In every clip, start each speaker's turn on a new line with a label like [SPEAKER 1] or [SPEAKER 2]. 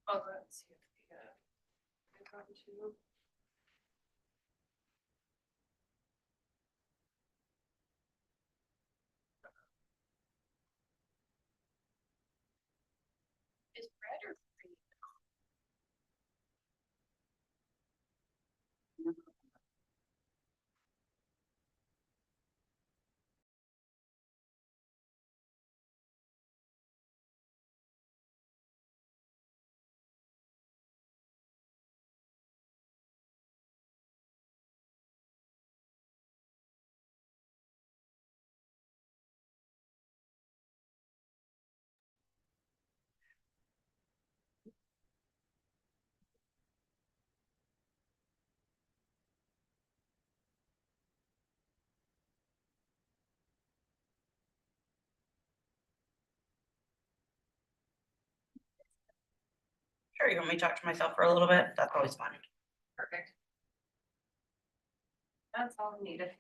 [SPEAKER 1] Oh, let's see if I got to. Is red or green?
[SPEAKER 2] Sure, you want me to talk to myself for a little bit? That's always fun.
[SPEAKER 1] Perfect. That's all needed.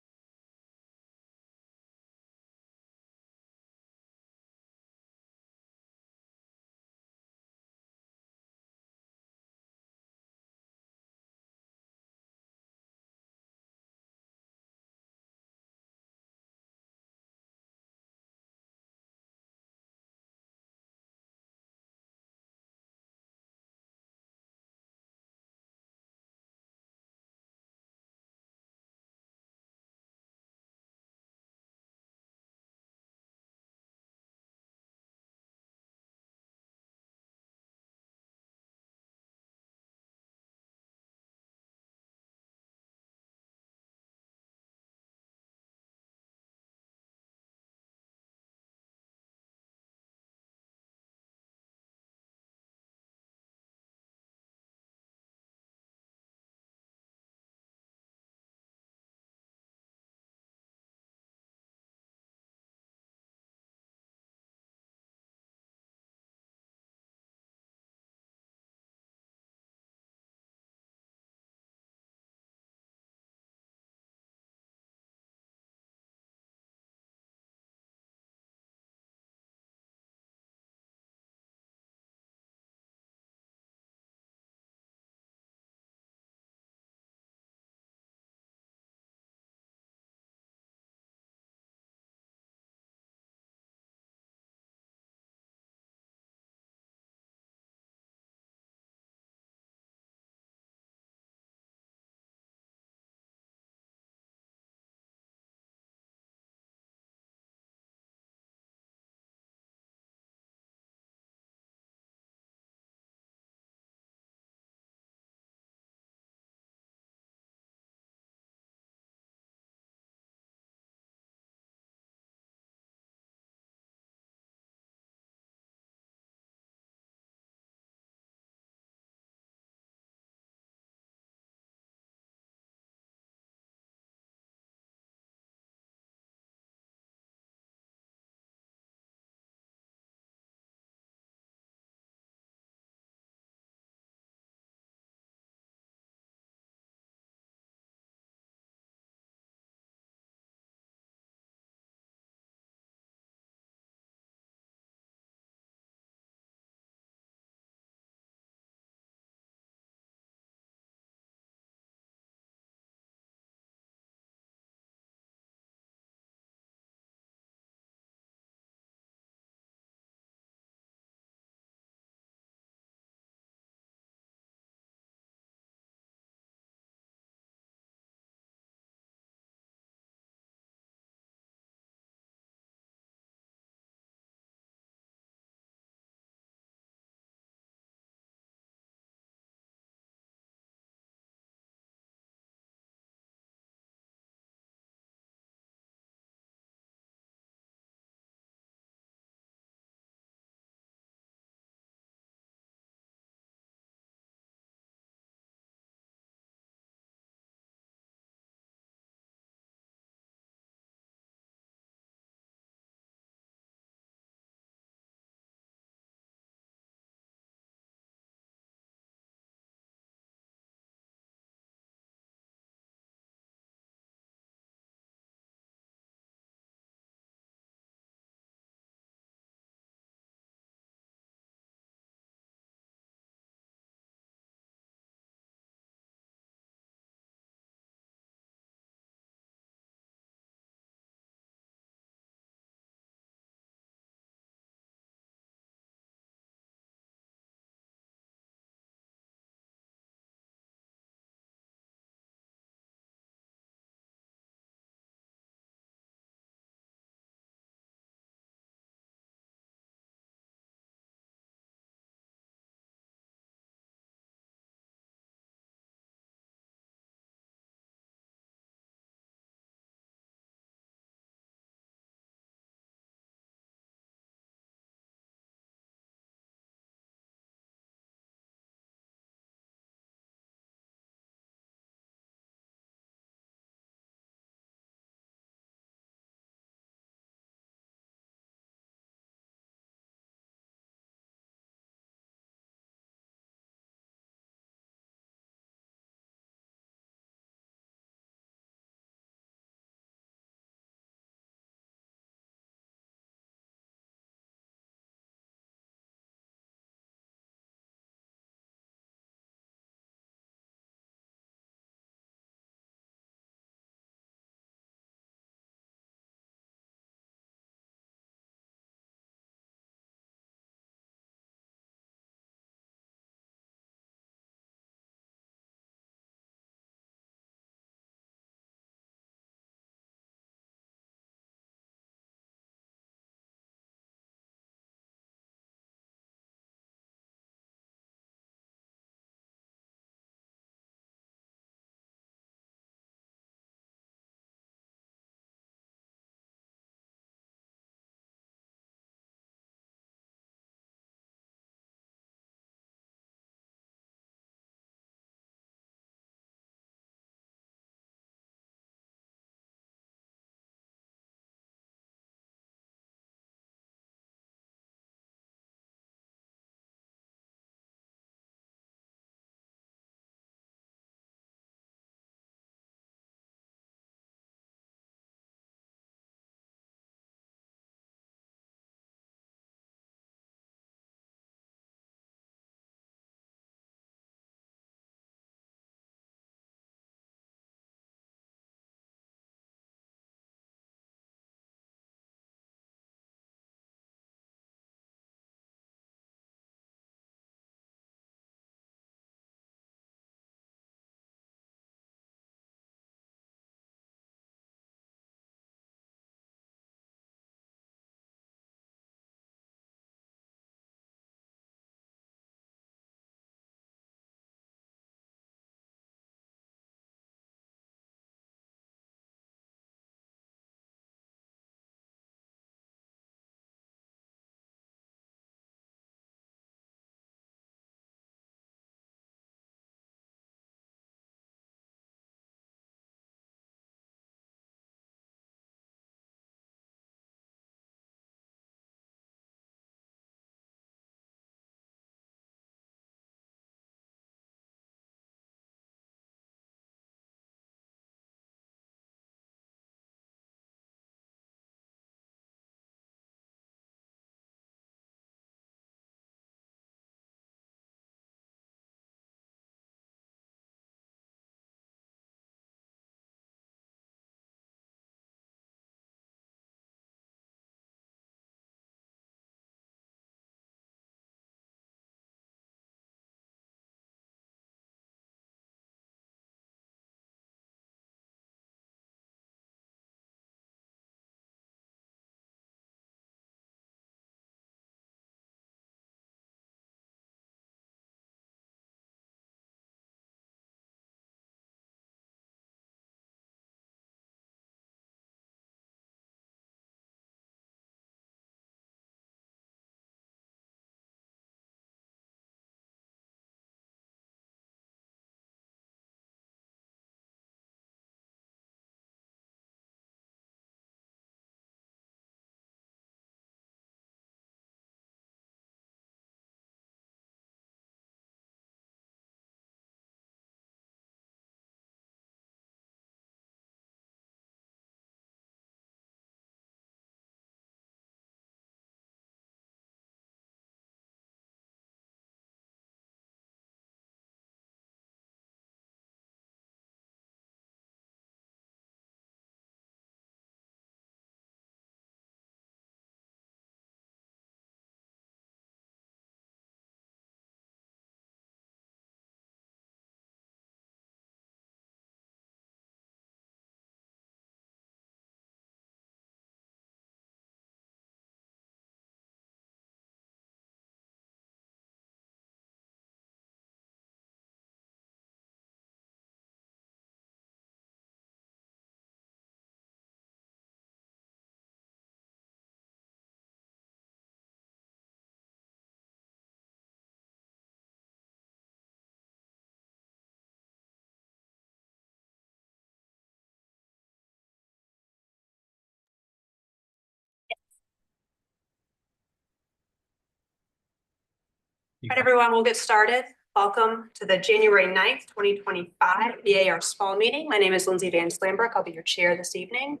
[SPEAKER 3] All right, everyone, we'll get started. Welcome to the January 9th, 2025 VAR Small Meeting. My name is Lindsay Van Slambrook. I'll be your chair this evening.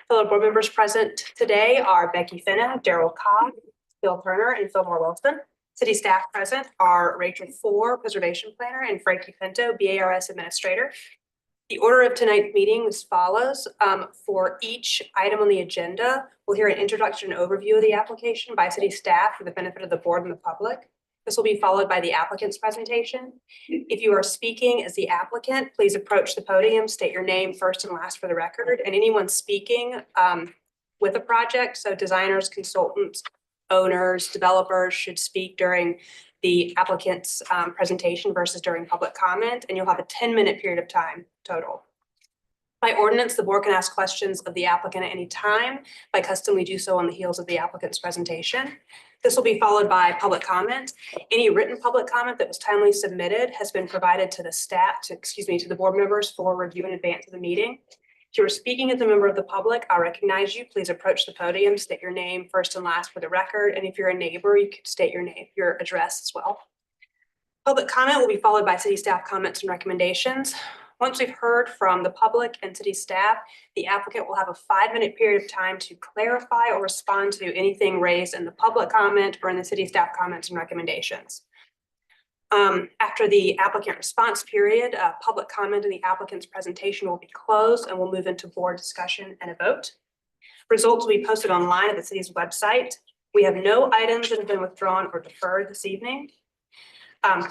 [SPEAKER 3] Fellow board members present today are Becky Finna, Daryl Cobb, Bill Turner, and Fillmore Wilson. City staff present are Rachel Four, Preservation Planner, and Frankie Pinto, BARS Administrator. The order of tonight's meeting is as follows. For each item on the agenda, we'll hear an introduction and overview of the application by city staff for the benefit of the board and the public. This will be followed by the applicant's presentation. If you are speaking as the applicant, please approach the podium, state your name first and last for the record, and anyone speaking with a project, so designers, consultants, owners, developers should speak during the applicant's presentation versus during public comment, and you'll have a 10-minute period of time total. By ordinance, the board can ask questions of the applicant at any time. By custom, we do so on the heels of the applicant's presentation. This will be followed by public comment. Any written public comment that was timely submitted has been provided to the staff, to the board members for review in advance of the meeting. If you are speaking as a member of the public, I'll recognize you. Please approach the podium, state your name first and last for the record. And if you're a neighbor, you could state your name, your address as well. Public comment will be followed by city staff comments and recommendations. Once we've heard from the public and city staff, the applicant will have a 5-minute period of time to clarify or respond to anything raised in the public comment or in the city staff comments and recommendations. After the applicant response period, public comment and the applicant's presentation will be closed and we'll move into board discussion and a vote. Results will be posted online at the city's website. We have no items that have been withdrawn or deferred this evening.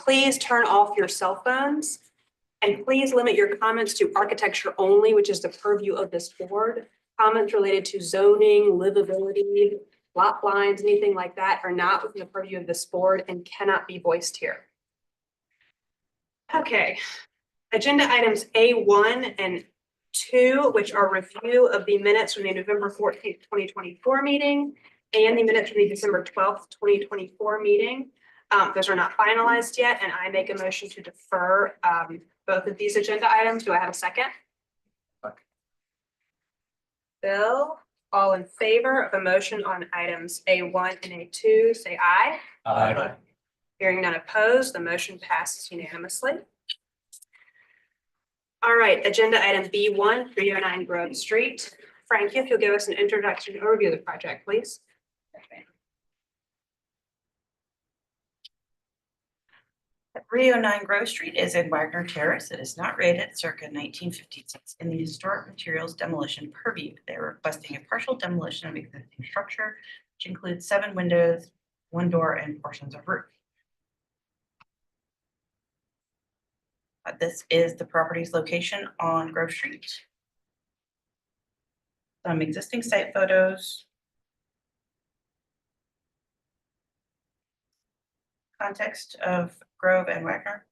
[SPEAKER 3] Please turn off your cell phones. And please limit your comments to architecture only, which is the purview of this board. Comments related to zoning, livability, lot lines, anything like that are not within the purview of this board and cannot be voiced here. Okay, agenda items A1 and 2, which are review of the minutes from the November 14th, 2024 meeting and the minutes from the December 12th, 2024 meeting. Those are not finalized yet, and I make a motion to defer both of these agenda items. Do I have a second? Bill, all in favor of a motion on items A1 and A2, say aye.
[SPEAKER 4] Aye.
[SPEAKER 3] Hearing none opposed, the motion passes unanimously. All right, agenda item B1, 309 Grove Street. Frankie, if you'll give us an introduction and overview of the project, please.
[SPEAKER 2] 309 Grove Street is in Wagner Terrace. It is not rated circa 1956 in the historic materials demolition purview. They're requesting a partial demolition of existing structure, which includes 7 windows, 1 door, and portions of roof. This is the property's location on Grove Street. Some existing site photos. Context of Grove and Wagner.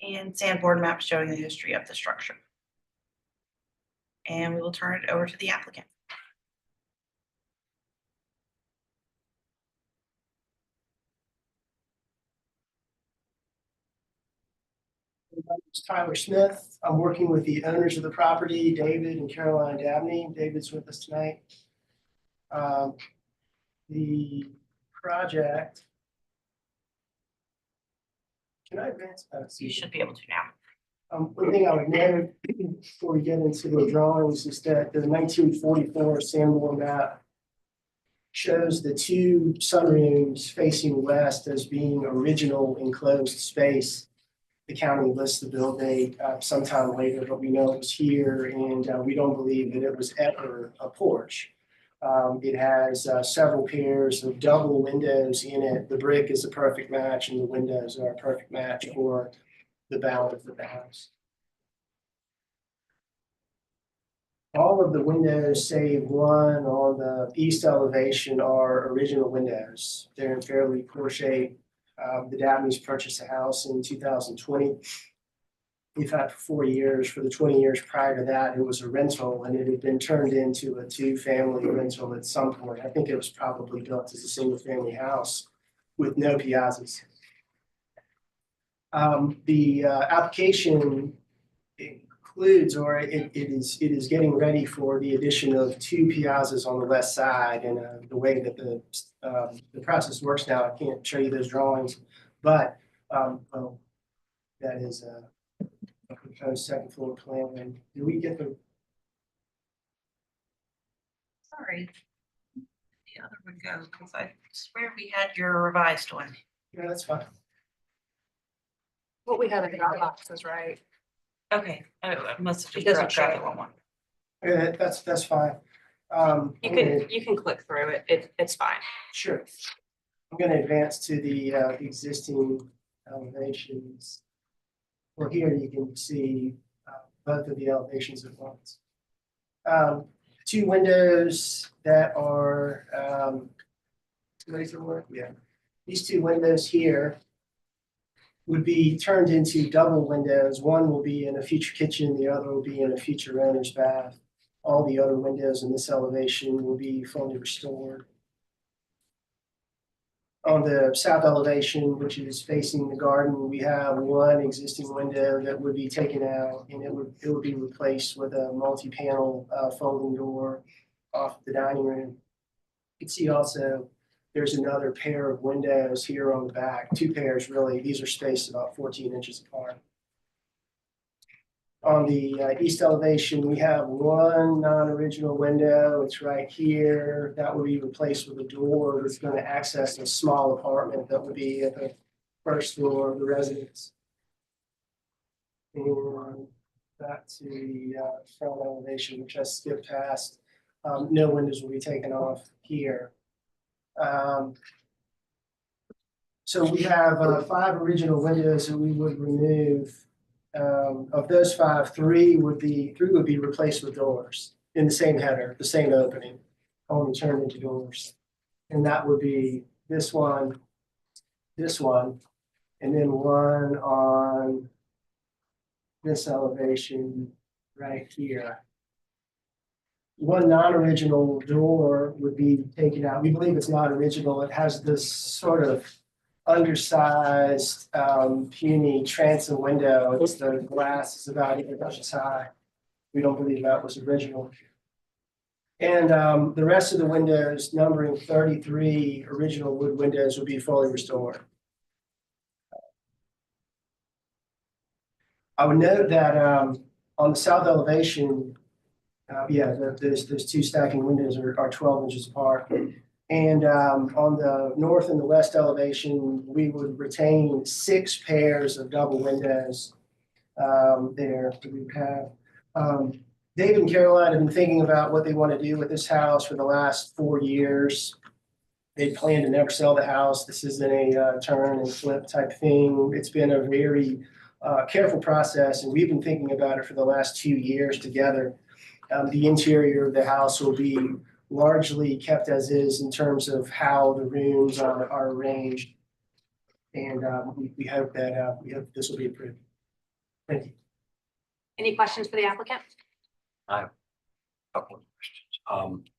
[SPEAKER 2] And sandboard map showing the history of the structure. And we will turn it over to the applicant.
[SPEAKER 4] My name is Tyler Smith. I'm working with the owners of the property, David and Caroline Dabney. David's with us tonight. The project. Can I advance?
[SPEAKER 2] You should be able to now.
[SPEAKER 4] One thing I would note before we get into the drawings is that the 1944 Sanborn map shows the 2 sunrooms facing west as being original enclosed space. The county lists the build date sometime later, but we know it was here, and we don't believe that it was ever a porch. It has several pairs of double windows in it. The brick is a perfect match, and the windows are a perfect match for the balance of the house. All of the windows, save one on the east elevation, are original windows. They're in fairly poor shape. The Dabneys purchased a house in 2020. We've had for 4 years. For the 20 years prior to that, it was a rental, and it had been turned into a 2-family rental at some point. I think it was probably built as a single-family house with no piazzas. The application includes, or it is getting ready for the addition of two piazzas on the west side. And the way that the process works now, I can't show you those drawings, but well, that is a proposed second floor plan. And do we get the,
[SPEAKER 2] Sorry. The other would go, because I swear we had your revised one.
[SPEAKER 4] yeah, that's fine.
[SPEAKER 3] What we have in the boxes, right?
[SPEAKER 2] Okay, I must have
[SPEAKER 3] It
[SPEAKER 2] just
[SPEAKER 3] doesn't
[SPEAKER 2] dropped
[SPEAKER 3] show.
[SPEAKER 2] the wrong one.
[SPEAKER 4] Yeah, that's fine.
[SPEAKER 3] You can click through it. It's fine.
[SPEAKER 4] Sure. I'm gonna advance to the existing elevations. Well, here you can see both of the elevations at once. Two windows that are ready for work. Yeah, these two windows here would be turned into double windows. One will be in a future kitchen, the other will be in a future owner's bath. All the other windows in this elevation will be fully restored. On the south elevation, which is facing the garden, we have one existing window that would be taken out, and it would be replaced with a multi-panel folding door off the dining room. You can see also there's another pair of windows here on the back, two pairs really. These are spaced about 14 inches apart. On the east elevation, we have one non-original window. It's right here. That will be replaced with a door that's going to access a small apartment that would be at the first floor of the residence. And back to the front elevation, which I skipped past. No windows will be taken off here. So we have 5 original windows that we would remove. Of those 5, 3 would be replaced with doors in the same header, the same opening, only turned into doors. And that would be this one, and then one on this elevation right here. One non-original door would be taken out. We believe it's not original. It has this sort of undersized, puny transom window. It's the glass is about 8 inches high. We don't believe that was original. And the rest of the windows, numbering 33 original wood windows, will be fully restored. I would note that on the south elevation, those two stacking windows are 12 inches apart. And on the north and the west elevation, we would retain 6 pairs of double windows there that we have. David and Caroline have been thinking about what they want to do with this house for the last 4 years. They plan to never sell the house. This isn't a turn and flip type thing. It's been a very careful process, and we've been thinking about it for the last 2 years together. The interior of the house will be largely kept as is in terms of how the rooms are arranged. And we hope that this will be approved. Thank you.
[SPEAKER 3] Any questions for the applicant?
[SPEAKER 5] I have a couple of questions.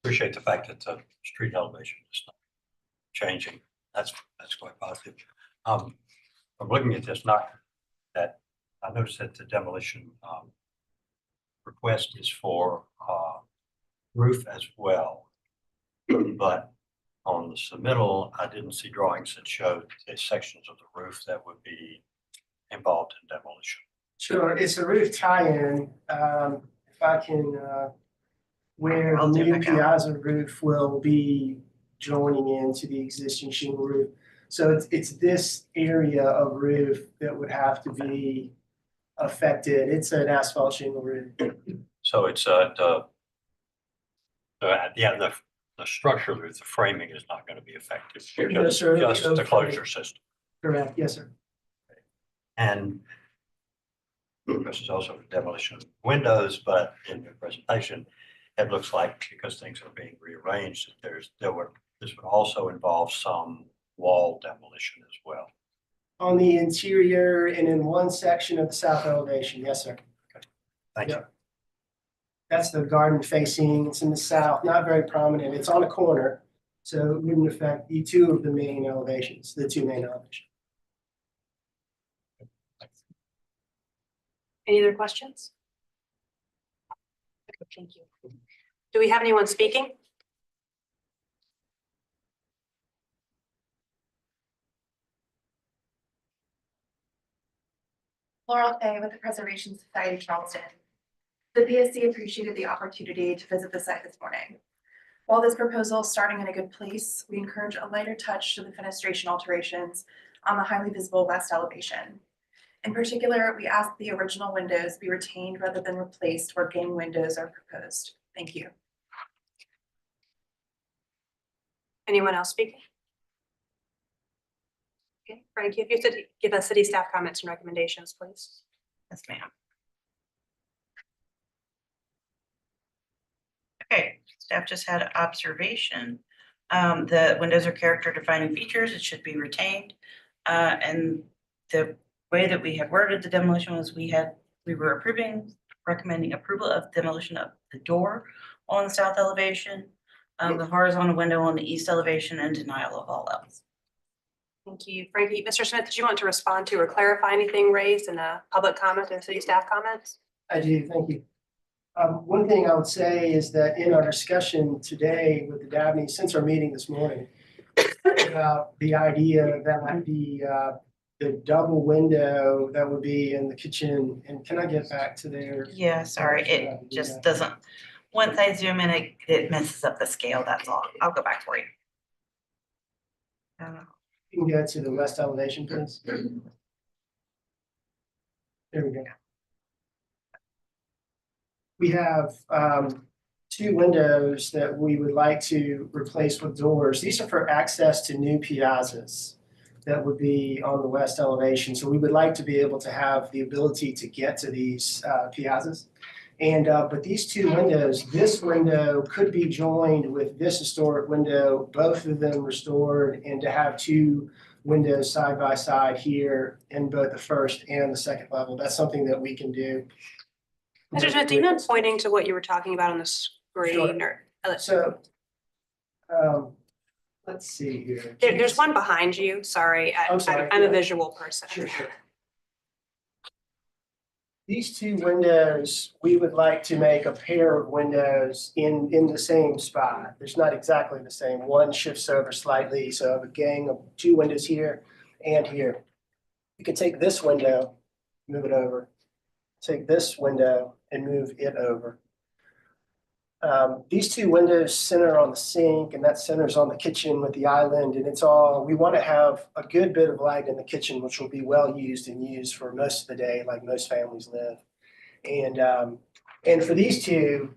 [SPEAKER 5] Appreciate the fact that the street elevation is not changing. That's quite positive. I'm looking at this, not that I noticed that the demolition request is for roof as well, but on the submittal, I didn't see drawings that showed the sections of the roof that would be involved in demolition.
[SPEAKER 4] Sure, it's a roof tie-in. If I can, where the
[SPEAKER 2] I'll do
[SPEAKER 4] new
[SPEAKER 2] it now.
[SPEAKER 4] piazza roof will be joining into the existing shingle roof. So it's this area of roof that would have to be affected. It's an asphalt shingle roof.
[SPEAKER 5] So it's the structure of the framing is not going to be affected.
[SPEAKER 4] No, sir.
[SPEAKER 5] Just the closure system.
[SPEAKER 4] Correct, yes, sir.
[SPEAKER 5] And this is also demolition of windows, but in the presentation, it looks like because things are being rearranged, this would also involve some wall demolition as well.
[SPEAKER 4] On the interior and in one section of the south elevation, yes, sir.
[SPEAKER 5] Thank you.
[SPEAKER 4] Yeah. That's the garden facing. It's in the south, not very prominent. It's on a corner, so it wouldn't affect the 2 of the main elevations, the 2 main elevations.
[SPEAKER 3] Any other questions? Thank you. Do we have anyone speaking?
[SPEAKER 6] Laurel Fay with the Preservation Society Charleston. The PSC appreciated the opportunity to visit the site this morning. While this proposal is starting in a good place, we encourage a lighter touch to the fenestration alterations on the highly visible west elevation. In particular, we ask the original windows be retained rather than replaced where gang windows are proposed. Thank you.
[SPEAKER 3] Anyone else speaking? Okay, Frankie, if you could give us city staff comments and recommendations, please.
[SPEAKER 2] Yes, ma'am. Okay, staff just had an observation. The windows are character defining features. It should be retained. And the way that we had worded the demolition was we were recommending approval of demolition of the door on the south elevation, the horizontal window on the east elevation, and denial of all else.
[SPEAKER 3] Thank you, Frankie. Mr. Smith, did you want to respond to or clarify anything raised in the public comment and city staff comments?
[SPEAKER 4] I do, thank you. One thing I would say is that in our discussion today with the Dabney, since our meeting this morning, about the idea that the double window that would be in the kitchen, and can I get back to there?
[SPEAKER 2] Yeah, sorry, it just doesn't, once I zoom in, it messes up the scale, that's all. I'll go back for you.
[SPEAKER 4] You can go to the west elevation, please. There we go. We have two windows that we would like to replace with doors. These are for access to new piazzas that would be on the west elevation. So we would like to be able to have the ability to get to these piazzas. And but these two windows, this window could be joined with this historic window, both of them restored, and to have two windows side by side here in both the first and the second level. That's something that we can do.
[SPEAKER 3] Mr. Smith, do you mind pointing to what you were talking about on the screen? Or
[SPEAKER 4] So, let's see here.
[SPEAKER 3] there's one behind you. Sorry,
[SPEAKER 4] I'm sorry.
[SPEAKER 3] I'm a visual person.
[SPEAKER 4] Sure. These two windows, we would like to make a pair of windows in the same spot. There's not exactly the same. One shifts over slightly, so I have a gang of two windows here and here. You can take this window, move it over. Take this window and move it over. These two windows center on the sink, and that centers on the kitchen with the island, and it's all, we want to have a good bit of light in the kitchen, which will be well used and used for most of the day, like most families live. And for these two,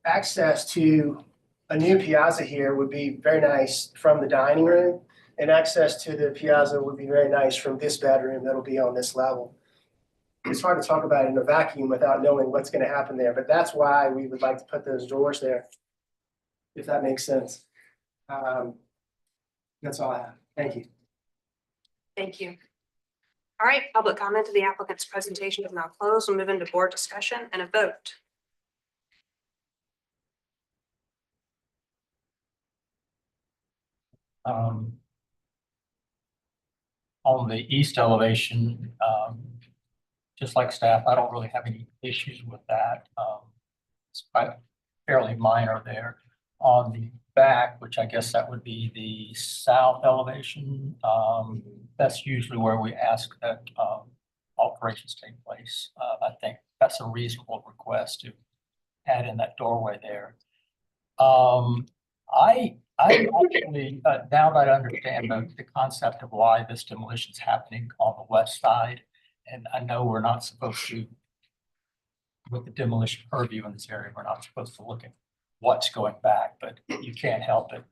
[SPEAKER 4] access to a new piazza here would be very nice from the dining room, and access to the piazza would be very nice from this bedroom that'll be on this level. It's hard to talk about it in a vacuum without knowing what's going to happen there, but that's why we would like to put those doors there, if that makes sense. That's all I have. Thank you.
[SPEAKER 3] Thank you. All right, public comment to the applicant's presentation is now closed. We'll move into board discussion and a vote.
[SPEAKER 5] On the east elevation, just like staff, I don't really have any issues with that. It's quite fairly minor there. On the back, which I guess that would be the south elevation, that's usually where we ask that alterations take place. I think that's a reasonable request to add in that doorway there. I actually, now that I understand the concept of why this demolition is happening on the west side, and I know we're not supposed to, with the demolition purview in this area, we're not supposed to look at what's going back, but you can't help it.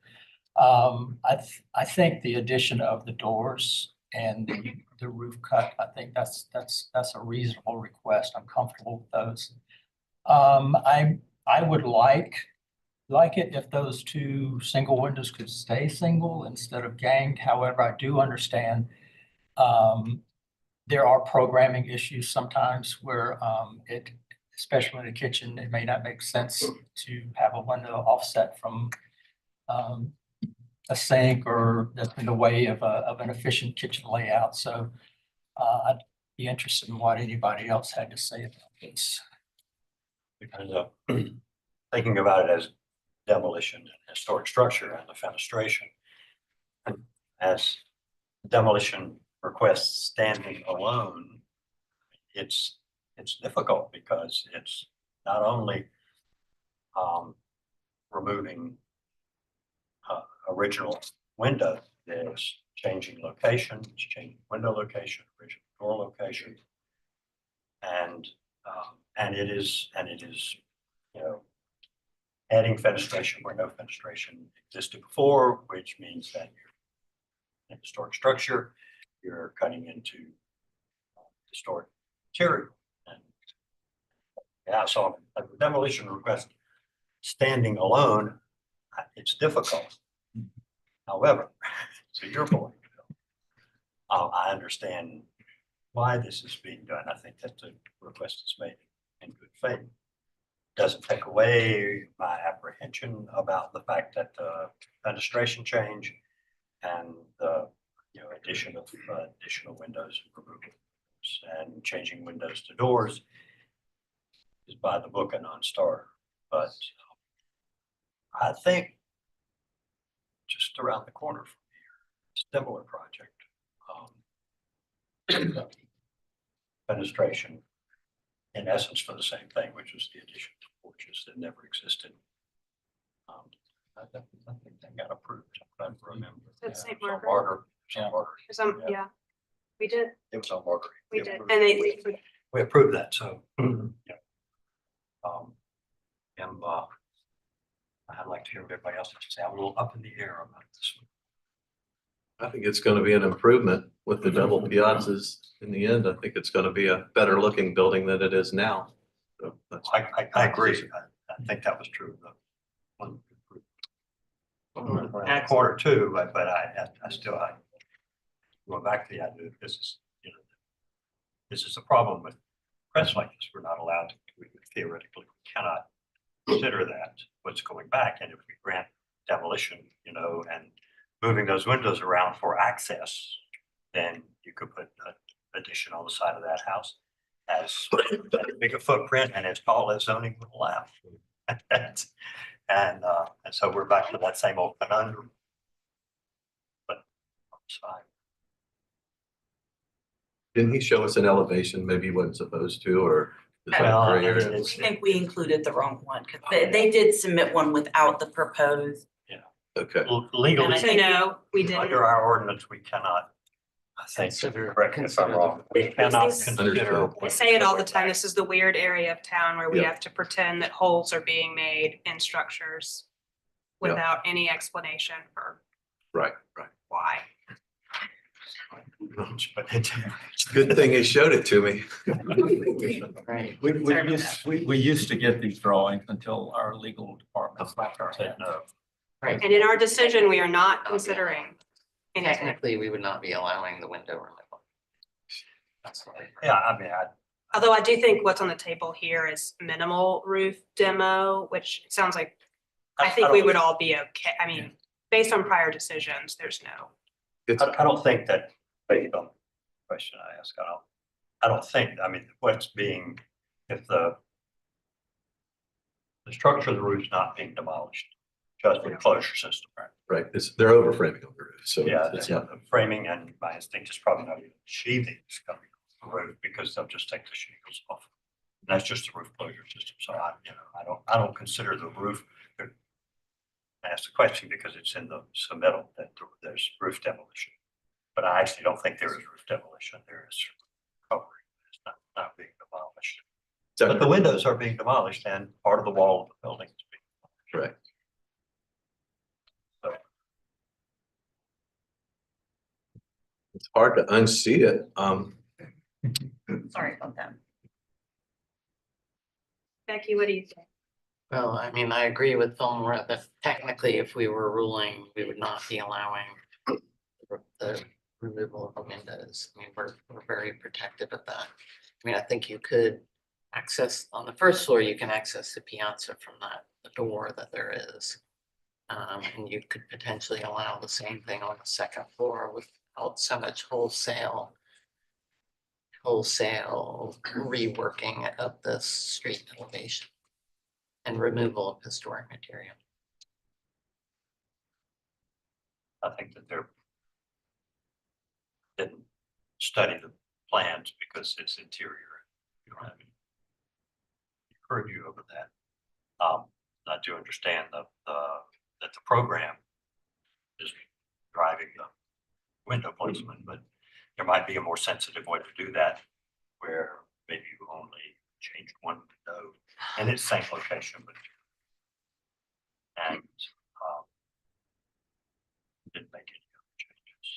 [SPEAKER 5] I think the addition of the doors and the roof cut, I think that's a reasonable request. I'm comfortable with those. I would like it if those two single windows could stay single instead of ganged. However, I do understand there are programming issues sometimes where especially in the kitchen, it may not make sense to have a window offset from a sink or that's in the way of an efficient kitchen layout. So
[SPEAKER 7] be interested in what anybody else had to say about this.
[SPEAKER 5] Because thinking about it as demolition and historic structure and the fenestration. As demolition requests standing alone, it's difficult because it's not only removing original window, there's changing location, it's changing window location, original door location. And it is, you know, adding fenestration where no fenestration existed before, which means that you're in historic structure, you're cutting into historic material. And yeah, so a demolition request standing alone, it's difficult. However, to your point, I understand why this is being done. I think that the request is made in good faith. Doesn't take away my apprehension about the fact that the fenestration change and the addition of additional windows and changing windows to doors is by the book a non-starter. But I think just around the corner from here, similar project, fenestration, in essence for the same thing, which was the addition of porches that never existed. I think that got approved. I don't remember.
[SPEAKER 3] That's St.
[SPEAKER 5] It was on
[SPEAKER 3] Margaret.
[SPEAKER 5] Margaret.
[SPEAKER 3] Yeah, we did,
[SPEAKER 5] It was on Margaret.
[SPEAKER 3] we did,
[SPEAKER 5] approved
[SPEAKER 3] and
[SPEAKER 5] it.
[SPEAKER 3] they,
[SPEAKER 5] We approved that, so, yeah. And, I'd like to hear what everybody else has to say. I'm a little up in the air about this one.
[SPEAKER 8] I think it's gonna be an improvement with the double piazzas. In the end, I think it's gonna be a better looking building than it is now. So that's.
[SPEAKER 5] I agree. I think that was true. Quarter two, but I still, going back to the idea that this is a problem with press like this. We're not allowed to, we theoretically cannot consider that what's going back. And if we grant demolition, and moving those windows around for access, then you could put an addition on the side of that house as big a footprint and as tall as zoning would allow. And so we're back to that same old conundrum. But on the side.
[SPEAKER 8] Didn't he show us an elevation? Maybe he wasn't supposed to, or. is that
[SPEAKER 5] Well,
[SPEAKER 8] gray area?
[SPEAKER 2] We think we included the wrong one, because they did submit one without the proposed.
[SPEAKER 8] Okay,
[SPEAKER 5] Legally,
[SPEAKER 2] And I
[SPEAKER 3] so
[SPEAKER 2] think
[SPEAKER 3] no, we didn't.
[SPEAKER 5] under our ordinance, we cannot, I think,
[SPEAKER 7] Consider-
[SPEAKER 5] correct me if I'm
[SPEAKER 7] consider
[SPEAKER 5] wrong, we cannot
[SPEAKER 3] These-
[SPEAKER 5] consider.
[SPEAKER 8] Understood.
[SPEAKER 3] I say it all the time, this is the weird area of town where we
[SPEAKER 8] Yeah.
[SPEAKER 3] have to pretend that holes are being made in structures
[SPEAKER 8] Yeah.
[SPEAKER 3] without any explanation for
[SPEAKER 8] right.
[SPEAKER 3] why.
[SPEAKER 5] But it's
[SPEAKER 8] Good thing he showed it to me.
[SPEAKER 7] Right.
[SPEAKER 9] We used to get these drawings until our legal department slapped our
[SPEAKER 5] said
[SPEAKER 9] head.
[SPEAKER 5] no.
[SPEAKER 3] And in our decision, we are not considering anything.
[SPEAKER 10] Technically, we would not be allowing the window removal. That's why.
[SPEAKER 5] Yeah, I mean,
[SPEAKER 3] Although I do think what's on the table here is minimal roof demo, which sounds like, I think we would all be okay. I mean, based on prior decisions, there's no.
[SPEAKER 8] It's,
[SPEAKER 5] I don't think that, based on the question I asked, I don't think, I mean, what's being, if the structure of the roof is not being demolished, just with closure system, right?
[SPEAKER 8] right, they're over framing on the roof, so.
[SPEAKER 5] Yeah,
[SPEAKER 8] it's
[SPEAKER 5] the
[SPEAKER 8] not.
[SPEAKER 5] the framing, and my instinct is probably not even sheathing is coming off the roof because they'll just take the shingles off. And that's just the roof closure system. So I don't consider the roof. I asked the question because it's in the submittal that there's roof demolition. But I actually don't think there is roof demolition. There is covering. It's not being demolished. But the windows are being demolished and part of the wall of the building is being demolished.
[SPEAKER 8] Correct. It's hard to unsee it.
[SPEAKER 2] Sorry about that.
[SPEAKER 3] Becky, what do you think?
[SPEAKER 10] Well, I mean, I agree with Phil and Laura that technically, if we were ruling, we would not be allowing the removal of the windows. I mean, we're very protective of that. I mean, I think you could access, on the first floor, you can access the piazza from the door that there is. And you could potentially allow the same thing on the second floor without so much wholesale wholesale reworking of this street elevation and removal of historic material.
[SPEAKER 5] I think that they're didn't study the plans because it's interior. You don't have any purview over that. I do understand that the program is driving the window placement, but there might be a more sensitive way to do that where maybe you only changed one window in its same location, but and didn't make any other changes.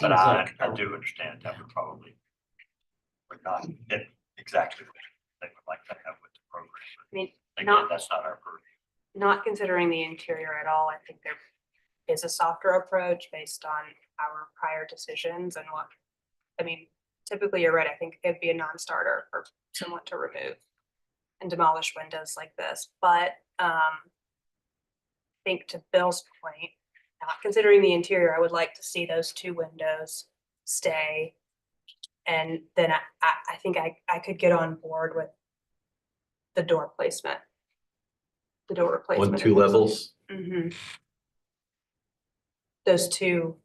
[SPEAKER 5] But I do understand that would not get exactly what they would like to have with the program.
[SPEAKER 3] I mean,
[SPEAKER 5] Again,
[SPEAKER 3] not,
[SPEAKER 5] that's not our purview.
[SPEAKER 3] not considering the interior at all, I think there is a softer approach based on our prior decisions and what, I mean, typically you're right, I think it'd be a non-starter for someone to remove and demolish windows like this, but I think to Bill's point, not considering the interior, I would like to see those two windows stay. And then I think I could get on board with the door placement. The door replacement.
[SPEAKER 8] 1, 2 levels.
[SPEAKER 3] Mhm. Those two,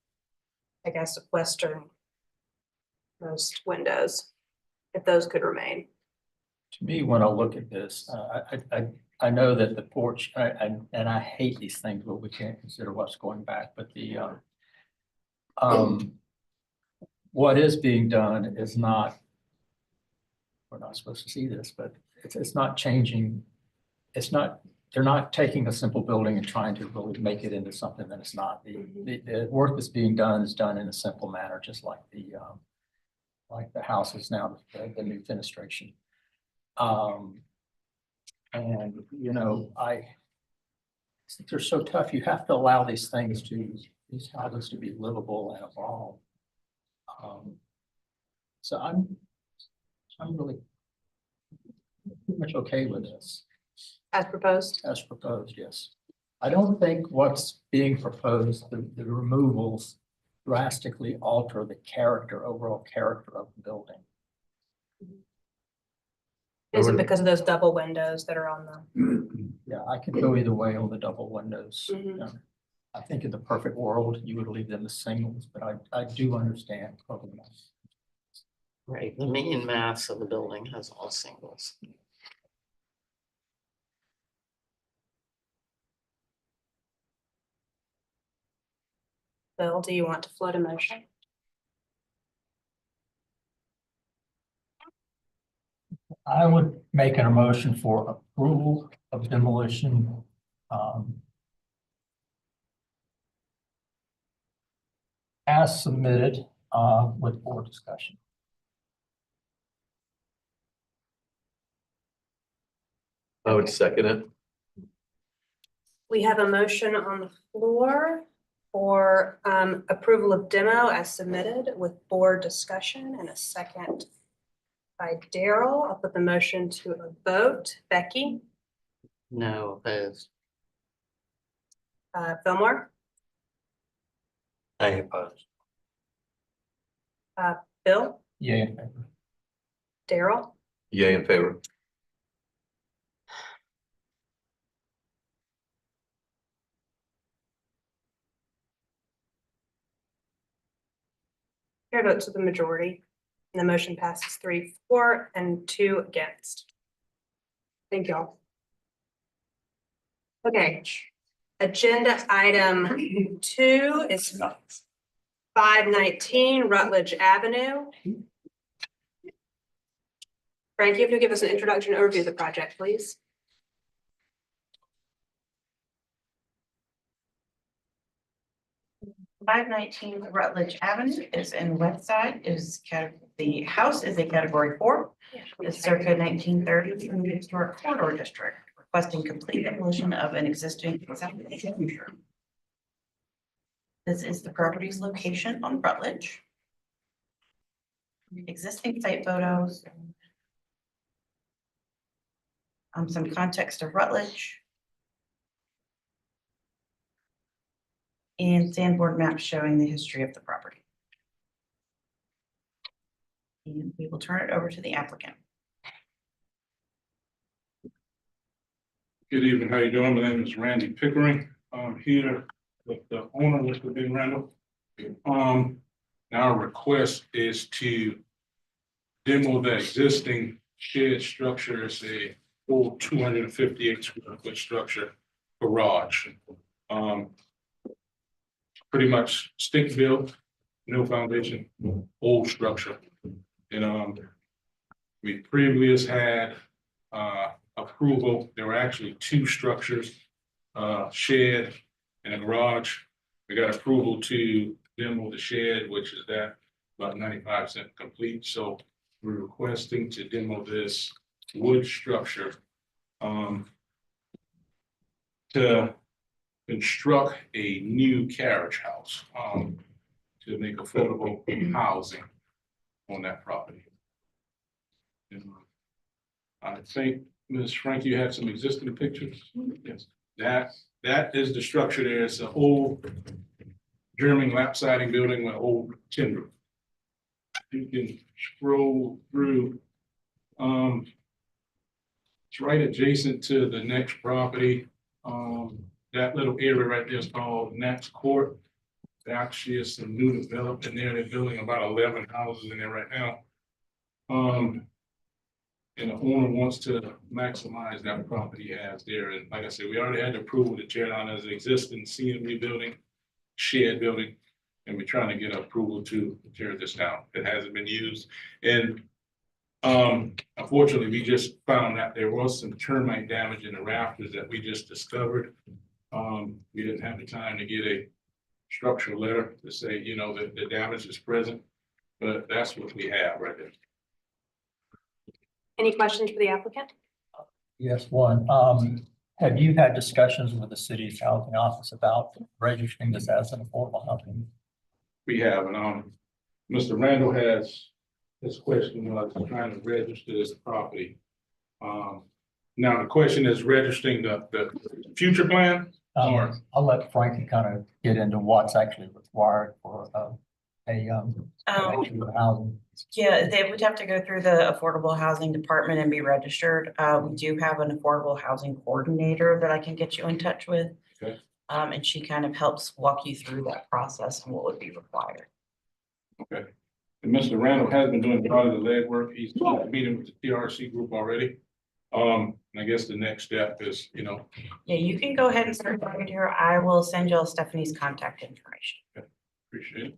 [SPEAKER 3] I guess, western most windows, if those could remain.
[SPEAKER 9] To me, when I look at this, I know that the porch, and I hate these things, but we can't consider what's going back, but the, what is being done is not, we're not supposed to see this, but it's not changing. It's not, they're not taking a simple building and trying to really make it into something that it's not. The work that's being done is done in a simple manner, just like the houses now, the new fenestration. And, you know, I think they're so tough. You have to allow these houses to be livable and evolve. So I'm really pretty much okay with this
[SPEAKER 3] As proposed?
[SPEAKER 9] as proposed, yes. I don't think what's being proposed, the removals drastically alter the overall character of the building.
[SPEAKER 3] Is it because of those double windows that are on the?
[SPEAKER 9] Yeah, I could go either way on the double windows.
[SPEAKER 3] Mhm.
[SPEAKER 9] I think in the perfect world, you would leave them as singles, but I do understand.
[SPEAKER 10] Right, the main mass of the building has all singles.
[SPEAKER 3] Bill, do you want to float a motion?
[SPEAKER 9] I would make an motion for approval of demolition. As submitted, with board discussion.
[SPEAKER 8] I would second it.
[SPEAKER 3] We have a motion on the floor for approval of demo as submitted with board discussion and a second by Daryl. I'll put the motion to a vote. Becky,
[SPEAKER 10] No, opposed.
[SPEAKER 3] Fillmore,
[SPEAKER 5] I oppose.
[SPEAKER 3] Bill,
[SPEAKER 9] Yeah, in favor.
[SPEAKER 3] Daryl,
[SPEAKER 8] Yay in favor.
[SPEAKER 3] chair votes with the majority. And the motion passes 3-4 and 2 against. Thank y'all. Okay, agenda item 2 is 519 Rutledge Avenue. Frank, you have to give us an introduction overview of the project, please.
[SPEAKER 2] .519 Rutledge Avenue is in Westside, the house is a category 4. It's circa 1930 from the historic corridor district, requesting complete demolition of an existing structure. This is the property's location on Rutledge. Existing site photos. Some context of Rutledge. And sandboard maps showing the history of the property. And we will turn it over to the applicant.
[SPEAKER 11] Good evening, how you doing? My name is Randy Pickering. I'm here with the owner, Mr. Ben Randall. Our request is to demo the existing shed structure. It's a full 258 square foot structure garage. Pretty much stick built, no foundation, old structure. And we previously had approval. There were actually two structures, shed and a garage. We got approval to demo the shed, which is that about 95% complete. So we're requesting to demo this wood structure to construct a new carriage house to make affordable housing on that property. And I think, Ms. Frank, you have some existing pictures? Yes, that is the structure there. It's an old German lap siding building with old timber. You can scroll through. It's right adjacent to the next property. That little area right there is called Nats Court. There actually is some new development there. They're building about 11 houses in there right now. And the owner wants to maximize that property he has there. And like I said, we already had approval to tear down as an existing CMU building, shed building, and we're trying to get approval to tear this down. It hasn't been used. And unfortunately, we just found out there was some termite damage in the rafters that we just discovered. We didn't have the time to get a structural letter to say, you know, that the damage is present, but that's what we have right there.
[SPEAKER 3] Any questions for the applicant?
[SPEAKER 9] Yes, one. Have you had discussions with the city's housing office about registering this as an affordable housing?
[SPEAKER 11] We have, and Mr. Randall has this question was trying to register this property. Now the question is registering the future plan. Or
[SPEAKER 9] I'll let Frankie kind of get into what's actually required for connection with housing.
[SPEAKER 2] Yeah, they would have to go through the Affordable Housing Department and be registered. We do have an affordable housing coordinator that I can get you in touch with.
[SPEAKER 11] Okay.
[SPEAKER 2] And she kind of helps walk you through that process and what would be required.
[SPEAKER 11] Okay. And Mr. Randall has been doing a lot of the legwork. He's meeting with the TRC group already. And I guess the next step is, you know.
[SPEAKER 2] Yeah, you can go ahead and start talking to her. I will send you all Stephanie's contact information.
[SPEAKER 11] Appreciate it.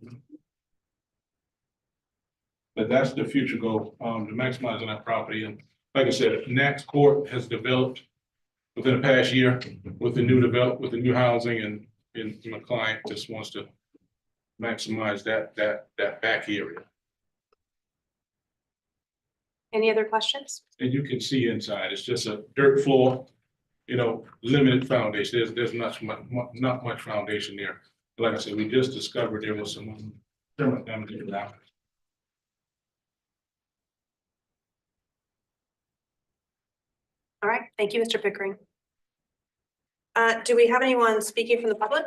[SPEAKER 11] But that's the future goal, to maximizing that property. And like I said, Nats Court has developed within the past year with the new housing, and my client just wants to maximize that back area.
[SPEAKER 3] Any other questions?
[SPEAKER 11] And you can see inside, it's just a dirt floor, you know, limited foundation. There's not much foundation there. Like I said, we just discovered there was some termite damage in that.
[SPEAKER 3] All right, thank you, Mr. Pickering. Do we have anyone speaking from the public?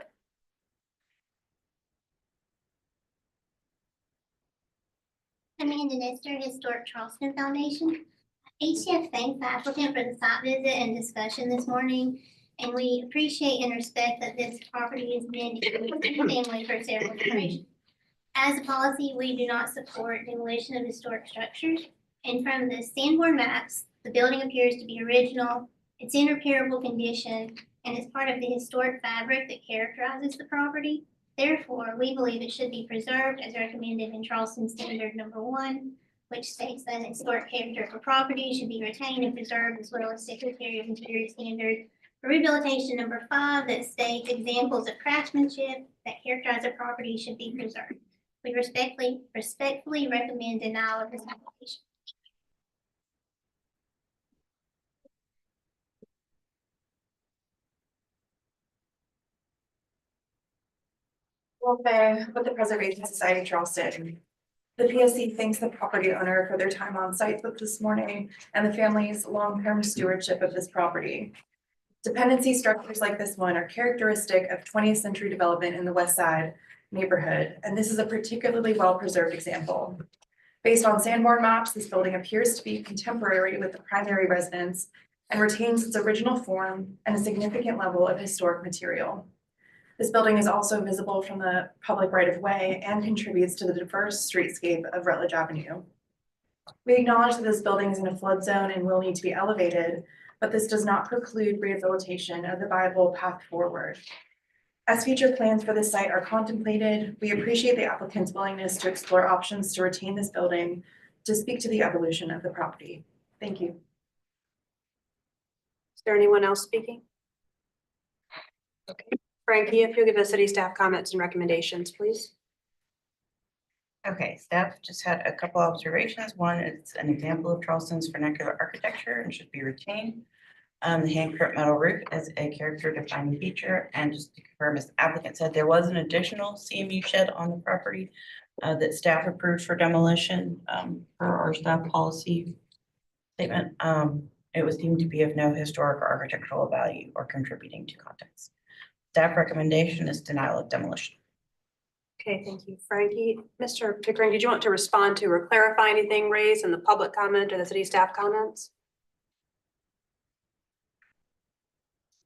[SPEAKER 12] Amanda Nestor, Historic Charleston Foundation. HCF thanks the applicant for the site visit and discussion this morning, and we appreciate and respect that this property has been in the family for several generations. As a policy, we do not support demolition of historic structures, and from the Sanborn maps, the building appears to be original, it's in repairable condition, and is part of the historic fabric that characterizes the property. Therefore, we believe it should be preserved as recommended in Charleston Standard Number 1, which states that historic character of a property should be retained and preserved, as well as Secretary of Interior Standard for Rehabilitation Number 5 that states examples of craftsmanship that characterize a property should be preserved. We respectfully recommend denial of this application.
[SPEAKER 6] With the Preservation Society of Charleston. The PSC thanks the property owner for their time on site with this morning and the family's long-term stewardship of this property. Dependency structures like this one are characteristic of 20th century development in the West Side neighborhood, and this is a particularly well-preserved example. Based on Sanborn maps, this building appears to be contemporary with the primary residence and retains its original form and a significant level of historic material. This building is also visible from the public right-of-way and contributes to the diverse streetscape of Rutledge Avenue. We acknowledge that this building is in a flood zone and will need to be elevated, but this does not preclude rehabilitation of the viable path forward. As future plans for this site are contemplated, we appreciate the applicant's willingness to explore options to retain this building to speak to the evolution of the property. Thank you.
[SPEAKER 3] Is there anyone else speaking? Okay, Frankie, if you'll give the city staff comments and recommendations, please.
[SPEAKER 2] Okay, staff just had a couple observations. One, it's an example of Charleston's vernacular architecture and should be retained. The hand cut metal roof is a character defining feature, and just to confirm, as the applicant said, there was an additional CMU shed on the property that staff approved for demolition per our staff policy statement. It was deemed to be of no historic or architectural value or contributing to context. Staff recommendation is denial of demolition.
[SPEAKER 3] Okay, thank you, Frankie. Mr. Pickering, did you want to respond to or clarify anything raised in the public comment or the city staff comments?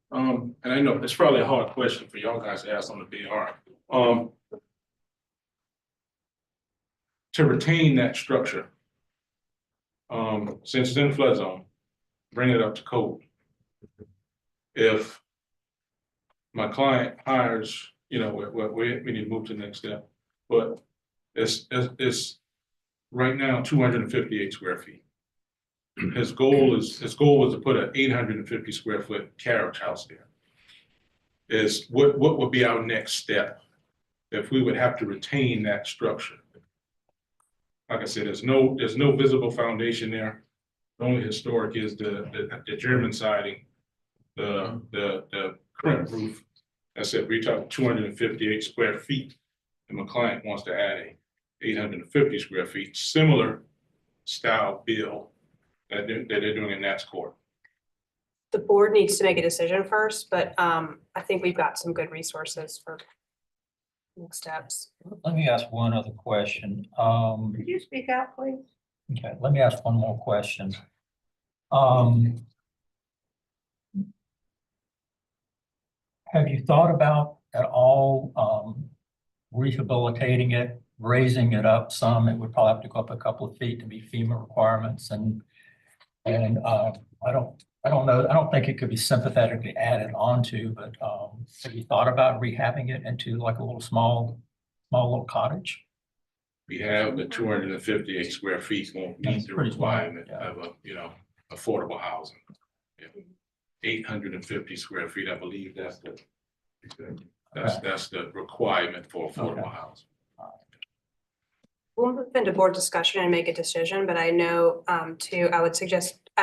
[SPEAKER 11] And I know it's probably a hard question for y'all guys to ask on the BR. To retain that structure, since it's in flood zone, bring it up to code. If my client hires, you know, we need to move to the next step, but it's right now 258 square feet. His goal was to put an 850 square foot carriage house there. Is what would be our next step if we would have to retain that structure? Like I said, there's no visible foundation there. The only historic is the German siding, the crimp roof. I said, we talk 258 square feet, and my client wants to add a 850 square feet, similar style build that they're doing in Nats Court.
[SPEAKER 3] The board needs to make a decision first, but I think we've got some good resources for next steps.
[SPEAKER 9] Let me ask one other question.
[SPEAKER 2] Could you speak out, please?
[SPEAKER 9] Okay, let me ask one more question. Have you thought about at all rehabilitating it, raising it up some? It would probably have to go up a couple of feet to meet FEMA requirements, and I don't know. I don't think it could be sympathetically added onto, but have you thought about rehabbing it into like a little small little cottage?
[SPEAKER 11] We have the 258 square feet won't meet
[SPEAKER 9] That's
[SPEAKER 11] the
[SPEAKER 9] pretty small,
[SPEAKER 11] requirement
[SPEAKER 9] yeah.
[SPEAKER 11] of affordable housing. Yeah. 850 square feet, I believe that's the requirement for affordable
[SPEAKER 9] Okay.
[SPEAKER 11] housing.
[SPEAKER 3] We'll move into board discussion and make a decision, but I know I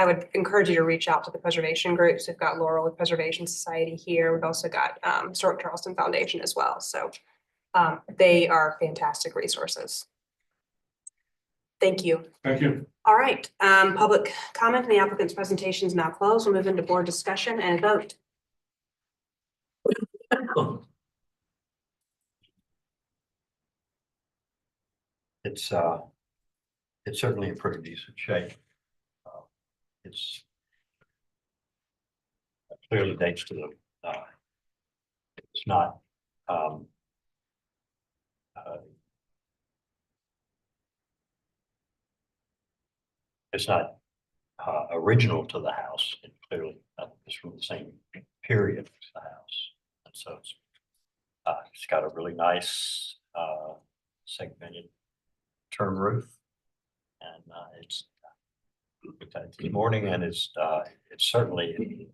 [SPEAKER 3] would encourage you to reach out to the preservation groups. We've got Laurel with Preservation Society here. We've also got Historic Charleston Foundation as well. So they are fantastic resources. Thank you.
[SPEAKER 11] Thank you.
[SPEAKER 3] All right, public comment on the applicant's presentation is now closed. We'll move into board discussion and vote.
[SPEAKER 5] It's certainly in pretty decent shape. It's clearly dates to the, it's not, it's not original to the house. It clearly is from the same period as the house. And so it's got a really nice segmented turn roof, and it's looked at this morning, and it's certainly in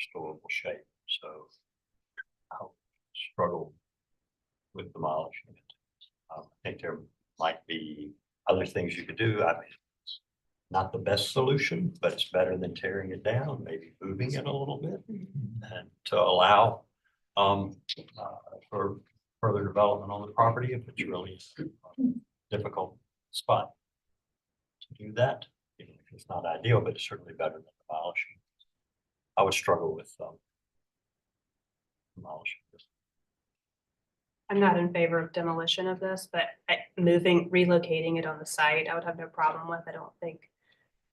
[SPEAKER 5] restorable shape. So I'll struggle with demolishing it. I think there might be other things you could do. I mean, it's not the best solution, but it's better than tearing it down, maybe moving it a little bit, and to allow for further development on the property if it's really a difficult spot to do that. Even if it's not ideal, but it's certainly better than demolishing. I would struggle with demolishing this.
[SPEAKER 3] I'm not in favor of demolition of this, but relocating it on the site, I would have no problem with. I don't think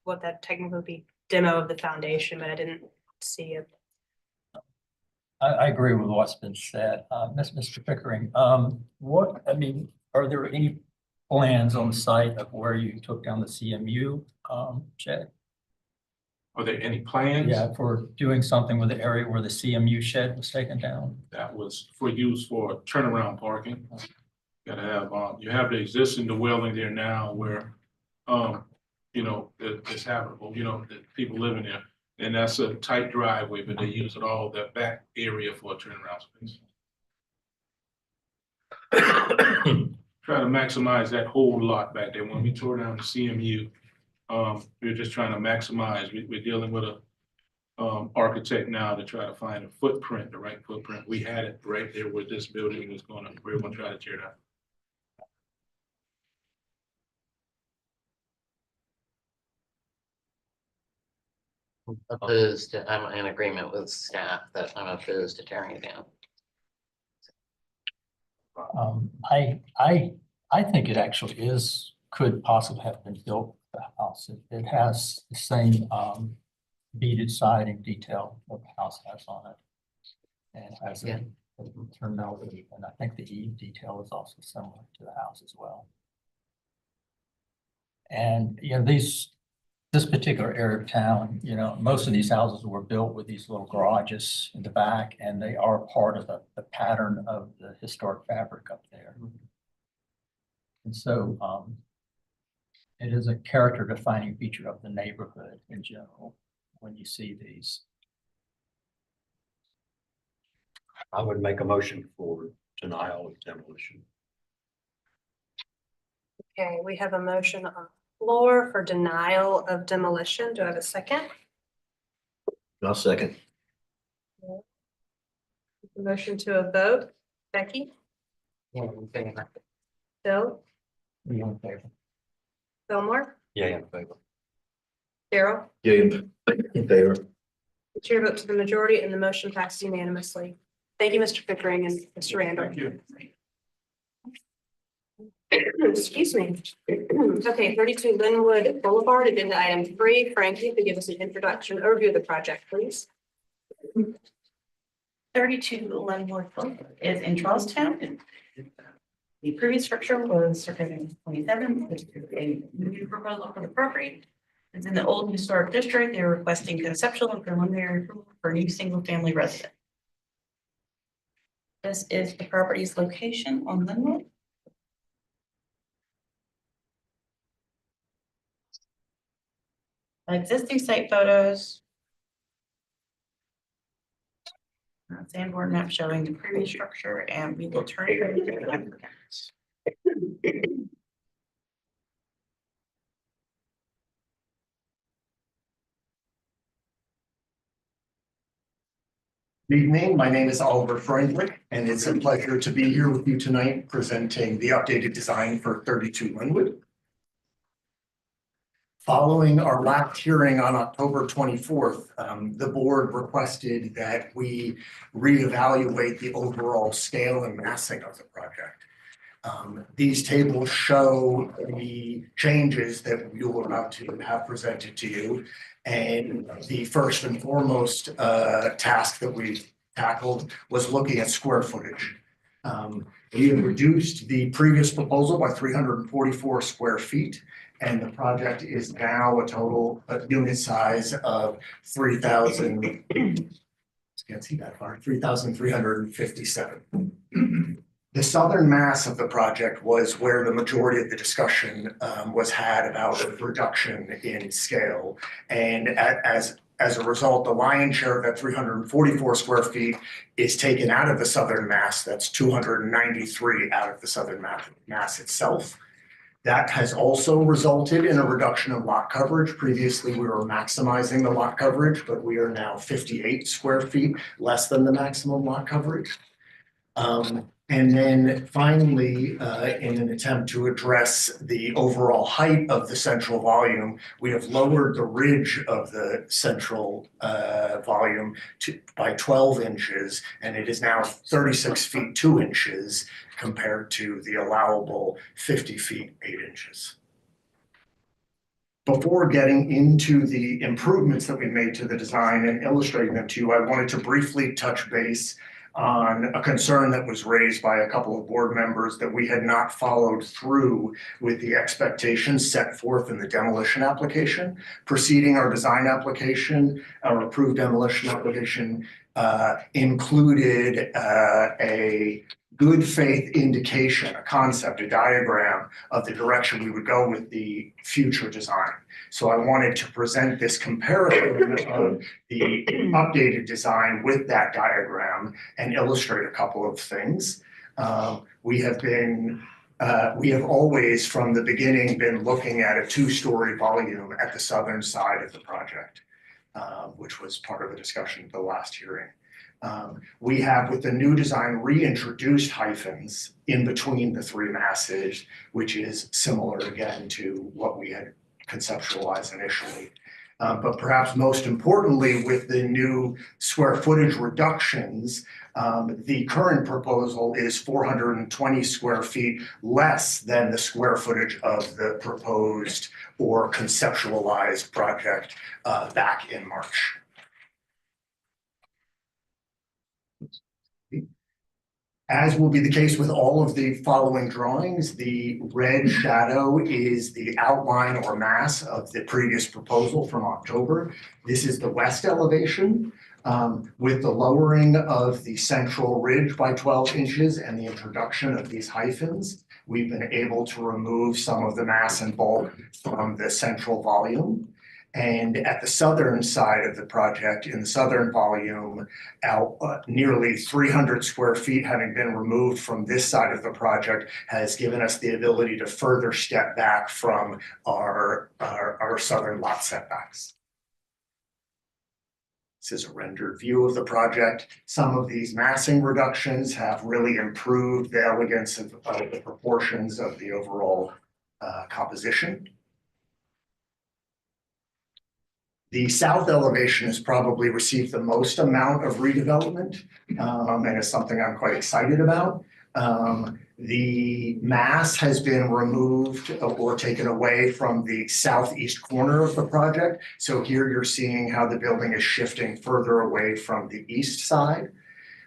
[SPEAKER 3] what that technically would be demo of the foundation, but I didn't see it.
[SPEAKER 9] I agree with what's been said. Mr. Pickering, are there any plans on the site of where you took down the CMU shed?
[SPEAKER 11] Are there any plans?
[SPEAKER 9] Yeah, for doing something with the area where the CMU shed was taken down?
[SPEAKER 11] That was for use for turnaround parking. Gotta have, you have the existing dwelling there now where, it's habitable, that people live in there. And that's a tight driveway, but they use it all, that back area for a turnaround space. Try to maximize that whole lot back there. When we tore down the CMU, we're just trying to maximize, we're dealing with a architect now to try to find a footprint, the right footprint. We had it right there where this building was we're gonna try to tear it out.
[SPEAKER 10] Opposed, I'm in agreement with staff that I'm opposed to tearing it down.
[SPEAKER 9] I think it actually could possibly have been built with the house. It has the same beaded siding detail that the house has on it. And it has a terminality, and I think the eave detail is also similar to the house as well. And, this particular area of town, most of these houses were built with these little garages in the back, and they are part of the pattern of the historic fabric up there. And so it is a character defining feature of the neighborhood in general when you see these.
[SPEAKER 5] I would make a motion for denial of demolition.
[SPEAKER 3] Okay, we have a motion on the floor for denial of demolition. Do I have a second?
[SPEAKER 8] I'll second.
[SPEAKER 3] Motion to a vote. Becky?
[SPEAKER 10] Yeah, in favor.
[SPEAKER 3] Bill?
[SPEAKER 9] Are you in favor?
[SPEAKER 3] Fillmore?
[SPEAKER 5] Yeah, in favor.
[SPEAKER 3] Daryl?
[SPEAKER 8] Yeah, in favor.
[SPEAKER 3] The chair votes to the majority and the motion passes unanimously. Thank you, Mr. Pickering and Mr. Randall.
[SPEAKER 11] Thank you.
[SPEAKER 3] Excuse me. Okay, 32 Linwood Boulevard, agenda item 3. Frank, you could give us an introduction overview of the project, please.
[SPEAKER 2] 32 Linwood Boulevard is in Charlestown. The previous structure was circa 1927. This is a new proposal for the property. It's in the old historic district. They're requesting conceptual and preliminary approval for a new single-family residence. This is the property's location on Linwood. Existing site photos. Sanborn map showing the previous structure, and we will turn it over to the applicants.
[SPEAKER 13] Good evening, my name is Oliver Freundlich, and it's a pleasure to be here with you tonight presenting the updated design for 32 Linwood. Following our last hearing on October 24th, the board requested that we reevaluate the overall scale and massing of the project. These tables show the changes that you were about to have presented to you. And the first and foremost task that we tackled was looking at square footage. We have reduced the previous proposal by 344 square feet. And the project is now a total unit size of 3,000. Can't see that far, 3,357. The southern mass of the project was where the majority of the discussion was had about a reduction in scale. And as a result, the lion's share of that 344 square feet is taken out of the southern mass. That's 293 out of the southern mass itself. That has also resulted in a reduction of lot coverage. Previously, we were maximizing the lot coverage, but we are now 58 square feet less than the maximum lot coverage. And then finally, in an attempt to address the overall height of the central volume, we have lowered the ridge of the central volume by 12 inches, and it is now 36 feet 2 inches compared to the allowable 50 feet 8 inches. Before getting into the improvements that we made to the design and illustrating them to you, I wanted to briefly touch base on a concern that was raised by a couple of board members that we had not followed through with the expectations set forth in the demolition application. Preceding our design application, our approved demolition application included a good faith indication, a concept, a diagram of the direction we would go with the future design. So I wanted to present this comparison of the updated design with that diagram and illustrate a couple of things. We have always, from the beginning, been looking at a 2-story volume at the southern side of the project, which was part of the discussion at the last hearing. We have, with the new design, reintroduced hyphens in between the 3 masses, which is similar again to what we had conceptualized initially. But perhaps most importantly, with the new square footage reductions, the current proposal is 420 square feet less than the square footage of the proposed or conceptualized project back in March. As will be the case with all of the following drawings, the red shadow is the outline or mass of the previous proposal from October. This is the west elevation. With the lowering of the central ridge by 12 inches and the introduction of these hyphens, we've been able to remove some of the mass and bulk from the central volume. And at the southern side of the project, in the southern volume, nearly 300 square feet having been removed from this side of the project has given us the ability to further step back from our southern lot setbacks. This is a rendered view of the project. Some of these massing reductions have really improved the elegance of the proportions of the overall composition. The south elevation has probably received the most amount of redevelopment, and is something I'm quite excited about. The mass has been removed or taken away from the southeast corner of the project. So here you're seeing how the building is shifting further away from the east side.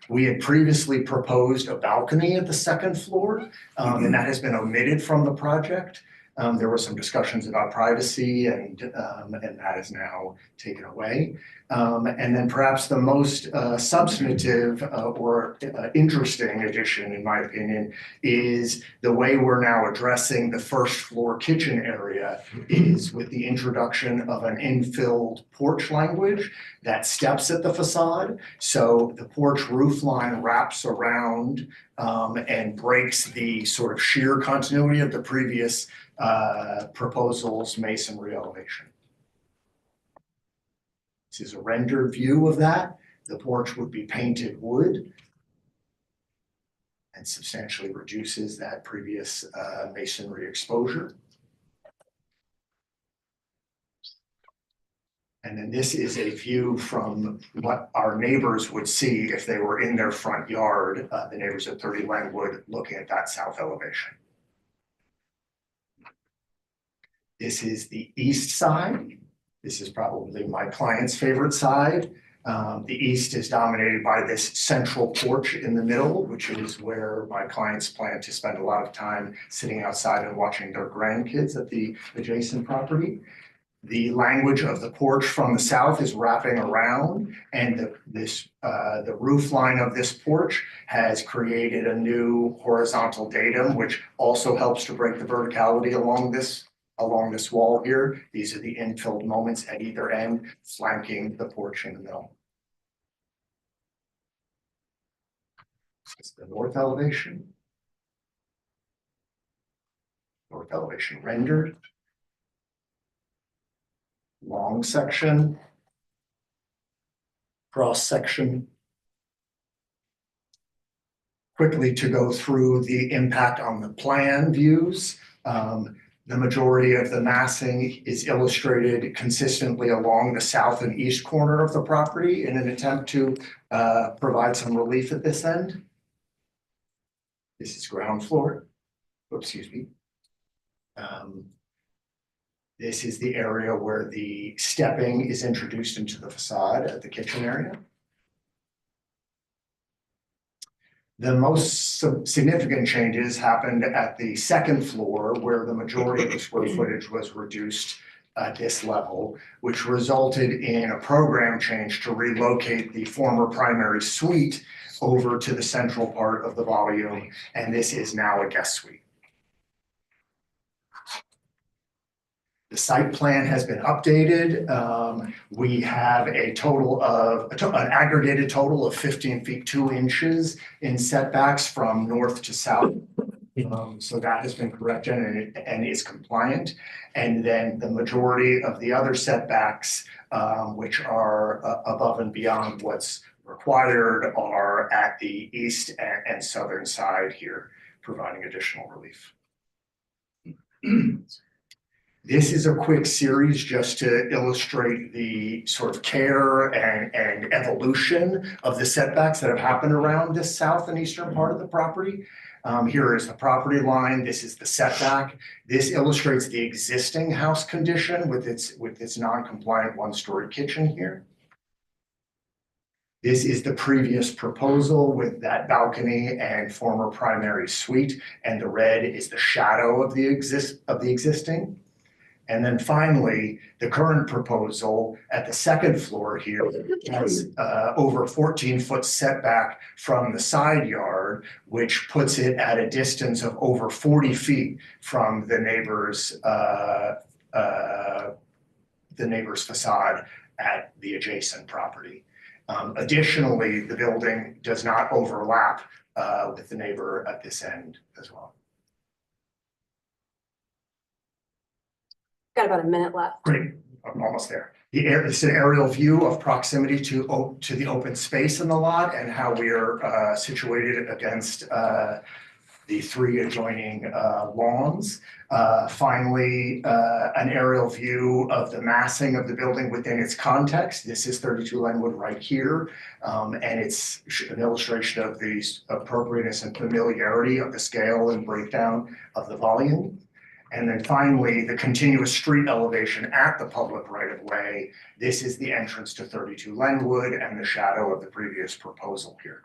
[SPEAKER 13] We had previously proposed a balcony at the second floor, and that has been omitted from the project. There were some discussions about privacy and that is now taken away. And then perhaps the most substantive or interesting addition, in my opinion, is the way we're now addressing the first floor kitchen area is with the introduction of an infilled porch language that steps at the facade. So the porch roof line wraps around and breaks the sort of sheer continuity of the previous proposal's masonry elevation. This is a rendered view of that. The porch would be painted wood and substantially reduces that previous masonry exposure. And then this is a view from what our neighbors would see if they were in their front yard, the neighbors at 30 Langwood, looking at that south elevation. This is the east side. This is probably my client's favorite side. The east is dominated by this central porch in the middle, which is where my clients plan to spend a lot of time sitting outside and watching their grandkids at the adjacent property. The language of the porch from the south is wrapping around, and the roof line of this porch has created a new horizontal datum, which also helps to break the verticality along this wall here. These are the infilled moments at either end, flanking the porch in the middle. This is the north elevation. North elevation rendered. Long section. Cross section. quickly to go through the impact on the plan views. The majority of the massing is illustrated consistently along the south and east corner of the property in an attempt to provide some relief at this end. This is ground floor. Oops, excuse me. This is the area where the stepping is introduced into the facade at the kitchen area. The most significant changes happened at the second floor, where the majority of the square footage was reduced at this level, which resulted in a program change to relocate the former primary suite over to the central part of the volume, and this is now a guest suite. The site plan has been updated. We have a total of, an aggregated total of 15 feet 2 inches in setbacks from north to south. So that has been corrected and is compliant. And then the majority of the other setbacks, which are above and beyond what's required, are at the east and southern side here, providing additional relief. This is a quick series just to illustrate the sort of care and evolution of the setbacks that have happened around this south and eastern part of the property. Here is the property line. This is the setback. This illustrates the existing house condition with its non-compliant one-story kitchen here. This is the previous proposal with that balcony and former primary suite, and the red is the shadow of the existing. And then finally, the current proposal at the second floor here has over 14-foot setback from the side yard, which puts it at a distance of over 40 feet from the neighbor's facade at the adjacent property. Additionally, the building does not overlap with the neighbor at this end as well.
[SPEAKER 3] Got about a minute left.
[SPEAKER 13] Great, I'm almost there. It's an aerial view of proximity to the open space in the lot and how we are situated against the 3 adjoining lawns. Finally, an aerial view of the massing of the building within its context. This is 32 Lenwood right here, and it's an illustration of the appropriateness and familiarity of the scale and breakdown of the volume. And then finally, the continuous street elevation at the public right-of-way. This is the entrance to 32 Lenwood and the shadow of the previous proposal here.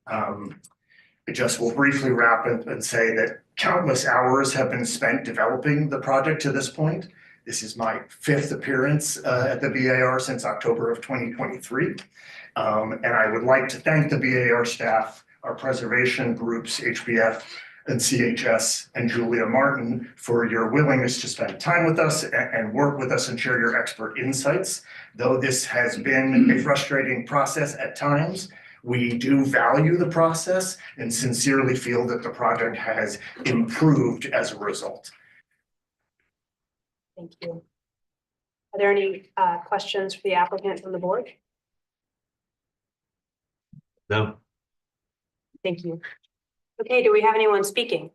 [SPEAKER 13] I just will briefly wrap it and say that countless hours have been spent developing the project to this point. This is my 5th appearance at the BAR since October of 2023. And I would like to thank the BAR staff, our preservation groups, HBF, and CHS, and Julia Martin for your willingness to spend time with us and work with us and share your expert insights. Though this has been a frustrating process at times, we do value the process and sincerely feel that the project has improved as a result.
[SPEAKER 3] Thank you. Are there any questions for the applicant from the board?
[SPEAKER 8] No.
[SPEAKER 3] Thank you. Okay, do we have anyone speaking?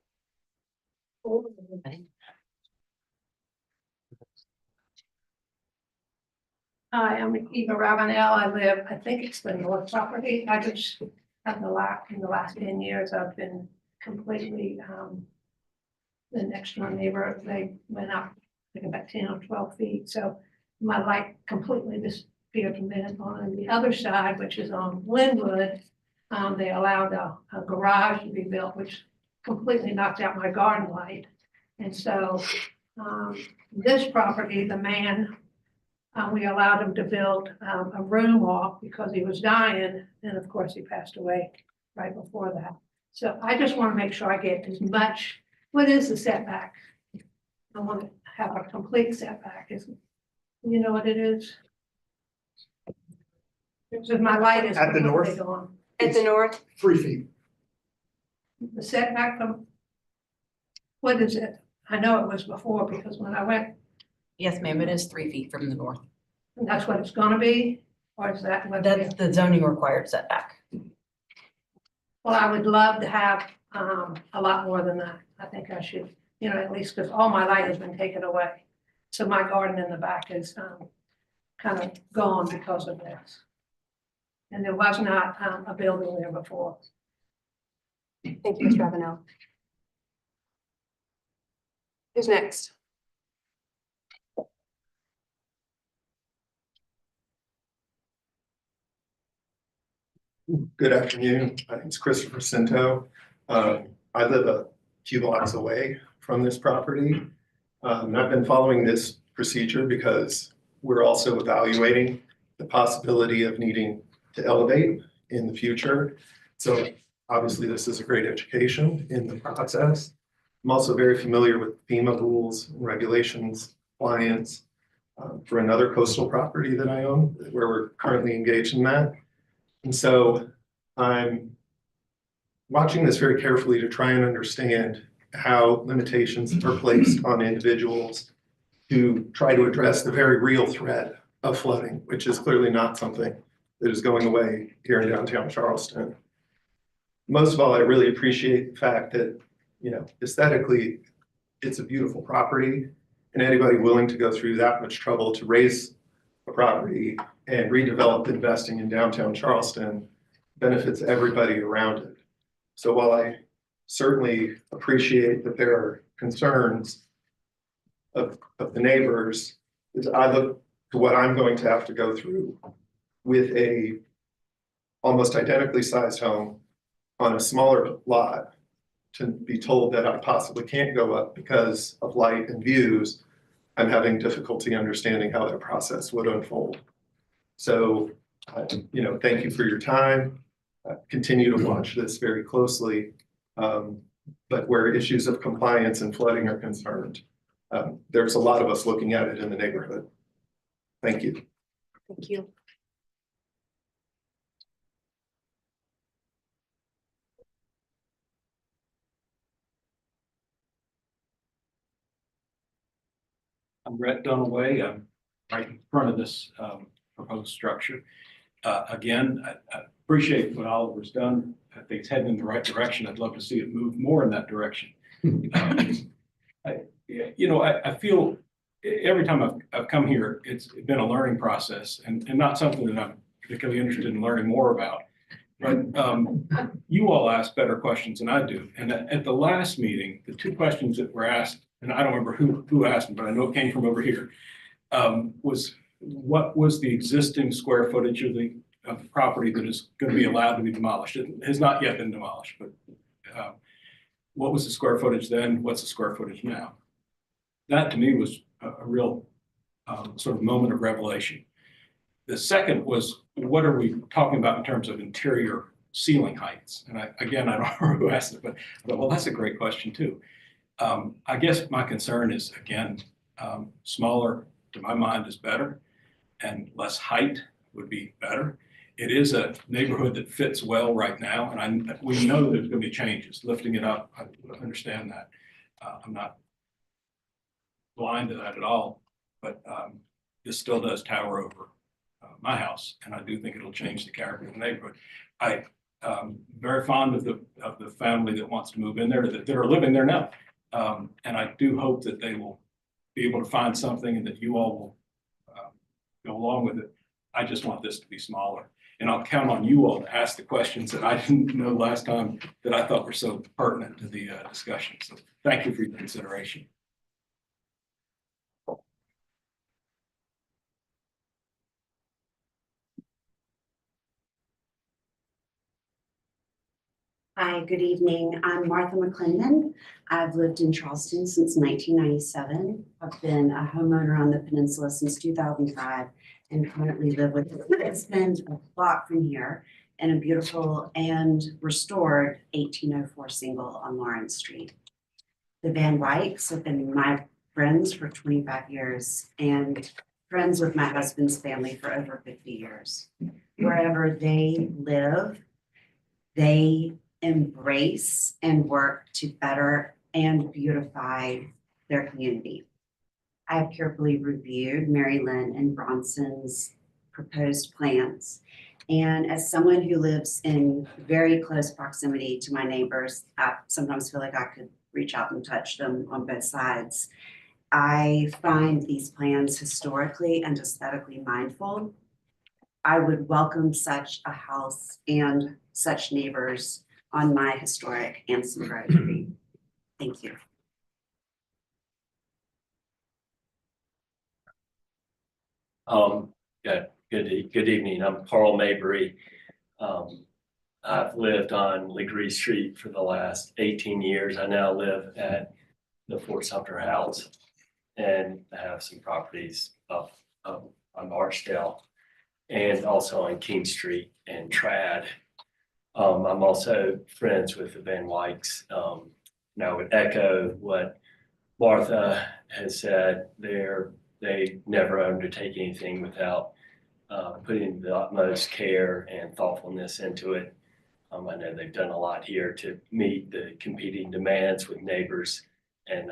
[SPEAKER 1] Hi, I'm Eva Ravenel. I live, I think it's the north property. I just have in the last 10 years, I've been completely, the next door neighbor, they went up like about 10 or 12 feet. So my light completely disappeared from then on the other side, which is on Linwood. They allowed a garage to be built, which completely knocked out my garden light. And so this property, the man, we allowed him to build a room off because he was dying. And of course, he passed away right before that. So I just want to make sure I get as much, what is the setback? I want to have a complete setback. You know what it is? So my light is
[SPEAKER 13] At the north?
[SPEAKER 1] completely gone.
[SPEAKER 3] At the north?
[SPEAKER 13] 3 feet.
[SPEAKER 1] The setback from, what is it? I know it was before because when I went,
[SPEAKER 2] Yes, ma'am, it is 3 feet from the north.
[SPEAKER 1] that's what it's gonna be, or is that what?
[SPEAKER 2] That's the zoning required setback.
[SPEAKER 1] Well, I would love to have, a lot more than that. I think I should, at least, because all my light has been taken away. So my garden in the back is, kind of gone because of this. And there was not, a building there before.
[SPEAKER 3] Thank you, Ms. Ravenel. Who's next?
[SPEAKER 14] Good afternoon. My name's Christopher Cinto. I live a few blocks away from this property. And I've been following this procedure because we're also evaluating the possibility of needing to elevate in the future. So obviously, this is a great education in the process. I'm also very familiar with FEMA rules and regulations, compliance for another coastal property that I own, where we're currently engaged in that. And so I'm watching this very carefully to try and understand how limitations are placed on individuals who try to address the very real threat of flooding, which is clearly not something that is going away here in downtown Charleston. Most of all, I really appreciate the fact that, aesthetically, it's a beautiful property, and anybody willing to go through that much trouble to raise a property and redevelop investing in downtown Charleston benefits everybody around it. So while I certainly appreciate that there are concerns of the neighbors, as I look to what I'm going to have to go through with a almost identically sized home on a smaller lot, to be told that I possibly can't go up because of light and views, I'm having difficulty understanding how that process would unfold. So, thank you for your time. Continue to watch this very closely. But where issues of compliance and flooding are concerned, there's a lot of us looking at it in the neighborhood. Thank you.
[SPEAKER 3] Thank you.
[SPEAKER 9] I'm Brett Dunaway. I'm right in front of this proposed structure. Again, I appreciate what Oliver's done. I think it's heading in the right direction. I'd love to see it move more in that direction. I feel every time I've come here, it's been a learning process and not something that I'm particularly interested in learning more about. But you all ask better questions than I do. And at the last meeting, the two questions that were asked, and I don't remember who asked them, but I know it came from over here, was what was the existing square footage of the property that is going to be allowed to be demolished? It has not yet been demolished, but what was the square footage then? What's the square footage now? That to me was a real sort of moment of revelation. The second was, what are we talking about in terms of interior ceiling heights? And I don't remember who asked it, but well, that's a great question too. I guess my concern is, again, smaller to my mind is better, and less height would be better. It is a neighborhood that fits well right now, and we know there's going to be changes. Lifting it up, I understand that. I'm not blind to that at all, but this still does tower over my house, and I do think it'll change the character of the neighborhood. I'm very fond of the family that wants to move in there, that are living there now, and I do hope that they will be able to find something and that you all will go along with it. I just want this to be smaller, and I'll count on you all to ask the questions that I didn't know last time that I thought were so pertinent to the discussion. So thank you for your consideration.
[SPEAKER 15] Hi, good evening. I'm Martha McClendon. I've lived in Charleston since 1997. I've been a homeowner on the peninsula since 2005 and currently live with a husband a block from here in a beautiful and restored 1804 single on Lawrence Street. The Van Wykes have been my friends for 25 years and friends with my husband's family for over 50 years. Wherever they live, they embrace and work to better and beautify their community. I have carefully reviewed Mary Lynn and Bronson's proposed plans, And as someone who lives in very close proximity to my neighbors, I sometimes feel like I could reach out and touch them on both sides. I find these plans historically and aesthetically mindful. I would welcome such a house and such neighbors on my historic Anson Grove Street. Thank you.
[SPEAKER 16] Yeah, good evening. I'm Carl Mabry. I've lived on Legree Street for the last 18 years. I now live at the Fort Sumter House and have some properties up on Archdale and also on King Street and Trad. I'm also friends with the Van Wykes. And I would echo what Martha has said. They never undertake anything without putting the utmost care and thoughtfulness into it. I know they've done a lot here to meet the competing demands with neighbors, and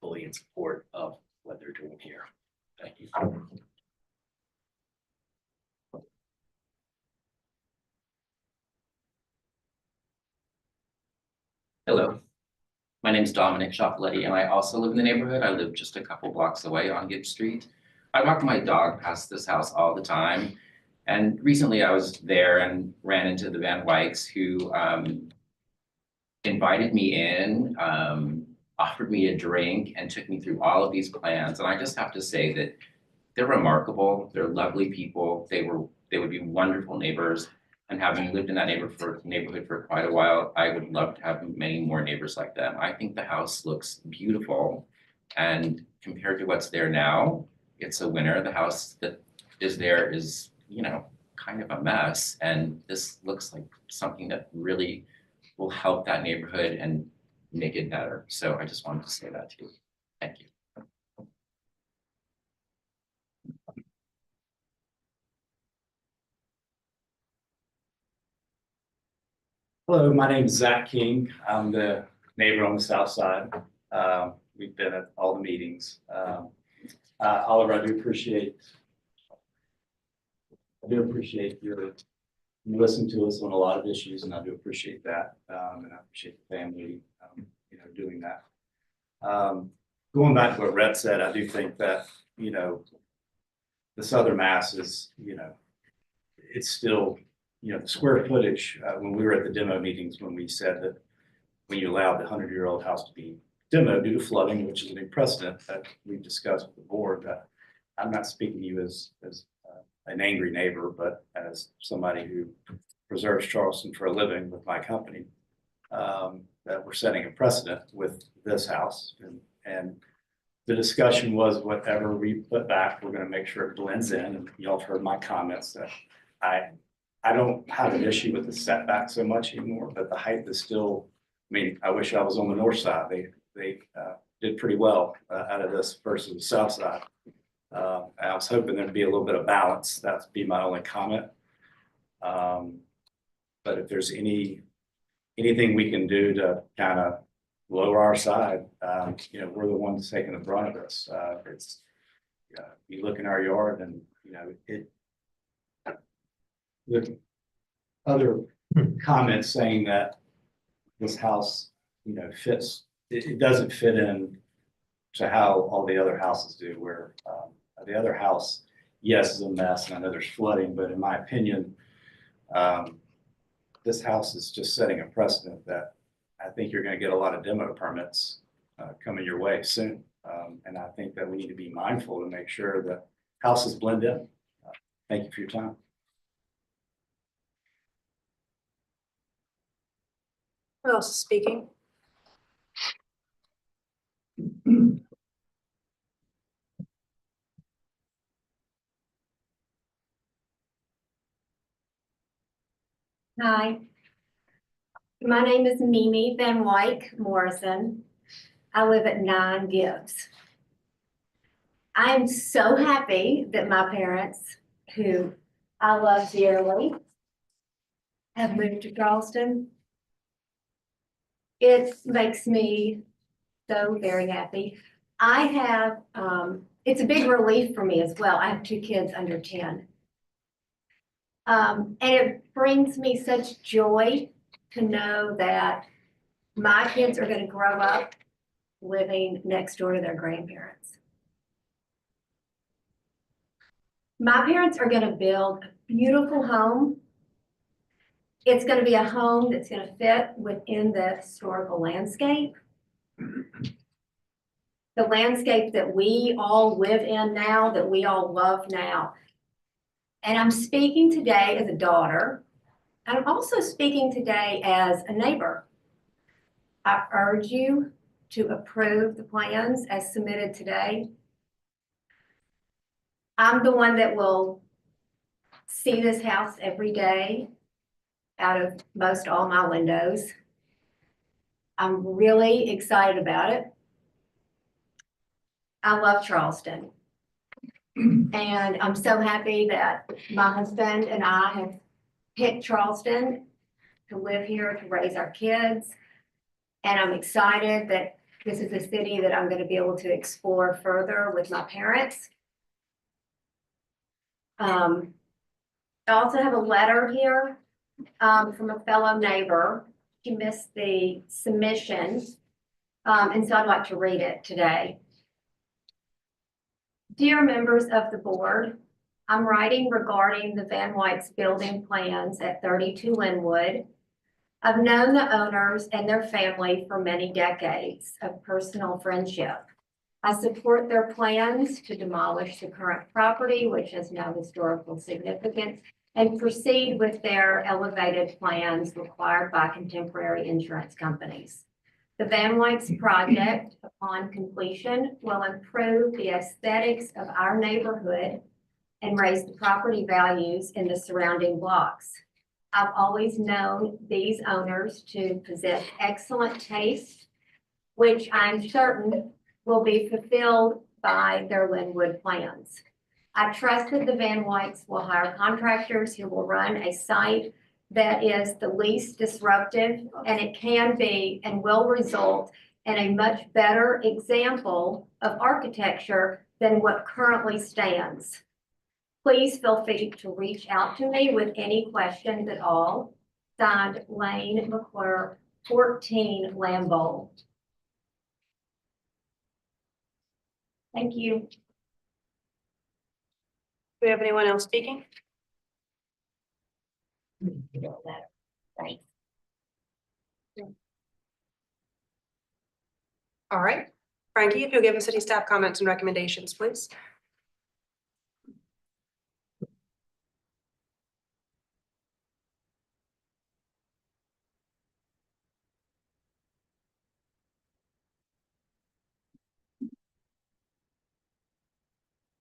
[SPEAKER 16] fully in support of what they're doing here. Thank you.
[SPEAKER 17] Hello, my name is Dominic Chapaletti, and I also live in the neighborhood. I live just a couple blocks away on Gibbs Street. I walk my dog past this house all the time. And recently I was there and ran into the Van Wykes, who invited me in, offered me a drink, and took me through all of these plans. And I just have to say that they're remarkable. They're lovely people. They would be wonderful neighbors. And having lived in that neighborhood for quite a while, I would love to have many more neighbors like them. I think the house looks beautiful. And compared to what's there now, it's a winner. The house that is there is, you know, kind of a mess. And this looks like something that really will help that neighborhood and make it better. So I just wanted to say that to you. Thank you.
[SPEAKER 18] Hello, my name is Zach King. I'm the neighbor on the south side. We've been at all the meetings. Oliver, I do appreciate you listen to us on a lot of issues, and I do appreciate that. And I appreciate the family, doing that. Going back to what Rhett said, I do think that, the Southern Mass is, it's still, the square footage, when we were at the demo meetings, when we said that when you allowed the 100-year-old house to be demoed due to flooding, which is a big precedent that we've discussed with the board, that I'm not speaking to you as an angry neighbor, but as somebody who preserves Charleston for a living with my company, that we're setting a precedent with this house. And the discussion was whatever we put back, we're going to make sure it blends in. And y'all have heard my comments that I don't have an issue with the setback so much anymore, but the height is still, I wish I was on the north side. They did pretty well out of this versus the south side. I was hoping there'd be a little bit of balance. That'd be my only comment. But if there's anything we can do to kind of lower our side, we're the ones taking the brunt of this. You look in our yard and, the other comments saying that this house, fits, it doesn't fit in to how all the other houses do, where the other house, yes, is a mess, and I know there's flooding, but in my opinion, this house is just setting a precedent that I think you're going to get a lot of demo permits coming your way soon. And I think that we need to be mindful to make sure that houses blend in. Thank you for your time.
[SPEAKER 3] Who else is speaking?
[SPEAKER 19] Hi, my name is Mimi Van Wyk Morrison. I live at 9 Gibbs. I'm so happy that my parents, who I love dearly, have moved to Charleston. It makes me so very happy. I have, it's a big relief for me as well. I have 2 kids under 10. And it brings me such joy to know that my kids are gonna grow up living next door to their grandparents. My parents are gonna build a beautiful home. It's gonna be a home that's gonna fit within the historical landscape. The landscape that we all live in now, that we all love now. And I'm speaking today as a daughter. I'm also speaking today as a neighbor. I urge you to approve the plans as submitted today. I'm the one that will see this house every day out of most all my windows. I'm really excited about it. I love Charleston. And I'm so happy that my husband and I have picked Charleston to live here, to raise our kids. And I'm excited that this is a city that I'm going to be able to explore further with my parents. I also have a letter here from a fellow neighbor. She missed the submission, and so I'd like to read it today. Dear members of the board, I'm writing regarding the Van White's building plans at 32 Linwood. I've known the owners and their family for many decades of personal friendship. I support their plans to demolish the current property, which has no historical significance, and proceed with their elevated plans required by contemporary insurance companies. The Van White's project, upon completion, will improve the aesthetics of our neighborhood and raise the property values in the surrounding blocks. I've always known these owners to possess excellent taste, which I'm certain will be fulfilled by their Linwood plans. I trust that the Van Whites will hire contractors who will run a site that is the least disruptive, and it can be and will result in a much better example of architecture than what currently stands. Please feel free to reach out to me with any questions at all. Signed, Lane McClure, 14 Lambeau. Thank you.
[SPEAKER 3] Do we have anyone else speaking?
[SPEAKER 19] Thanks.
[SPEAKER 3] All right. Frankie, if you'll give us city staff comments and recommendations, please.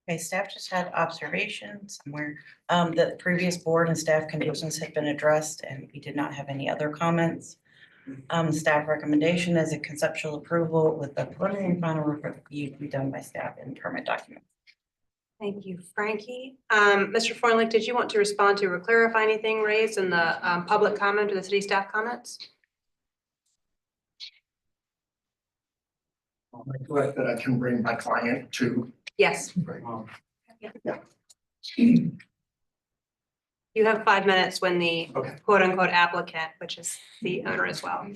[SPEAKER 2] Okay, staff just had observations somewhere, that the previous board and staff conditions had been addressed and we did not have any other comments. Staff recommendation is a conceptual approval with the preliminary and final review to be done by staff in permit documents.
[SPEAKER 3] Thank you, Frankie. Mr. Freundlich, did you want to respond to or clarify anything raised in the public comment or the city staff comments?
[SPEAKER 13] Am I correct that I can bring my client to?
[SPEAKER 3] Yes.
[SPEAKER 13] Yeah.
[SPEAKER 3] You have 5 minutes when the
[SPEAKER 13] Okay.
[SPEAKER 3] quote unquote applicant, which is the owner as well.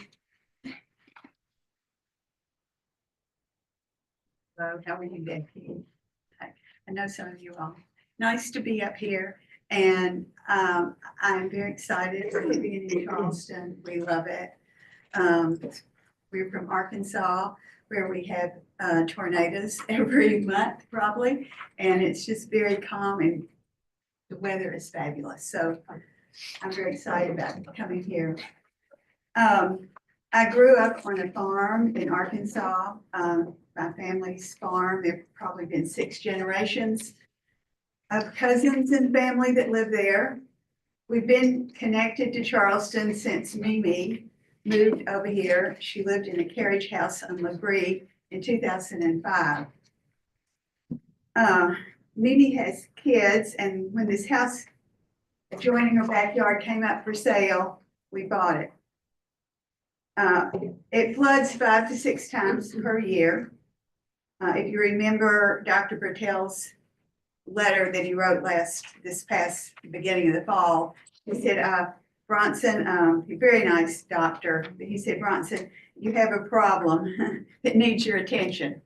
[SPEAKER 20] Hello, how are you, Becky? I know some of you all. Nice to be up here, and I'm very excited to be in Charleston. We love it. We're from Arkansas, where we have tornadoes every month probably, and it's just very calm and the weather is fabulous. So I'm very excited about coming here. I grew up on a farm in Arkansas. My family's farm, there've probably been 6 generations of cousins and family that live there. We've been connected to Charleston since Mimi moved over here. She lived in a carriage house on LaBrie in 2005. Mimi has kids, and when this house adjoining her backyard came up for sale, we bought it. It floods 5 to 6 times per year. If you remember Dr. Bertel's letter that he wrote this past beginning of the fall. He said, Bronson, a very nice doctor, but he said, Bronson, you have a problem that needs your attention.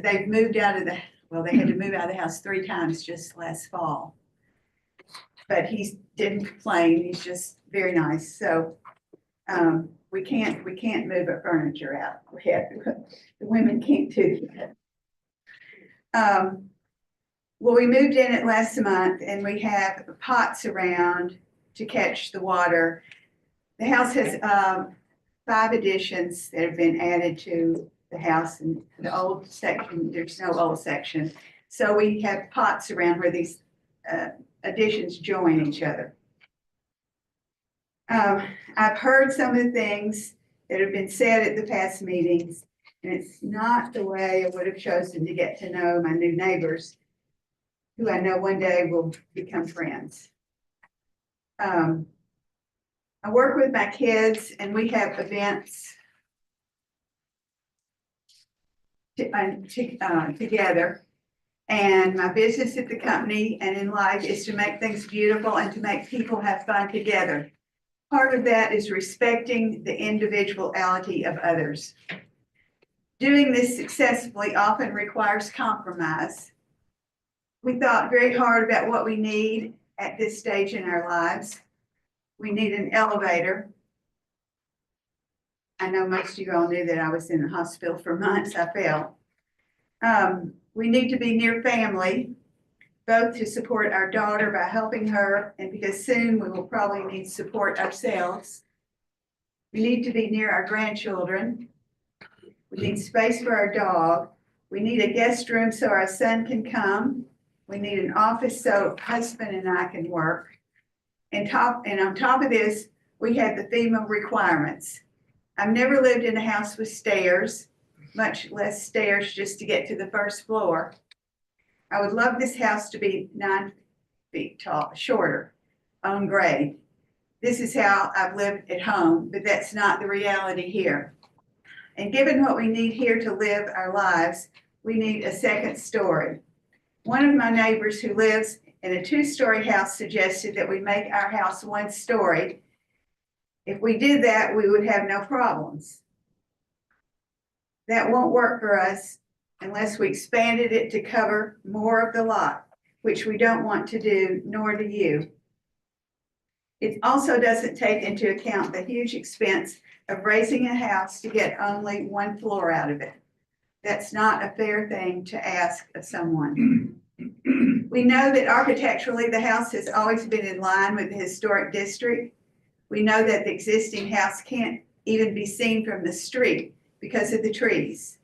[SPEAKER 20] They've moved out of they had to move out of the house 3 times just last fall. But he didn't complain, he's just very nice, so, we can't move our furniture out. The women can't do that. Well, we moved in it last month and we have pots around to catch the water. The house has 5 additions that have been added to the house, and the old section, there's no old section. So we have pots around where these additions join each other. I've heard some of the things that have been said at the past meetings, and it's not the way I would have chosen to get to know my new neighbors, who I know one day will become friends. I work with my kids and we have events together. And my business at the company and in life is to make things beautiful and to make people have fun together. Part of that is respecting the individuality of others. Doing this successfully often requires compromise. We thought very hard about what we need at this stage in our lives. We need an elevator. I know most of you all knew that I was in the hospital for months. I fell. We need to be near family, both to support our daughter by helping her, and because soon we will probably need support ourselves. We need to be near our grandchildren. We need space for our dog. We need a guest room so our son can come. We need an office so husband and I can work. And on top of this, we have the FEMA requirements. I've never lived in a house with stairs, much less stairs just to get to the first floor. I would love this house to be 9 feet tall, shorter, on grade. This is how I've lived at home, but that's not the reality here. And given what we need here to live our lives, we need a second story. One of my neighbors who lives in a 2-story house suggested that we make our house 1 story. If we did that, we would have no problems. That won't work for us unless we expanded it to cover more of the lot, which we don't want to do, nor do you. It also doesn't take into account the huge expense of raising a house to get only 1 floor out of it. That's not a fair thing to ask of someone. We know that architecturally, the house has always been in line with the historic district. We know that the existing house can't even be seen from the street because of the trees.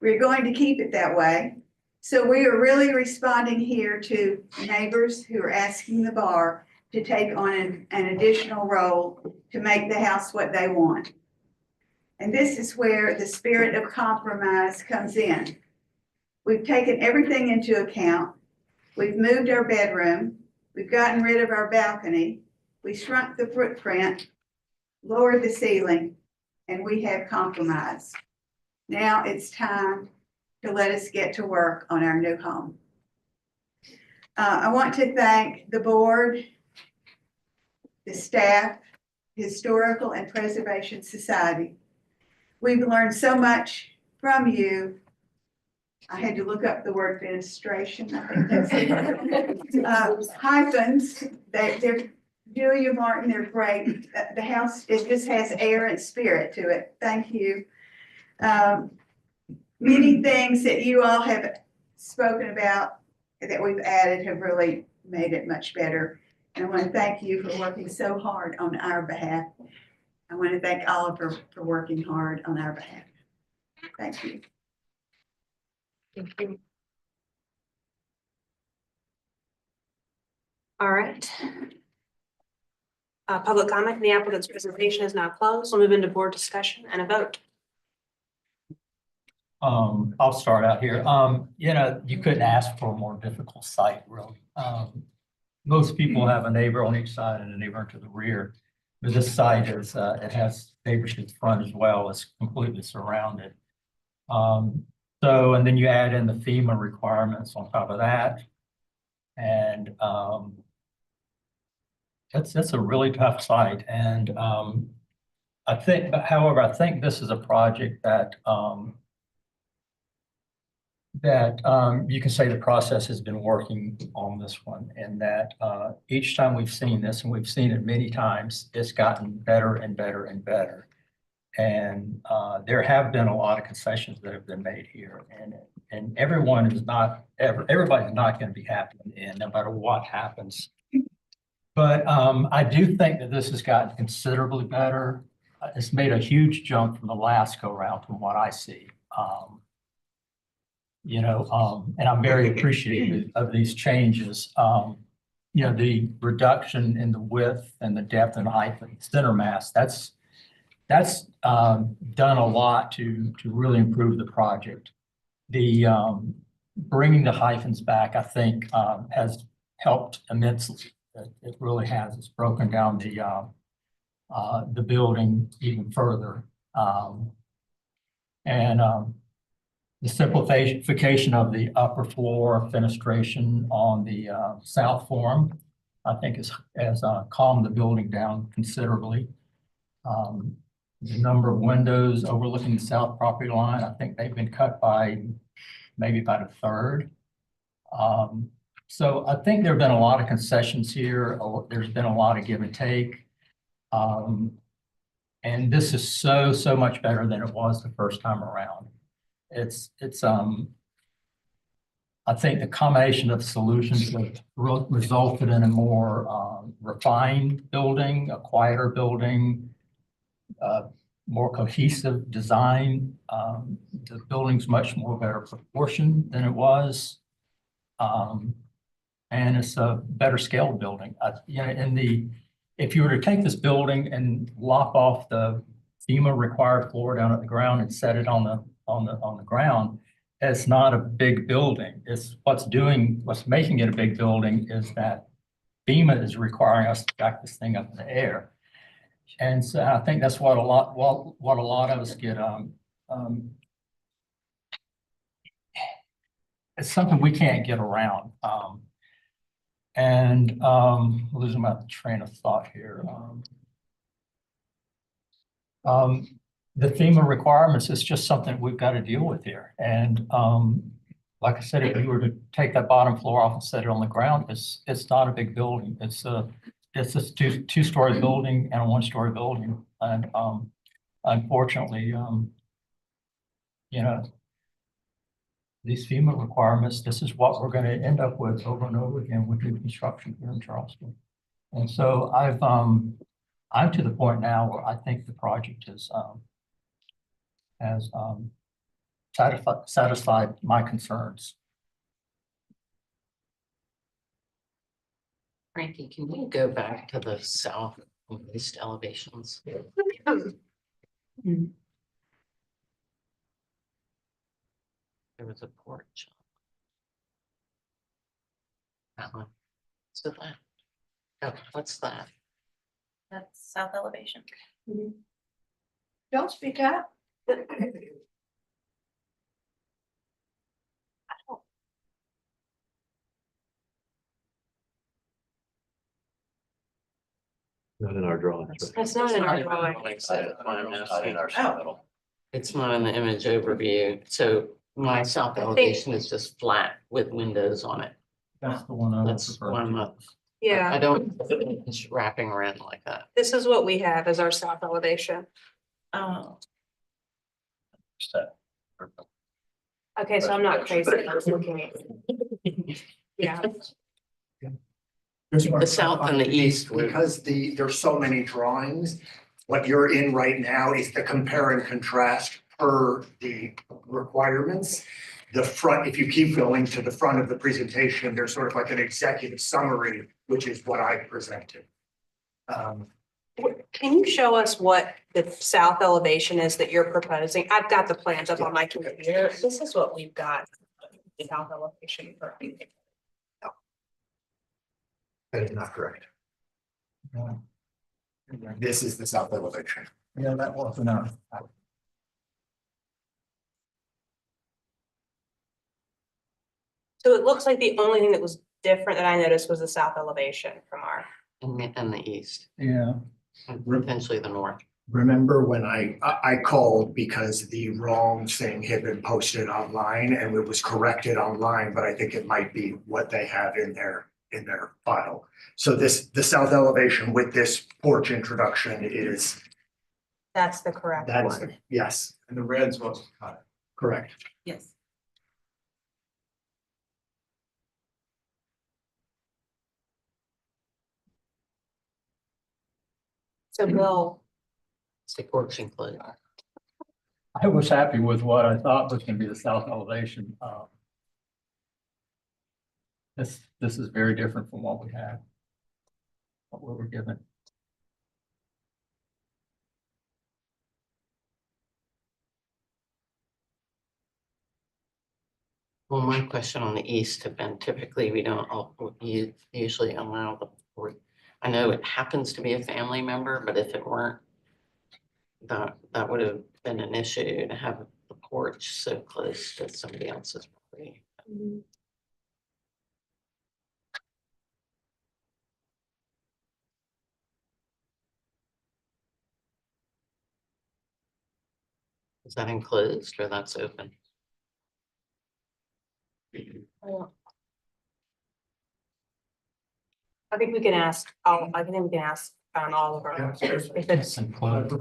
[SPEAKER 20] We're going to keep it that way. So we are really responding here to neighbors who are asking the bar to take on an additional role to make the house what they want. And this is where the spirit of compromise comes in. We've taken everything into account. We've moved our bedroom. We've gotten rid of our balcony. We shrunk the footprint, lowered the ceiling, and we have compromised. Now it's time to let us get to work on our new home. I want to thank the board, the staff, Historical and Preservation Society. We've learned so much from you. I had to look up the word administration. I think that's it. Hyphens, they're Julia Martin, they're great. The house, it just has air and spirit to it. Thank you. Many things that you all have spoken about that we've added have really made it much better. And I want to thank you for working so hard on our behalf. I want to thank Oliver for working hard on our behalf. Thank you.
[SPEAKER 3] Thank you. All right. Public comment, the applicant's presentation is now closed. We'll move into board discussion and a vote.
[SPEAKER 9] I'll start out here. You know, you couldn't ask for a more difficult site, really. Most people have a neighbor on each side and a neighbor to the rear. But this site is, it has neighbors to the front as well. It's completely surrounded. And then you add in the FEMA requirements on top of that. And it's a really tough site. And I think, but however, I think this is a project that you can say the process has been working on this one, and that each time we've seen this, and we've seen it many times, it's gotten better and better and better. And there have been a lot of concessions that have been made here, and everyone is not, everybody's not going to be happy in the end, no matter what happens. But I do think that this has gotten considerably better. It's made a huge jump from the last go round from what I see. And I'm very appreciative of these changes. The reduction in the width and the depth and height of the center mass, that's done a lot to really improve the project. The bringing the hyphens back, I think, has helped immensely. It really has. It's broken down the building even further. The simplification of the upper floor fenestration on the south form, I think has calmed the building down considerably. The number of windows overlooking the south property line, I think they've been cut by maybe about a third. So I think there have been a lot of concessions here. There's been a lot of give and take. And this is so much better than it was the first time around. I think the combination of solutions have resulted in a more refined building, a quieter building, more cohesive design. The building's much more better proportioned than it was. And it's a better scaled building. If you were to take this building and lop off the FEMA required floor down at the ground and set it on the ground, it's not a big building. It's what's making it a big building is that FEMA is requiring us to back this thing up in the air. And so I think that's what a lot of us get. It's something we can't get around. Losing my train of thought here. The FEMA requirements is just something we've got to deal with here. And like I said, if you were to take that bottom floor off and set it on the ground, it's not a big building. It's a two-story building and a one-story building. And unfortunately, these FEMA requirements, this is what we're going to end up with over and over again with new construction here in Charleston. And so I'm to the point now where I think the project has satisfied my concerns.
[SPEAKER 10] Frankie, can you go back to the south and east elevations? There was a porch. That one. So that. Oh, what's that?
[SPEAKER 2] That's south elevation.
[SPEAKER 1] Don't speak up.
[SPEAKER 8] Not in our drawings. right?
[SPEAKER 3] It's not in our drawing.
[SPEAKER 10] Not in our submittal. It's not in the image overview. So my south elevation is just flat with windows on it.
[SPEAKER 9] That's the one I would
[SPEAKER 10] That's
[SPEAKER 9] prefer.
[SPEAKER 10] why I'm not.
[SPEAKER 3] Yeah.
[SPEAKER 10] I don't, it's wrapping around like that.
[SPEAKER 3] This is what we have as our south elevation.
[SPEAKER 2] Oh.
[SPEAKER 3] Okay, so I'm not crazy. I was looking at. Yeah.
[SPEAKER 10] The south and the east were-
[SPEAKER 13] Because there's so many drawings, what you're in right now is the compare and contrast per the requirements. The front, if you keep going to the front of the presentation, there's sort of like an executive summary, which is what I presented.
[SPEAKER 3] Can you show us what the south elevation is that you're proposing? I've got the plans up on my computer. This is what we've got. The south elevation for.
[SPEAKER 13] That is not correct.
[SPEAKER 9] Yeah.
[SPEAKER 13] This is the south elevation.
[SPEAKER 9] Yeah, that was enough.
[SPEAKER 3] So it looks like the only thing that was different that I noticed was the south elevation from our.
[SPEAKER 10] And the east,
[SPEAKER 9] Yeah.
[SPEAKER 10] and potentially the north.
[SPEAKER 13] Remember when I called because the wrong thing had been posted online and it was corrected online, but I think it might be what they have in their file. So the south elevation with this porch introduction is,
[SPEAKER 3] That's the correct
[SPEAKER 13] that is,
[SPEAKER 3] one.
[SPEAKER 13] yes,
[SPEAKER 18] And the red's what's cut.
[SPEAKER 13] correct.
[SPEAKER 2] Yes.
[SPEAKER 3] So Bill,
[SPEAKER 10] Say porch include.
[SPEAKER 9] I was happy with what I thought was gonna be the south elevation. This is very different from what we had. What we were given.
[SPEAKER 10] Well, my question on the east have been typically, we don't, you usually allow the porch. I know it happens to be a family member, but if it weren't, that would have been an issue to have the porch so close to somebody else's property. Is that enclosed or that's open?
[SPEAKER 3] I think we can ask, I think we can ask all of our. If it's,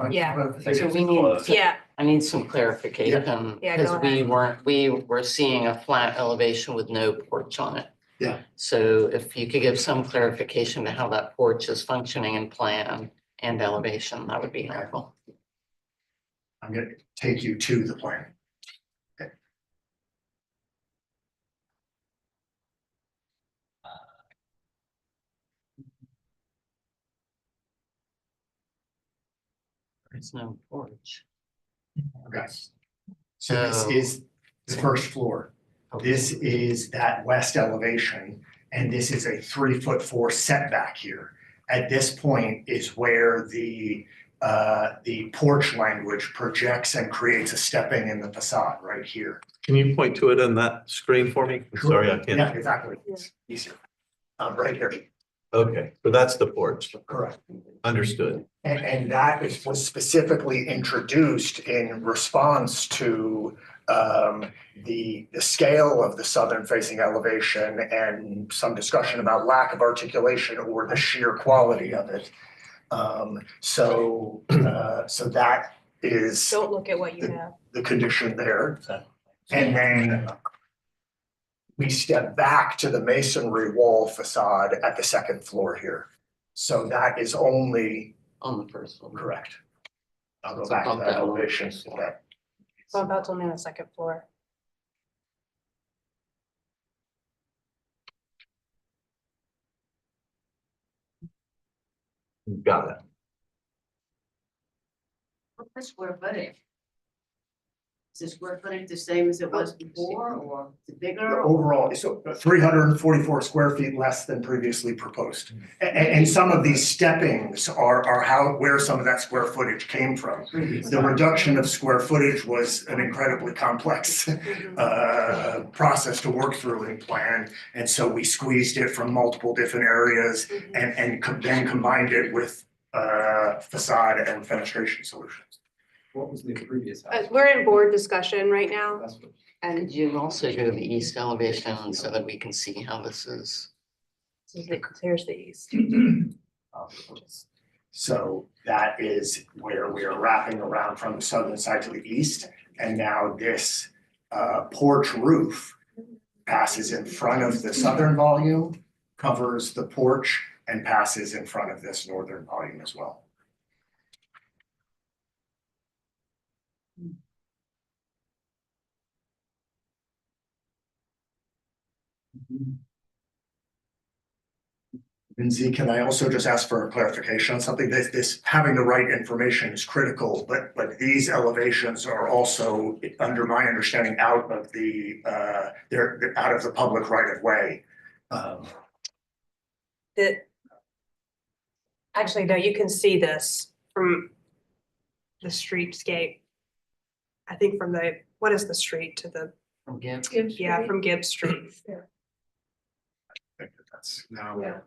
[SPEAKER 3] yeah.
[SPEAKER 10] So we need,
[SPEAKER 3] Yeah.
[SPEAKER 10] I need some clarification,
[SPEAKER 3] Yeah, go
[SPEAKER 10] because
[SPEAKER 3] ahead.
[SPEAKER 10] we were seeing a flat elevation with no porch on it.
[SPEAKER 13] Yeah.
[SPEAKER 10] So if you could give some clarification to how that porch is functioning in plan and elevation, that would be helpful.
[SPEAKER 13] I'm gonna take you to the plan.
[SPEAKER 10] There's no porch.
[SPEAKER 13] Okay. So this is the first floor. This is that west elevation, and this is a 3'4" setback here. At this point is where the porch language projects and creates a stepping in the facade right here.
[SPEAKER 8] Can you point to it on that screen for me? I'm sorry, I
[SPEAKER 13] Yeah,
[SPEAKER 8] can't.
[SPEAKER 13] exactly. It's easier. Right here.
[SPEAKER 8] Okay, so that's the porch.
[SPEAKER 13] Correct.
[SPEAKER 8] Understood.
[SPEAKER 13] And that was specifically introduced in response to the scale of the southern facing elevation and some discussion about lack of articulation or the sheer quality of it. So that is
[SPEAKER 3] Don't look at what you have.
[SPEAKER 13] the condition there. And then we step back to the masonry wall facade at the second floor here. So that is only
[SPEAKER 10] on the first floor.
[SPEAKER 13] Correct. I'll go back to that elevation.
[SPEAKER 3] So about only on the second floor.
[SPEAKER 8] Got it.
[SPEAKER 15] What's the square footage? Is the square footage the same as it was before, or is it bigger?
[SPEAKER 13] Overall, so 344 square feet less than previously proposed. And some of these steppings are where some of that square footage came from. The reduction of square footage was an incredibly complex process to work through in plan. And so we squeezed it from multiple different areas and then combined it with facade and fenestration solutions.
[SPEAKER 18] What was the previous house?
[SPEAKER 3] We're in board discussion right now.
[SPEAKER 10] And
[SPEAKER 3] And
[SPEAKER 10] you also go to the east elevation so that we can see how this is.
[SPEAKER 3] here's the east.
[SPEAKER 13] So that is where we are wrapping around from the southern side to the east. And now this porch roof passes in front of the southern volume, covers the porch, and passes in front of this northern volume as well. Lindsay, can I also just ask for a clarification on something? This having the right information is critical, but these elevations are also, under my understanding, out of the they're out of the public right of way.
[SPEAKER 3] Actually, no, you can see this from the streetscape. I think from what is the street to the?
[SPEAKER 10] From Gibbs?
[SPEAKER 3] Yeah, from Gibbs Street.
[SPEAKER 13] that's now.
[SPEAKER 1] Yeah.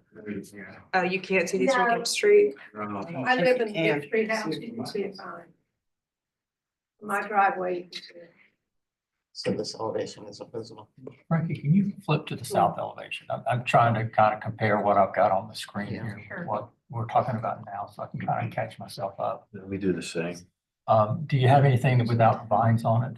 [SPEAKER 13] Yeah.
[SPEAKER 3] Oh, you can't see these from Gibbs Street?
[SPEAKER 1] I live in the street house, you can see it fine. My driveway, you can see it.
[SPEAKER 10] So this elevation isn't visible.
[SPEAKER 9] Frankie, can you flip to the south elevation? I'm trying to kind of compare what I've got on the screen
[SPEAKER 10] Yeah,
[SPEAKER 9] here,
[SPEAKER 3] sure.
[SPEAKER 9] what we're talking about now, so I can kind of catch myself up.
[SPEAKER 8] We do the same.
[SPEAKER 9] Do you have anything without vines on it?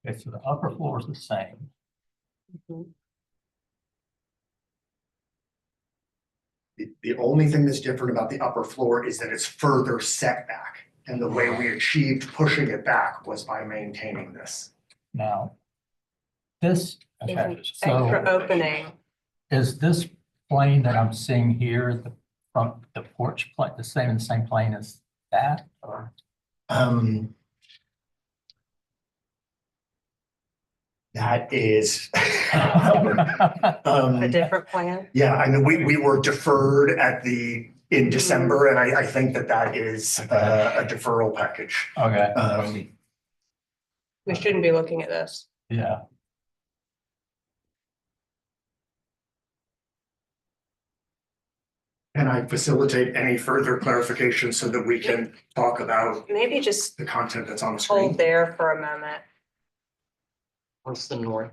[SPEAKER 9] Okay, so the upper floor is the same.
[SPEAKER 13] The only thing that's different about the upper floor is that it's further set back. And the way we achieved pushing it back was by maintaining this.
[SPEAKER 9] Now, this, okay,
[SPEAKER 3] Extra
[SPEAKER 9] so
[SPEAKER 3] opening.
[SPEAKER 9] is this plane that I'm seeing here, the front, the porch plane, the same plane as that, or?
[SPEAKER 13] That is.
[SPEAKER 3] A different plan?
[SPEAKER 13] Yeah, I mean, we were deferred in December, and I think that is a deferral package.
[SPEAKER 9] Okay.
[SPEAKER 3] We shouldn't be looking at this.
[SPEAKER 9] Yeah.
[SPEAKER 13] Can I facilitate any further clarification so that we can talk about
[SPEAKER 3] Maybe just
[SPEAKER 13] the content that's on the screen?
[SPEAKER 3] hold there for a moment.
[SPEAKER 10] What's the north,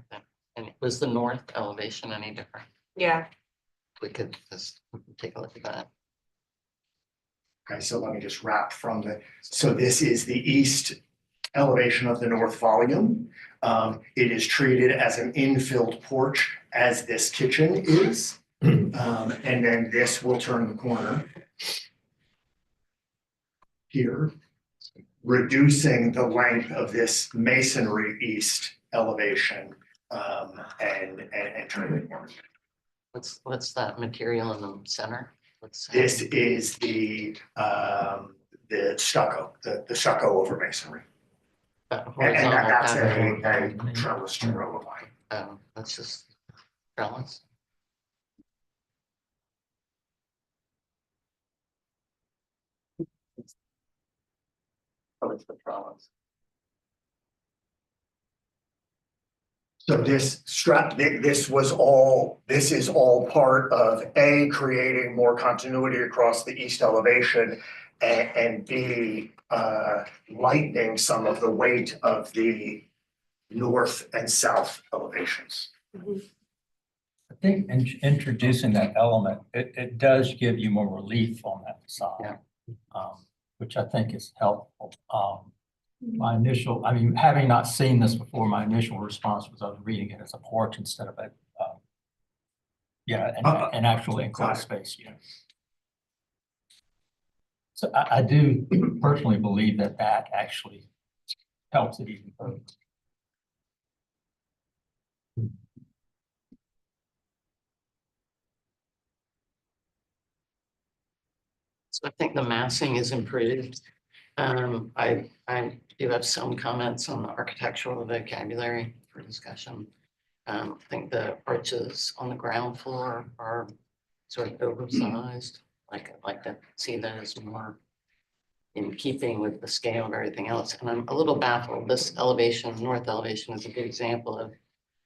[SPEAKER 10] and was the north elevation any different?
[SPEAKER 3] Yeah.
[SPEAKER 10] We could just take a look at that.
[SPEAKER 13] Okay, so let me just wrap from so this is the east elevation of the north volume. It is treated as an infilled porch as this kitchen is. And then this will turn the corner here, reducing the length of this masonry east elevation and turning the corner.
[SPEAKER 10] What's that material in the center?
[SPEAKER 13] This is the stucco, the stucco over masonry. And that's a trellis to row line.
[SPEAKER 10] Oh, that's just trellis. Oh, it's the trellis.
[SPEAKER 13] So this is all part of A, creating more continuity across the east elevation, and B, lightening some of the weight of the north and south elevations.
[SPEAKER 9] I think introducing that element, it does give you more relief on that side, which I think is helpful. My initial, I mean, having not seen this before, my initial response was I was reading it as a porch instead of an actual enclosed space. Yeah. So I do personally believe that actually helps it even further.
[SPEAKER 10] So I think the massing is improved. I do have some comments on the architectural vocabulary for discussion. I think the arches on the ground floor are sort of oversized. I'd like to see those more in keeping with the scale of everything else. And I'm a little baffled. This elevation, north elevation, is a good example of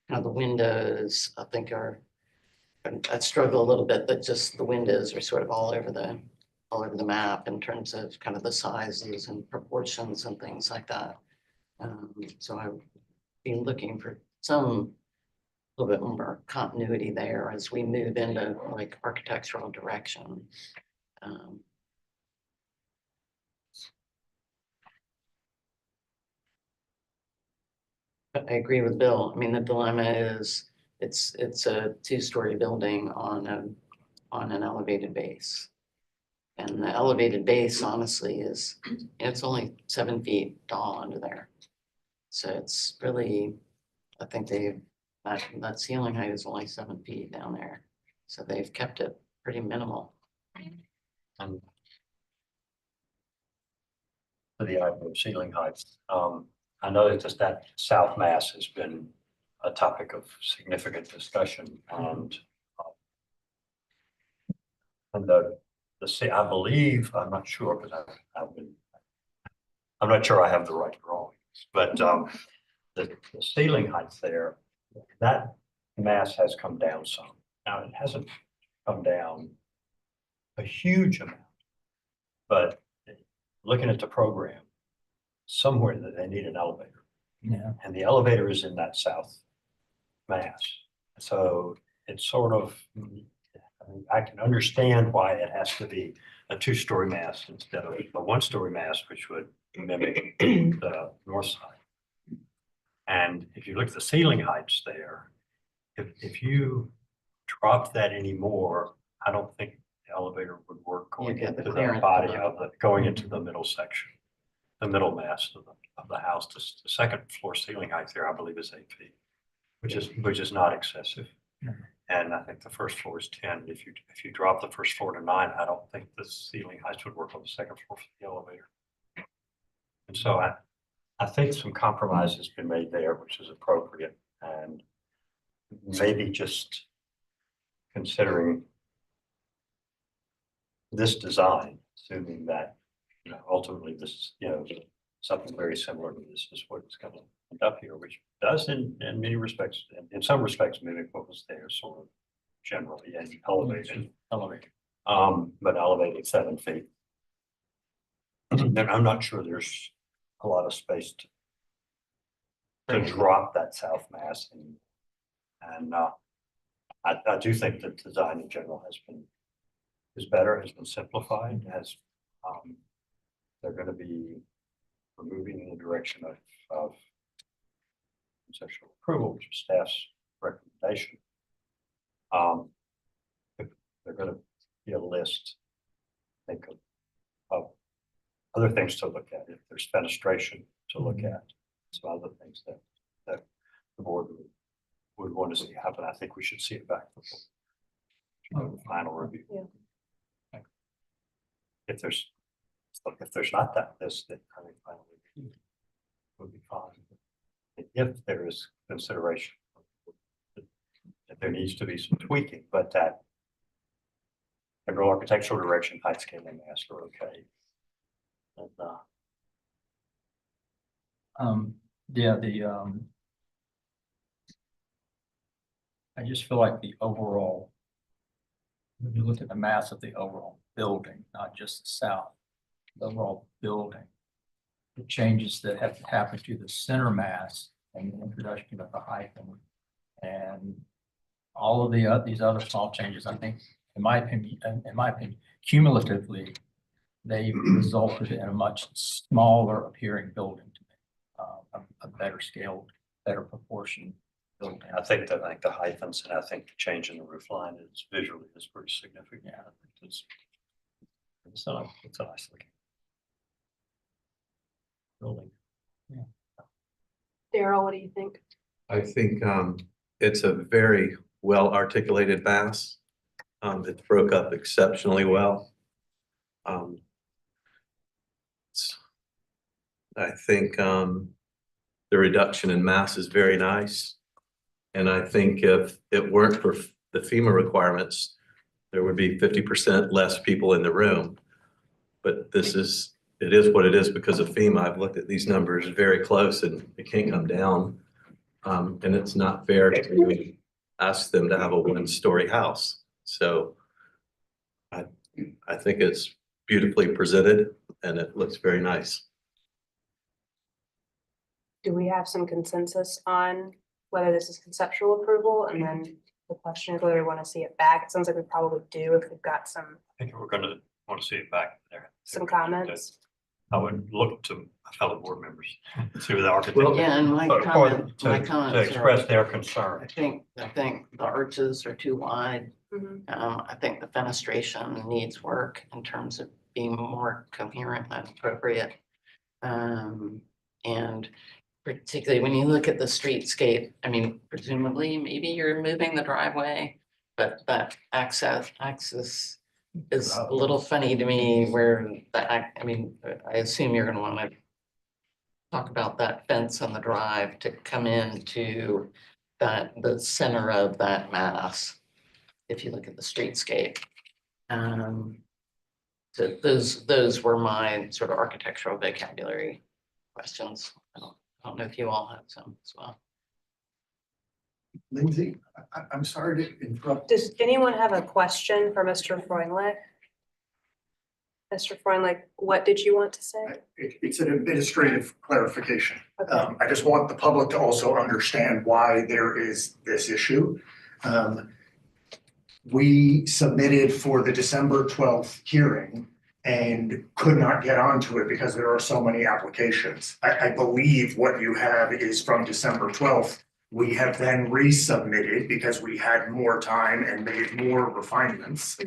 [SPEAKER 10] the windows. I think I struggle a little bit that just the windows are sort of all over the map in terms of kind of the sizes and proportions and things like that. So I've been looking for a little bit more continuity there as we move into like architectural direction. But I agree with Bill. I mean, the dilemma is it's a two-story building on an elevated base. And the elevated base honestly it's only 7 feet tall under there. So it's really, I think that ceiling height is only 7 feet down there. So they've kept it pretty minimal.
[SPEAKER 5] For the idea of ceiling heights, I know that south mass has been a topic of significant discussion, and I believe, I'm not sure, but I've been I'm not sure I have the right drawings, but the ceiling height there, that mass has come down some. Now, it hasn't come down a huge amount, but looking at the program, somewhere that they need an elevator.
[SPEAKER 9] Yeah.
[SPEAKER 5] And the elevator is in that south mass. So it's sort of, I mean, I can understand why it has to be a two-story mass instead of a one-story mass, which would mimic the north side. And if you look at the ceiling heights there, if you drop that anymore, I don't think the elevator would work going
[SPEAKER 10] get the
[SPEAKER 5] into the
[SPEAKER 10] clearance
[SPEAKER 5] body
[SPEAKER 10] below.
[SPEAKER 5] of the, going into the middle section, the middle mass of the house. The second floor ceiling height there, I believe, is 8 feet, which is not excessive. And I think the first floor is 10. If you drop the first floor to 9, I don't think the ceiling heights would work on the second floor for the elevator. And so I think some compromise has been made there, which is appropriate, and maybe just considering this design, assuming that, you know, ultimately this is, you know, something very similar to this is what it's going to end up here, which does in many respects, in some respects, mimic what was there sort of generally and elevated, but elevated 7 feet. Then I'm not sure there's a lot of space to drop that south mass, and I do think that design in general is better, has been simplified, they're going to be moving in the direction of conceptual approval, which is staff's recommendation. They're going to be a list, I think, of other things to look at. If there's fenestration to look at, some other things that the board would want to see happen. I think we should see it back before the final review.
[SPEAKER 3] Yeah.
[SPEAKER 5] If there's not that list, then I think final review would be fine. If there is consideration, that there needs to be some tweaking, but that general architectural direction, height scaling, mass are okay. And,
[SPEAKER 9] yeah, I just feel like the overall, when you look at the mass of the overall building, not just the south, the overall building, the changes that have happened to the center mass and the introduction of the hyphen and all of these other small changes, I think, in my opinion, cumulatively, they resulted in a much smaller appearing building to me, a better scaled, better proportioned building.
[SPEAKER 5] I think the hyphens and I think the change in the roof line is visually is pretty significant.
[SPEAKER 9] Yeah.
[SPEAKER 5] I think it's a nice looking building.
[SPEAKER 9] Yeah.
[SPEAKER 3] Daryl, what do you think?
[SPEAKER 8] I think it's a very well articulated mass. It broke up exceptionally well. I think the reduction in mass is very nice. And I think if it weren't for the FEMA requirements, there would be 50% less people in the room. But it is what it is because of FEMA. I've looked at these numbers very close and it can't come down. And it's not fair to ask them to have a one-story house. So I think it's beautifully presented and it looks very nice.
[SPEAKER 3] Do we have some consensus on whether this is conceptual approval? And then the question is whether we want to see it back. It sounds like we probably do if we've got some
[SPEAKER 5] I think we're going to want to see it back there.
[SPEAKER 3] comments.
[SPEAKER 5] I would look to my fellow board members, see what the architect.
[SPEAKER 10] Yeah, and my
[SPEAKER 5] or
[SPEAKER 10] comment,
[SPEAKER 5] to-
[SPEAKER 10] my
[SPEAKER 5] to
[SPEAKER 10] comments
[SPEAKER 5] express
[SPEAKER 10] are,
[SPEAKER 5] their
[SPEAKER 10] I
[SPEAKER 5] concern.
[SPEAKER 10] think the arches are too wide.
[SPEAKER 3] Mhm.
[SPEAKER 10] I think the fenestration needs work in terms of being more coherent and appropriate. And particularly when you look at the streetscape, I mean, presumably, maybe you're moving the driveway, but that access is a little funny to me where I mean, I assume you're gonna wanna talk about that fence on the drive to come into the center of that mass, if you look at the streetscape. So those were my sort of architectural vocabulary questions. I don't know if you all have some as well.
[SPEAKER 13] Lindsay, I'm sorry to interrupt.
[SPEAKER 3] Does anyone have a question for Mr. Freundlich? Mr. Freundlich, what did you want to say?
[SPEAKER 13] It's an administrative clarification. I just want the public to also understand why there is this issue. We submitted for the December 12th hearing and could not get onto it because there are so many applications. I believe what you have is from December 12th. We have then resubmitted because we had more time and made more refinements.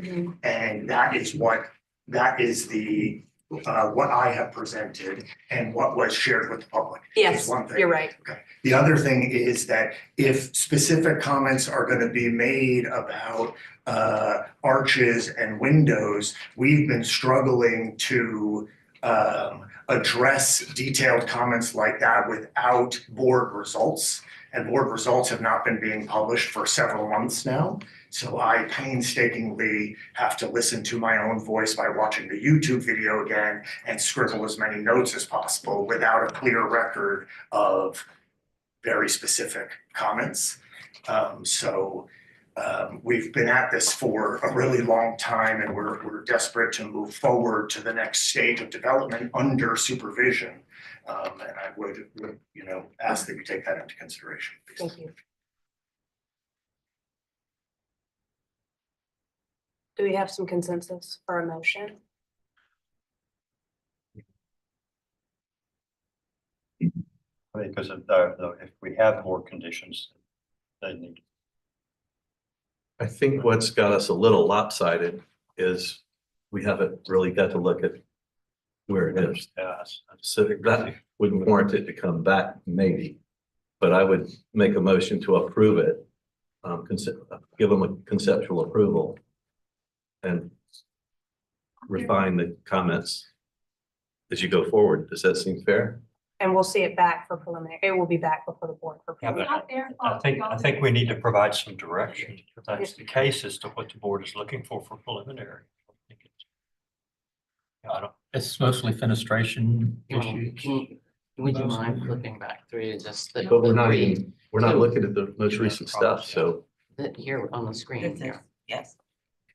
[SPEAKER 13] And that is what I have presented and what was shared with the public.
[SPEAKER 3] Yes,
[SPEAKER 13] is one thing.
[SPEAKER 3] you're right.
[SPEAKER 13] Okay. The other thing is that if specific comments are going to be made about arches and windows, we've been struggling to address detailed comments like that without board results. And board results have not been being published for several months now. So I painstakingly have to listen to my own voice by watching the YouTube video again and scribble as many notes as possible without a clear record of very specific comments. We've been at this for a really long time and we're desperate to move forward to the next stage of development under supervision. And I would ask that you take that into consideration.
[SPEAKER 3] Thank you. Do we have some consensus for a motion?
[SPEAKER 5] I mean, because if we have more conditions, they need.
[SPEAKER 8] I think what's got us a little lopsided is we haven't really got to look at where it is. So that would warrant it to come back maybe, but I would make a motion to approve it. Give them a conceptual approval and refine the comments as you go forward. Does that seem fair?
[SPEAKER 3] And we'll see it back for preliminary. It will be back before the board for
[SPEAKER 5] Yeah, but
[SPEAKER 3] preliminary.
[SPEAKER 5] I think we need to provide some direction if that's the case as to what the board is looking for preliminary. I don't.
[SPEAKER 9] It's mostly fenestration
[SPEAKER 10] Would
[SPEAKER 9] issues.
[SPEAKER 10] you mind flipping back through just the?
[SPEAKER 8] But we're not looking at the most recent stuff, so.
[SPEAKER 10] That here on the screen here.
[SPEAKER 2] Yes.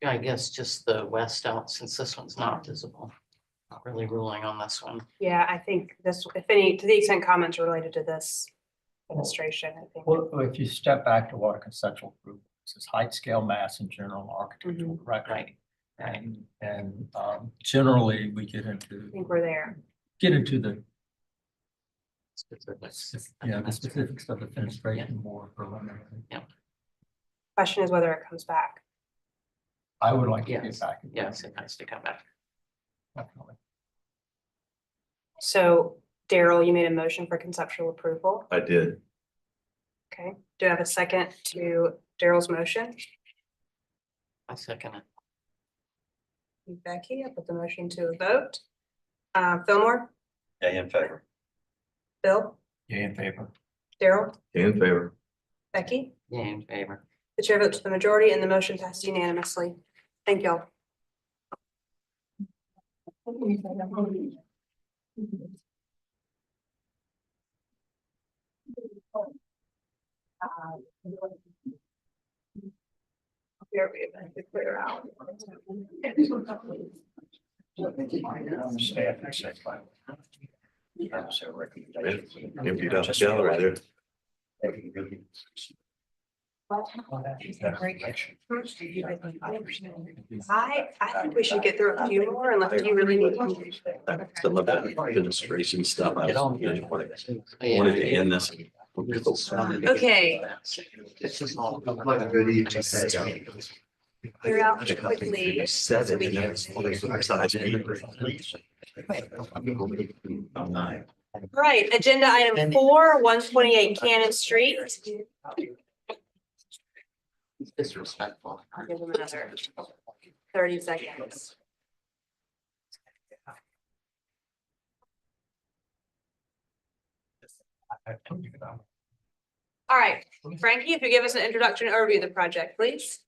[SPEAKER 10] I guess just the west out, since this one's not visible. Not really ruling on this one.
[SPEAKER 3] Yeah, I think this, if any, to the extent comments are related to this administration, I think.
[SPEAKER 9] Well, if you step back to what a conceptual approval is, it's height, scale, mass, and general architectural record.
[SPEAKER 10] Right.
[SPEAKER 9] And generally, we get
[SPEAKER 3] I
[SPEAKER 9] into
[SPEAKER 3] think we're there.
[SPEAKER 9] the
[SPEAKER 10] Specifics.
[SPEAKER 9] the specifics of the fenestration more preliminary.
[SPEAKER 10] Yeah.
[SPEAKER 3] Question is whether it comes back.
[SPEAKER 9] I would like to
[SPEAKER 10] Yes.
[SPEAKER 9] get back.
[SPEAKER 10] Yes, it has to come back.
[SPEAKER 9] Definitely.
[SPEAKER 3] So Daryl, you made a motion for conceptual approval.
[SPEAKER 8] I did.
[SPEAKER 3] Okay. Do I have a second to Daryl's motion?
[SPEAKER 10] I second it.
[SPEAKER 3] Becky, I put the motion to a vote. Fillmore,
[SPEAKER 5] Yeah, in favor.
[SPEAKER 3] Bill,
[SPEAKER 9] Yeah, in favor.
[SPEAKER 3] Daryl,
[SPEAKER 8] In favor.
[SPEAKER 3] Becky.
[SPEAKER 10] Yeah, in favor.
[SPEAKER 3] The chair votes to the majority and the motion passed unanimously. Thank y'all. Clear out.
[SPEAKER 5] Staff and say fine.
[SPEAKER 8] Emptied out the gallery there.
[SPEAKER 3] I think we should get through a few more unless you really need to.
[SPEAKER 8] Some of that administration stuff. I wanted to end this.
[SPEAKER 3] Okay. Clear out quickly. So we can- Right, agenda item 4, 128 Cannon Street.
[SPEAKER 10] Disrespectful.
[SPEAKER 3] I'll give them another 30 seconds. All right, Frankie, if you give us an introduction overview of the project, please.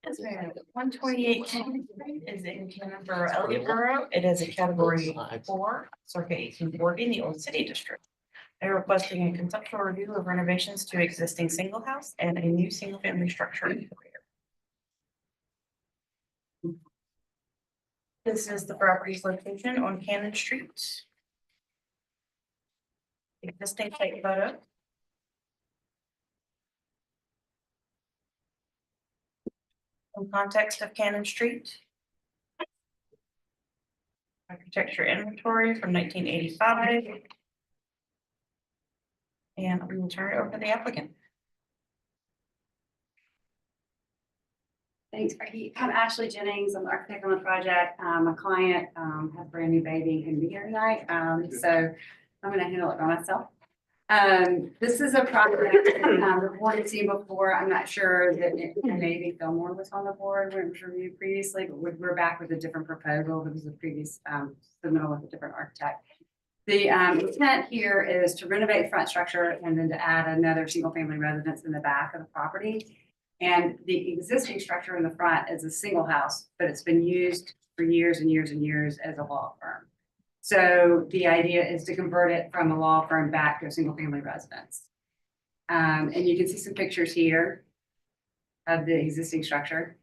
[SPEAKER 2] One 128 Cannon Street is in Canterbury, Elliott Borough. It is a category 4, circa 1840 in the Old City District. They're requesting a conceptual review of renovations to existing single house and a new single family structure in the rear. This is the property's location on Cannon Street. Existing site photo. Some context of Cannon Street. Architecture inventory from 1985. And we will turn it over to the applicant.
[SPEAKER 15] Thanks, Becky. I'm Ashley Jennings. I'm the architect on the project. My client has a brand new baby and be here tonight. So I'm going to handle it by myself. This is a project the board had seen before. I'm not sure that maybe Fillmore was on the board when it was reviewed previously, but we're back with a different proposal. There was a previous submittal with a different architect. The intent here is to renovate the front structure and then to add another single family residence in the back of the property. And the existing structure in the front is a single house, but it's been used for years and years and years as a law firm. So the idea is to convert it from a law firm back to a single family residence. And you can see some pictures here of the existing structure.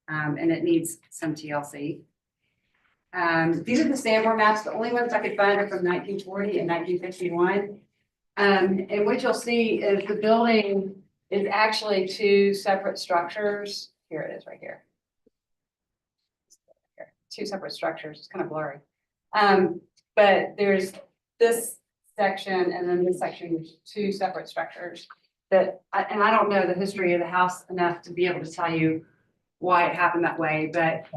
[SPEAKER 15] And it needs some TLC. These are the Sanborn maps. The only ones I could find are from 1940 and 1951. And what you'll see is the building is actually two separate structures. Here it is right here. Two separate structures. It's kind of blurry. But there's this section and then this section, which are two separate structures that, and I don't know the history of the house enough to be able to tell you why it happened that way, but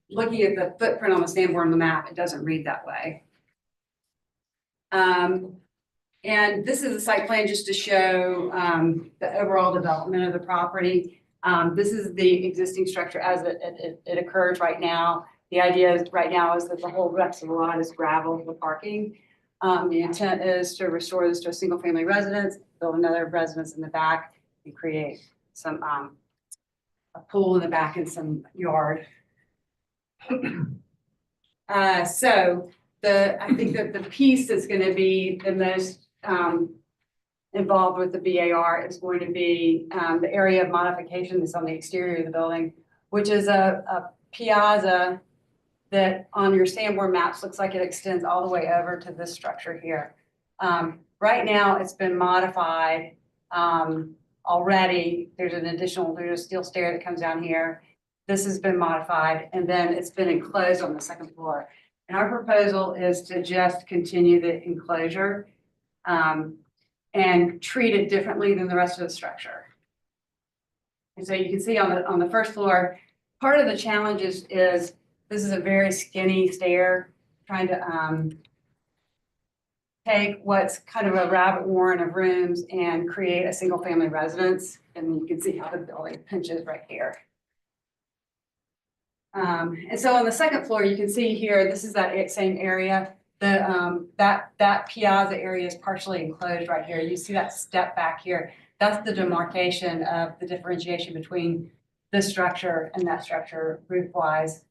[SPEAKER 15] looking at the footprint on the Sanborn on the map, it doesn't read that way. And this is a site plan just to show the overall development of the property. This is the existing structure as it occurs right now. The idea is right now is that the whole rest of the lot is gravel for parking. The intent is to restore this to a single family residence, build another residence in the back and create some a pool in the back and some yard. So I think that the piece that's going to be the most involved with the BAR is going to be the area of modification that's on the exterior of the building, which is a piazza that on your Sanborn maps looks like it extends all the way over to this structure here. Right now, it's been modified already. There's a steel stair that comes down here. This has been modified, and then it's been enclosed on the second floor. And our proposal is to just continue the enclosure and treat it differently than the rest of the structure. And so you can see on the first floor, part of the challenge is this is a very skinny stair, trying to take what's kind of a rabbit warren of rooms and create a single family residence. And you can see how the building pinches right here. And so on the second floor, you can see here, this is that same area. That piazza area is partially enclosed right here. You see that step back here. That's the demarcation of the differentiation between this structure and that structure roof-wise.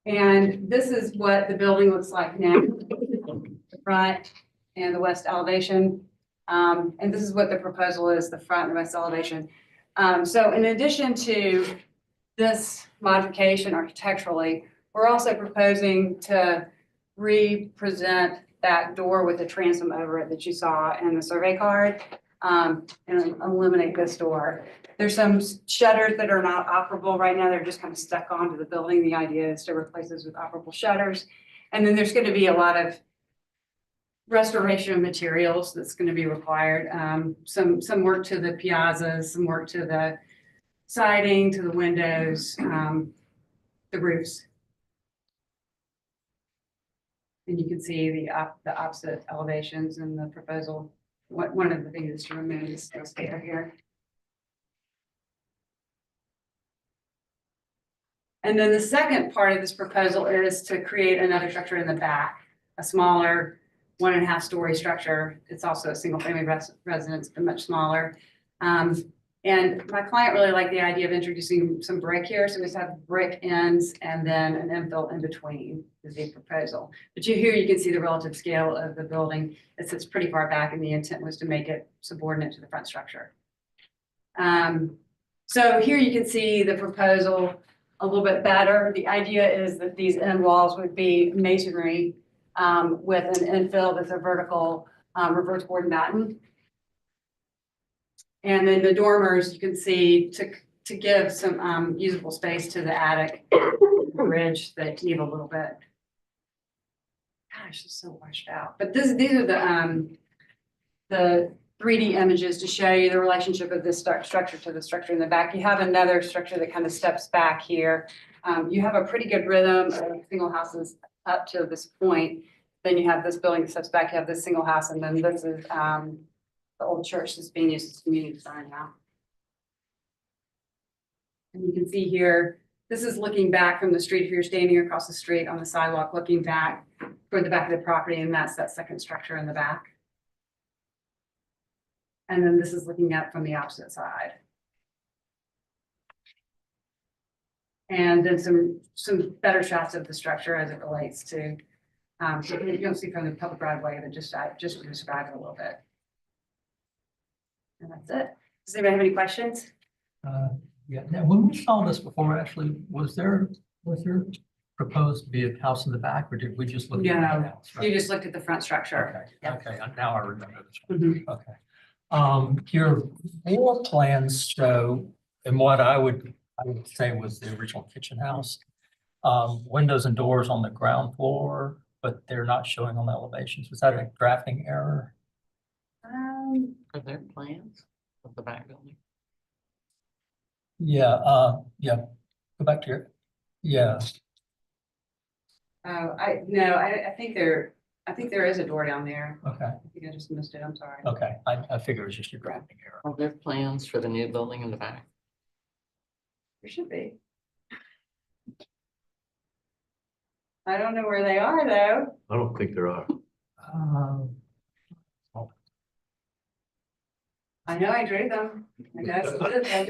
[SPEAKER 15] And this is what the building looks like now, the front and the west elevation. And this is what the proposal is, the front and west elevation. So in addition to this modification architecturally, we're also proposing to re-present that door with the transom over it that you saw in the survey card and eliminate this door. There's some shutters that are not operable right now. They're just kind of stuck onto the building. The idea is to replace those with operable shutters. And then there's going to be a lot of restoration of materials that's going to be required. Some work to the piazzas, some work to the siding, to the windows, the roofs. And you can see the opposite elevations in the proposal. One of the things is to remove this stair here. And then the second part of this proposal is to create another structure in the back, a smaller
[SPEAKER 21] 1.5 story structure. It's also a single family residence, but much smaller. And my client really liked the idea of introducing some brick here. So we just have brick ends and then an infill in between is the proposal. But here you can see the relative scale of the building. It sits pretty far back and the intent was to make it subordinate to the front structure. So here you can see the proposal a little bit better. The idea is that these end walls would be masonry with an infill that's a vertical reverse board and batten. And then the dormers, you can see to give some usable space to the attic bridge that heave a little bit. Gosh, it's so washed out. But these are the 3D images to show you the relationship of this structure to the structure in the back. You have another structure that kind of steps back here. You have a pretty good rhythm of single houses up to this point. Then you have this building that steps back. You have this single house, and then this is the old church that's being used as community center now. And you can see here, this is looking back from the street. If you're standing across the street on the sidewalk, looking back toward the back of the property, and that's that second structure in the back. And then this is looking up from the opposite side. And then some better shots of the structure as it relates to, so you don't see from the public right of way, but just to describe it a little bit. And that's it. Does anybody have any questions?
[SPEAKER 9] Yeah, now when we saw this before, actually, was there proposed to be a house in the back, or did we just look at the
[SPEAKER 21] No,
[SPEAKER 9] house?
[SPEAKER 21] you just looked at the front structure.
[SPEAKER 9] Okay, now I remember this. Okay. Your floor plans show, and what I would say was the original kitchen house, windows and doors on the ground floor, but they're not showing on the elevations. Was that a drafting error?
[SPEAKER 10] Are there plans of the back building?
[SPEAKER 9] Yeah, go back to your, yeah.
[SPEAKER 21] I think there is a door down there.
[SPEAKER 9] Okay.
[SPEAKER 21] I think I just missed it. I'm sorry.
[SPEAKER 9] Okay, I figured it was just a drafting error.
[SPEAKER 10] Are there plans for the new building in the back?
[SPEAKER 21] There should be. I don't know where they are though.
[SPEAKER 8] I don't think there are.
[SPEAKER 21] I know I drew them. I know I split them.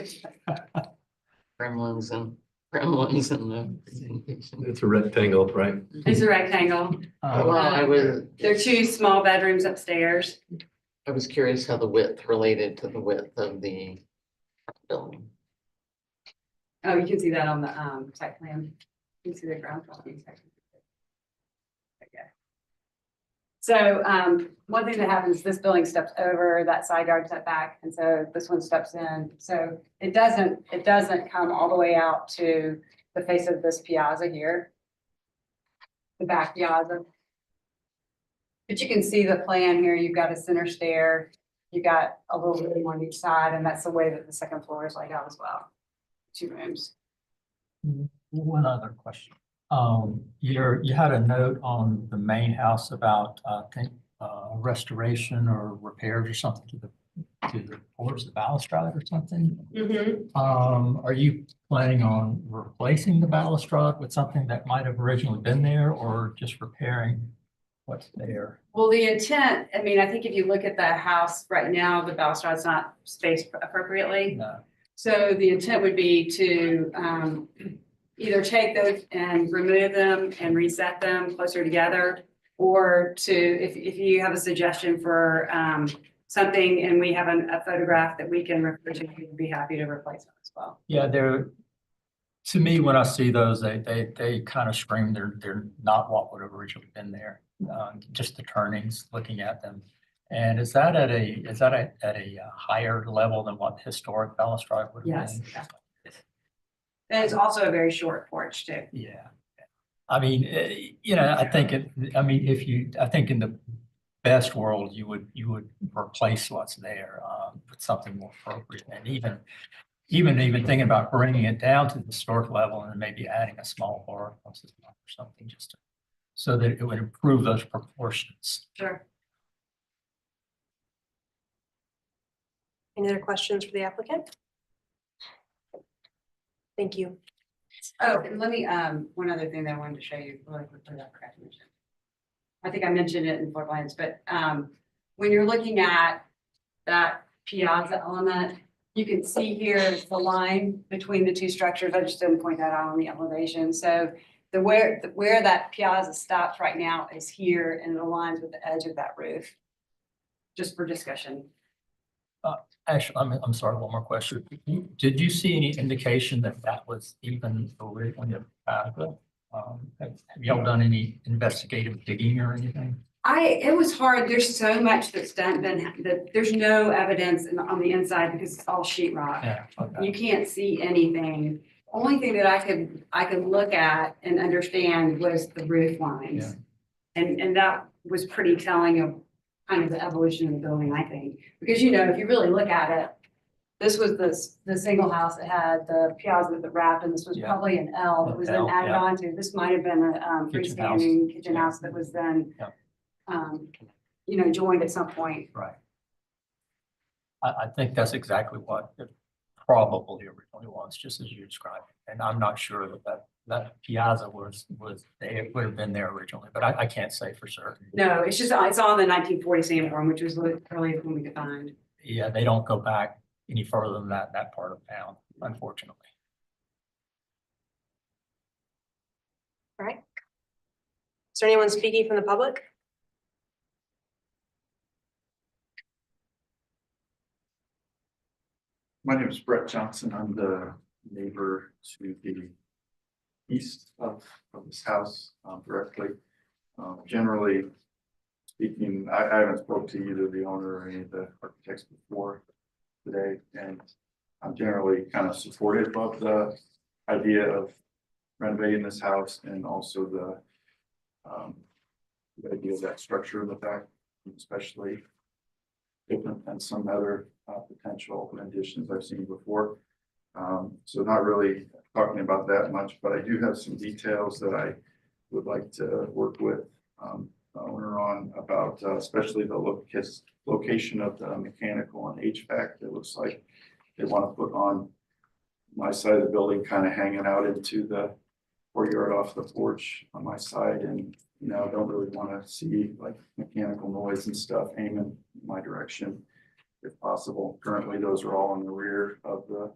[SPEAKER 10] Gremlins and the.
[SPEAKER 8] It's a rectangle, right?
[SPEAKER 21] It's a rectangle. There are 2 small bedrooms upstairs.
[SPEAKER 10] I was curious how the width related to the width of the building.
[SPEAKER 21] Oh, you can see that on the site plan. You can see the ground floor. Okay. So one thing that happens, this building steps over that side yard setback, and so this one steps in. So it doesn't come all the way out to the face of this piazza here, the back piazza. But you can see the plan here. You've got a center stair. You got a little room on each side, and that's the way that the second floor is laid out as well. 2 rooms.
[SPEAKER 9] One other question. You had a note on the main house about, I think, restoration or repairs or something to the floors, the balustrade or something. Are you planning on replacing the balustrade with something that might have originally been there, or just repairing what's there?
[SPEAKER 21] Well, the intent, I mean, I think if you look at the house right now, the balustrade's not spaced appropriately.
[SPEAKER 9] No.
[SPEAKER 21] So the intent would be to either take those and remove them and reset them closer together, or to, if you have a suggestion for something and we have a photograph that we can refer to, we'd be happy to replace them as well.
[SPEAKER 9] Yeah, to me, when I see those, they kind of scream they're not what would have originally been there. Just the turnings, looking at them. And is that at a higher level than what historic balustrade would have been?
[SPEAKER 21] Yes. And it's also a very short porch too.
[SPEAKER 9] Yeah. I mean, I think I think in the best world, you would replace what's there with something more appropriate. And even thinking about bringing it down to the historic level and maybe adding a small bar or something so that it would improve those proportions.
[SPEAKER 21] Sure.
[SPEAKER 3] Any other questions for the applicant? Thank you.
[SPEAKER 21] Oh, and let me, one other thing that I wanted to show you really quickly that I forgot to mention. I think I mentioned it in floor plans, but when you're looking at that piazza element, you can see here the line between the two structures. I just didn't point that out on the elevation. So where that piazza stops right now is here and it aligns with the edge of that roof. Just for discussion.
[SPEAKER 9] Actually, I'm sorry, one more question. Did you see any indication that that was even originally a piazza? Have y'all done any investigative digging or anything?
[SPEAKER 21] It was hard. There's so much that's that there's no evidence on the inside because it's all sheetrock.
[SPEAKER 9] Yeah, okay.
[SPEAKER 21] You can't see anything. Only thing that I could look at and understand was the roof lines. And that was pretty telling of kind of the evolution of the building, I think. Because, you know, if you really look at it, this was the single house that had the piazza that wrapped, and this was probably an L that was then added on to. This might have been a freestanding kitchen house that was then, you know, joined at some point.
[SPEAKER 9] Right. I think that's exactly what it probably originally was, just as you described. And I'm not sure that piazza was it would have been there originally, but I can't say for certain.
[SPEAKER 21] No, it's all the 1940 Sanborn, which was early when we defined.
[SPEAKER 9] Yeah, they don't go back any further than that part of town, unfortunately.
[SPEAKER 3] All right. Is there anyone speaking from the public?
[SPEAKER 4] My name is Brett Johnson. I'm the neighbor to the east of this house directly. Generally speaking, I haven't spoke to either the owner or any of the architects before today, and I'm generally kind of supportive of the idea of renovating this house and also the idea of that structure in the back, especially different than some other potential additions I've seen before. So not really talking about that much, but I do have some details that I would like to work with the owner on about, especially the location of the mechanical and HVAC. It looks like they want to put on my side of the building, kind of hanging out into the courtyard off the porch on my side, and you know, don't really want to see like mechanical noise and stuff aiming my direction if possible. Currently, those are all in the rear of the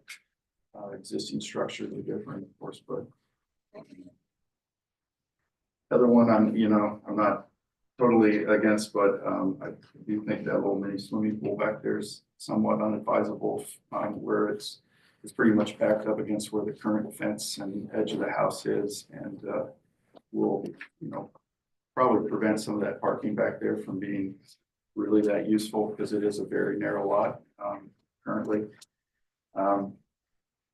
[SPEAKER 4] existing structure. They're different, of course, but the other one I'm not totally against, but I do think that little mini swimming pool back there is somewhat unadvisable where it's pretty much backed up against where the current fence and edge of the house is, and will, you know, probably prevent some of that parking back there from being really that useful, because it is a very narrow lot currently.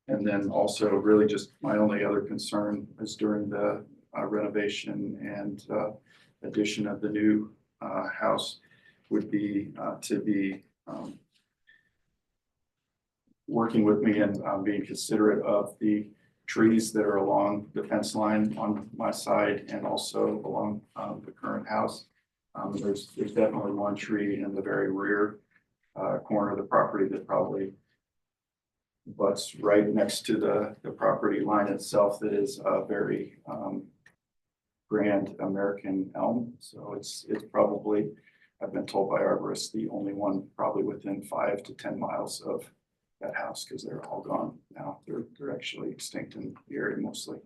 [SPEAKER 4] And then also really just my only other concern is during the renovation and addition of the new house would be to be working with me and being considerate of the trees that are along the fence line on my side and also along the current house. There's definitely one tree in the very rear corner of the property that probably butts right next to the property line itself that is a very grand American elm. So it's probably, I've been told by arborists, the only one probably within 5 to 10 miles of that house, because they're all gone now. They're actually extinct in the area mostly.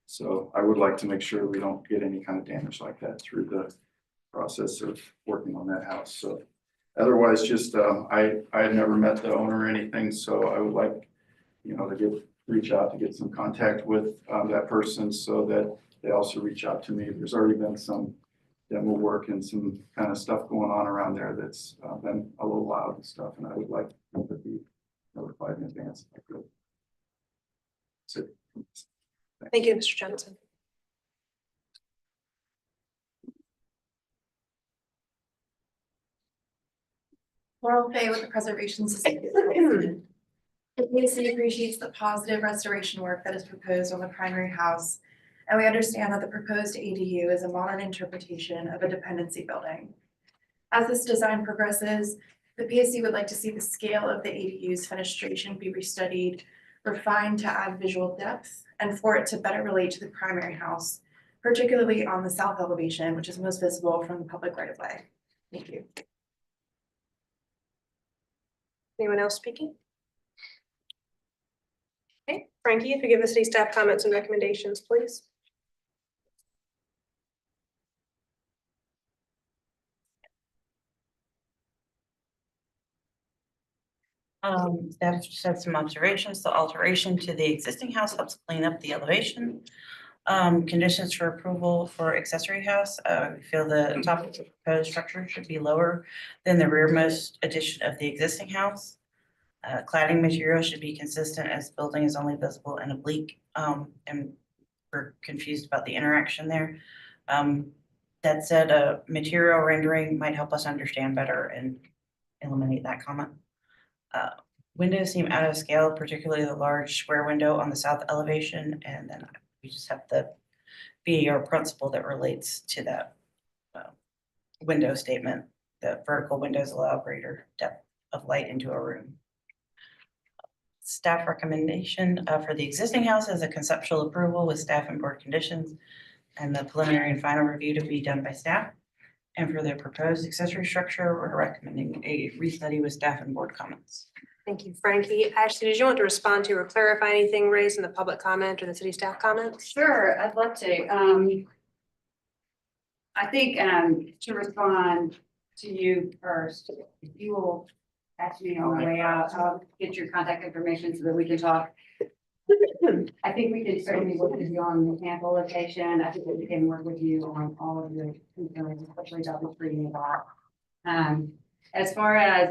[SPEAKER 4] So I would like to make sure we don't get any kind of damage like that through the process of working on that house. So otherwise, just I had never met the owner or anything, so I would like, you know, to reach out to get some contact with that person so that they also reach out to me. There's already been some demo work and some kind of stuff going on around there that's been a little loud and stuff, and I would like them to be notified in advance if I could. So,
[SPEAKER 3] Thank you, Mr. Johnson.
[SPEAKER 6] Laurel Fay with the Preservation Society. The PAC appreciates the positive restoration work that is proposed on the primary house, and we understand that the proposed ADU is a modern interpretation of a dependency building. As this design progresses, the PAC would like to see the scale of the ADU's fenestration be restudied, refined to add visual depth, and for it to better relate to the primary house, particularly on the south elevation, which is most visible from the public right of way. Thank you.
[SPEAKER 3] Anyone else speaking? Okay, Frankie, if you give the city staff comments and recommendations, please.
[SPEAKER 2] Staff just had some observations. The alteration to the existing house helps clean up the elevation. Conditions for approval for accessory house, we feel the top of the proposed structure should be lower than the rearmost addition of the existing house. Cladding material should be consistent as building is only visible in oblique, and we're confused about the interaction there. That said, a material rendering might help us understand better and eliminate that comment. Windows seem out of scale, particularly the large square window on the south elevation, and then we just have the BAR principle that relates to that window statement. The vertical windows allow greater depth of light into a room. Staff recommendation for the existing house is a conceptual approval with staff and board conditions, and the preliminary and final review to be done by staff. And for the proposed accessory structure, we're recommending a restudy with staff and board comments.
[SPEAKER 3] Thank you, Frankie. Ashley, did you want to respond to or clarify anything raised in the public comment or the city staff comments?
[SPEAKER 21] Sure, I'd love to. I think to respond to you first, if you will ask me on the way out, I'll get your contact information so that we can talk. I think we can certainly work with you on the mechanical location. I think that we can work with you on all of your concerns, especially about the treating about. As far as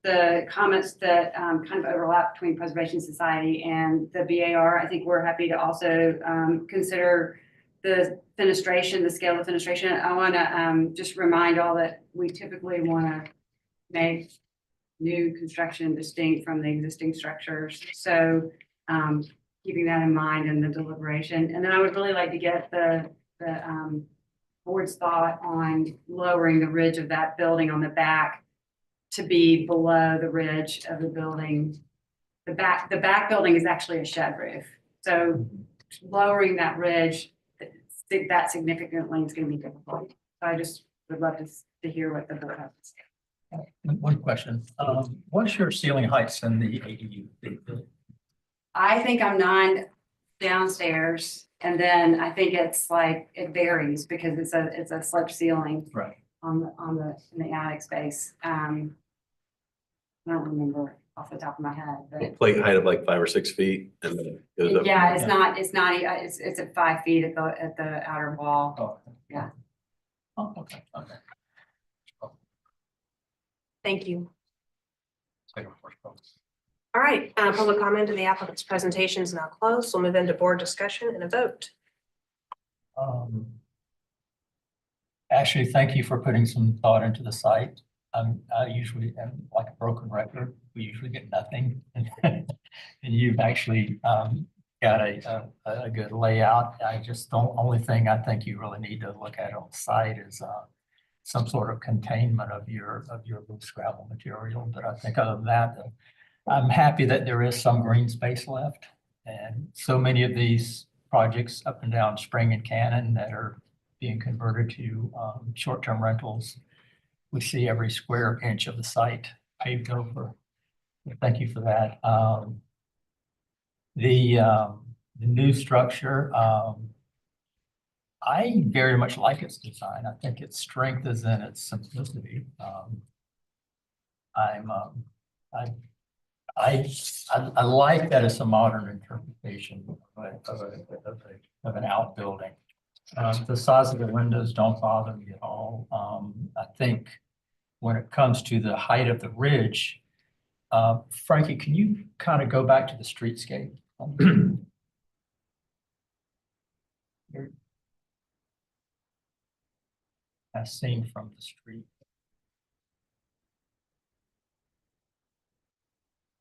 [SPEAKER 21] the comments that kind of overlap between Preservation Society and the BAR, I think we're happy to also consider the fenestration, the scale of fenestration. I want to just remind all that we typically want to make new construction distinct from the existing structures. So keeping that in mind in the deliberation. And then I would really like to get the board's thought on lowering the ridge of that building on the back to be below the ridge of the building. The back building is actually a shed roof. So lowering that ridge, that significantly is going to be difficult. So I just would love to hear what the board has to say.
[SPEAKER 9] One question. What's your ceiling heights in the ADU?
[SPEAKER 21] I think I'm 9 downstairs, and then I think it's like, it varies because it's a sloped ceiling.
[SPEAKER 9] Right.
[SPEAKER 21] In the attic space. I don't remember off the top of my head, but.
[SPEAKER 8] Plate height of like 5 or 6 feet and then it goes up.
[SPEAKER 21] Yeah, it's at 5 feet at the outer wall.
[SPEAKER 9] Oh.
[SPEAKER 21] Yeah.
[SPEAKER 9] Oh, okay.
[SPEAKER 3] Thank you. All right, public comment to the applicant's presentation is now closed. We'll move into board discussion and a vote.
[SPEAKER 9] Actually, thank you for putting some thought into the site. I usually am like a broken record. We usually get nothing. And you've actually got a good layout. Only thing I think you really need to look at on the site is some sort of containment of your loose gravel material. But I think other than that, I'm happy that there is some green space left. And so many of these projects up and down Spring and Cannon that are being converted to short-term rentals, we see every square inch of the site paved over. Thank you for that. The new structure, I very much like its design. I think its strength is in its simplicity. I like that it's a modern interpretation of an outbuilding. The size of the windows don't bother me at all. I think when it comes to the height of the ridge, Frankie, can you kind of go back to the streetscape? As seen from the street.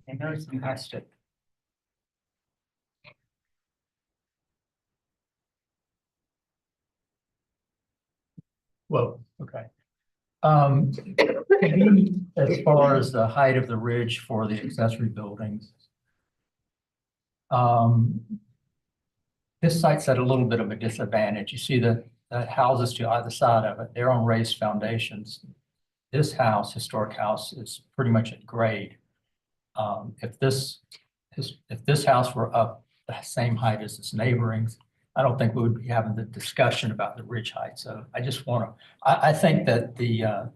[SPEAKER 9] I noticed you passed it. Whoa, okay. As far as the height of the ridge for the accessory buildings, this site's at a little bit of a disadvantage. You see the houses to either side of it, they're on raised foundations. This house, historic house, is pretty much at grade. If this house were up the same height as its neighboring, I don't think we would be having the discussion about the ridge height. So I just want to, I think that the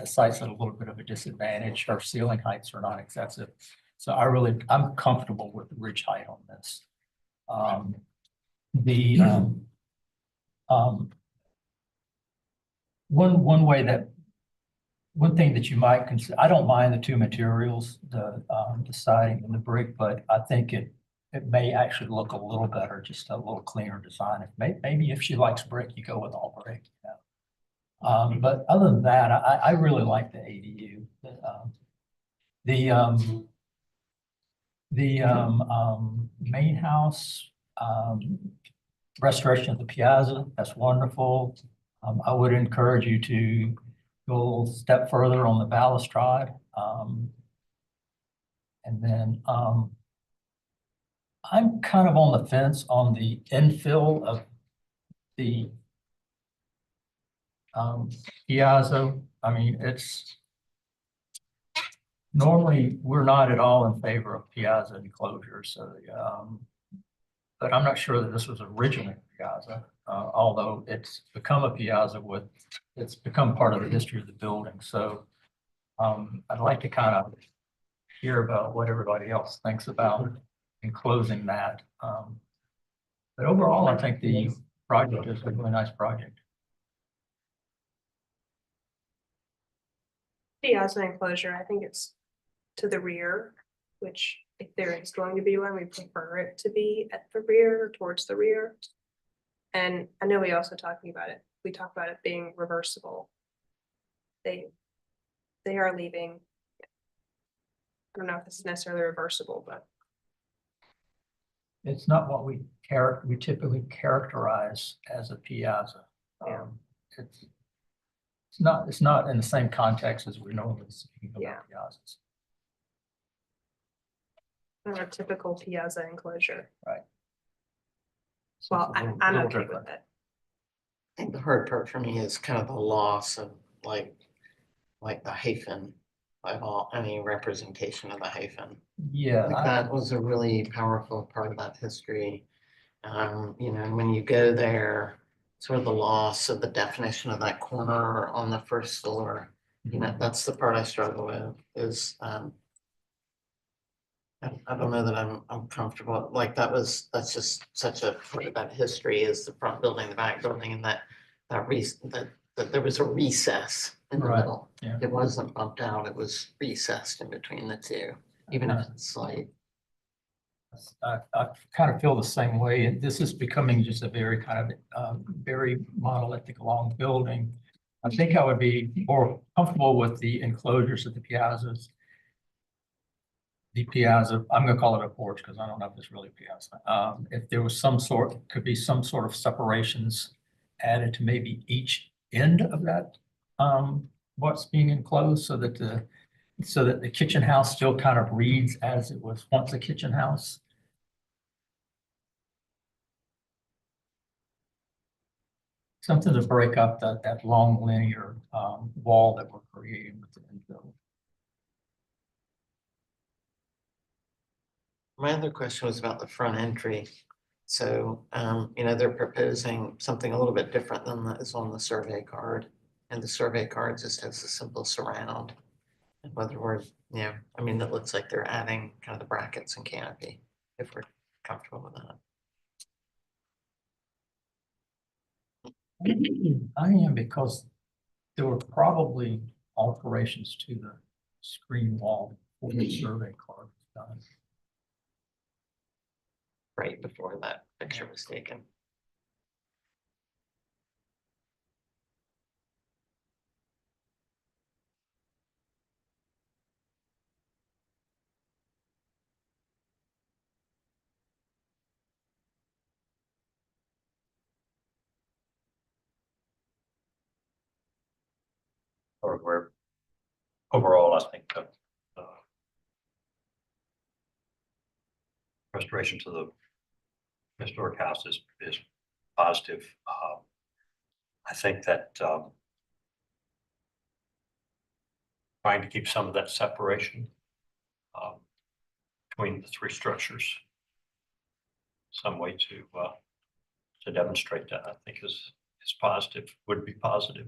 [SPEAKER 9] site's at a little bit of a disadvantage. Our ceiling heights are not excessive. So I'm comfortable with the ridge height on this. One thing that you might consider, I don't mind the two materials, the siding and the brick, but I think it may actually look a little better, just a little cleaner design. Maybe if she likes brick, you go with all brick, you know. But other than that, I really like the ADU. Main house, restoration of the piazza, that's wonderful. I would encourage you to go a little step further on the balustrade. And then I'm kind of on the fence on the infill of the piazza. I mean, normally we're not at all in favor of piazza enclosures. So, but I'm not sure that this was originally a piazza, although it's become a piazza it's become part of the history of the building. So I'd like to kind of hear about what everybody else thinks about enclosing that. But overall, I think the project is a really nice project.
[SPEAKER 3] Piazza enclosure, I think it's to the rear, which if there is going to be one, we prefer it to be at the rear, towards the rear. And I know we also talked about it being reversible. They are leaving. I don't know if it's necessarily reversible, but
[SPEAKER 9] It's not what we typically characterize as a piazza. It's not in the same context as we normally speak about piazzas.
[SPEAKER 3] not a typical piazza enclosure.
[SPEAKER 9] Right.
[SPEAKER 3] Well, I'm okay with it.
[SPEAKER 10] I think the hard part for me is kind of the loss of like the hyphen, any representation of the hyphen.
[SPEAKER 9] Yeah.
[SPEAKER 10] Like that was a really powerful part of that history. You know, when you go there, sort of the loss of the definition of that corner on the first floor, you know, that's the part I struggle with is, I don't know that I'm comfortable, like that's just such a part of that history is the front building, the back building, and that there was a recess in the middle.
[SPEAKER 9] Yeah.
[SPEAKER 10] It wasn't bumped out, it was recessed in between the two, even if it's slight.
[SPEAKER 9] I kind of feel the same way. And this is becoming just a very kind of very monolithic long building. I think I would be more comfortable with the enclosures of the piazzas. The piazza, I'm going to call it a porch because I don't know if it's really a piazza. If there was could be some sort of separations added to maybe each end of that, what's being enclosed so that the kitchen house still kind of reads as it was once a kitchen house. Something to break up that long linear wall that we're creating with the infill.
[SPEAKER 10] My other question was about the front entry. So, you know, they're proposing something a little bit different than that is on the survey card. And the survey card just has a simple surround. And whether we're, you know, I mean, it looks like they're adding kind of the brackets and canopy, if we're comfortable with that.
[SPEAKER 9] I am, because there were probably alterations to the screen wall before the survey card was done.
[SPEAKER 10] Right before that picture was taken.
[SPEAKER 5] Or overall, I think that restoration to the historic house is positive. I think that trying to keep some of that separation between the three structures, some way to demonstrate that, I think is positive, would be positive.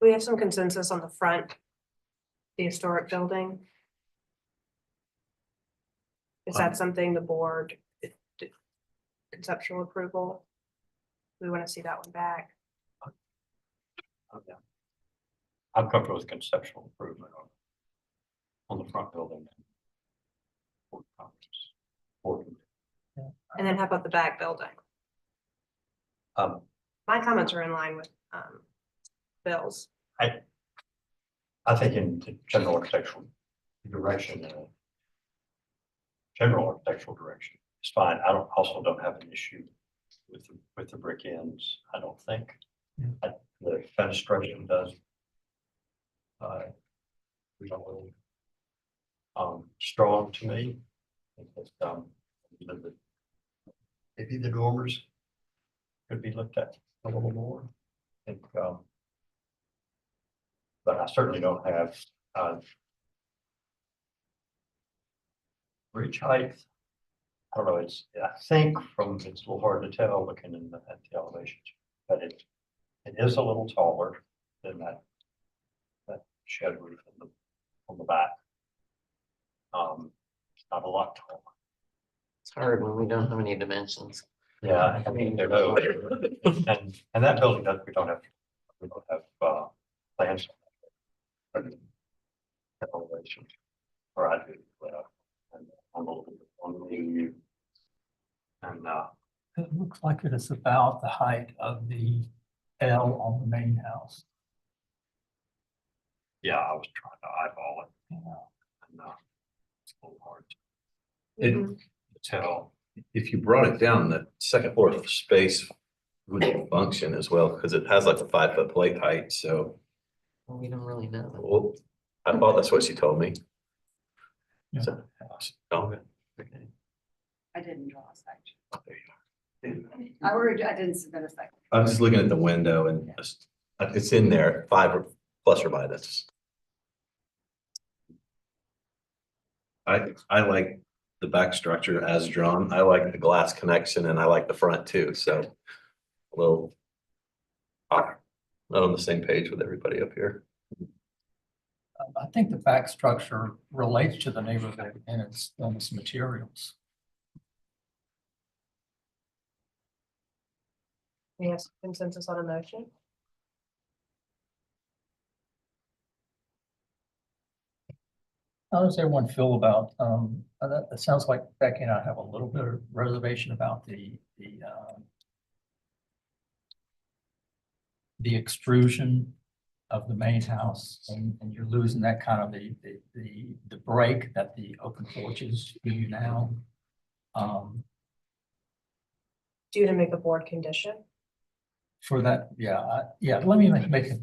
[SPEAKER 3] We have some consensus on the front, the historic building. Is that something the board, conceptual approval? We want to see that one back.
[SPEAKER 5] Okay. I'm comfortable with conceptual improvement on the front building.
[SPEAKER 3] And then how about the back building? My comments are in line with Bill's.
[SPEAKER 5] I think in the general architectural direction, is fine. I also don't have an issue with the brick ends. I don't think. The fenestration does. Really, strong to me. I think that, maybe the dormers could be looked at a little more. I think, but I certainly don't have bridge height. I don't know. I think it's a little hard to tell looking at the elevations, but it is a little taller than that shed roof on the back. It's not a lot taller.
[SPEAKER 10] It's hard when we don't have any dimensions.
[SPEAKER 5] Yeah, I mean, they're low. and that building we don't have plans on that elevation, or I do, and I'm a little bit on the and
[SPEAKER 9] It looks like it is about the height of the L on the main house.
[SPEAKER 5] yeah, I was trying to eyeball it, and it's a little hard to tell.
[SPEAKER 8] If you brought it down, the second floor space would function as well, because it has like a 5-foot plate height, so.
[SPEAKER 10] Well, we don't really know.
[SPEAKER 8] Well, I thought that's what she told me.
[SPEAKER 9] Yeah.
[SPEAKER 8] So, okay.
[SPEAKER 21] I didn't draw a section. I didn't submit a second.
[SPEAKER 8] I'm just looking at the window and it's in there, 5 or plus or minus. I like the back structure as drawn. I like the glass connection and I like the front too, so a little not on the same page with everybody up here.
[SPEAKER 9] I think the back structure relates to the neighborhood and its materials.
[SPEAKER 3] We have consensus on a motion.
[SPEAKER 9] How does everyone feel about, it sounds like Becky and I have a little bit of reservation about the extrusion of the main house, and you're losing that kind of the break that the open porches do now.
[SPEAKER 3] Do you want to make a board condition?
[SPEAKER 9] For that, let me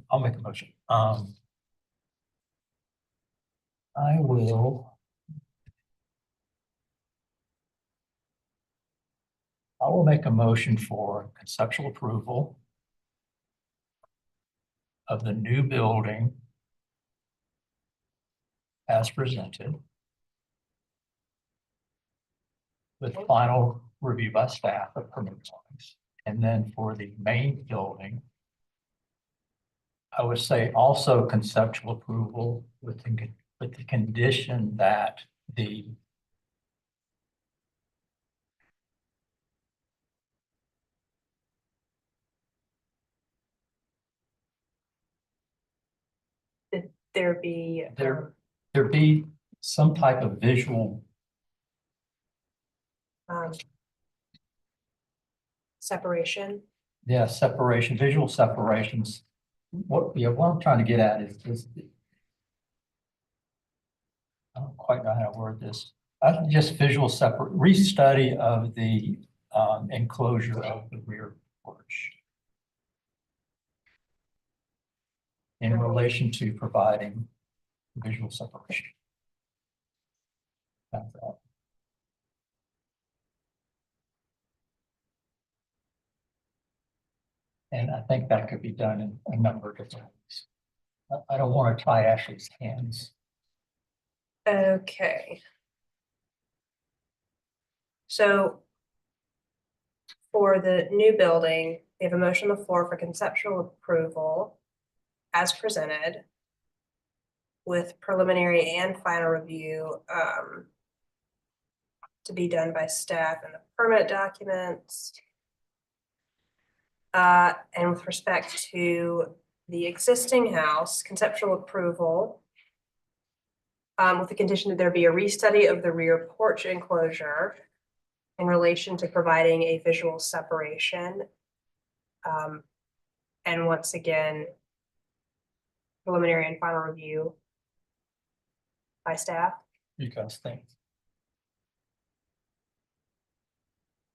[SPEAKER 9] I'll make a motion. I will make a motion for conceptual approval of the new building as presented, with final review by staff of permit drawings. And then for the main building, I would say also conceptual approval with the condition that
[SPEAKER 3] there be
[SPEAKER 9] there be some type of visual
[SPEAKER 3] separation.
[SPEAKER 9] Yeah, visual separations. What I'm trying to get at is I don't quite know how to word this. Just visual restudy of the enclosure of the rear porch. in relation to providing visual separation. That's all. And I think that could be done in a number of different ways. I don't want to tie Ashley's hands.
[SPEAKER 3] Okay. So for the new building, we have a motion on the floor for conceptual approval as presented with preliminary and final review to be done by staff and the permit documents. And with respect to the existing house, conceptual approval with the condition that there be a restudy of the rear porch enclosure in relation to providing a visual separation. And once again, preliminary and final review by staff.
[SPEAKER 9] You guys think?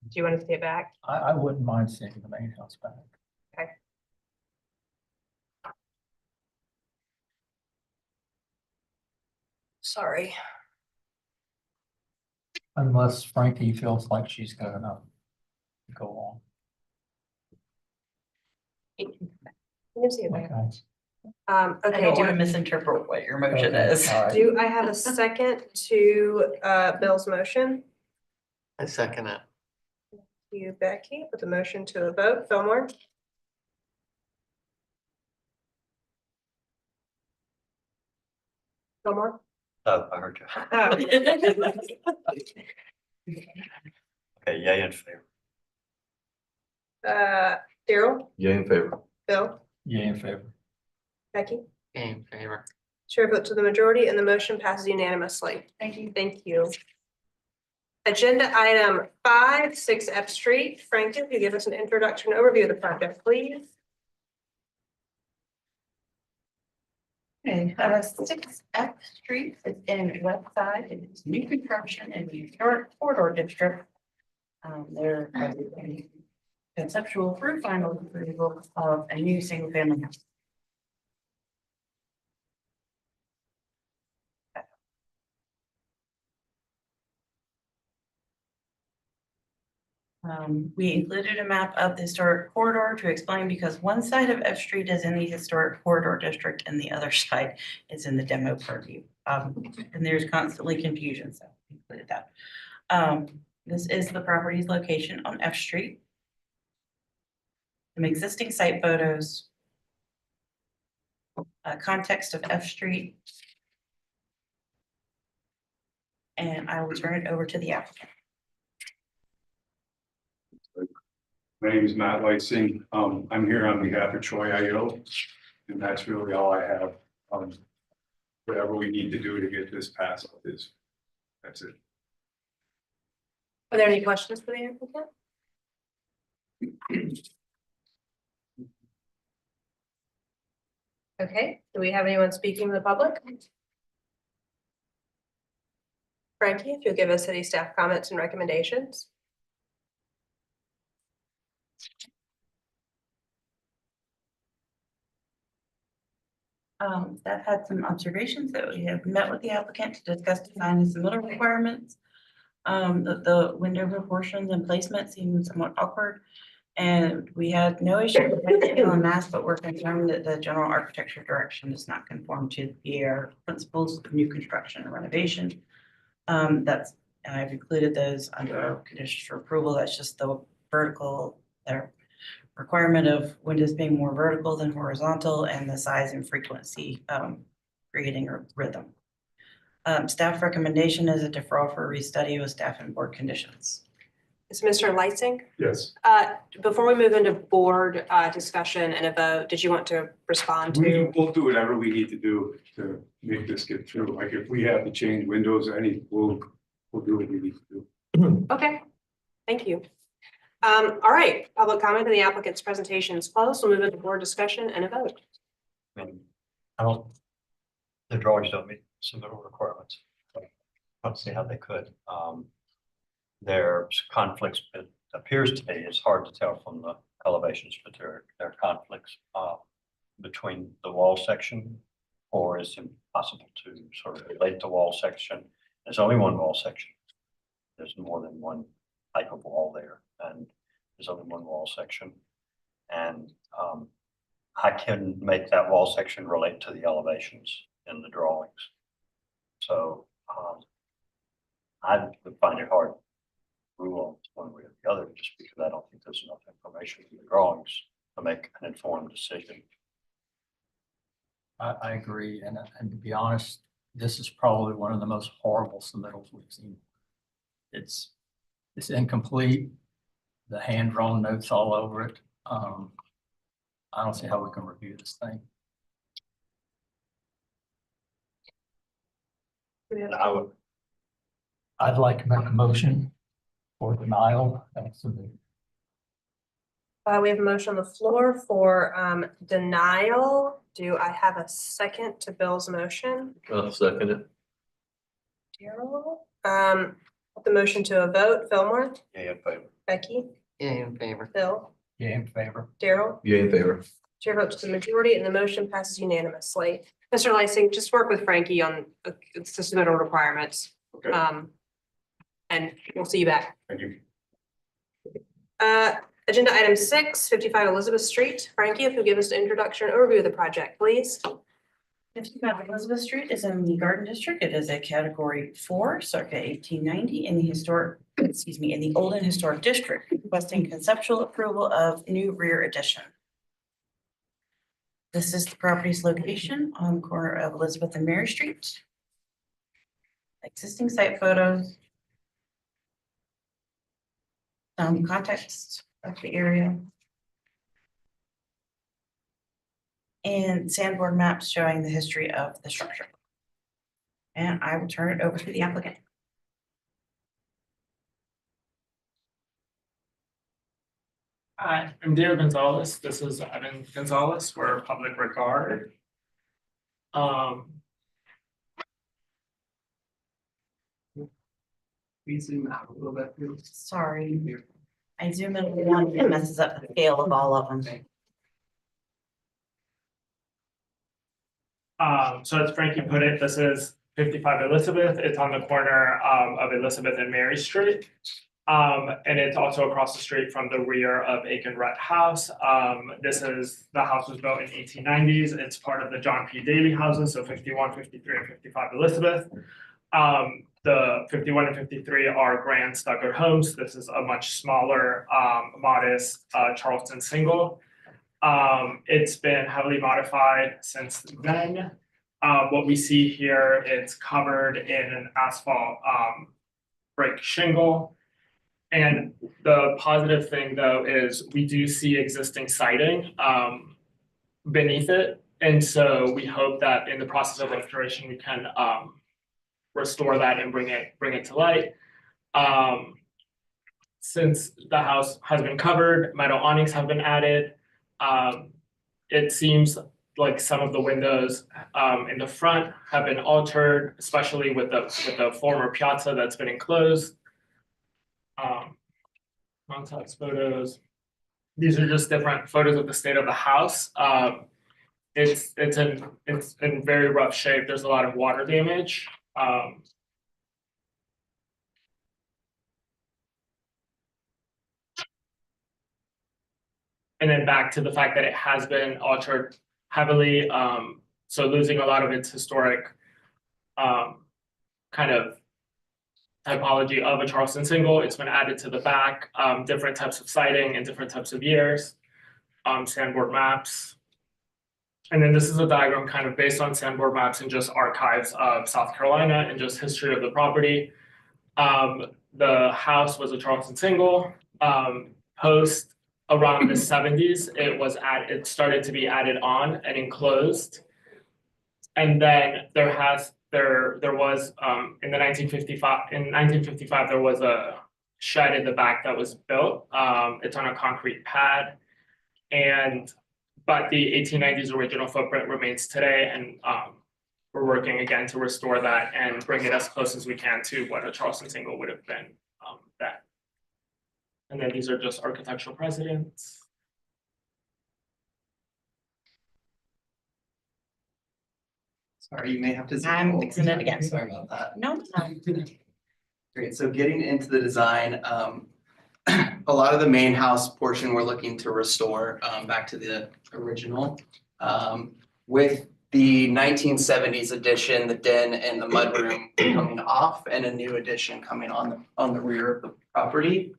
[SPEAKER 3] Do you want to see it back?
[SPEAKER 9] I wouldn't mind seeing the main house back.
[SPEAKER 3] Okay. Sorry.
[SPEAKER 9] Unless Frankie feels like she's got enough to go on.
[SPEAKER 3] You can see it back.
[SPEAKER 9] Okay.
[SPEAKER 2] I
[SPEAKER 3] Okay,
[SPEAKER 2] don't
[SPEAKER 3] do
[SPEAKER 2] want to misinterpret what your motion
[SPEAKER 9] Okay,
[SPEAKER 2] is.
[SPEAKER 9] all right.
[SPEAKER 3] do I have a second to Bill's motion?
[SPEAKER 10] I second it.
[SPEAKER 3] You, Becky, with the motion to a vote. Fillmore? Fillmore?
[SPEAKER 5] Oh, I heard you.
[SPEAKER 3] Oh.
[SPEAKER 5] Okay, yay in favor.
[SPEAKER 3] Daryl,
[SPEAKER 8] Yay in favor.
[SPEAKER 3] Bill,
[SPEAKER 9] Yeah, in favor.
[SPEAKER 3] Becky?
[SPEAKER 10] In favor.
[SPEAKER 3] Chair vote to the majority and the motion passes unanimously.
[SPEAKER 2] Thank you.
[SPEAKER 3] Thank you. Agenda item 5, 6 F Street. Frank, if you give us an introduction overview of the project, please.
[SPEAKER 2] Okay, 6 F Street is in West Side. It is new construction in the historic corridor district. There are a conceptual through final approval of a new single family house. We included a map of the historic corridor to explain because one side of F Street is in the historic corridor district and the other side is in the demo purview. And there's constantly confusion, so we included that. This is the property's location on F Street. Some existing site photos. Context of F Street. And I will turn it over to the applicant.
[SPEAKER 4] My name is Matt Lightsing. I'm here on behalf of Troy IO, and that's really all I have. Whatever we need to do to get this passed that's it.
[SPEAKER 3] Are there any questions for the applicant? Okay, do we have anyone speaking to the public? Frankie, if you'll give us city staff comments and recommendations.
[SPEAKER 2] Staff had some observations that we have met with the applicant to discuss design and submittal requirements. The window proportions and placement seem somewhat awkward. And we had no issue with the scale and mass, but we're concerned that the general architecture direction does not conform to the principles of new construction and renovation. I've included those under conditions for approval. That's just the vertical, requirement of windows being more vertical than horizontal and the size and frequency creating a rhythm. Staff recommendation is a deferral for a restudy with staff and board conditions.
[SPEAKER 3] Is Mr. Lightsing?
[SPEAKER 4] Yes.
[SPEAKER 3] Before we move into board discussion and a vote, did you want to respond to?
[SPEAKER 4] We'll do whatever we need to do to make this get through. Like if we have to change windows, we'll do what we need to do.
[SPEAKER 3] Okay, thank you. All right, public comment on the applicant's presentation is closed. We'll move into board discussion and a vote.
[SPEAKER 5] The drawings don't meet submittal requirements. I don't see how they could. There's conflicts, it appears to me, it's hard to tell from the elevations, but there are conflicts between the wall section? Or is it possible to sort of relate the wall section? There's only one wall section. There's more than one type of wall there, and there's only one wall section. And I can make that wall section relate to the elevations in the drawings. So I would find it hard to rule one way or the other, just because I don't think there's enough information in the drawings to make an informed decision.
[SPEAKER 9] I agree, and to be honest, this is probably one of the most horrible submittals we've seen. It's incomplete, the hand-drawn notes all over it. I don't see how we can review this thing. I'd like to make a motion for denial.
[SPEAKER 3] We have a motion on the floor for denial. Do I have a second to Bill's motion?
[SPEAKER 8] I'll second it.
[SPEAKER 3] Daryl, the motion to a vote, Fillmore,
[SPEAKER 5] Yeah, in favor.
[SPEAKER 3] Becky,
[SPEAKER 10] Yeah, in favor.
[SPEAKER 3] Bill,
[SPEAKER 9] Yeah, in favor.
[SPEAKER 3] Daryl.
[SPEAKER 8] Yeah, in favor.
[SPEAKER 3] Chair votes to the majority and the motion passes unanimously. Mr. Lysing, just work with Frankie on the submittal requirements.
[SPEAKER 4] Okay,
[SPEAKER 3] And we'll see you back.
[SPEAKER 4] thank you.
[SPEAKER 3] Agenda item 6, 55 Elizabeth Street. Frankie, if you'll give us an introduction overview of the project, please.
[SPEAKER 2] 55 Elizabeth Street is in the Garden District. It is a category 4, circa 1890 in the historic, in the Olden Historic District, requesting conceptual approval of new rear addition. This is the property's location on the corner of Elizabeth and Mary Street. Existing site photos. Some context of the area. And sandboard maps showing the history of the structure. And I will turn it over to the applicant.
[SPEAKER 7] Hi, I'm Diego Gonzalez. This is Evan Gonzalez. We're public regard. We zoom out a little bit, please.
[SPEAKER 2] Sorry, I zoom in one, it messes up the scale of all of them.
[SPEAKER 7] So as Frankie put it, this is 55 Elizabeth. It's on the corner of Elizabeth and Mary Street. And it's also across the street from the rear of Aiken Rhett House. The house was built in 1890s. It's part of the John P. Daly houses, so 51, 53, and 55 Elizabeth. The 51 and 53 are grand stucco homes. This is a much smaller, modest Charleston single. It's been heavily modified since then. What we see here, it's covered in an asphalt brick shingle. And the positive thing though is we do see existing siding beneath it. And so we hope that in the process of restoration, we can restore that and bring it to light. Since the house has been covered, metal awnings have been added. It seems like some of the windows in the front have been altered, especially with the former piazza that's been enclosed. Context photos. These are just different photos of the state of the house. It's in very rough shape. There's a lot of water damage. And then back to the fact that it has been altered heavily, so losing a lot of its historic kind of typology of a Charleston single. It's been added to the back, different types of siding and different types of years, sandboard maps. And then this is a diagram kind of based on sandboard maps and just archives of South Carolina and just history of the property. The house was a Charleston single. Post around the 70s, it started to be added on and enclosed. And then there was in 1955 there was a shed in the back that was built. It's on a concrete pad, but the 1890s original footprint remains today, and we're working again to restore that and bring it as close as we can to what a Charleston single would have been then. And then these are just architectural precedents.
[SPEAKER 12] Sorry, you may have to.
[SPEAKER 2] I'm fixing it again.
[SPEAKER 12] Sorry about that.
[SPEAKER 2] No,
[SPEAKER 12] Great, so getting into the design, a lot of the main house portion we're looking to restore, back to the original. With the 1970s addition, the den and the mudroom coming off and a new addition coming on the rear of the property.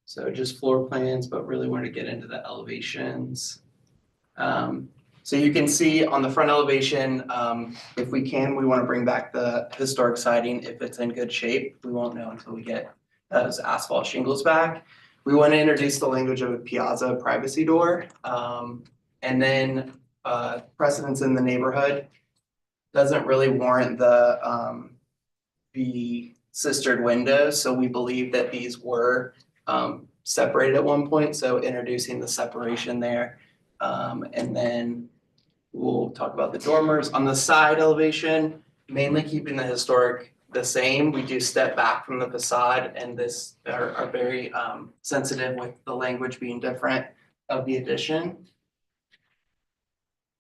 [SPEAKER 12] So just floor plans, but really want to get into the elevations. So you can see on the front elevation, if we can, we want to bring back the historic siding if it's in good shape. We won't know until we get those asphalt shingles back. We want to introduce the language of a piazza privacy door. And then precedence in the neighborhood doesn't really warrant the sistered windows. So we believe that these were separated at one point. So introducing the separation there. And then we'll talk about the dormers on the side elevation, mainly keeping the historic the same. We do step back from the facade and this are very sensitive with the language being different of the addition.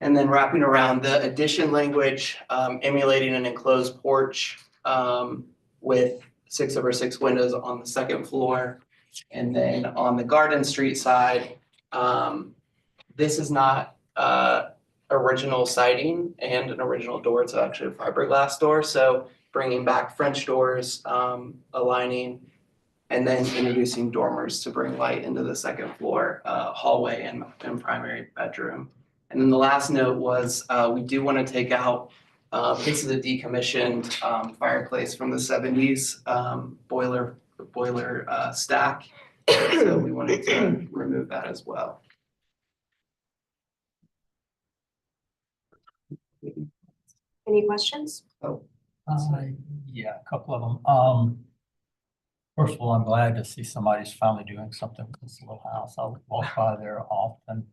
[SPEAKER 12] And then wrapping around the addition language, emulating an enclosed porch with 6/6 windows on the second floor. And then on the Garden Street side, this is not original siding and an original door. It's actually a fiberglass door. So bringing back French doors, aligning, and then introducing dormers to bring light into the second floor hallway and primary bedroom. And then the last note was we do want to take out this is a decommissioned fireplace from the 70s boiler stack. So we wanted to remove that as well.
[SPEAKER 3] Any questions?
[SPEAKER 9] Yeah, a couple of them. First of all, I'm glad to see somebody's finally doing something with this little house. I walk by there often.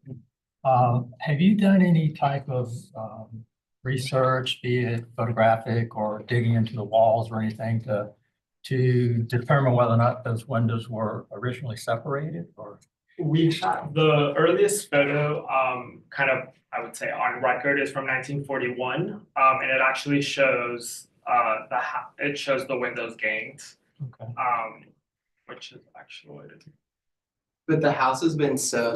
[SPEAKER 9] Have you done any type of research, be it photographic or digging into the walls or anything to determine whether or not those windows were originally separated or?
[SPEAKER 7] We have the earliest photo, kind of, I would say on record is from 1941. And it actually shows, it shows the windows ganked.
[SPEAKER 9] Okay.
[SPEAKER 7] Which is actually.
[SPEAKER 12] But the house has been so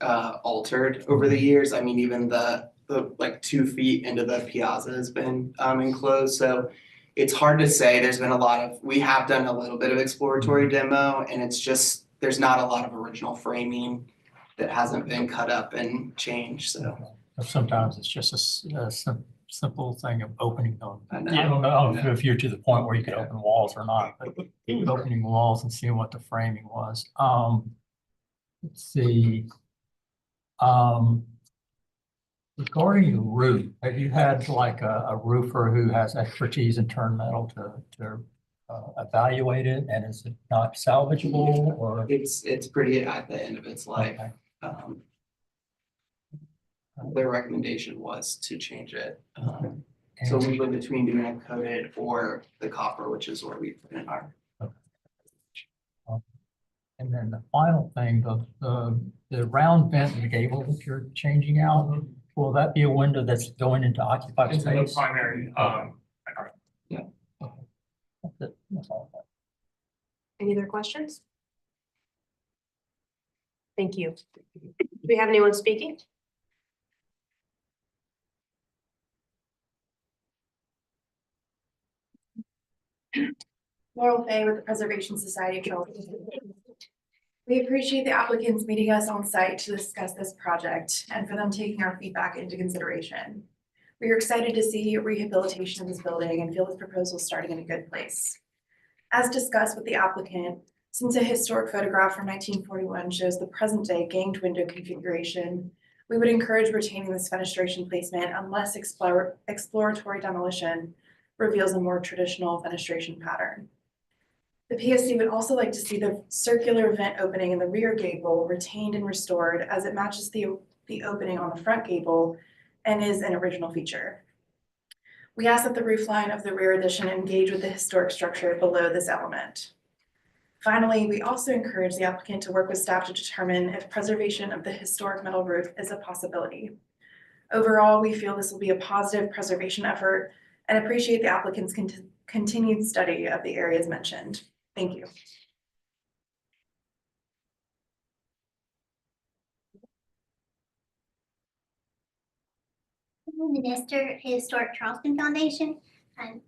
[SPEAKER 12] altered over the years. I mean, even the like 2 feet into the piazza has been enclosed. So it's hard to say. There's been we have done a little bit of exploratory demo, and it's just, there's not a lot of original framing that hasn't been cut up and changed. So
[SPEAKER 9] sometimes it's just a simple thing of opening them.
[SPEAKER 12] I know.
[SPEAKER 9] I don't know if you're to the point where you could open walls or not, but opening walls and seeing what the framing was. Let's see. Regarding the roof, have you had like a roofer who has expertise in turn metal to evaluate it, and is it not salvageable or?
[SPEAKER 12] It's pretty at the end of its life.
[SPEAKER 9] Okay.
[SPEAKER 12] Their recommendation was to change it. So we went between doing a coated or the copper, which is what we put in our.
[SPEAKER 9] And then the final thing, the round vent in the gable that you're changing out, will that be a window that's going into occupied
[SPEAKER 7] Into
[SPEAKER 9] space?
[SPEAKER 7] the primary,
[SPEAKER 12] Yeah.
[SPEAKER 9] That's it. That's all.
[SPEAKER 3] Any other questions? Thank you. Do we have anyone speaking?
[SPEAKER 6] Laurel Fay with the Preservation Society of Charleston. We appreciate the applicants meeting us on site to discuss this project and for them taking our feedback into consideration. We are excited to see rehabilitation of this building and feel this proposal starting in a good place. As discussed with the applicant, since a historic photograph from 1941 shows the present day ganked window configuration, we would encourage retaining this fenestration placement unless exploratory demolition reveals a more traditional fenestration pattern. The PSC would also like to see the circular vent opening in the rear gable retained and restored as it matches the opening on the front gable and is an original feature. We ask that the roofline of the rear addition engage with the historic structure below this element. Finally, we also encourage the applicant to work with staff to determine if preservation of the historic metal roof is a possibility. Overall, we feel this will be a positive preservation effort and appreciate the applicant's continued study of the areas mentioned. Thank you.
[SPEAKER 11] Minister, Historic Charleston Foundation.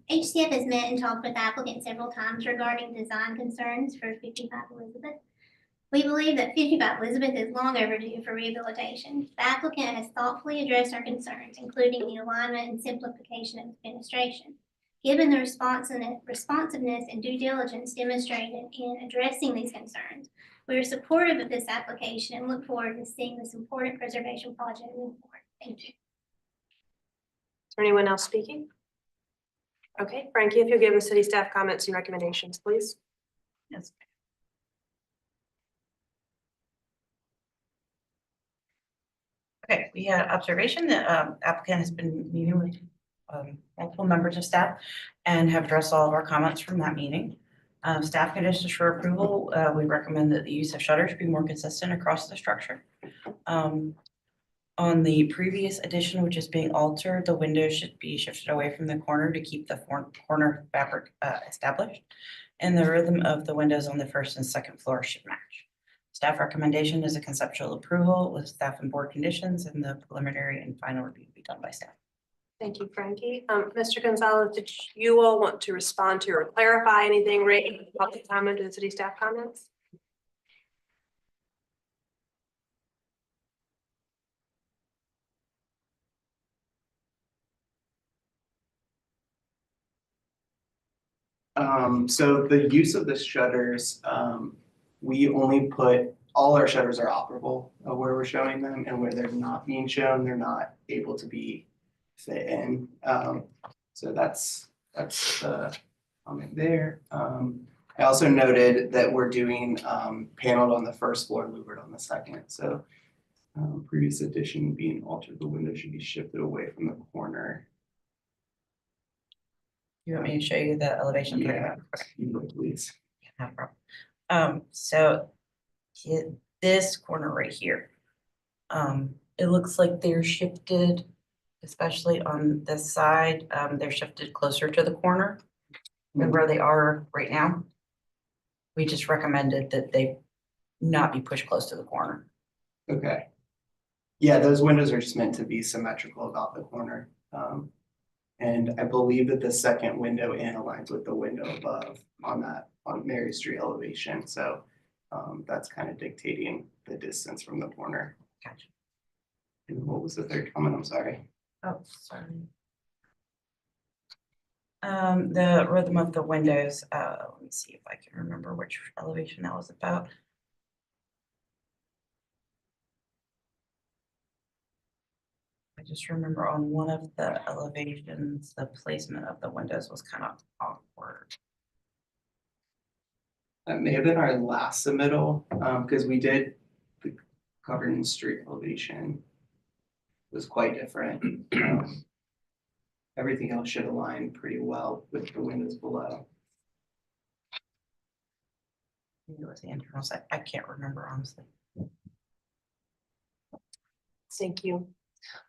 [SPEAKER 11] HCF has met and talked with the applicant several times regarding design concerns for 55 Elizabeth. We believe that 55 Elizabeth is long overdue for rehabilitation. The applicant has thoughtfully addressed our concerns, including the alignment and simplification of administration. Given the responsiveness and due diligence demonstrated in addressing these concerns, we are supportive of this application and look forward to seeing this important preservation project move forward. Thank you.
[SPEAKER 3] Is there anyone else speaking? Okay, Frankie, if you'll give the city staff comments and recommendations, please.
[SPEAKER 2] Yes. Okay, we had observation that applicant has been meeting with multiple members of staff and have addressed all of our comments from that meeting. Staff conditions for approval, we recommend that the use of shutters be more consistent across the structure. On the previous addition, which is being altered, the windows should be shifted away from the corner to keep the corner fabric established. And the rhythm of the windows on the first and second floor should match. Staff recommendation is a conceptual approval with staff and board conditions, and the preliminary and final review be done by staff.
[SPEAKER 3] Thank you, Frankie. Mr. Gonzalez, did you all want to respond to or clarify anything related to the public comment to the city staff comments?
[SPEAKER 12] So the use of the shutters, we only put, all our shutters are operable where we're showing them, and where they're not being shown, they're not able to be fit in. So that's the comment there. I also noted that we're doing paneled on the first floor, louvered on the second. So previous addition being altered, the window should be shifted away from the corner.
[SPEAKER 2] You want me to show you the elevation?
[SPEAKER 12] Yeah, please.
[SPEAKER 2] No problem. So this corner right here, it looks like they're shifted, especially on this side. They're shifted closer to the corner than where they are right now. We just recommended that they not be pushed close to the corner.
[SPEAKER 12] Okay. Yeah, those windows are just meant to be symmetrical about the corner. And I believe that the second window in aligns with the window above on Mary Street elevation. So that's kind of dictating the distance from the corner.
[SPEAKER 2] Gotcha.
[SPEAKER 12] And what was the third comment? I'm sorry.
[SPEAKER 2] Oh, sorry. The rhythm of the windows, let me see if I can remember which elevation that was about. I just remember on one of the elevations, the placement of the windows was kind of awkward.
[SPEAKER 12] That may have been our last submittal, because we did the Garden Street elevation was quite different. Everything else should align pretty well with the windows below.
[SPEAKER 2] Maybe it was the internal side. I can't remember honestly.
[SPEAKER 3] Thank you.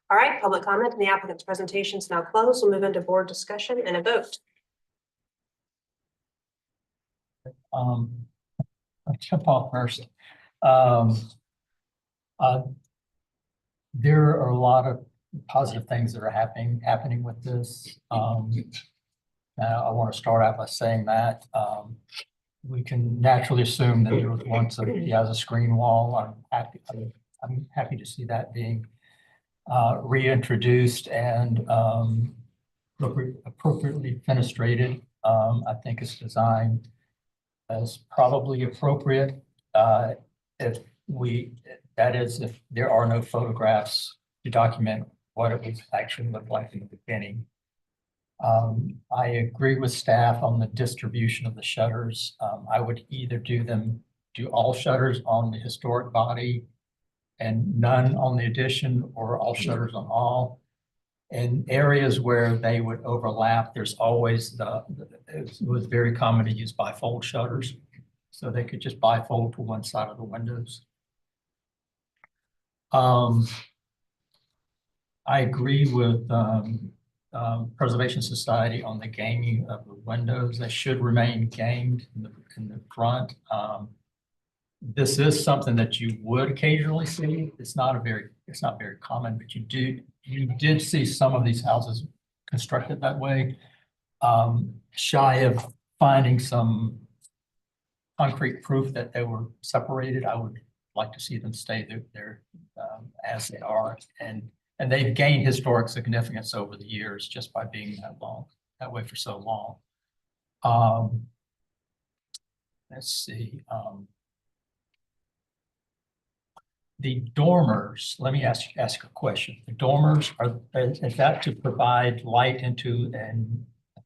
[SPEAKER 3] All right, public comment and the applicant's presentation is now closed. We'll move into board discussion and a vote.
[SPEAKER 9] I'll jump off first. There are a lot of positive things that are happening with this. Now I want to start out by saying that we can naturally assume that there was once he has a screen wall. I'm happy to see that being reintroduced and appropriately fenestrated. I think it's designed as probably appropriate. If there are no photographs to document what it would actually look like in the beginning. I agree with staff on the distribution of the shutters. I would either do all shutters on the historic body and none on the addition, or all shutters on all. In areas where they would overlap, there's always it was very common to use bifold shutters. So they could just bifold to one side of the windows. I agree with Preservation Society on the gaming of the windows. They should remain gamed in the front. This is something that you would occasionally see. It's not very common, but you did see some of these houses constructed that way. Shy of finding some concrete proof that they were separated, I would like to see them stay there as they are. And they've gained historic significance over the years just by being that way for so long. Let's see. The dormers, let me ask a question. The dormers, is that to provide light into a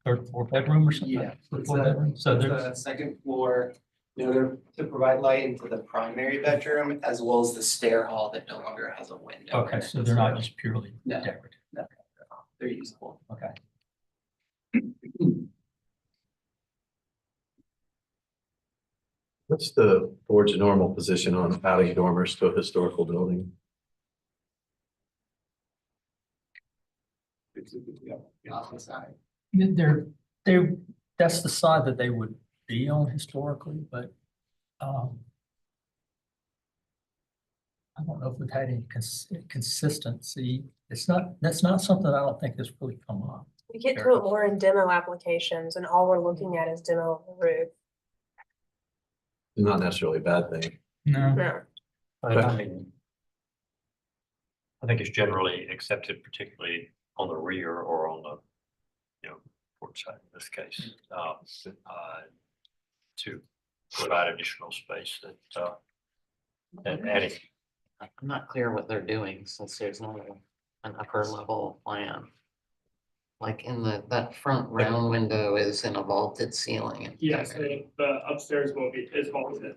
[SPEAKER 9] third floor bedroom or something?
[SPEAKER 12] Yeah,
[SPEAKER 9] Third
[SPEAKER 12] it's
[SPEAKER 9] floor bedroom? So
[SPEAKER 12] it's
[SPEAKER 9] there's,
[SPEAKER 12] a second floor, they're to provide light into the primary bedroom as well as the stair hall that no longer has a window. in
[SPEAKER 9] okay,
[SPEAKER 12] it.
[SPEAKER 9] so they're not just purely
[SPEAKER 12] No.
[SPEAKER 9] decorative.
[SPEAKER 12] No, they're usable.
[SPEAKER 9] Okay.
[SPEAKER 8] What's the board's normal position on adding dormers to a historical building?
[SPEAKER 12] Off the side.
[SPEAKER 9] That's the side that they would be on historically, but I don't know if we've had any consistency. That's not something I don't think has really come up.
[SPEAKER 3] We get to it more in demo applications and all we're looking at is demo of the roof.
[SPEAKER 8] Not necessarily a bad thing.
[SPEAKER 9] No.
[SPEAKER 3] No.
[SPEAKER 5] I mean, I think it's generally accepted, particularly on the rear or on the, port side in this case, to provide additional space and adding.
[SPEAKER 10] I'm not clear what they're doing since there's not an upper level plan. Like that front round window is in a vaulted ceiling.
[SPEAKER 7] Yes, the upstairs is vaulted.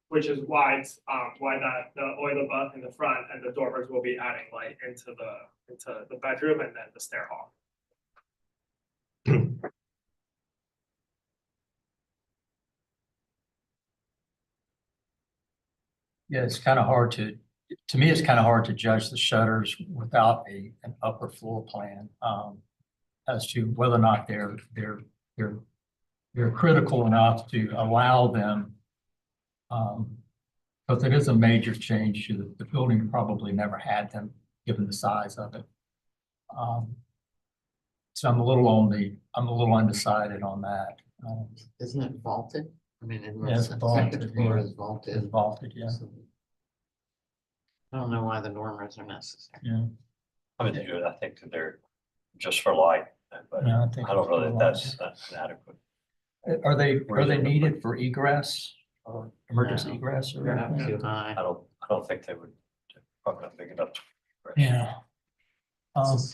[SPEAKER 7] Which is why it's, why not the oil above in the front and the dormers will be adding light into the bedroom and then the stair hall.
[SPEAKER 9] Yeah, it's kind of hard to me, it's kind of hard to judge the shutters without an upper floor plan, as to whether or not they're critical enough to allow them. Because it is a major change to the building, probably never had them, given the size of it. So I'm a little undecided on that.
[SPEAKER 10] Isn't it vaulted? I mean,
[SPEAKER 9] Yeah, it's
[SPEAKER 10] the
[SPEAKER 9] vaulted,
[SPEAKER 10] second floor
[SPEAKER 9] yeah.
[SPEAKER 10] is vaulted.
[SPEAKER 9] It's vaulted, yeah.
[SPEAKER 10] So I don't know why the dormers are necessary.
[SPEAKER 9] Yeah.
[SPEAKER 5] I mean, I think that they're just for light, but
[SPEAKER 9] Yeah,
[SPEAKER 5] I don't know that that's adequate.
[SPEAKER 9] Are they needed for egress or emergency
[SPEAKER 10] No,
[SPEAKER 9] egress or
[SPEAKER 10] they're up
[SPEAKER 9] anything?
[SPEAKER 10] too high.
[SPEAKER 5] I don't think they would, probably not big enough.
[SPEAKER 9] Yeah.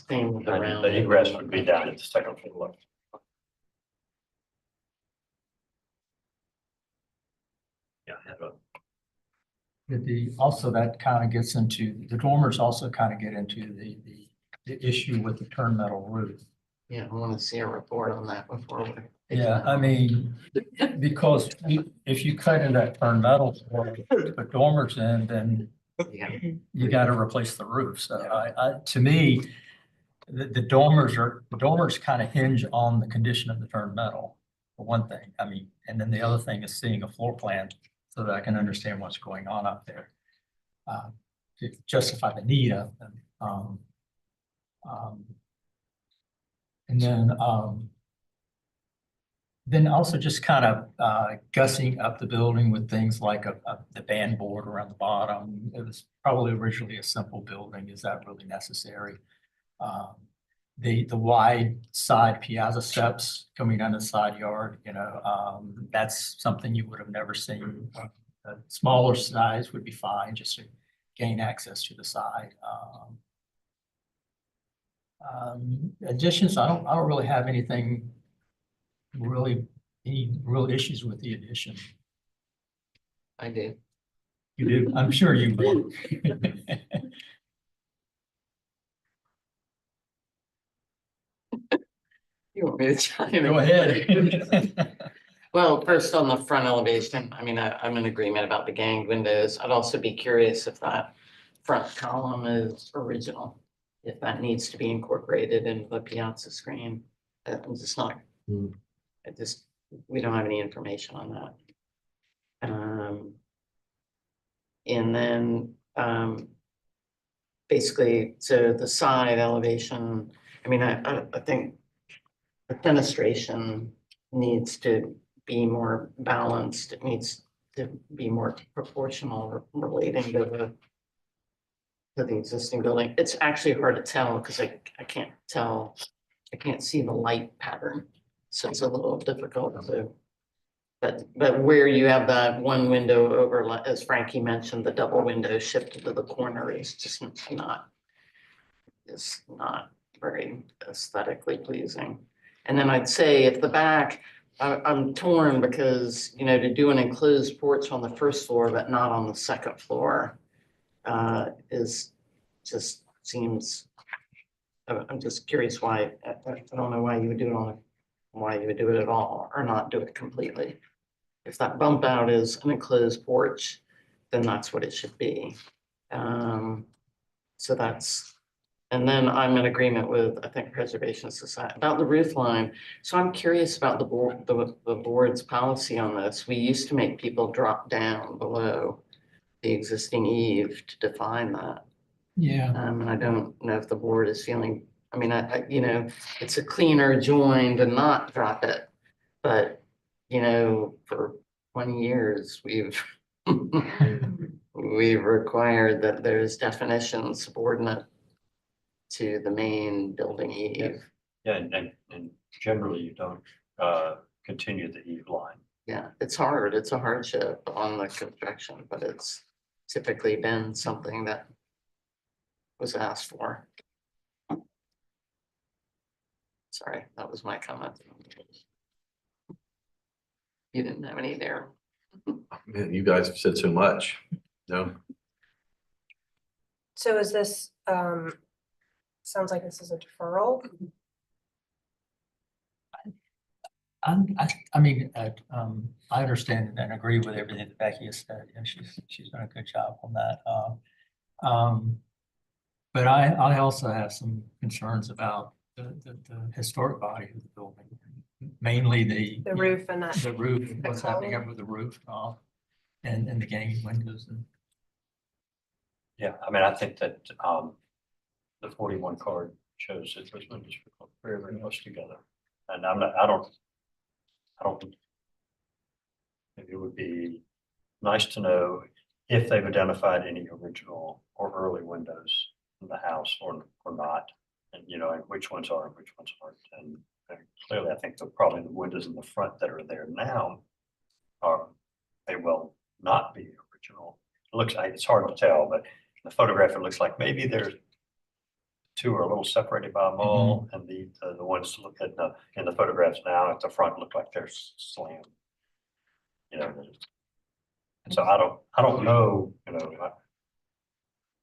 [SPEAKER 10] Thing with the
[SPEAKER 5] And
[SPEAKER 10] round
[SPEAKER 5] the egress
[SPEAKER 10] window.
[SPEAKER 5] would be down at the second floor. Yeah, I have a
[SPEAKER 9] Also that kind of gets into, the dormers also kind of get into the issue with the turn metal roof.
[SPEAKER 10] Yeah, I want to see a report on that before we.
[SPEAKER 9] Yeah, I mean, because if you cut in that turn metal, put dormers in, then
[SPEAKER 10] Yeah.
[SPEAKER 9] you got to replace the roof. So to me, the dormers kind of hinge on the condition of the turn metal, for one thing. I mean, and then the other thing is seeing a floor plan so that I can understand what's going on up there. To justify the need of them. And then also just kind of gussing up the building with things like the band board around the bottom. It was probably originally a simple building. Is that really necessary? The wide side piazza steps coming down the side yard, that's something you would have never seen. A smaller size would be fine, just to gain access to the side. Additions, I don't really have any real issues with the addition.
[SPEAKER 10] I do.
[SPEAKER 9] You do? I'm sure you do.
[SPEAKER 10] You want me to chime in?
[SPEAKER 9] Go ahead.
[SPEAKER 10] Well, first on the front elevation, I mean, I'm in agreement about the ganged windows. I'd also be curious if that front column is original. if that needs to be incorporated into the piazza screen. I'm just not, we don't have any information on that. And then, basically, so the side elevation, I mean, I think the fenestration needs to be more balanced. It needs to be more proportional relating to the existing building. It's actually hard to tell because I can't tell, I can't see the light pattern. So it's a little difficult to, but where you have that one window over, as Frankie mentioned, the double window shifted to the corner is just not, is not very aesthetically pleasing. And then I'd say if the back, I'm torn because, you know, to do an enclosed porch on the first floor, but not on the second floor, is just seems, I'm just curious why, I don't know why you would do it why you would do it at all or not do it completely. If that bump out is an enclosed porch, then that's what it should be. So that's, and then I'm in agreement with, I think, Preservation Society about the roof line. So I'm curious about the board, the board's policy on this. We used to make people drop down below the existing eave to define that.
[SPEAKER 9] Yeah.
[SPEAKER 10] And I don't know if the board is feeling, I mean, you know, it's a cleaner join to not drop it. But, you know, for 20 years, we've required that there's definition subordinate to the main building eave.
[SPEAKER 5] Yeah, and generally you don't continue the eave line.
[SPEAKER 10] Yeah, it's hard. It's a hardship on the construction, but it's typically been something that was asked for. Sorry, that was my comment. You didn't have any there.
[SPEAKER 8] Man, you guys have said so much. No,
[SPEAKER 3] So is this, sounds like this is a deferral?
[SPEAKER 9] I mean, I understand and agree with everything that Becky has said, and she's done a good job on that. But I also have some concerns about the historic body of the building, mainly the
[SPEAKER 3] roof and that.
[SPEAKER 9] the roof, what's happening up with the roof, and the ganging windows and.
[SPEAKER 5] Yeah, I mean, I think that the 41 card shows that those windows are very, very close together. And I don't think it would be nice to know if they've identified any original or early windows in the house or not. And, you know, and which ones are and which ones aren't. And clearly, I think that probably the windows in the front that are there now they will not be original. It looks like, it's hard to tell, but in the photograph, it looks like maybe there's two are a little separated by a mall, and the ones look at in the photographs now at the front look like they're slammed. You know, and so I don't know, you know,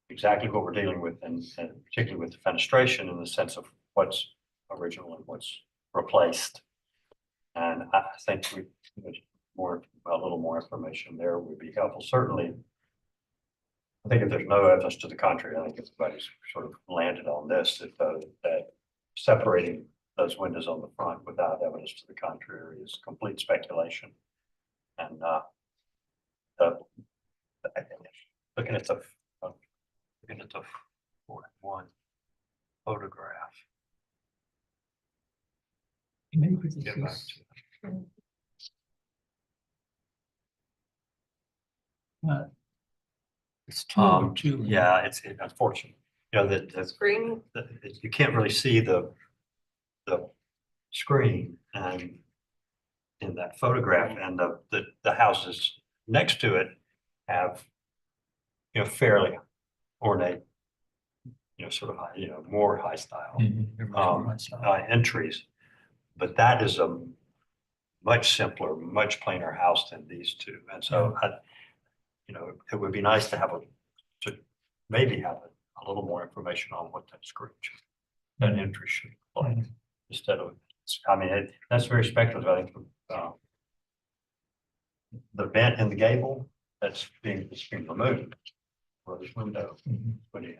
[SPEAKER 5] exactly what we're dealing with, and particularly with the fenestration in the sense of what's original and what's replaced. And I think a little more information there would be helpful. Certainly, I think if there's no evidence to the contrary, I think everybody's sort of landed on this, that separating those windows on the front without evidence to the contrary is complete speculation. And looking at the one photograph.
[SPEAKER 9] Maybe
[SPEAKER 5] Get back to it.
[SPEAKER 9] It's too.
[SPEAKER 5] Yeah, it's unfortunate. You know, the
[SPEAKER 3] Screen.
[SPEAKER 5] You can't really see the screen and in that photograph, and the houses next to it have, you know, fairly ornate, you know, sort of high, you know, more high style entries. But that is a much simpler, much plainer house than these two. And so you know, it would be nice to maybe have a little more information on what that entry should look like, instead of, I mean, that's very speculative. I think the vent in the gable that's being removed, or this window put in,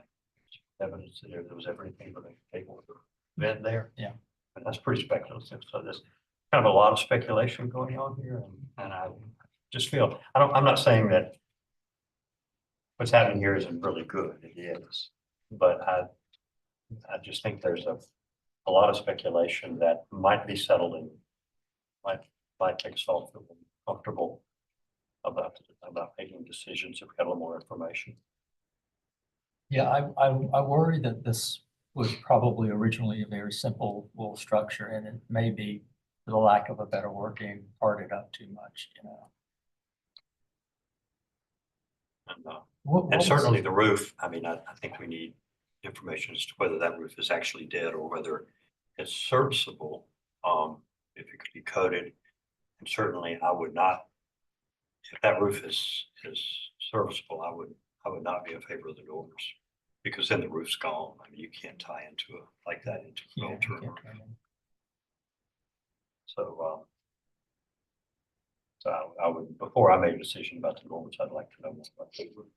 [SPEAKER 5] evidence that there was ever anything but a cable with a vent there.
[SPEAKER 9] Yeah.
[SPEAKER 5] And that's pretty speculative. So there's kind of a lot of speculation going on here, and I just feel, I'm not saying that what's happening here isn't really good. It is, but I just think there's a lot of speculation that might be settled and might make us all feel comfortable about making decisions if we had a little more information.
[SPEAKER 9] Yeah, I worry that this was probably originally a very simple little structure, and it may be, for the lack of a better word, being parted up too much, you know.
[SPEAKER 5] And certainly the roof, I mean, I think we need information as to whether that roof is actually dead or whether it's serviceable, if it could be coated. And certainly I would not, if that roof is serviceable, I would not be in favor of the dormers. Because then the roof's gone. I mean, you can't tie into it like that into a well-turned roof. So, I would, before I made a decision about the dormers, I'd like to know more about the roof.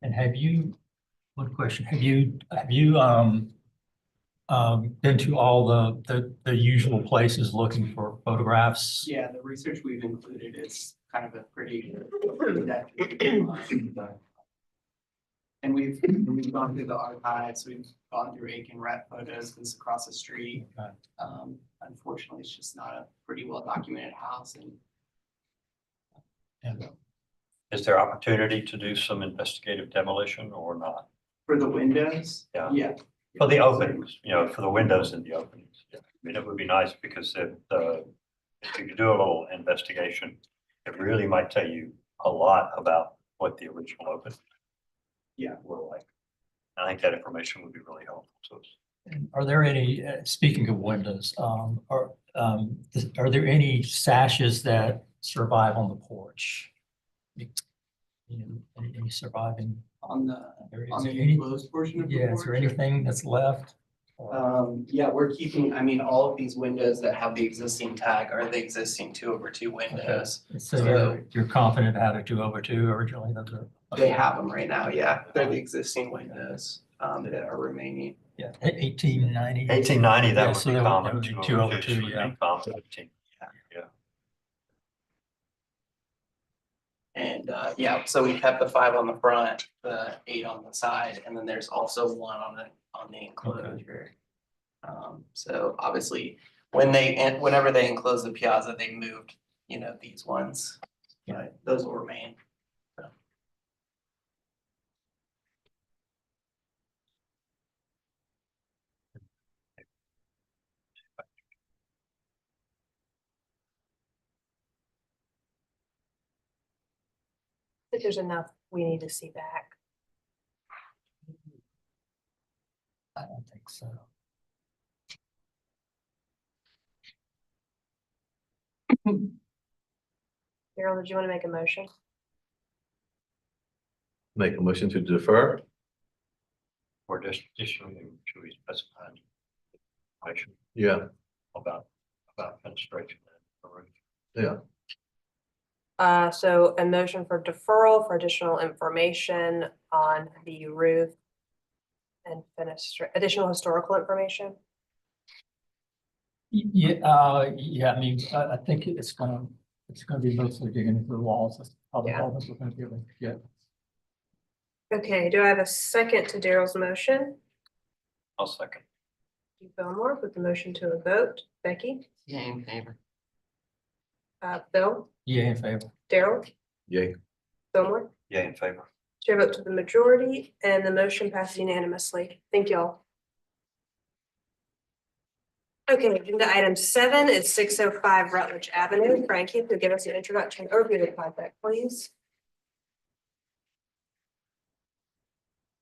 [SPEAKER 9] And have you, one question, have you been to all the usual places looking for photographs?
[SPEAKER 12] Yeah, the research we've included is kind of a pretty and we've gone through the archives, we've gone through Aiken Rhett photos that's across the street.
[SPEAKER 9] Okay.
[SPEAKER 12] Unfortunately, it's just not a pretty well documented house, and
[SPEAKER 5] Is there opportunity to do some investigative demolition or not?
[SPEAKER 12] for the windows,
[SPEAKER 5] Yeah.
[SPEAKER 12] yeah.
[SPEAKER 5] For the openings, you know, for the windows and the openings. Yeah. I mean, it would be nice because if you could do a little investigation, it really might tell you a lot about what the original openings were like. I think that information would be really helpful to us.
[SPEAKER 9] And are there any, speaking of windows, are there any sashes that survive on the porch? You know, any surviving?
[SPEAKER 12] On the
[SPEAKER 9] any
[SPEAKER 12] enclosed portion of the
[SPEAKER 9] Yeah, is there
[SPEAKER 12] porch?
[SPEAKER 9] anything that's left?
[SPEAKER 12] Yeah, we're keeping, I mean, all of these windows that have the existing tag are the existing 2/2 windows.
[SPEAKER 9] So you're confident how to 2/2 originally? Those are.
[SPEAKER 12] They have them right now, yeah. They're the existing windows that are remaining.
[SPEAKER 9] Yeah, 1890.
[SPEAKER 5] 1890, that
[SPEAKER 9] Yeah,
[SPEAKER 5] would
[SPEAKER 9] so
[SPEAKER 5] be
[SPEAKER 9] that
[SPEAKER 5] common.
[SPEAKER 9] would be 2/2,
[SPEAKER 5] would be
[SPEAKER 9] yeah.
[SPEAKER 5] common. Yeah.
[SPEAKER 12] And yeah, so we kept the 5 on the front, the 8 on the side, and then there's also 1 on the enclosure. So obviously, whenever they enclosed the piazza, they moved, you know, these ones. But those will remain.
[SPEAKER 3] I think there's enough we need to see back.
[SPEAKER 9] I don't think so.
[SPEAKER 3] Daryl, did you want to make a motion?
[SPEAKER 8] Make a motion to defer?
[SPEAKER 5] Or just issuing, should we specify information
[SPEAKER 8] Yeah,
[SPEAKER 5] about fenestration and the roof?
[SPEAKER 8] yeah.
[SPEAKER 3] So a motion for deferral for additional information on the roof and additional historical information.
[SPEAKER 9] Yeah, yeah, I mean, I think it's gonna be mostly digging into the walls. That's how the
[SPEAKER 3] Yeah.
[SPEAKER 9] walls are gonna be, yeah.
[SPEAKER 3] Okay, do I have a second to Daryl's motion?
[SPEAKER 5] I'll second.
[SPEAKER 3] Fillmore with the motion to a vote. Becky?
[SPEAKER 10] Yeah, in favor.
[SPEAKER 3] Bill?
[SPEAKER 9] Yeah, in favor.
[SPEAKER 3] Daryl?
[SPEAKER 8] Yay.
[SPEAKER 3] Fillmore?
[SPEAKER 5] Yeah, in favor.
[SPEAKER 3] Chair vote to the majority and the motion passes unanimously. Thank you all. Okay, agenda item 7 is 605 Rutledge Avenue. Frankie, to give us an introduction overview of the project, please.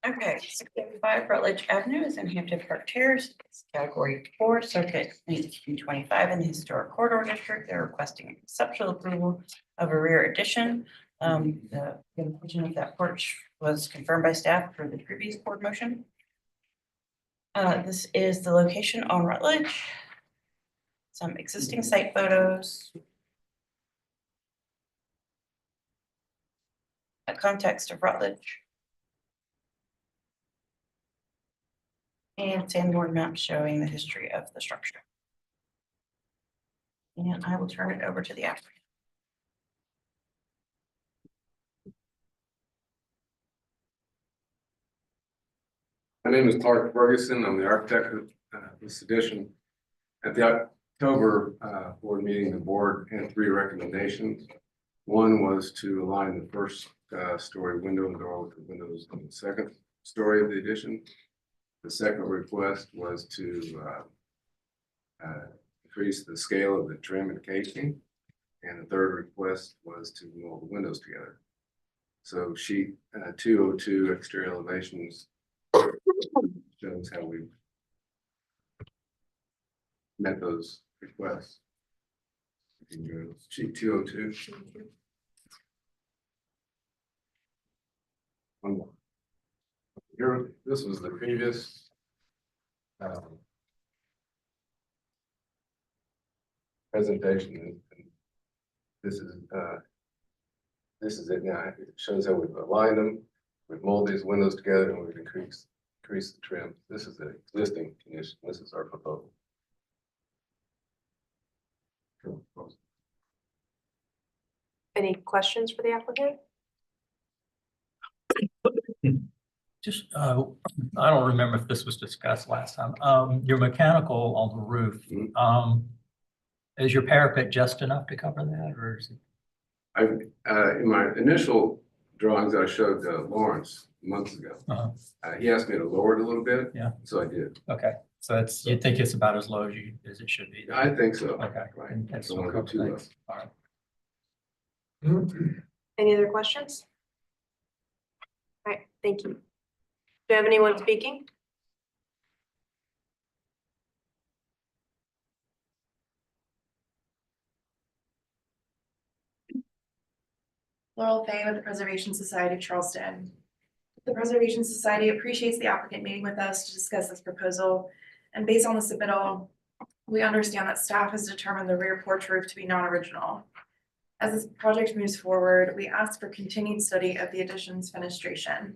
[SPEAKER 2] Okay, 605 Rutledge Avenue is in Hampton Park Terrace. It's category 4, circuit 1925 in the historic corridor district. They're requesting conceptual approval of a rear addition. The inclusion of that porch was confirmed by staff for the previous board motion. This is the location on Rutledge. Some existing site photos. A context of Rutledge. and sandboard map showing the history of the structure. And I will turn it over to the applicant.
[SPEAKER 14] My name is Clark Ferguson. I'm the architect of this addition. At the October board meeting, the board had 3 recommendations. One was to align the first story window and door with the windows on the second story of the addition. The second request was to increase the scale of the trim and casing. And the third request was to mold the windows together. So sheet 202 exterior elevations shows how we met those requests. Sheet 202. One more. Here, this was the previous presentation. And this is it now. It shows how we've aligned them, we've molded these windows together, and we've increased the trim. This is the existing condition. This is our proposal.
[SPEAKER 3] Any questions for the applicant?
[SPEAKER 9] Just, I don't remember if this was discussed last time. Your mechanical on the roof, is your parapet just enough to cover that, or is it?
[SPEAKER 14] In my initial drawings I showed Lawrence months ago, he asked me to lower it a little bit.
[SPEAKER 9] Yeah.
[SPEAKER 14] So I did.
[SPEAKER 9] Okay, so it's, you think it's about as low as it should be?
[SPEAKER 14] I think so.
[SPEAKER 9] Okay.
[SPEAKER 14] Right.
[SPEAKER 9] And that's
[SPEAKER 14] Don't want to go too low.
[SPEAKER 9] all right.
[SPEAKER 3] Any other questions? All right, thank you. Do you have anyone speaking?
[SPEAKER 6] Laurel Fay with the Preservation Society of Charleston. The Preservation Society appreciates the applicant meeting with us to discuss this proposal. And based on the submittal, we understand that staff has determined the rear porch roof to be non-original. As this project moves forward, we ask for continued study of the addition's fenestration.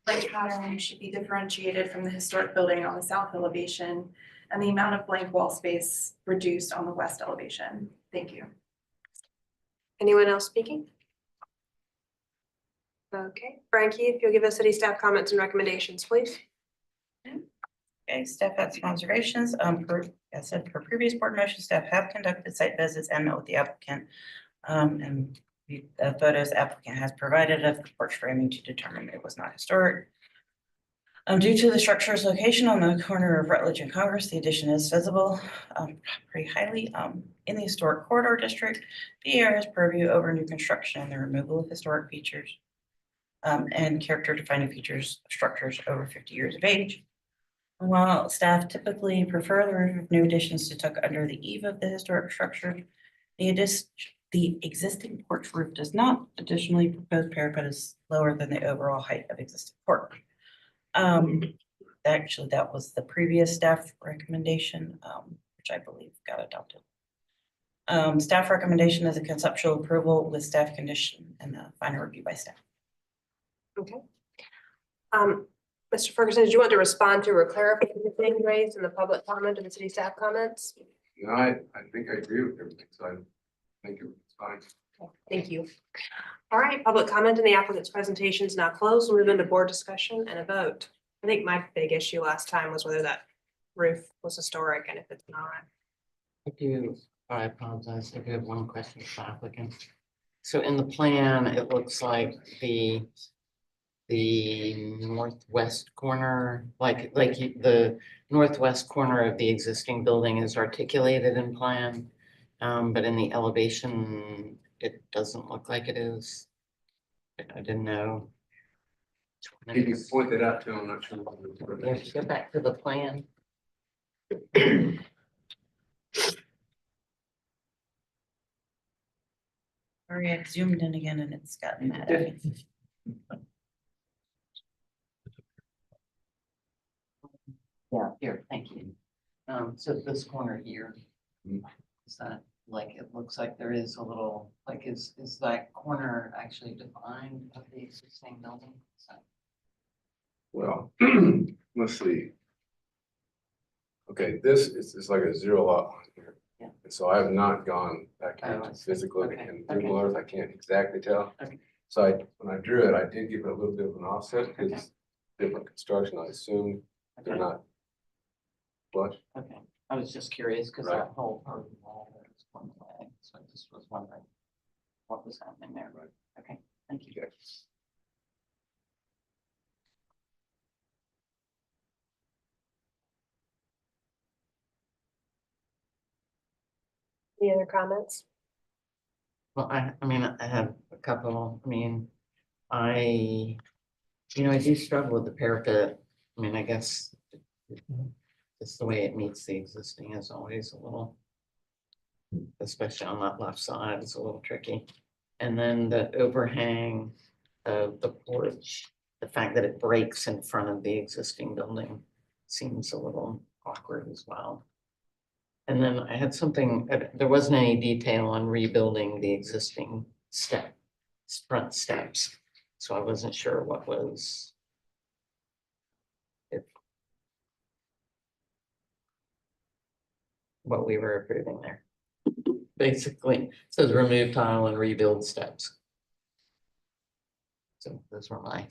[SPEAKER 6] Light pattern should be differentiated from the historic building on the south elevation and the amount of blank wall space reduced on the west elevation. Thank you.
[SPEAKER 3] Anyone else speaking? Okay, Frankie, if you'll give us city staff comments and recommendations, please.
[SPEAKER 2] Okay, staff had some observations. Per previous board motion, staff have conducted site visits and met with the applicant. And the photos applicant has provided of the porch framing to determine it was not historic. Due to the structure's location on the corner of Rutledge and Congress, the addition is visible pretty highly in the historic corridor district. PAR has purview over new construction and the removal of historic features and character defining features of structures over 50 years of age. While staff typically prefer the roof of new additions to tuck under the eave of the historic structure, the existing porch roof does not. Additionally, proposed parapet is lower than the overall height of existing porch. Actually, that was the previous staff recommendation, which I believe got adopted. Staff recommendation is a conceptual approval with staff condition and the final review by staff.
[SPEAKER 3] Okay. Mr. Ferguson, did you want to respond to or clarify anything raised in the public comment and the city staff comments?
[SPEAKER 14] No, I think I agree with everything. So I think it's fine.
[SPEAKER 3] Thank you. All right, public comment in the applicant's presentation is now closed. We'll move into board discussion and a vote. I think my big issue last time was whether that roof was historic, and if it's not.
[SPEAKER 10] I apologize, I do have one question for the applicant. So in the plan, it looks like the northwest corner, the northwest corner of the existing building is articulated in plan. But in the elevation, it doesn't look like it is. I didn't know.
[SPEAKER 14] Can you point that out to him? I'm not sure.
[SPEAKER 10] Yeah, go back to the plan.
[SPEAKER 2] Sorry, I've zoomed in again and it's gotten mad at me.
[SPEAKER 10] Yeah, here, thank you. So this corner here, is that like, it looks like there is a little, like, is that corner actually defined of the existing building? So,
[SPEAKER 14] Well, let's see. Okay, this is like a zero lot line here.
[SPEAKER 10] Yeah.
[SPEAKER 14] And so I have not gone back
[SPEAKER 10] Oh, I
[SPEAKER 14] in
[SPEAKER 10] see.
[SPEAKER 14] physically
[SPEAKER 10] Okay,
[SPEAKER 14] and
[SPEAKER 10] okay.
[SPEAKER 14] Google Earth, I can't exactly tell.
[SPEAKER 10] Okay.
[SPEAKER 14] So when I drew it, I did give it a little bit of an offset because it's different construction. I assume they're
[SPEAKER 10] Okay.
[SPEAKER 14] not flush.
[SPEAKER 10] Okay, I was just curious because
[SPEAKER 14] Right.
[SPEAKER 10] that whole part of the wall there is one way, so I just was wondering what was happening there.
[SPEAKER 14] Right.
[SPEAKER 10] Okay, thank you.
[SPEAKER 14] Okay.
[SPEAKER 3] Any other comments?
[SPEAKER 10] Well, I mean, I have a couple, I mean, I do struggle with the parapet. I mean, I guess it's the way it meets the existing is always a little, especially on that left side, it's a little tricky. And then the overhang of the porch, the fact that it breaks in front of the existing building seems a little awkward as well. And then I had something, there wasn't any detail on rebuilding the existing front steps. So I wasn't sure what was. What we were approving there. Basically, it says remove tile and rebuild steps. So those were my.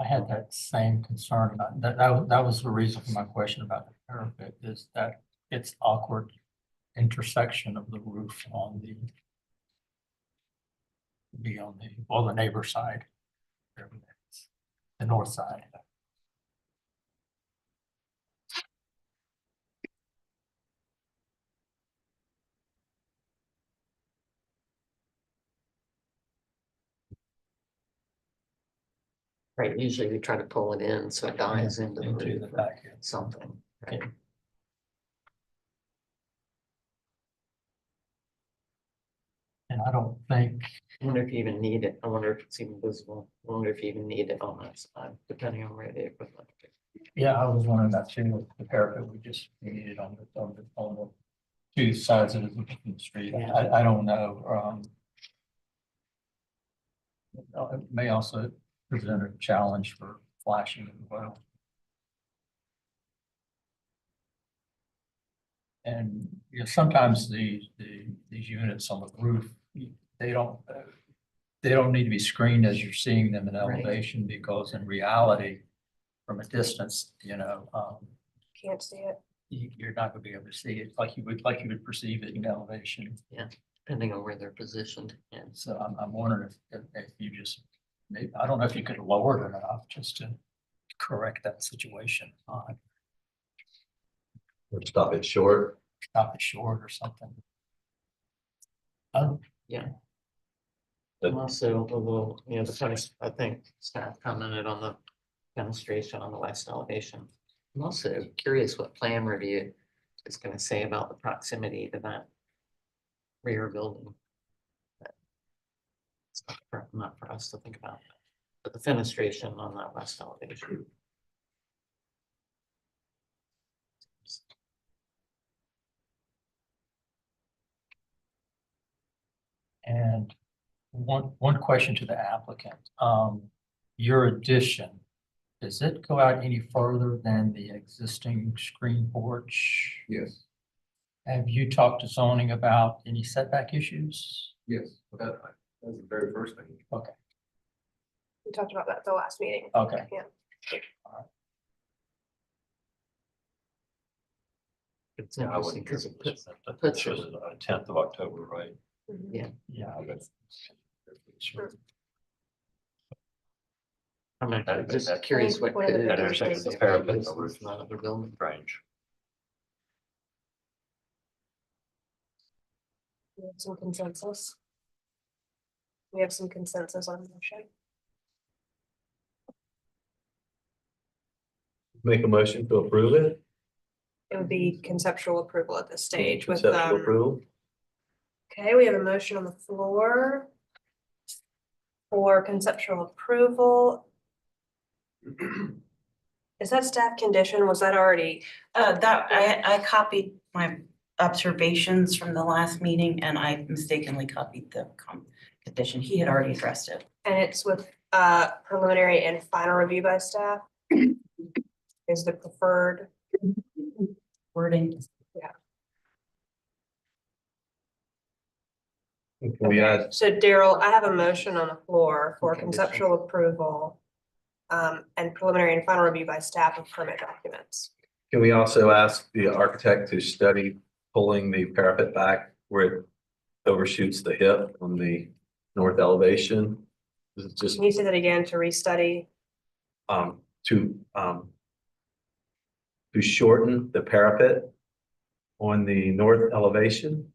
[SPEAKER 9] I had that same concern about that. That was the reason for my question about the parapet is that it's awkward intersection of the roof on the neighbor side, the north side.
[SPEAKER 10] Right, usually we try to pull it in so it dies into the
[SPEAKER 9] Into
[SPEAKER 10] roof
[SPEAKER 9] the
[SPEAKER 10] or
[SPEAKER 9] back.
[SPEAKER 10] something. Right?
[SPEAKER 9] And I don't think,
[SPEAKER 10] I wonder if you even need it. I wonder if it's even visible. I wonder if you even need it on that side, depending on where the equipment.
[SPEAKER 9] yeah, I was wondering that too, with the parapet, we just needed on the two sides of the street.
[SPEAKER 10] Yeah.
[SPEAKER 9] I don't know, it may also present a challenge for flashing as well. And sometimes these units on the roof, they don't need to be screened as you're seeing them in
[SPEAKER 10] Right.
[SPEAKER 9] elevation, because in reality, from a distance,
[SPEAKER 3] Can't see it.
[SPEAKER 9] you're not gonna be able to see it like you would perceive it in elevation.
[SPEAKER 10] Yeah, depending on where they're positioned. Yeah.
[SPEAKER 9] So I'm wondering if you just, maybe, I don't know if you could lower it enough just to correct that situation.
[SPEAKER 8] Or stop it short.
[SPEAKER 9] Stop it short or something.
[SPEAKER 10] Yeah.
[SPEAKER 8] But-
[SPEAKER 10] I'm also a little, I think staff commented on the demonstration on the west elevation. I'm also curious what plan review is gonna say about the proximity to that rear building. It's not for us to think about, but the fenestration on that west elevation.
[SPEAKER 9] And one question to the applicant, your addition, does it go out any further than the existing screen porch?
[SPEAKER 14] Yes,
[SPEAKER 9] Have you talked to zoning about any setback issues?
[SPEAKER 14] yes, that's the very first thing.
[SPEAKER 9] Okay,
[SPEAKER 3] We talked about that at the last meeting.
[SPEAKER 9] okay.
[SPEAKER 3] Yeah.
[SPEAKER 10] It's
[SPEAKER 5] Yeah, I
[SPEAKER 10] interesting
[SPEAKER 5] wouldn't
[SPEAKER 10] because it puts,
[SPEAKER 5] That shows it on 10th of October, right?
[SPEAKER 10] yeah,
[SPEAKER 9] Yeah.
[SPEAKER 10] I'm
[SPEAKER 5] That-
[SPEAKER 10] just
[SPEAKER 5] that-
[SPEAKER 10] curious what.
[SPEAKER 3] One of the
[SPEAKER 10] could-
[SPEAKER 5] That intersects the parapet, the roof,
[SPEAKER 10] Not other building.
[SPEAKER 5] range.
[SPEAKER 3] We have some consensus. We have some consensus on the motion.
[SPEAKER 8] Make a motion to approve it,
[SPEAKER 3] It would be conceptual approval at this stage with,
[SPEAKER 8] conceptual approval.
[SPEAKER 3] okay, we have a motion on the floor for conceptual approval. Is that staff condition? Was that already?
[SPEAKER 2] I copied my observations from the last meeting and I mistakenly copied the condition. He had already addressed it.
[SPEAKER 3] And it's with preliminary and final review by staff? Is the preferred
[SPEAKER 10] wording.
[SPEAKER 8] Can we add,
[SPEAKER 3] So Daryl, I have a motion on the floor for conceptual approval and preliminary and final review by staff of permit documents.
[SPEAKER 8] can we also ask the architect to study pulling the parapet back where it overshoots the hip on the north elevation? This is just
[SPEAKER 3] Can you say that again to restudy?
[SPEAKER 8] um, to um, to shorten the parapet on the north elevation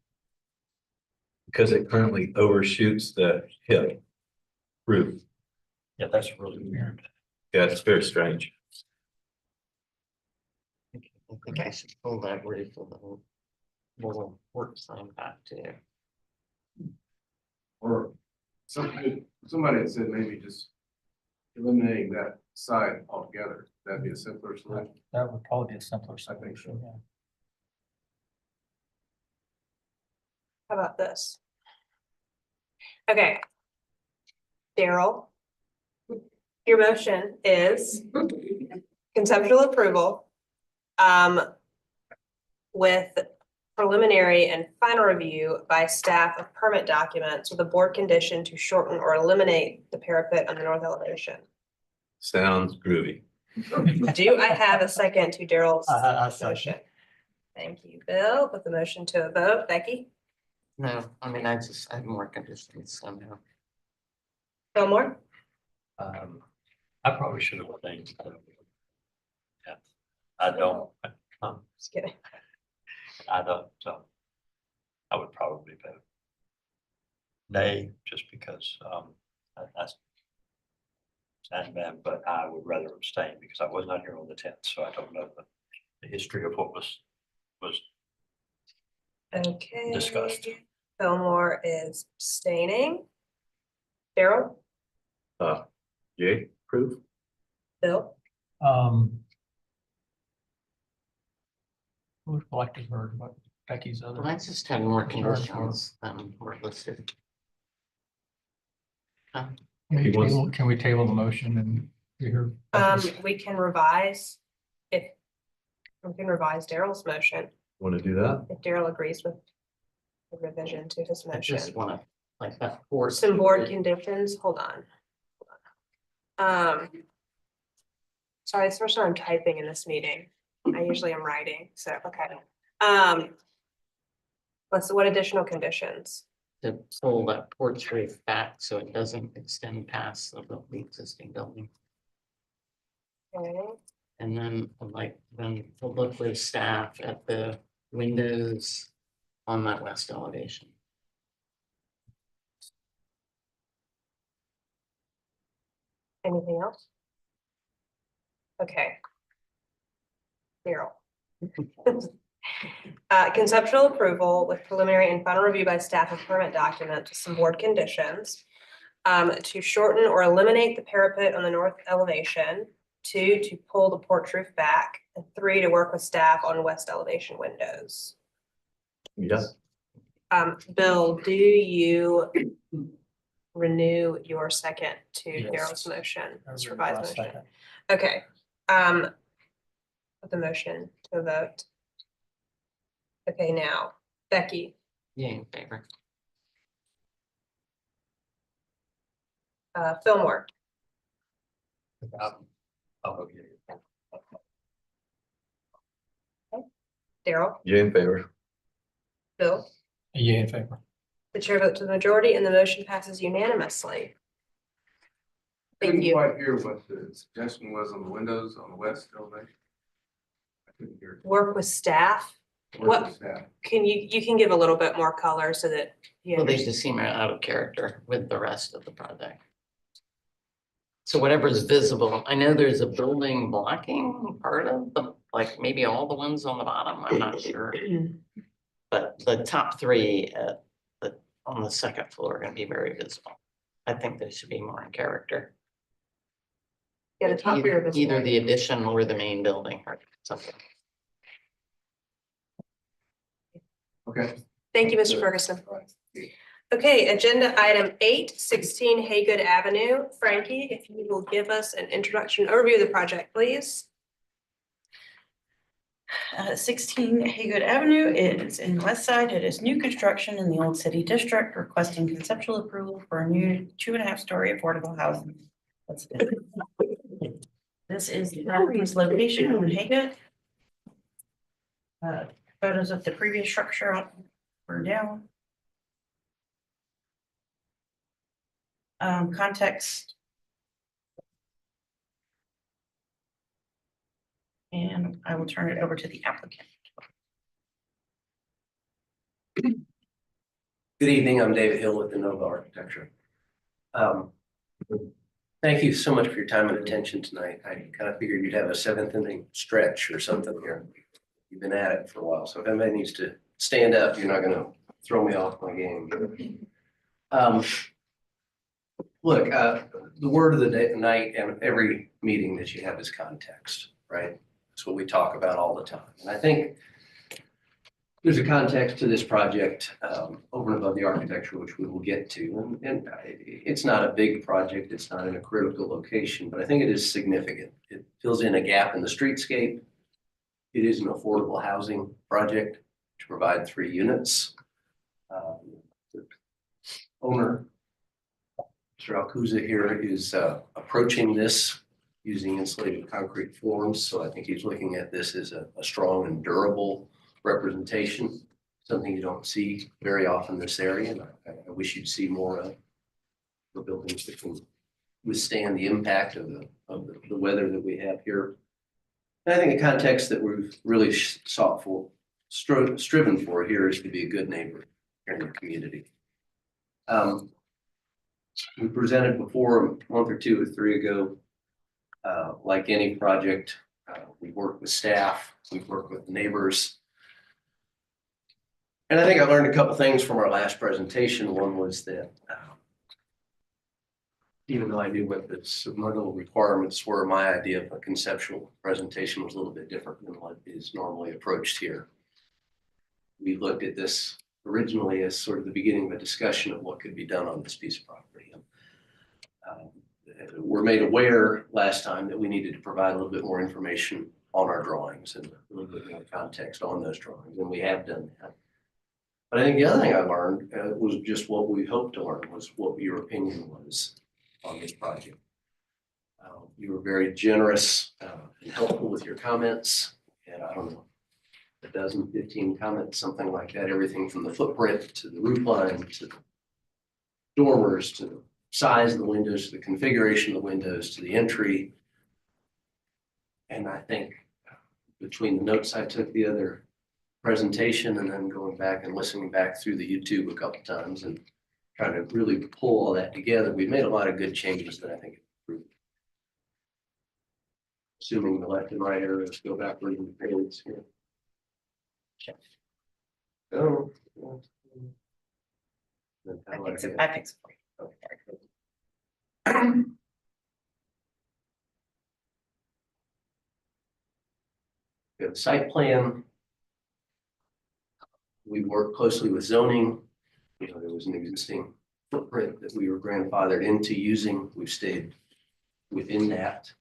[SPEAKER 8] because it currently overshoots the hip roof.
[SPEAKER 5] Yeah, that's really weird.
[SPEAKER 8] Yeah, it's very strange.
[SPEAKER 10] I think I should pull that word for the little work sign back to.
[SPEAKER 14] Or somebody had said maybe just eliminating that side altogether. That'd be a simpler solution.
[SPEAKER 9] That would probably be a simpler
[SPEAKER 14] I think so.
[SPEAKER 9] solution, yeah.
[SPEAKER 3] How about this? Okay. Daryl. Your motion is conceptual approval with preliminary and final review by staff of permit documents with a board condition to shorten or eliminate the parapet on the north elevation.
[SPEAKER 8] Sounds groovy.
[SPEAKER 3] Do I have a second to Daryl's
[SPEAKER 9] I second.
[SPEAKER 3] motion? Thank you, Bill. With the motion to a vote, Becky?
[SPEAKER 10] No, I mean, I have more conditions somehow.
[SPEAKER 3] Fillmore?
[SPEAKER 5] I probably should have changed. Yeah, I don't.
[SPEAKER 3] Just kidding.
[SPEAKER 5] I don't, I would probably vote nay, just because, that's sad, man, but I would rather abstain because I was not here on the 10th, so I don't know the history of what was
[SPEAKER 3] Okay.
[SPEAKER 5] discussed.
[SPEAKER 3] Fillmore is abstaining. Daryl?
[SPEAKER 8] Yay, proof?
[SPEAKER 3] Bill?
[SPEAKER 9] Who would like to hear what Becky's other?
[SPEAKER 10] Well, I just had more conditions than were listed.
[SPEAKER 9] Can we table the motion and hear?
[SPEAKER 3] We can revise if we can revise Daryl's motion
[SPEAKER 8] Want to do that?
[SPEAKER 3] if Daryl agrees with the revision to his
[SPEAKER 10] I just
[SPEAKER 3] motion.
[SPEAKER 10] want to, like, that force.
[SPEAKER 3] Some board conditions, hold on. Sorry, it's the first time I'm typing in this meeting. I usually am writing, so, okay. What additional conditions?
[SPEAKER 10] To pull that porch roof back so it doesn't extend past the existing building.
[SPEAKER 3] Okay.
[SPEAKER 10] And then like then to look with staff at the windows on that west elevation.
[SPEAKER 3] Anything else? Okay. Daryl. Conceptual approval with preliminary and final review by staff of permit documents with some board conditions. To shorten or eliminate the parapet on the north elevation. 2, to pull the porch roof back. And 3, to work with staff on west elevation windows.
[SPEAKER 8] Yes.
[SPEAKER 3] Bill, do you renew your second to
[SPEAKER 9] Yes.
[SPEAKER 3] Daryl's motion?
[SPEAKER 9] I
[SPEAKER 3] This
[SPEAKER 9] renew
[SPEAKER 3] revised
[SPEAKER 9] my
[SPEAKER 3] motion.
[SPEAKER 9] second.
[SPEAKER 3] Okay, put the motion to a vote. Okay, now, Becky,
[SPEAKER 10] Yeah, in favor.
[SPEAKER 3] Fillmore,
[SPEAKER 5] I'll vote yea.
[SPEAKER 3] Daryl,
[SPEAKER 8] Yay in favor.
[SPEAKER 3] Bill.
[SPEAKER 9] Yeah, in favor.
[SPEAKER 3] The chair votes to the majority and the motion passes unanimously. Thank
[SPEAKER 14] Couldn't
[SPEAKER 3] you.
[SPEAKER 14] quite hear what the suggestion was on the windows on the west elevation. I couldn't hear.
[SPEAKER 3] Work with staff.
[SPEAKER 14] Work
[SPEAKER 3] What
[SPEAKER 14] with staff.
[SPEAKER 3] can you can give a little bit more color so that you
[SPEAKER 10] Well, they
[SPEAKER 3] understand.
[SPEAKER 10] just seem out of character with the rest of the project. So whatever is visible, I know there's a building blocking part of the, like maybe all the ones on the bottom, I'm not sure. But the top 3 at on the second floor are gonna be very visible. I think they should be more in character.
[SPEAKER 3] Yeah, the top 3 are visible.
[SPEAKER 10] Either the addition or the main building or something.
[SPEAKER 14] Okay.
[SPEAKER 3] Thank you, Mr. Ferguson. Okay, agenda item 8, 16 Haygood Avenue. Frankie, if you will give us an introduction overview of the project, please.
[SPEAKER 2] 16 Haygood Avenue, it is in West Side. It is new construction in the Old City District, requesting conceptual approval for a new 2.5-story affordable housing. That's it. This is the property's location on Haygood. Photos of the previous structure up or down. Context. And I will turn it over to the applicant.
[SPEAKER 16] Good evening, I'm David Hill with the Nova Architecture. Thank you so much for your time and attention tonight. I kind of figured you'd have a 7th inning stretch or something here. You've been at it for a while, so if anybody needs to stand up, you're not gonna throw me off my game. Look, the word of the night and every meeting that you have is context, right? That's what we talk about all the time. And I think there's a context to this project over and above the architecture, which we will get to. And it's not a big project. It's not in a critical location, but I think it is significant. It fills in a gap in the streetscape. It is an affordable housing project to provide 3 units. The owner, Mr. Alcuza here, is approaching this using insulated concrete forms. So I think he's looking at this as a strong and durable representation, something you don't see very often in this area. And I wish you'd see more of the buildings that can withstand the impact of the weather that we have here. And I think the context that we've really striven for here is to be a good neighbor here in the community. We presented before a month or 2 or 3 ago. Like any project, we work with staff, we work with neighbors. And I think I learned a couple things from our last presentation. One was that even though I knew what the submittal requirements were, my idea of a conceptual presentation was a little bit different than what is normally approached here. We looked at this originally as sort of the beginning of a discussion of what could be done on this piece of property. We're made aware last time that we needed to provide a little bit more information on our drawings and a little bit more context on those drawings, and we have done that. But I think the other thing I learned was just what we hoped to learn, was what your opinion was on this project. You were very generous and helpful with your comments, and I don't know, 12, 15 comments, something like that, everything from the footprint to the roof line to the dormers to the size of the windows, to the configuration of the windows, to the entry. And I think between the notes I took the other presentation and then going back and listening back through the YouTube a couple times and trying to really pull all that together, we've made a lot of good changes that I think improved. Assuming the left and right arrows go backward in the pages here. Check. Oh.
[SPEAKER 2] I think so.
[SPEAKER 16] We have a site plan. We worked closely with zoning. You know, there was an existing footprint that we were grandfathered into using. We've stayed within that.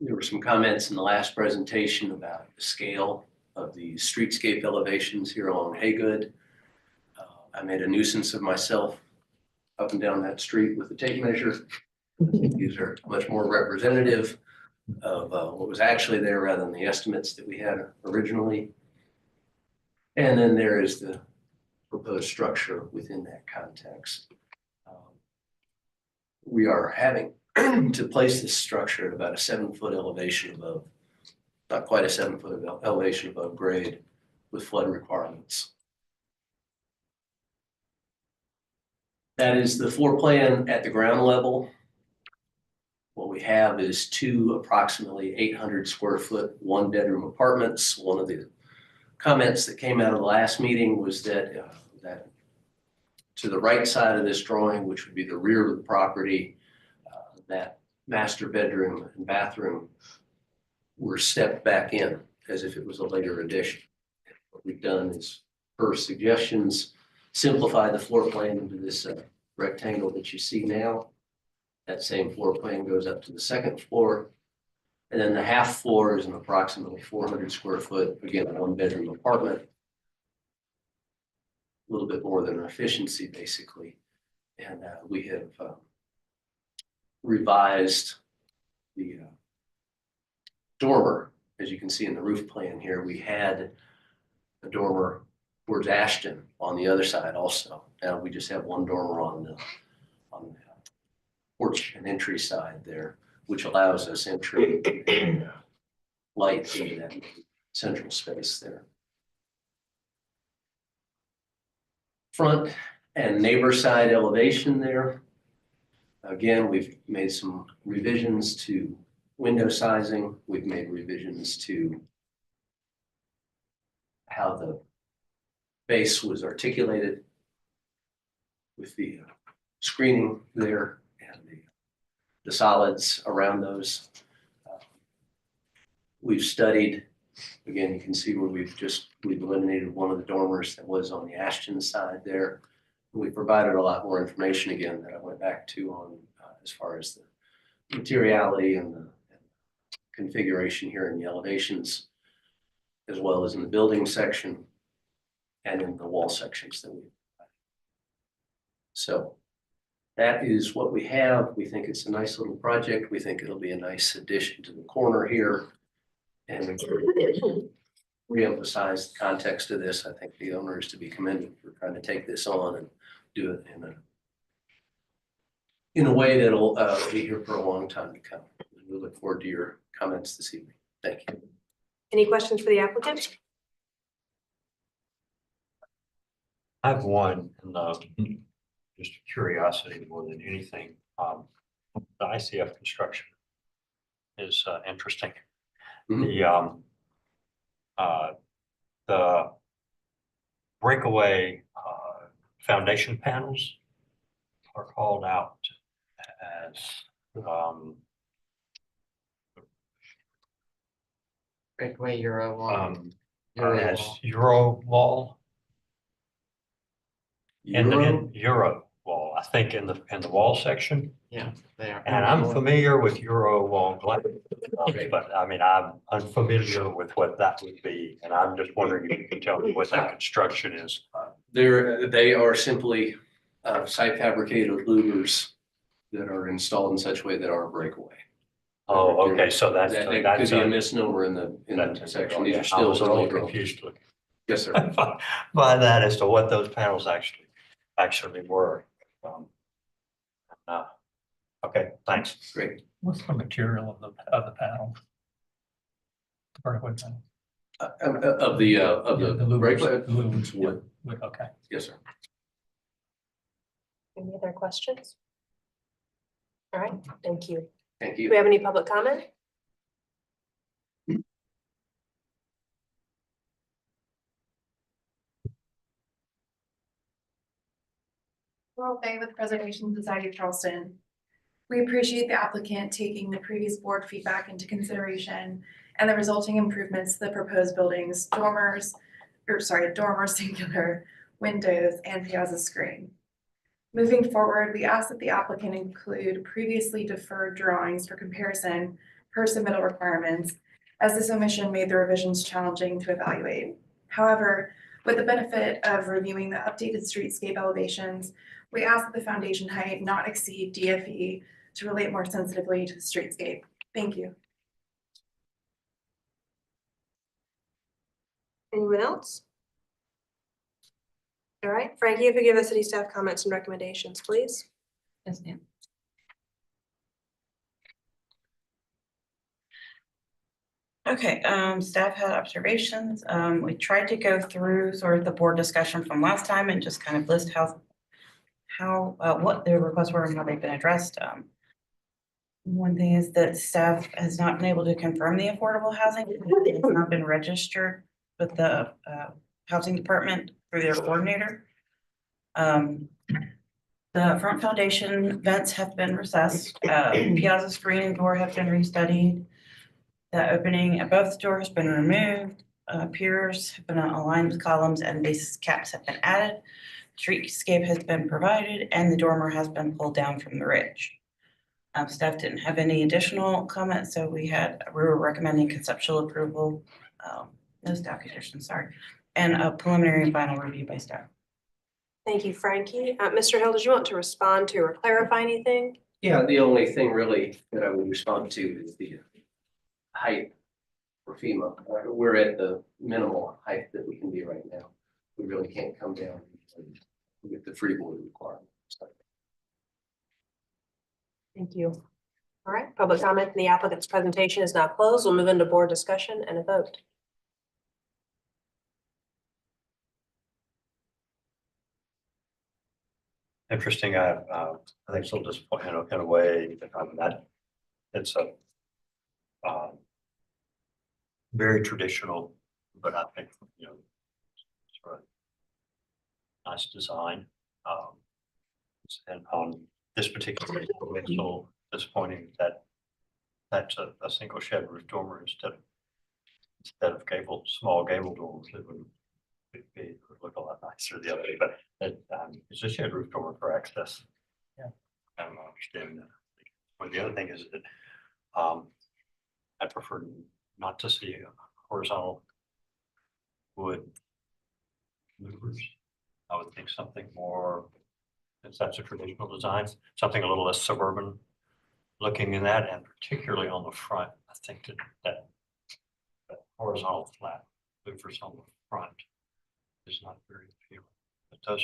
[SPEAKER 16] There were some comments in the last presentation about the scale of the streetscape elevations here along Haygood. I made a nuisance of myself up and down that street with the tape measure. These are much more representative of what was actually there rather than the estimates that we had originally. And then there is the proposed structure within that context. We are having to place this structure at about a 7-foot elevation above, not quite a 7-foot elevation above grade with flood requirements. That is the floor plan at the ground level. What we have is 2 approximately 800 square foot 1-bedroom apartments. One of the comments that came out of the last meeting was that that to the right side of this drawing, which would be the rear of the property, that master bedroom and bathroom were stepped back in as if it was a later addition. What we've done is, per suggestions, simplify the floor plan into this rectangle that you see now. That same floor plan goes up to the 2nd floor. And then the half floor is an approximately 400 square foot, again, a one-bedroom apartment. A little bit more than efficiency, basically. And we have revised the dormer. As you can see in the roof plan here, we had a dormer towards Ashton on the other side also. Now we just have one dormer on the porch and entry side there, which allows us entry and light in that central space there. Front and neighbor side elevation there. Again, we've made some revisions to window sizing. We've made revisions to how the base was articulated with the screening there and the solids around those. We've studied, again, you can see where we've eliminated one of the dormers that was on the Ashton side there. We provided a lot more information again that I went back to on as far as the materiality and the configuration here in the elevations, as well as in the building section and in the wall sections that we. So that is what we have. We think it's a nice little project. We think it'll be a nice addition to the corner here. And we reemphasize the context of this. I think the owner is to be commended for trying to take this on and do it in a way that'll be here for a long time to come. We look forward to your comments this evening. Thank you.
[SPEAKER 3] Any questions for the applicant?
[SPEAKER 5] I have one, and just a curiosity more than anything. The ICF construction is interesting.
[SPEAKER 16] Mm-hmm.
[SPEAKER 5] The breakaway foundation panels are called out as
[SPEAKER 10] Breakaway Euro wall.
[SPEAKER 5] as Euro wall. In Euro wall, I think in the wall section.
[SPEAKER 10] Yeah, they are.
[SPEAKER 5] And I'm familiar with Euro wall glass, but I mean, I'm unfamiliar with what that would be. And I'm just wondering if you can tell me what that construction is.
[SPEAKER 16] They are simply site fabricated louvers that are installed in such a way that are a breakaway.
[SPEAKER 5] Oh, okay, so that's.
[SPEAKER 16] That could be a misnomer in the section. These are
[SPEAKER 5] I
[SPEAKER 16] still.
[SPEAKER 5] was a little confused with.
[SPEAKER 16] Yes, sir.
[SPEAKER 5] By that as to what those panels actually were. Okay, thanks.
[SPEAKER 16] Great.
[SPEAKER 9] What's the material of the panel? The breakaway panel?
[SPEAKER 16] Of the breakaway.
[SPEAKER 9] Louvers,
[SPEAKER 16] Wood.
[SPEAKER 9] wood, okay.
[SPEAKER 16] Yes, sir.
[SPEAKER 3] Any other questions? All right, thank you.
[SPEAKER 16] Thank
[SPEAKER 3] Do
[SPEAKER 16] you.
[SPEAKER 3] we have any public comment?
[SPEAKER 6] Laurel Bay with Preservation Society of Charleston. We appreciate the applicant taking the previous board feedback into consideration and the resulting improvements to the proposed buildings, dormer singular, windows, and piazza screen. Moving forward, we ask that the applicant include previously deferred drawings for comparison per submittal requirements, as this omission made the revisions challenging to evaluate. However, with the benefit of reviewing the updated streetscape elevations, we ask that the foundation height not exceed DFE to relate more sensitively to the streetscape. Thank you.
[SPEAKER 3] Anyone else? All right, Frankie, if you give us city staff comments and recommendations, please.
[SPEAKER 2] Yes, ma'am. Okay, staff had observations. We tried to go through sort of the board discussion from last time and just kind of list what the requests were and how they've been addressed. One thing is that staff has not been able to confirm the affordable housing. It's not been registered with the housing department through their coordinator. The front foundation vents have been recessed. Piazza screen and door have been restudied. The opening above the door has been removed. Piers have been aligned with columns and base caps have been added. Streetscape has been provided and the dormer has been pulled down from the ridge. Staff didn't have any additional comments, so we were recommending conceptual approval, no staff conditions, sorry, and a preliminary and final review by staff.
[SPEAKER 3] Thank you, Frankie. Mr. Hill, did you want to respond to or clarify anything?
[SPEAKER 16] Yeah, the only thing really that I would respond to is the height for FEMA. We're at the minimal height that we can be right now. We really can't come down with the freeboard requirement.
[SPEAKER 3] Thank you. All right, public comment in the applicant's presentation is now closed. We'll move into board discussion and a vote.
[SPEAKER 5] Interesting, I think it's a little disappointing in a way, that it's a very traditional, but I think, sort of nice design. And on this particular, it's a little disappointing that that's a single shed roof dormer instead of small gable doors. It would look a lot nicer the other way, but it's a shed roof dormer for access.
[SPEAKER 9] Yeah.
[SPEAKER 5] I don't understand that. But the other thing is that I prefer not to see horizontal wood louvers. I would think something more, since that's a traditional design, something a little less suburban looking in that, and particularly on the front. I think that horizontal flat louvers on the front is not very appealing. It does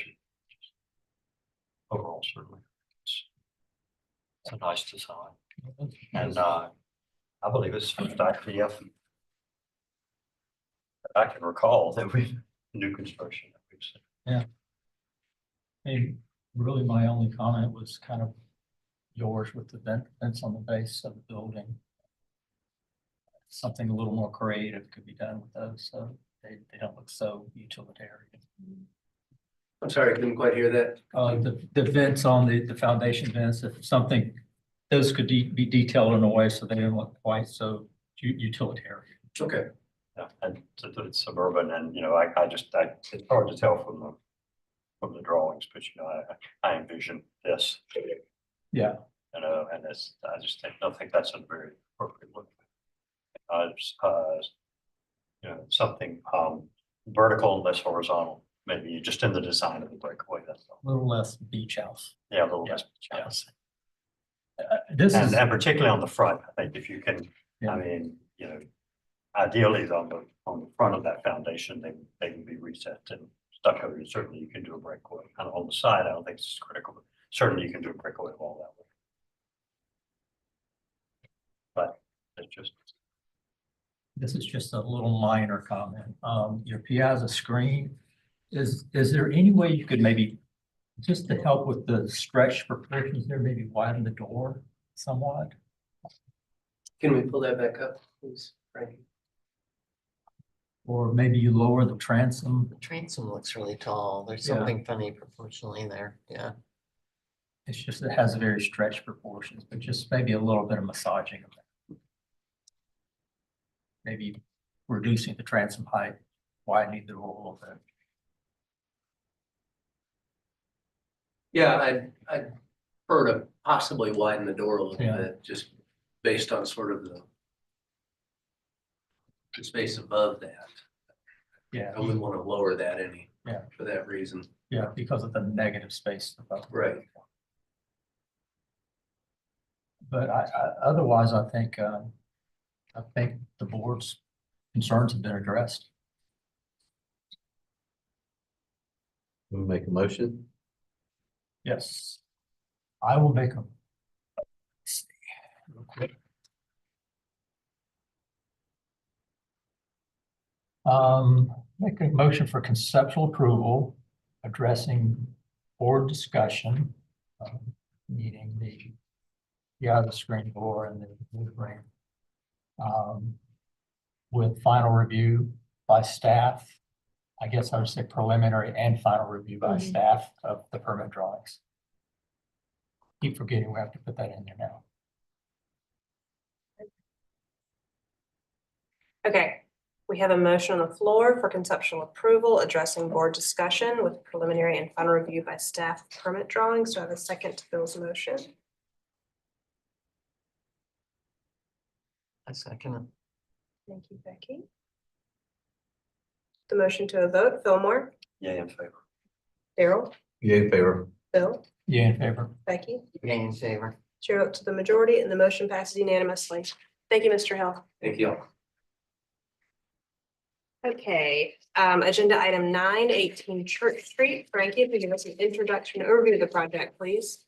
[SPEAKER 5] overall certainly. It's a nice design, and I believe it's first IPF that I can recall that we new construction that we've seen.
[SPEAKER 9] Yeah. And really, my only comment was kind of yours with the vents on the base of the building. Something a little more creative could be done with those, so they don't look so utilitarian.
[SPEAKER 16] I'm sorry, I couldn't quite hear that.
[SPEAKER 9] The vents on the foundation vents, if something, those could be detailed in a way so they don't look quite so utilitarian.
[SPEAKER 16] Okay.
[SPEAKER 5] Yeah, and it's suburban, and it's hard to tell from the drawings, but I envision this.
[SPEAKER 9] Yeah.
[SPEAKER 5] And I just don't think that's a very appropriate look. Something vertical and less horizontal, maybe just in the design of the breakaway. That's all.
[SPEAKER 9] A little less beach house.
[SPEAKER 5] Yeah, a little less beach house.
[SPEAKER 9] And
[SPEAKER 5] particularly on the front, I think if you can, I mean, ideally on the front of that foundation, they can be reset and stucco. Certainly you can do a breakaway. And on the side, I don't think it's critical, but certainly you can do a breakaway wall that way. But it's just.
[SPEAKER 9] This is just a little minor comment. Your piazza screen, is there any way you could maybe, just to help with the stretch proportions there, maybe widen the door somewhat?
[SPEAKER 16] Can we pull that back up, please, Frankie?
[SPEAKER 9] Or maybe you lower the transom.
[SPEAKER 10] The transom looks really tall. There's
[SPEAKER 9] Yeah.
[SPEAKER 10] something funny proportionally there. Yeah.
[SPEAKER 9] It's just, it has very stretched proportions, but just maybe a little bit of massaging of that. Maybe reducing the transom height, widening the door a little bit.
[SPEAKER 16] Yeah, I'd prefer to possibly widen the door a little
[SPEAKER 9] Yeah.
[SPEAKER 16] bit, just based on sort of the space above that.
[SPEAKER 9] Yeah.
[SPEAKER 16] I wouldn't want to lower that any,
[SPEAKER 9] Yeah.
[SPEAKER 16] for that reason.
[SPEAKER 9] Yeah, because of the negative space above.
[SPEAKER 16] Right.
[SPEAKER 9] But otherwise, I think the board's concerns have been addressed.
[SPEAKER 8] We'll make a motion.
[SPEAKER 9] Yes. I will make a. Let's see, real quick. Make a motion for conceptual approval, addressing board discussion, needing the screen door and the new frame. With final review by staff. I guess I would say preliminary and final review by staff of the permit drawings. Keep forgetting we have to put that in there now.
[SPEAKER 3] Okay, we have a motion on the floor for conceptual approval addressing board discussion with preliminary and final review by staff permit drawings. Do I have a second to Bill's motion?
[SPEAKER 10] second it.
[SPEAKER 3] Thank you, Becky. The motion to a vote, Fillmore,
[SPEAKER 5] Yeah, in favor.
[SPEAKER 3] Daryl,
[SPEAKER 8] Yay, in favor.
[SPEAKER 3] Bill,
[SPEAKER 9] Yeah, in favor.
[SPEAKER 3] Becky.
[SPEAKER 10] Yeah, in favor.
[SPEAKER 3] Chair vote to the majority and the motion passes unanimously. Thank you, Mr. Hill.
[SPEAKER 16] Thank you.
[SPEAKER 3] Okay, agenda item 9, 18 Church Street. Frankie, if you give us an introduction overview of the project, please.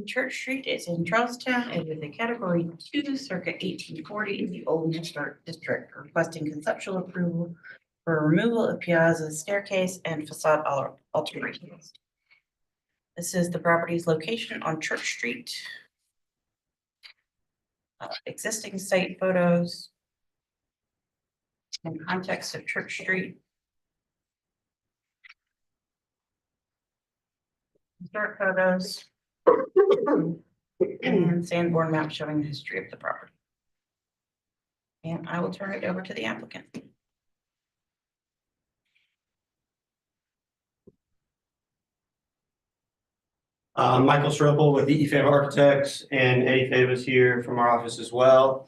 [SPEAKER 2] Church Street is in Charleston. It is a category 2 circa 1840 in the Old Historic District, requesting conceptual approval for removal of piazza, staircase, and facade alterations. This is the property's location on Church Street. Existing site photos. And context of Church Street. Historic photos. And Sanborn map showing the history of the property. And I will turn it over to the applicant.
[SPEAKER 17] Michael Stropel with EE Fav Architects, and Eddie Fav is here from our office as well.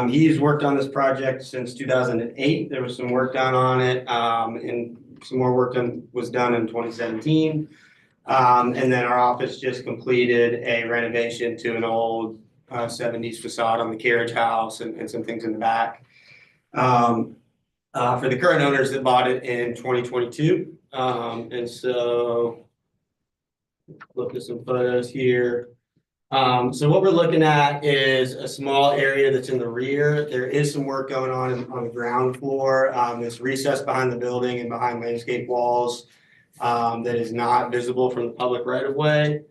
[SPEAKER 17] He's worked on this project since 2008. There was some work done on it, and some more work was done in 2017. And then our office just completed a renovation to an old 70s facade on the carriage house and some things in the back. For the current owners that bought it in 2022. And so look at some photos here. So what we're looking at is a small area that's in the rear. There is some work going on the ground floor. This recess behind the building and behind landscape walls that is not visible from the public right of way.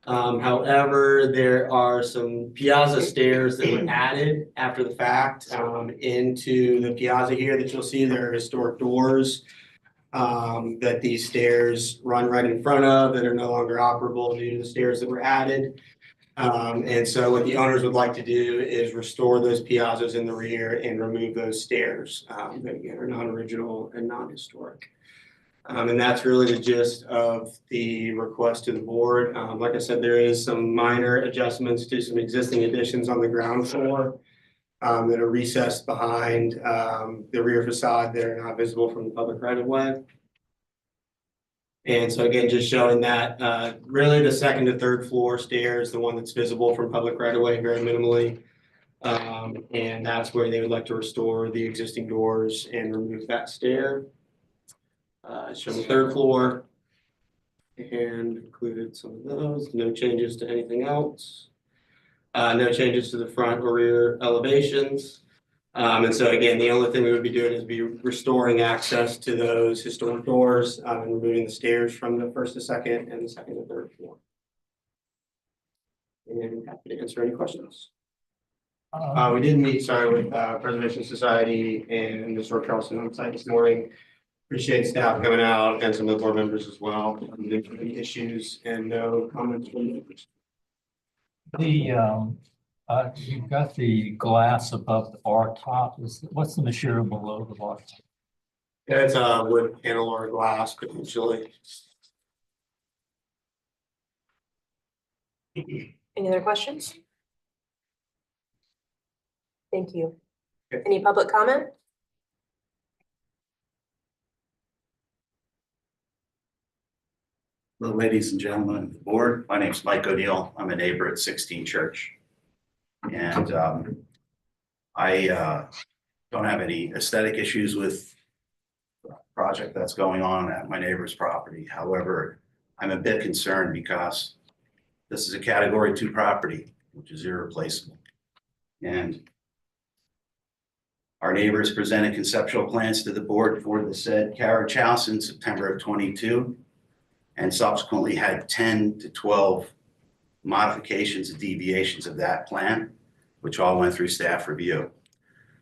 [SPEAKER 17] However, there are some piazza stairs that were added after the fact into the piazza here that you'll see. There are historic doors that these stairs run right in front of that are no longer operable due to the stairs that were added. And so what the owners would like to do is restore those piazzas in the rear and remove those stairs that again are non-original and non-historic. And that's really the gist of the request to the board. Like I said, there is some minor adjustments to some existing additions on the ground floor that are recessed behind the rear facade that are not visible from the public right of way. And so again, just showing that really the second to third floor stairs, the one that's visible from public right of way very minimally. And that's where they would like to restore the existing doors and remove that stair. Show the third floor and included some of those. No changes to anything else. No changes to the front or rear elevations. And so again, the only thing we would be doing is be restoring access to those historic doors and removing the stairs from the first to second and the second to third floor. And happy to answer any questions. We did meet, with Preservation Society and Historic Charleston on site this morning. Appreciate staff coming out and some of the board members as well. There's any issues and no comments from members.
[SPEAKER 9] You've got the glass above the bar top. What's the material below the bar top?
[SPEAKER 17] Yeah, it's a wood panel or glass potentially.
[SPEAKER 3] Any other questions? Thank you. Any public comment?
[SPEAKER 22] Hello, ladies and gentlemen of the board. My name is Mike O'Neill. I'm a neighbor at 16 Church. And I don't have any aesthetic issues with the project that's going on at my neighbor's property. However, I'm a bit concerned because this is a category 2 property, which is irreplaceable. And our neighbors presented conceptual plans to the board for the said carriage house in September of 22. And subsequently had 10 to 12 modifications and deviations of that plan, which all went through staff review.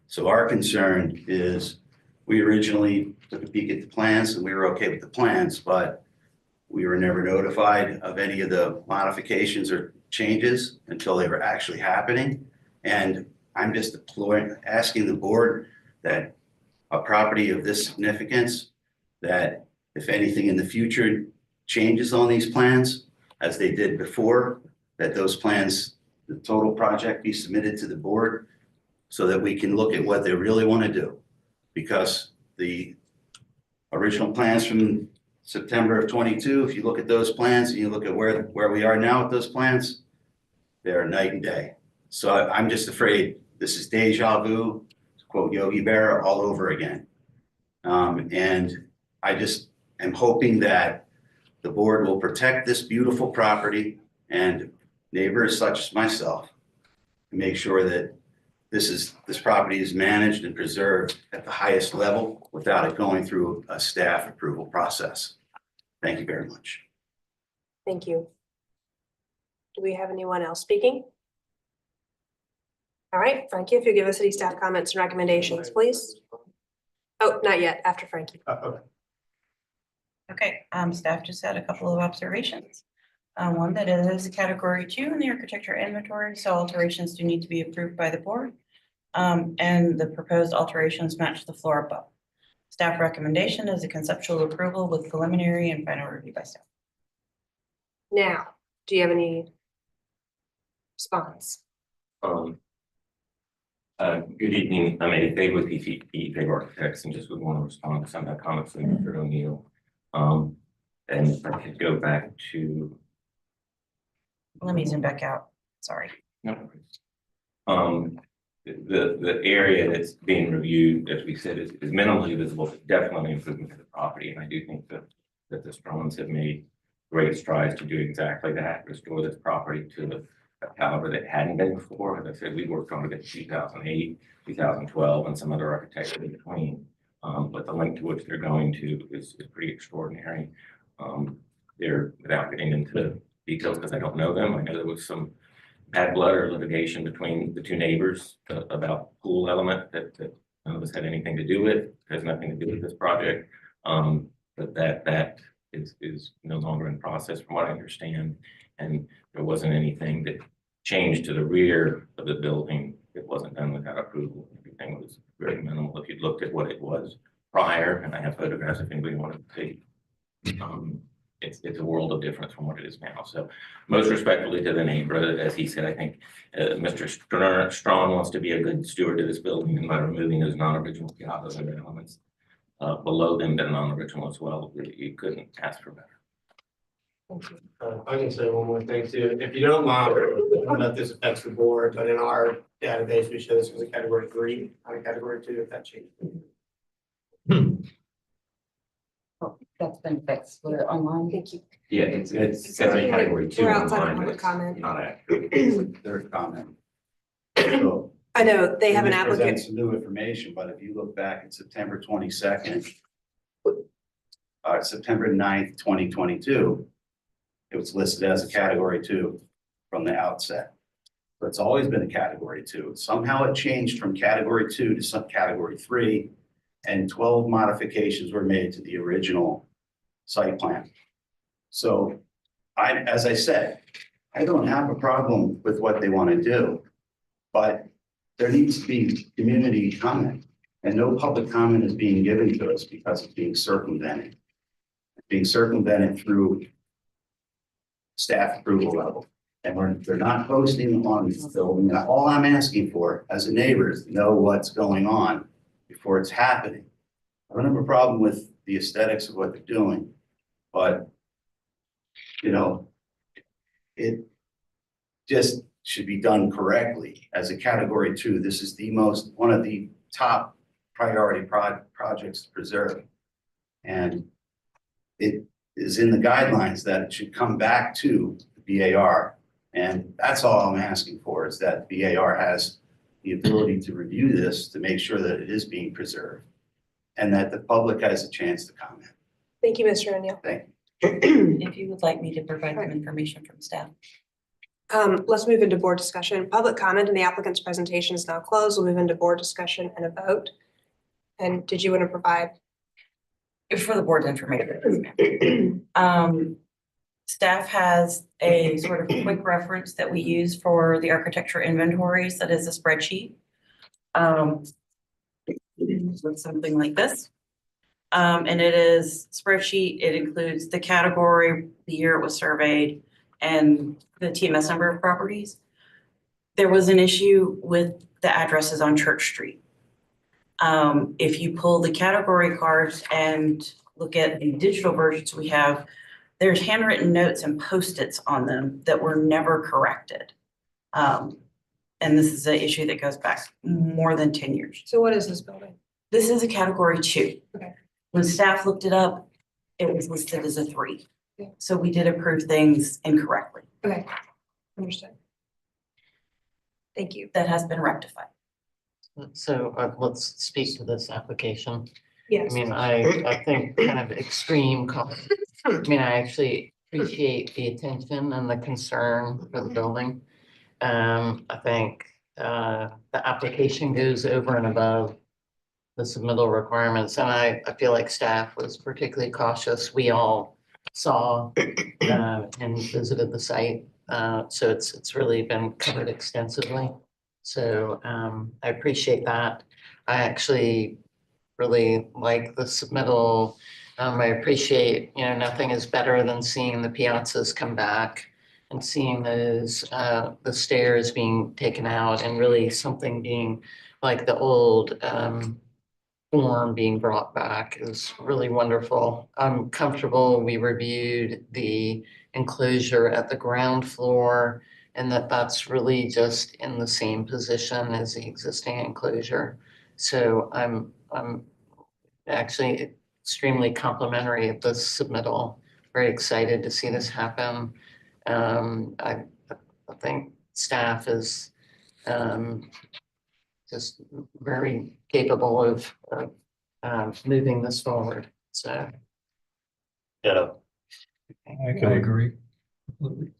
[SPEAKER 22] So our concern is we originally took a peek at the plans and we were okay with the plans, but we were never notified of any of the modifications or changes until they were actually happening. And I'm just asking the board that a property of this significance, that if anything in the future changes on these plans, as they did before, that those plans, the total project be submitted to the board so that we can look at what they really want to do. Because the original plans from September of 22, if you look at those plans and you look at where we are now with those plans, they're night and day. So I'm just afraid this is deja vu, to quote Yogi Berra, all over again. And I just am hoping that the board will protect this beautiful property and neighbors such as myself, and make sure that this property is managed and preserved at the highest level without it going through a staff approval process. Thank you very much.
[SPEAKER 3] Thank you. Do we have anyone else speaking? All right, Frankie, if you give us city staff comments and recommendations, please. Oh, not yet, after Frankie.
[SPEAKER 2] Okay, staff just had a couple of observations. One, that it is a category 2 in the architecture inventory, so alterations do need to be approved by the board. And the proposed alterations match the floor above. Staff recommendation is a conceptual approval with preliminary and final review by staff.
[SPEAKER 3] Now, do you have any response?
[SPEAKER 19] Good evening. I'm Eddie Fay with PCP Fay Architects, and just would want to respond to some of the comments from Mr. O'Neill. And if I could go back to.
[SPEAKER 2] Let me zoom back out. Sorry.
[SPEAKER 19] No worries. The area that's being reviewed, as we said, is minimally visible, but definitely improvement to the property. And I do think that the Stromans have made great strides to do exactly that, restore this property to a caliber that hadn't been before. As I said, we worked on it in 2008, 2012, and some other architecture in between. But the length to which they're going to is pretty extraordinary. They're, without getting into details because I don't know them, I know there was some bad blood or litigation between the two neighbors about pool element that none of us had anything to do with. It has nothing to do with this project. But that is no longer in process from what I understand. And there wasn't anything that changed to the rear of the building. It wasn't done without approval. Everything was very minimal. If you looked at what it was prior, and I have photographs if anybody wanted to see, it's a world of difference from what it is now. So most respectfully to the neighbor, as he said, I think Mr. Strong wants to be a good steward of this building, and by removing those non-original piazzas and elements below them that are non-original as well, you couldn't ask for better.
[SPEAKER 17] I can say one more thing too, if you don't mind, I don't know if this affects the board, but in our database, we show this as a category 3, not a category 2, if that changes.
[SPEAKER 21] That's been fixed. Put it online.
[SPEAKER 3] Thank you.
[SPEAKER 22] Yeah, it's category 2
[SPEAKER 3] We're outside of
[SPEAKER 22] online,
[SPEAKER 3] public
[SPEAKER 22] it's
[SPEAKER 3] comment.
[SPEAKER 22] not accurate. Their comment. So
[SPEAKER 3] I know they have an
[SPEAKER 22] this
[SPEAKER 3] applicant.
[SPEAKER 22] presents some new information, but if you look back at September 22nd, September 9th, 2022, it was listed as a category 2 from the outset. But it's always been a category 2. Somehow it changed from category 2 to some category 3, and 12 modifications were made to the original site plan. So as I said, I don't have a problem with what they want to do, but there needs to be community comment, and no public comment is being given to us because it's being circumvented. It's being circumvented through staff approval level. And they're not posting on this building. And all I'm asking for as a neighbor is to know what's going on before it's happening. I don't have a problem with the aesthetics of what they're doing, but you know, it just should be done correctly. As a category 2, this is one of the top priority projects to preserve. And it is in the guidelines that it should come back to the BAR. And that's all I'm asking for, is that BAR has the ability to review this to make sure that it is being preserved and that the public has a chance to comment.
[SPEAKER 3] Thank you, Mr. O'Neill.
[SPEAKER 22] Thank you.
[SPEAKER 2] If you would like me to provide some information from staff.
[SPEAKER 3] Let's move into board discussion. Public comment in the applicant's presentation is now closed. We'll move into board discussion and a vote. And did you want to provide?
[SPEAKER 2] For the board's information. Staff has a sort of quick reference that we use for the architecture inventories. That is a spreadsheet. With something like this. And it is spreadsheet. It includes the category, the year it was surveyed, and the TMS number of properties. There was an issue with the addresses on Church Street. If you pull the category cards and look at the digital versions we have, there's handwritten notes and Post-its on them that were never corrected. And this is an issue that goes back more than 10 years.
[SPEAKER 1] So what is this building?
[SPEAKER 2] This is a category 2.
[SPEAKER 1] Okay.
[SPEAKER 2] When staff looked it up, it was listed as a 3.
[SPEAKER 1] Okay.
[SPEAKER 2] So we did approve things incorrectly.
[SPEAKER 1] Okay, understood. Thank you.
[SPEAKER 2] That has been rectified.
[SPEAKER 10] So let's speak to this application.
[SPEAKER 1] Yes.
[SPEAKER 10] I mean, I think kind of extreme. I mean, I actually appreciate the attention and the concern for the building. I think the application goes over and above the submittal requirements, and I feel like staff was particularly cautious. We all saw and visited the site, so it's really been covered extensively. So I appreciate that. I actually really like the submittal. I appreciate, nothing is better than seeing the piazzas come back and seeing those, the stairs being taken out and really something being like the old form being brought back is really wonderful. I'm comfortable. We reviewed the enclosure at the ground floor and that's really just in the same position as the existing enclosure. So I'm actually extremely complimentary of this submittal. Very excited to see this happen. I think staff is just very capable of moving this forward. So.
[SPEAKER 5] Yeah.
[SPEAKER 9] I can agree. Completely.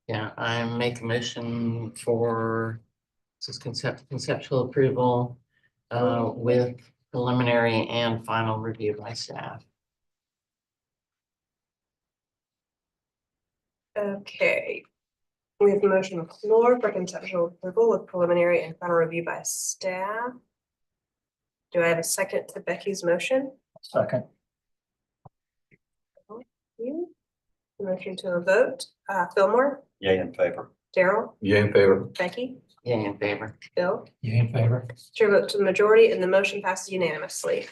[SPEAKER 10] Yeah, I make a motion for this is conceptual approval with preliminary and final review by staff.
[SPEAKER 3] Okay. We have a motion on the floor for conceptual approval with preliminary and final review by staff. Do I have a second to Becky's motion?
[SPEAKER 9] Second.
[SPEAKER 3] You. Motion to a vote. Fillmore,
[SPEAKER 5] Yay in favor.
[SPEAKER 3] Daryl,
[SPEAKER 8] Yay in favor.
[SPEAKER 3] Becky,
[SPEAKER 10] Yay in favor.
[SPEAKER 3] Bill.
[SPEAKER 9] Yay in favor.
[SPEAKER 3] Chair vote to the majority and the motion passes unanimously.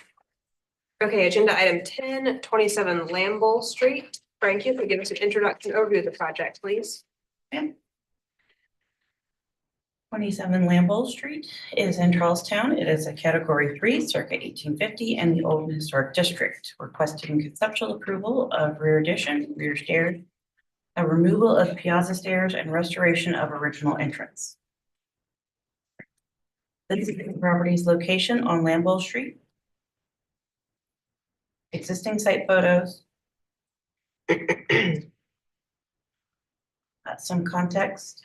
[SPEAKER 3] Okay, agenda item 10, 27 Lamble Street. Frank, you could give us an introduction overview of the project, please.
[SPEAKER 2] 27 Lambeau Street is in Charlestown. It is a category 3, circa 1850, and the Old Historic District. Requesting conceptual approval of rear addition, rear stairs, a removal of piazza stairs, and restoration of original entrance. This is the property's location on Lambeau Street. Existing site photos. Some context.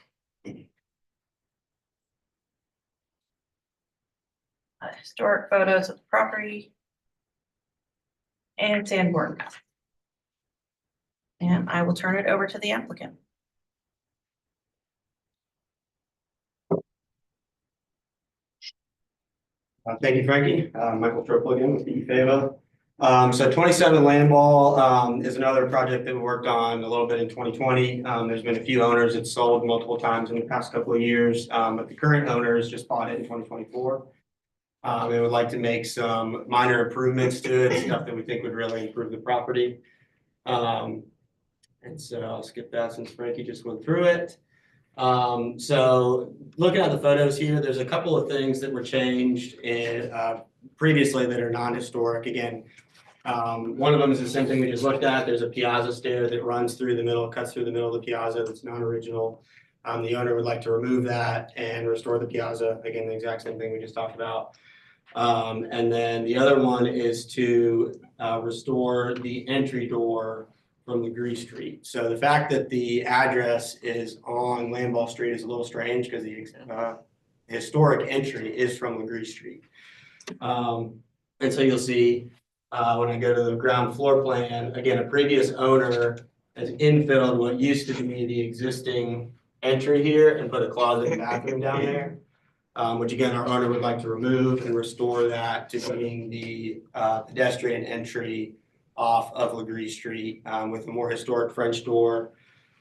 [SPEAKER 2] Historic photos of the property. And Sanborn map. And I will turn it over to the applicant.
[SPEAKER 17] Thank you, Frankie. Michael Triple again with EFAVA. So 27 Landball is another project that we worked on a little bit in 2020. There's been a few owners that sold multiple times in the past couple of years, but the current owners just bought it in 2024. We would like to make some minor improvements to it, stuff that we think would really improve the property. And so I'll skip that since Frankie just went through it. So looking at the photos here, there's a couple of things that were changed in, previously that are non-historic. Again, one of them is the same thing we just looked at. There's a piazza stair that runs through the middle, cuts through the middle of the piazza that's non-original. The owner would like to remove that and restore the piazza. Again, the exact same thing we just talked about. And then the other one is to restore the entry door from LeGree Street. So the fact that the address is on Landball Street is a little strange because the historic entry is from LeGree Street. And so you'll see When I go to the ground floor plan, again, a previous owner has infilled what used to be the existing entry here and put a closet and bathroom down there. Which again, our owner would like to remove and restore that to being the pedestrian entry off of Legree Street with a more historic French door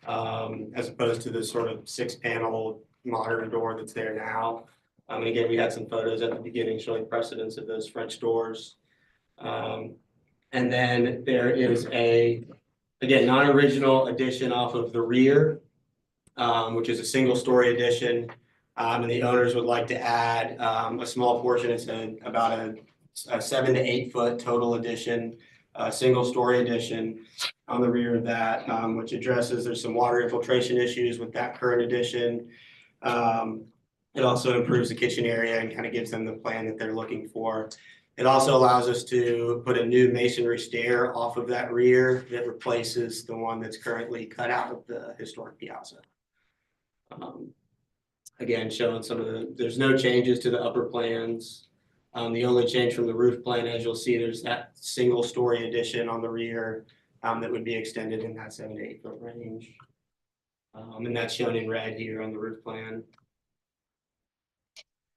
[SPEAKER 17] as opposed to this sort of 6-panel modern door that's there now. And again, we had some photos at the beginning showing precedents of those French doors. And then there is again, non-original addition off of the rear, which is a single-story addition. And the owners would like to add a small portion. It's about a 7 to 8 foot total addition, single-story addition on the rear of that, which addresses, there's some water infiltration issues with that current addition. It also improves the kitchen area and kind of gives them the plan that they're looking for. It also allows us to put a new masonry stair off of that rear that replaces the one that's currently cut out of the historic piazza. Again, showing some of there's no changes to the upper plans. The only change from the roof plan, as you'll see, there's that single story addition on the rear that would be extended in that 7 to 8 foot range. And that's shown in red here on the roof plan.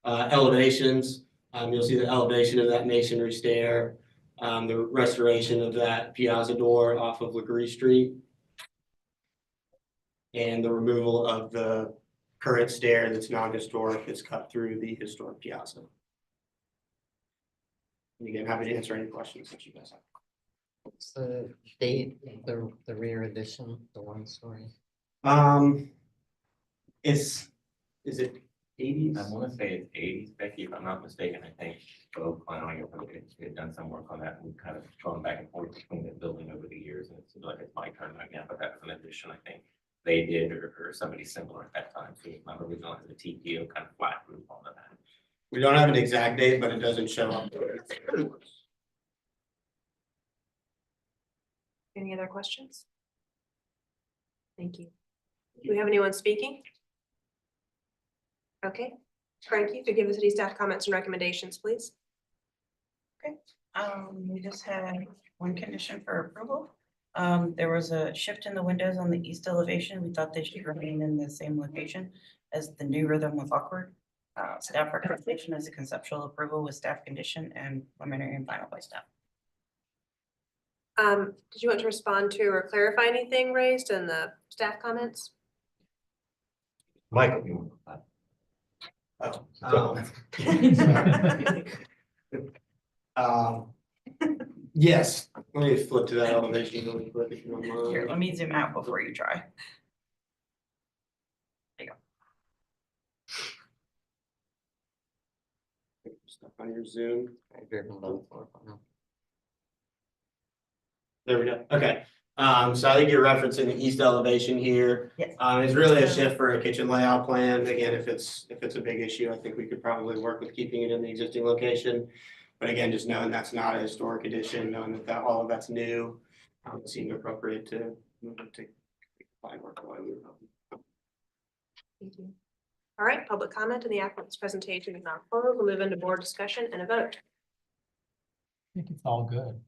[SPEAKER 17] Elevations, you'll see the elevation of that masonry stair, the restoration of that piazza door off of Legree Street, and the removal of the current stair that's non-historic that's cut through the historic piazza. And again, happy to answer any questions that you guys have.
[SPEAKER 10] What's the date of the rear addition, the 1 story?
[SPEAKER 17] Is it 80s?
[SPEAKER 19] I want to say it's 80s, Becky, if I'm not mistaken. I think both planning we had done some work on that and kind of gone back and forth between the building over the years. And it seems like it's my turn right now, but that was an addition I think they did or somebody similar at that time. So my original has a TPO kind of flat roof on the back.
[SPEAKER 17] We don't have an exact date, but it doesn't show up.
[SPEAKER 3] Any other questions? Thank you. Do we have anyone speaking? Okay, Frankie, if you give the city staff comments and recommendations, please.
[SPEAKER 2] Okay, we just had one condition for approval. There was a shift in the windows on the east elevation. We thought they should remain in the same location as the new rhythm was awkward. Staff recommendation is a conceptual approval with staff condition and preliminary and final by staff.
[SPEAKER 3] Did you want to respond to or clarify anything raised in the staff comments?
[SPEAKER 5] Michael, you want
[SPEAKER 17] Yes, let me flip to that elevation really quick if you don't mind.
[SPEAKER 2] Here, let me zoom out before you try. There you go.
[SPEAKER 17] Stuff on your Zoom.
[SPEAKER 10] I've driven by the floor plan.
[SPEAKER 17] There we go. Okay. So I think you're referencing the east elevation here.
[SPEAKER 2] Yes.
[SPEAKER 17] It's really a shift for a kitchen layout plan. Again, if it's a big issue, I think we could probably work with keeping it in the existing location. But again, just knowing that's not a historic addition, knowing that all of that's new, it seemed appropriate to move it to find work away.
[SPEAKER 3] Thank you. All right, public comment in the applicant's presentation is now closed. We'll move into board discussion and a vote.
[SPEAKER 9] I think it's all good.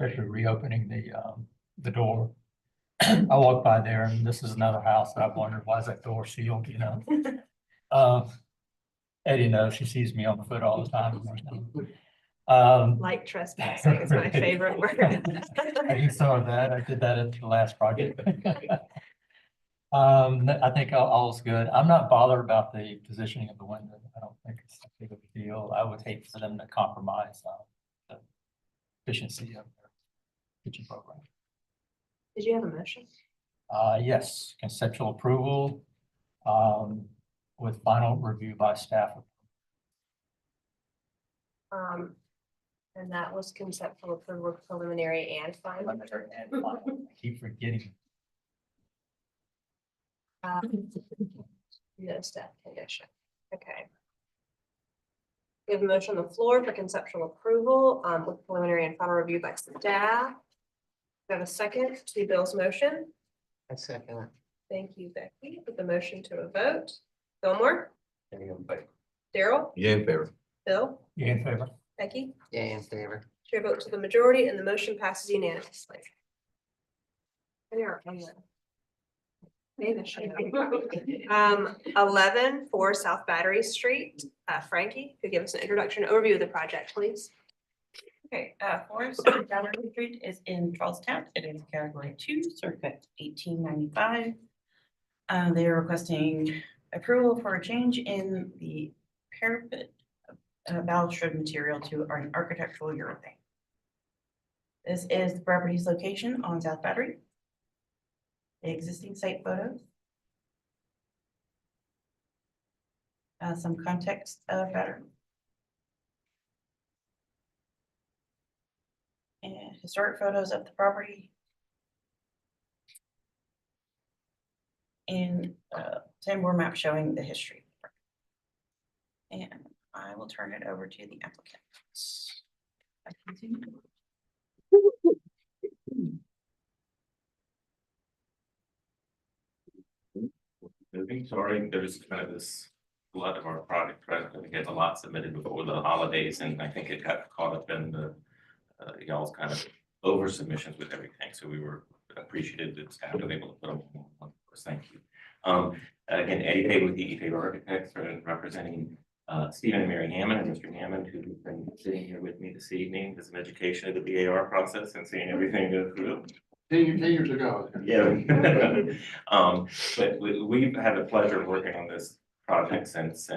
[SPEAKER 9] Especially reopening the door. I walked by there and this is another house that I've wondered, why is that door sealed, you know? Eddie knows, she sees me on foot all the time.
[SPEAKER 3] Like trespassing is my favorite word.
[SPEAKER 9] I used some of that. I did that at the last project. I think all's good. I'm not bothered about the positioning of the window. I don't think it's a big of a deal. I would hate for them to compromise the efficiency of their kitchen program.
[SPEAKER 3] Did you have a motion?
[SPEAKER 9] Yes, conceptual approval with final review by staff.
[SPEAKER 3] And that was conceptual approval, preliminary and final.
[SPEAKER 9] I keep forgetting.
[SPEAKER 3] No staff condition. Okay. We have a motion on the floor for conceptual approval with preliminary and final review by staff. We have a second to Bill's motion.
[SPEAKER 10] I second it.
[SPEAKER 3] Thank you, Becky. Put the motion to a vote. Fillmore,
[SPEAKER 5] Any in favor?
[SPEAKER 3] Daryl,
[SPEAKER 8] Yeah, in favor.
[SPEAKER 3] Bill,
[SPEAKER 9] Yeah, in favor.
[SPEAKER 3] Becky,
[SPEAKER 10] Yeah, in favor.
[SPEAKER 3] Chair votes to the majority and the motion passes unanimously. There, maybe. 11 for South Battery Street. Frankie, could you give us an introduction overview of the project, please?
[SPEAKER 2] Okay, Forest Gallery Street is in Charlestown. It is category 2, circa 1895. They are requesting approval for a change in the parapet balustrade material to an architectural urethane. This is the property's location on South Battery. The existing site photos. Some context of Battery. And historic photos of the property. And 10 more maps showing the history. And I will turn it over to the applicants.
[SPEAKER 19] Moving, sorry, there's kind of this, a lot of our project, we get a lot submitted before the holidays, and I think it got caught up in the y'all's kind of over submissions with everything, so we were appreciative that staff was able to put them on one course. Thank you. Again, Eddie Pay with the E-Pay Architects representing Stephen and Mary Hammond, and Mr. Hammond, who's been sitting here with me this evening, as an education of the BAR process and seeing everything go through.
[SPEAKER 14] 10 years ago.
[SPEAKER 19] Yeah. But we've had the pleasure of working on this project since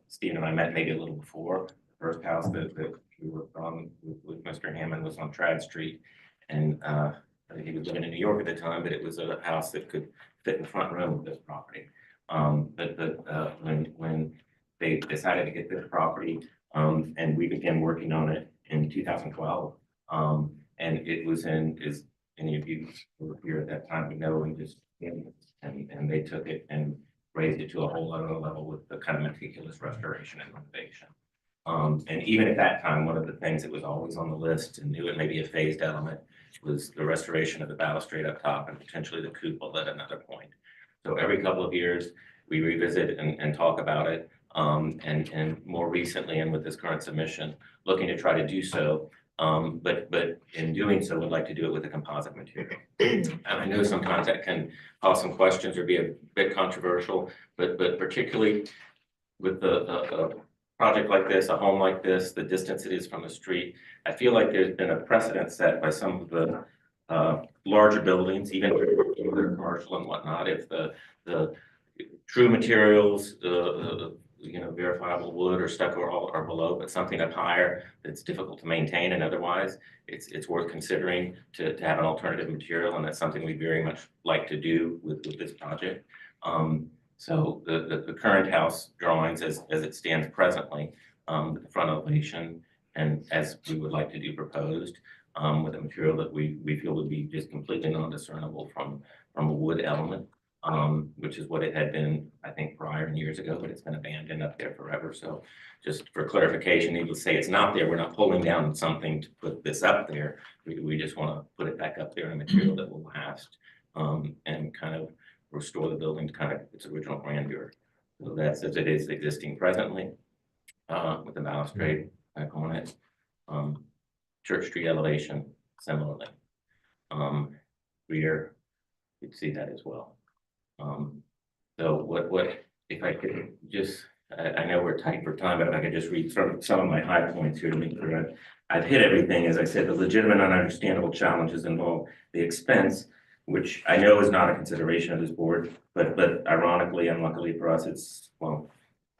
[SPEAKER 19] Steve and I met maybe a little before. The first house that we worked on with Mr. Hammond was on Trad Street. And he was living in New York at the time, but it was a house that could fit in the front room of this property. When they decided to get this property, and we began working on it in 2012. And it was as any of you who were here at that time, we know, and they took it and raised it to a whole other level with the kind of meticulous restoration and renovation. And even at that time, one of the things that was always on the list and knew it may be a phased element was the restoration of the balustrade up top and potentially the cupola at another point. So every couple of years, we revisit and talk about it. And more recently, and with this current submission, looking to try to do so. But in doing so, would like to do it with a composite material. And I know sometimes that can cause some questions or be a bit controversial, but particularly with a project like this, a home like this, the distance it is from the street, I feel like there's been a precedent set by some of the larger buildings, even if they're commercial and whatnot, if the true materials, verifiable wood or stucco are below, but something up higher that's difficult to maintain, and otherwise it's worth considering to have an alternative material, and that's something we very much like to do with this project. So the current house drawings as it stands presently, with the front elevation, and as we would like to do proposed, with a material that we feel would be just completely non-discernible from a wood element. Which is what it had been, I think, prior and years ago, but it's been abandoned up there forever. So just for clarification, needless to say, it's not there. We're not pulling down something to put this up there. We just want to put it back up there in a material that will last, and kind of restore the building to kind of its original grandeur. So that's as it is existing presently, with the balustrade back on it. Church Street elevation, similarly. Rear, you'd see that as well. So what if I could just, I know we're tight for time, but if I could just read some of my high points here to make sure I've hit everything. As I said, the legitimate and understandable challenges involve the expense, which I know is not a consideration of this board, but ironically and luckily for us, it's, well,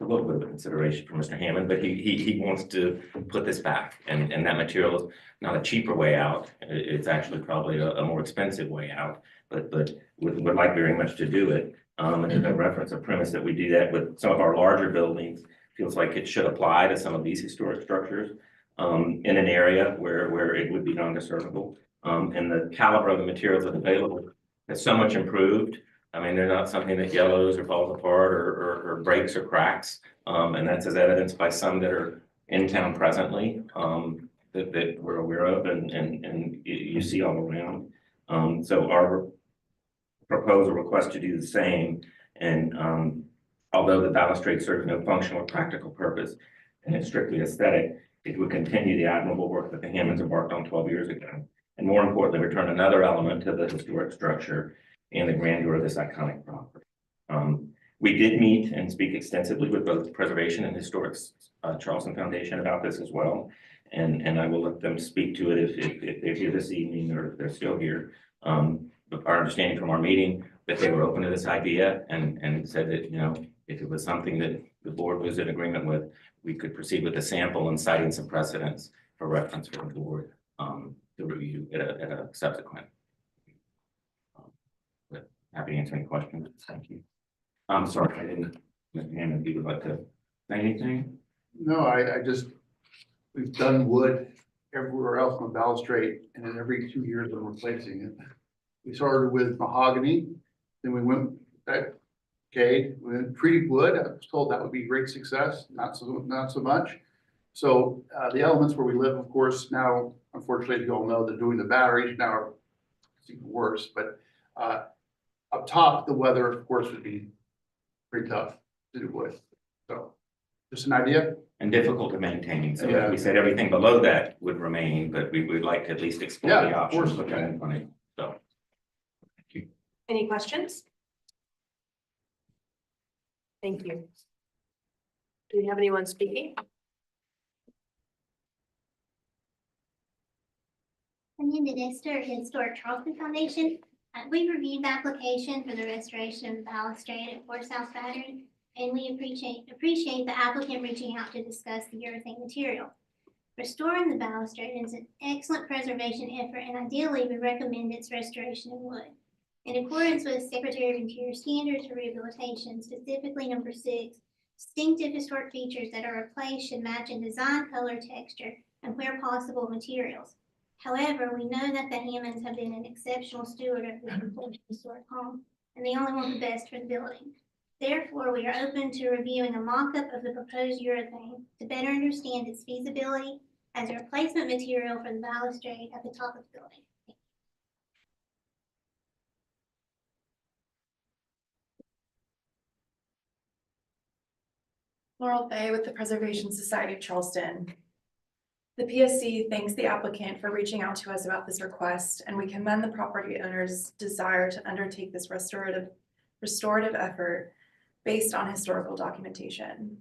[SPEAKER 19] a little bit of a consideration for Mr. Hammond, but he wants to put this back, and that material is not a cheaper way out. It's actually probably a more expensive way out, but would like very much to do it. And as I reference a premise that we do that with some of our larger buildings, feels like it should apply to some of these historic structures in an area where it would be non-discernible. And the caliber of the materials that are available has so much improved. I mean, they're not something that yellows or falls apart or breaks or cracks. And that's as evidenced by some that are in town presently, that we're aware of and you see all around. So our proposal request to do the same. And although the balustrade serves no functional or practical purpose and it's strictly aesthetic, it would continue the admirable work that the Hammonds embarked on 12 years ago. And more importantly, return another element to the historic structure and the grandeur of this iconic property. We did meet and speak extensively with both the Preservation and Historic Charleston Foundation about this as well. And I will let them speak to it if they're here this evening or if they're still here. But our understanding from our meeting that they were open to this idea and said that, you know, if it was something that the board was in agreement with, we could proceed with a sample and citing some precedents for reference for the board to review at a subsequent. But happy to answer any questions. Thank you. I'm sorry, I didn't, Mr. Hammond, if you would like to say anything?
[SPEAKER 18] No, I just, we've done wood everywhere else on the balustrade, and then every 2 years I'm replacing it. We started with mahogany, then we went that decade, we went treated wood. I was told that would be great success, not so much. So the elements where we live, of course, now, unfortunately, you all know they're doing the batteries now are even worse, but up top, the weather, of course, would be pretty tough to do wood. So just an idea.
[SPEAKER 19] And difficult to maintain. So
[SPEAKER 18] Yeah.
[SPEAKER 19] we said everything below that would remain, but we would like to at least explore
[SPEAKER 18] Yeah,
[SPEAKER 19] the
[SPEAKER 18] of
[SPEAKER 19] options,
[SPEAKER 18] course.
[SPEAKER 19] look at it on it. So.
[SPEAKER 3] Any questions? Thank you. Do we have anyone speaking?
[SPEAKER 11] Amanda Dexter, Historic Charleston Foundation. We reviewed the application for the restoration of the balustrade at 4 South Battery, and we appreciate the applicant reaching out to discuss the urethane material. Restoring the balustrade is an excellent preservation effort, and ideally, we recommend its restoration in wood. In accordance with Secretary of Interior standards for rehabilitation, specifically number 6, distinctive historic features that are replaced should match in design, color, texture, and where possible, materials. However, we know that the Hammonds have been an exceptional steward of this important historic home, and they only want the best for the building. Therefore, we are open to reviewing a mock-up of the proposed urethane to better understand its feasibility as a replacement material for the balustrade at the top of the building.
[SPEAKER 6] Laurel Fay with the Preservation Society of Charleston. The PSC thanks the applicant for reaching out to us about this request, and we commend the property owner's desire to undertake this restorative effort based on historical documentation.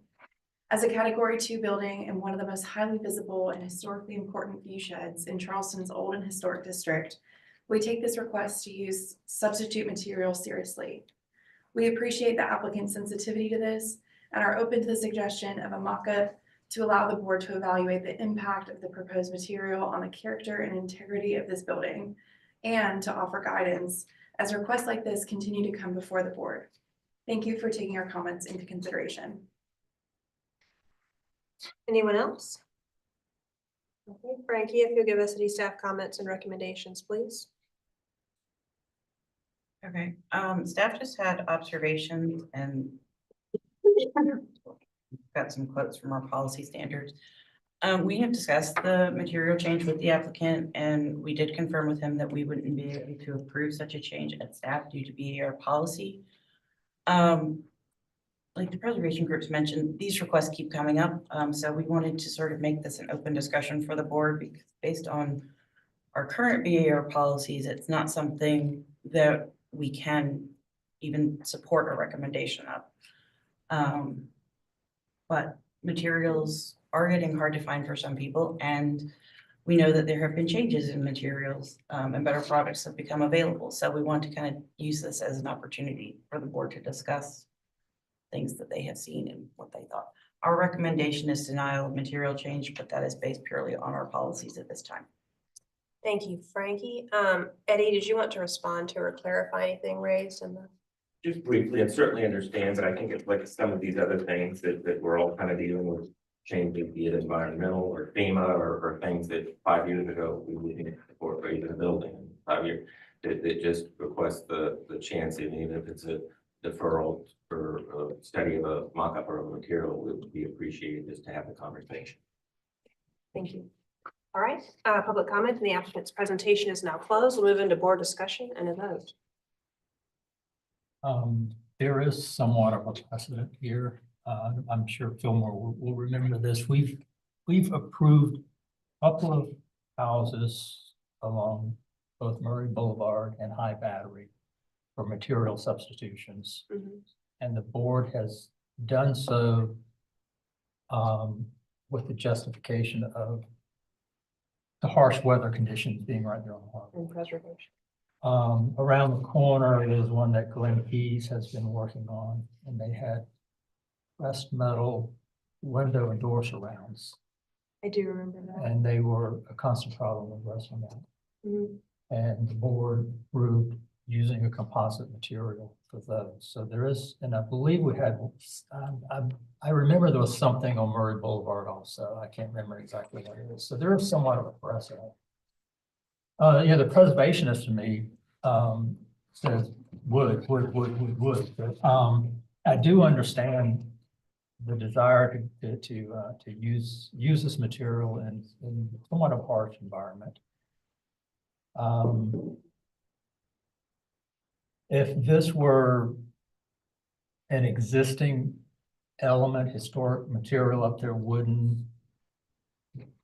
[SPEAKER 6] As a Category 2 building and one of the most highly visible and historically important view sheds in Charleston's old and historic district, we take this request to use substitute material seriously. We appreciate the applicant's sensitivity to this and are open to the suggestion of a mock-up to allow the board to evaluate the impact of the proposed material on the character and integrity of this building, and to offer guidance as requests like this continue to come before the board. Thank you for taking our comments into consideration.
[SPEAKER 3] Anyone else? Okay, Frankie, if you'll give us any staff comments and recommendations, please.
[SPEAKER 2] Okay, staff just had observations and got some quotes from our policy standards. We have discussed the material change with the applicant, and we did confirm with him that we wouldn't be able to approve such a change at staff due to BAR policy. Like the preservation groups mentioned, these requests keep coming up. So we wanted to sort of make this an open discussion for the board, because based on our current BAR policies, it's not something that we can even support a recommendation of. But materials are getting hard to find for some people, and we know that there have been changes in materials and better products have become available. So we want to kind of use this as an opportunity for the board to discuss things that they have seen and what they thought. Our recommendation is denial of material change, but that is based purely on our policies at this time.
[SPEAKER 3] Thank you, Frankie. Eddie, did you want to respond to or clarify anything raised in the?
[SPEAKER 19] Just briefly, I certainly understand, but I think it's like some of these other things that we're all kind of dealing with, changing, be it environmental or FEMA or things that 5 years ago we didn't support for even a building. 5 years that just request the chance, even if it's a deferral for a study of a mock-up or a material, would be appreciated just to have the conversation.
[SPEAKER 3] Thank you. All right, public comment and the applicant's presentation is now closed. We'll move into board discussion and a vote.
[SPEAKER 9] There is somewhat of a precedent here. I'm sure Fillmore will remember this. We've we've approved a couple of houses along both Murray Boulevard and High Battery for material substitutions. And the board has done so with the justification of the harsh weather conditions being right there on the harbor.
[SPEAKER 3] And preservation.
[SPEAKER 9] Around the corner is one that Glenn Keys has been working on, and they had pressed metal window and door surrounds,
[SPEAKER 3] I do remember that.
[SPEAKER 9] and they were a constant problem with rusting out.
[SPEAKER 3] Mhm.
[SPEAKER 9] And the board approved using a composite material for those. So there is, and I believe we had, I remember there was something on Murray Boulevard also. I can't remember exactly what it is. So there is somewhat of a precedent. Yeah, the preservationist to me says wood. But, I do understand the desire to use this material in somewhat of a harsh environment. If this were an existing element, historic material up there, wooden,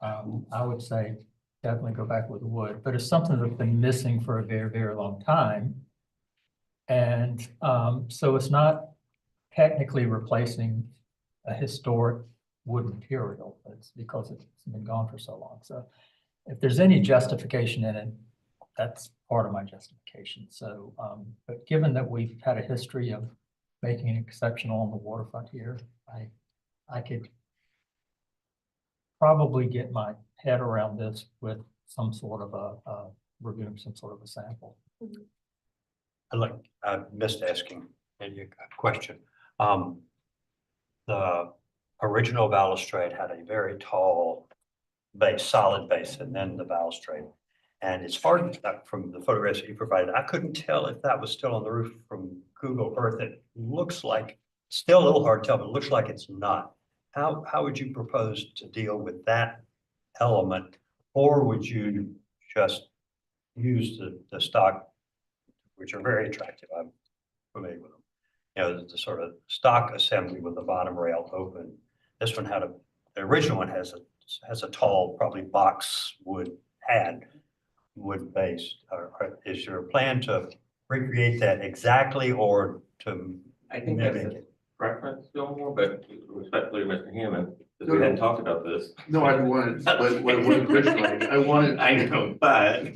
[SPEAKER 9] I would say definitely go back with wood, but it's something that's been missing for a very, very long time. And so it's not technically replacing a historic wood material. It's because it's been gone for so long. So if there's any justification in it, that's part of my justification. So, but given that we've had a history of making it exceptional on the waterfront here, I could probably get my head around this with some sort of a reviewing some sort of a sample.
[SPEAKER 5] I missed asking a question. The original balustrade had a very tall base, solid base, and then the balustrade. And it's hard from the photographs that you provided. I couldn't tell if that was still on the roof from Google Earth. It looks like, still a little hard to tell, but it looks like it's not. How would you propose to deal with that element? Or would you just use the stock, which are very attractive? I'm familiar with them. You know, the sort of stock assembly with the bottom rail open. This one had the original one has a tall, probably boxwood pad, wood based. Is your plan to recreate that exactly or to?
[SPEAKER 19] I think that's a preference, Gilmore, but respectfully, Mr. Hammond, because we hadn't talked about this.
[SPEAKER 18] No, I wanted, what it was originally, I wanted.
[SPEAKER 19] I know, but.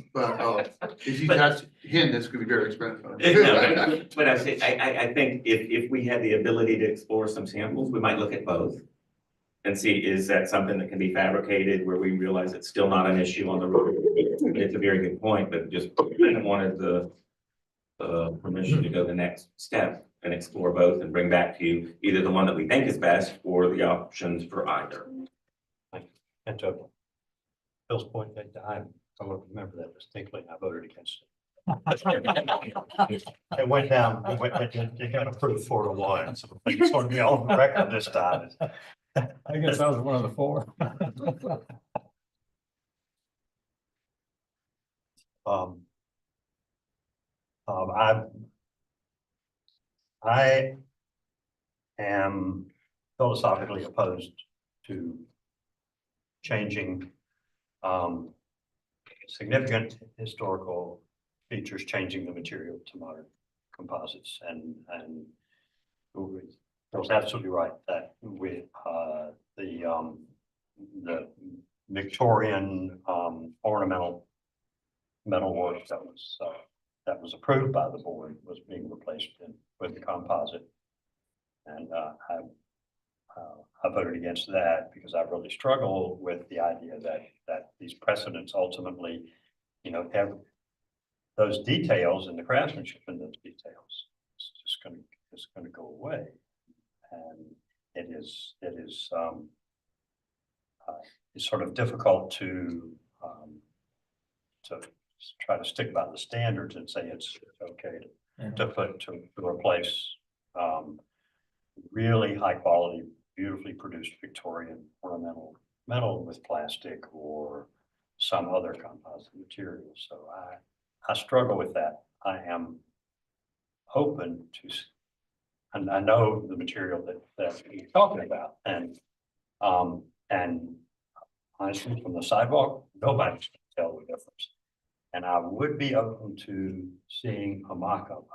[SPEAKER 18] If you ask him, that's gonna be very expensive.
[SPEAKER 19] No, but I think if we had the ability to explore some samples, we might look at both. And see, is that something that can be fabricated where we realize it's still not an issue on the road? It's a very good point, but just kind of wanted the permission to go the next step and explore both and bring back to you either the one that we think is best or the options for either.
[SPEAKER 5] And to Bill's point, I remember that distinctly. I voted against it. It went down, it got approved 4-1. So it's going to be on the record this time.
[SPEAKER 9] I guess that was one of the four.
[SPEAKER 5] I am philosophically opposed to changing significant historical features, changing the material to modern composites, and Bill's absolutely right that with the Victorian ornamental metalwork that was approved by the board was being replaced with the composite, and I voted against that because I really struggle with the idea that these precedents ultimately, you know, have those details and the craftsmanship in those details. It's going to go away. And it's sort of difficult to try to stick by the standards and say it's okay to replace really high quality, beautifully produced Victorian ornamental metal with plastic or some other composite material. So I struggle with that. I am open to. And I know the material that you're talking about, and honestly, from the sidewalk, nobody's gonna tell the difference. And I would be open to seeing a mock-up.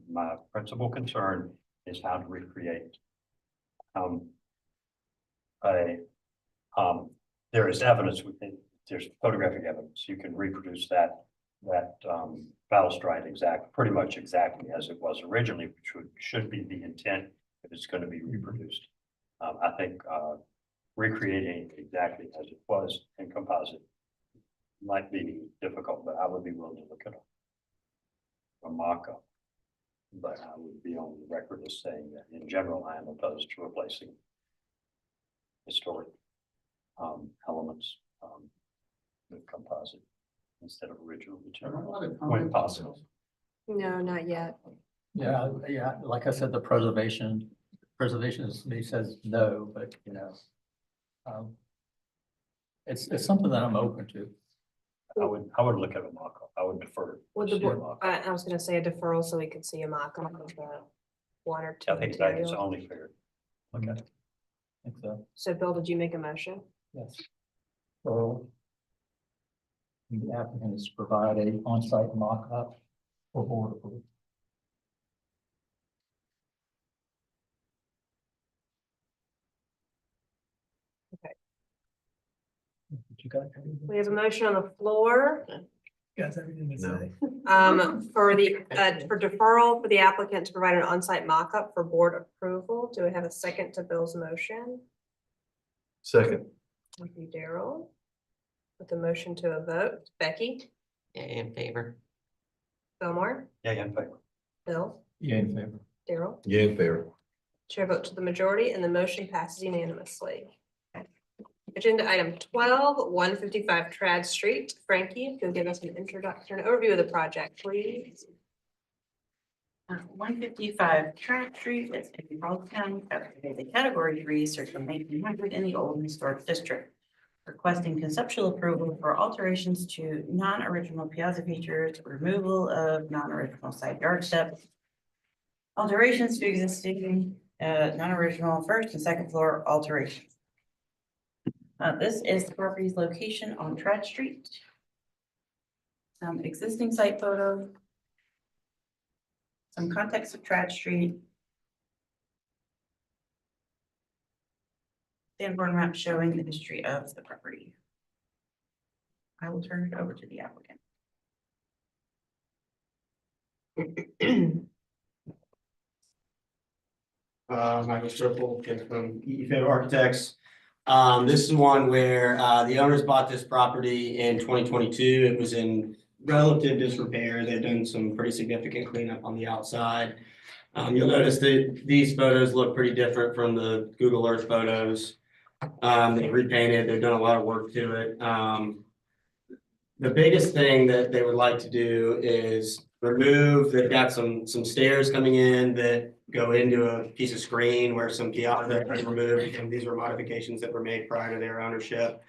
[SPEAKER 5] My principal concern is how to recreate. There is evidence within, there's photographic evidence. You can reproduce that balustrade pretty much exactly as it was originally, which should be the intent if it's going to be reproduced. I think recreating exactly as it was in composite might be difficult, but I would be willing to look at a mock-up. But I would be on the record as saying that in general, I am opposed to replacing historic elements with composite instead of original material when possible.
[SPEAKER 3] No, not yet.
[SPEAKER 9] Yeah, yeah, like I said, the preservationist me says no, but you know. It's something that I'm open to.
[SPEAKER 5] I would look at a mock-up. I would defer.
[SPEAKER 3] Would
[SPEAKER 5] to
[SPEAKER 3] the
[SPEAKER 5] see a
[SPEAKER 3] board,
[SPEAKER 5] mock-up.
[SPEAKER 3] I was gonna say a deferral so we could see a mock-up of the one or two
[SPEAKER 5] I think that is
[SPEAKER 3] materials.
[SPEAKER 5] only fair. Okay.
[SPEAKER 9] I think so,
[SPEAKER 3] So Bill, did you make a motion?
[SPEAKER 9] yes. So the applicant is to provide a on-site mock-up for board approval.
[SPEAKER 3] Okay.
[SPEAKER 9] What you got?
[SPEAKER 3] We have a motion on the floor.
[SPEAKER 9] Got everything to say.
[SPEAKER 3] For deferral for the applicant to provide an on-site mock-up for board approval. Do we have a second to Bill's motion?
[SPEAKER 8] Second.
[SPEAKER 3] Thank you, Daryl. With the motion to a vote, Becky,
[SPEAKER 10] Yay in favor.
[SPEAKER 3] Fillmore,
[SPEAKER 5] Yeah, in favor.
[SPEAKER 3] Bill,
[SPEAKER 9] Yeah, in favor.
[SPEAKER 3] Daryl.
[SPEAKER 8] Yeah, in favor.
[SPEAKER 3] Chair vote to the majority and the motion passes unanimously. Agenda item 12, 155 Trad Street. Frankie, if you'll give us an introduction, overview of the project, please.
[SPEAKER 2] 155 Track Street is in Charleston, a category 3 circa 1900 in the old historic district. Requesting conceptual approval for alterations to non-original piazza features, removal of non-original side yard steps, alterations to existing non-original first and second floor alterations. This is the property's location on Trad Street. Some existing site photos. Some context of Trad Street. Sanborn map showing the history of the property. I will turn it over to the applicant.
[SPEAKER 17] Michael Strippel, from EFED Architects. This is one where the owners bought this property in 2022. It was in relative disrepair. They've done some pretty significant cleanup on the outside. You'll notice that these photos look pretty different from the Google Earth photos. They've repainted, they've done a lot of work to it. The biggest thing that they would like to do is remove, they've got some stairs coming in that go into a piece of screen where some piazza is removed, and these were modifications that were made prior to their ownership.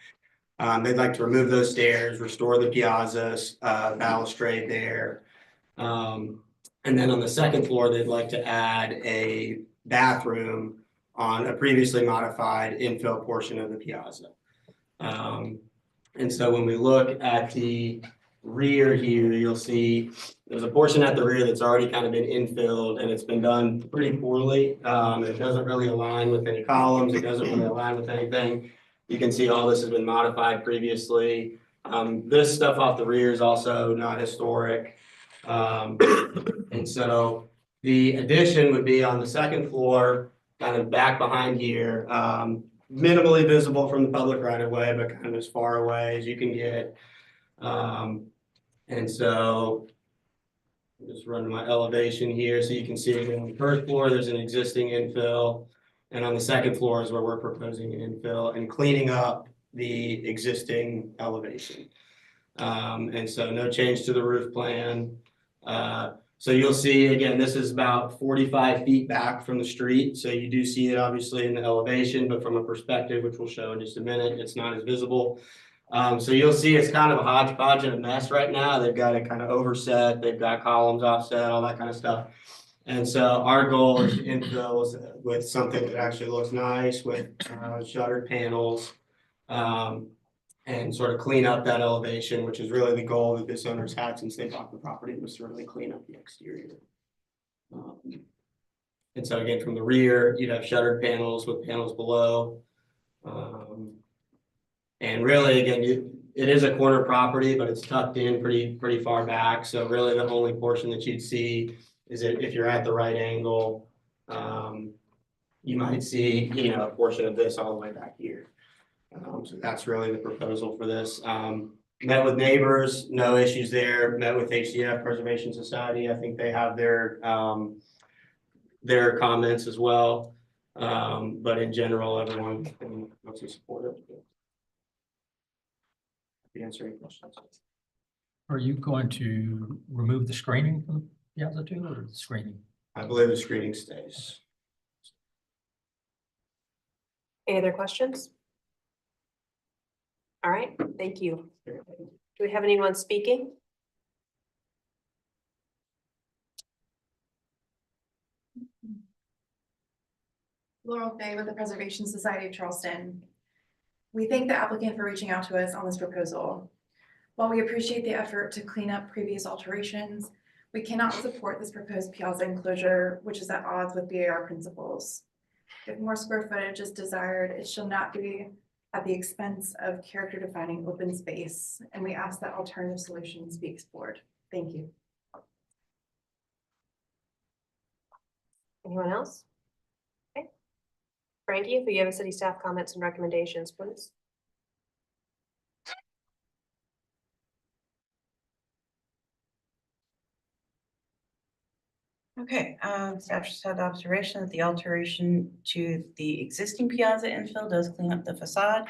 [SPEAKER 17] They'd like to remove those stairs, restore the piazzas, balustrade there. And then on the second floor, they'd like to add a bathroom on a previously modified infill portion of the piazza. And so when we look at the rear here, you'll see there's a portion at the rear that's already kind of been infilled and it's been done pretty poorly. It doesn't really align with any columns. It doesn't really align with anything. You can see all this has been modified previously. This stuff off the rear is also not historic. And so the addition would be on the second floor, kind of back behind here, minimally visible from the public right of way, but kind of as far away as you can get. And so just run my elevation here so you can see it on the first floor, there's an existing infill. And on the second floor is where we're proposing an infill and cleaning up the existing elevation. And so no change to the roof plan. So you'll see, again, this is about 45 feet back from the street. So you do see it obviously in the elevation, but from a perspective, which we'll show in just a minute, it's not as visible. So you'll see it's kind of a hodgepodge and a mess right now. They've got it kind of overset. They've got columns offset, all that kind of stuff. And so our goal is to infill with something that actually looks nice with shuttered panels. and sort of clean up that elevation, which is really the goal that this owner's had since they bought the property, was to really clean up the exterior. And so again, from the rear, you'd have shuttered panels with panels below. And really, again, it is a corner property, but it's tucked in pretty far back. So really the only portion that you'd see is if you're at the right angle, you might see, a portion of this all the way back here. So that's really the proposal for this. Met with neighbors, no issues there. Met with HCF Preservation Society. I think they have their comments as well. But in general, everyone wants to support it. Answer any questions.
[SPEAKER 9] Are you going to remove the screening from the piazza too, or the screening?
[SPEAKER 17] I believe the screening stays.
[SPEAKER 3] Any other questions? All right, thank you. Do we have anyone speaking?
[SPEAKER 6] Laurel Fay with the Preservation Society of Charleston. We thank the applicant for reaching out to us on this proposal. While we appreciate the effort to clean up previous alterations, we cannot support this proposed piazza enclosure, which is at odds with BAR principles. If more square footage is desired, it shall not be at the expense of character defining open space, and we ask that alternative solutions be explored. Thank you.
[SPEAKER 3] Anyone else? Okay. Frankie, if you have city staff comments and recommendations, please.
[SPEAKER 2] Okay, staff just had the observation that the alteration to the existing piazza infill does clean up the facade.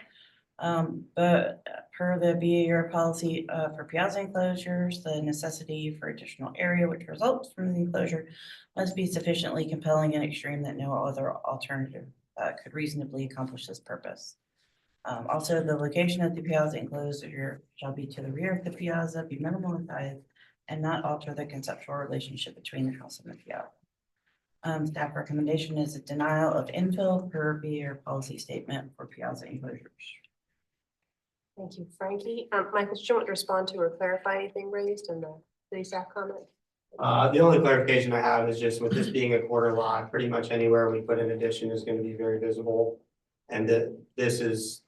[SPEAKER 2] But per the BAR policy for piazza enclosures, the necessity for additional area which results from the enclosure must be sufficiently compelling and extreme that no other alternative could reasonably accomplish this purpose. Also, the location of the piazza enclosure shall be to the rear of the piazza, be minimal in size, and not alter the conceptual relationship between the house and the piazza. Staff recommendation is a denial of infill per BAR policy statement for piazza enclosures.
[SPEAKER 3] Thank you, Frankie. Michael, did you want to respond to or clarify anything raised in the city staff comment?
[SPEAKER 17] The only clarification I have is just with this being a quarter lot, pretty much anywhere we put an addition is going to be very visible. And that this is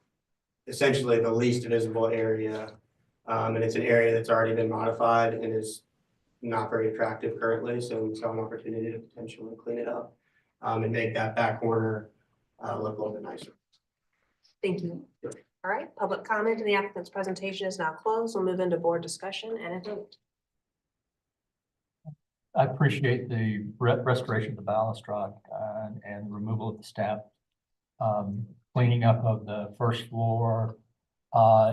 [SPEAKER 17] essentially the least visible area. And it's an area that's already been modified and is not very attractive currently. So we saw an opportunity to potentially clean it up and make that back corner look a little bit nicer.
[SPEAKER 3] Thank you. All right, public comment in the applicant's presentation is now closed. We'll move into board discussion and a vote.
[SPEAKER 9] I appreciate the restoration of the balustrade and removal of the step, cleaning up of the first floor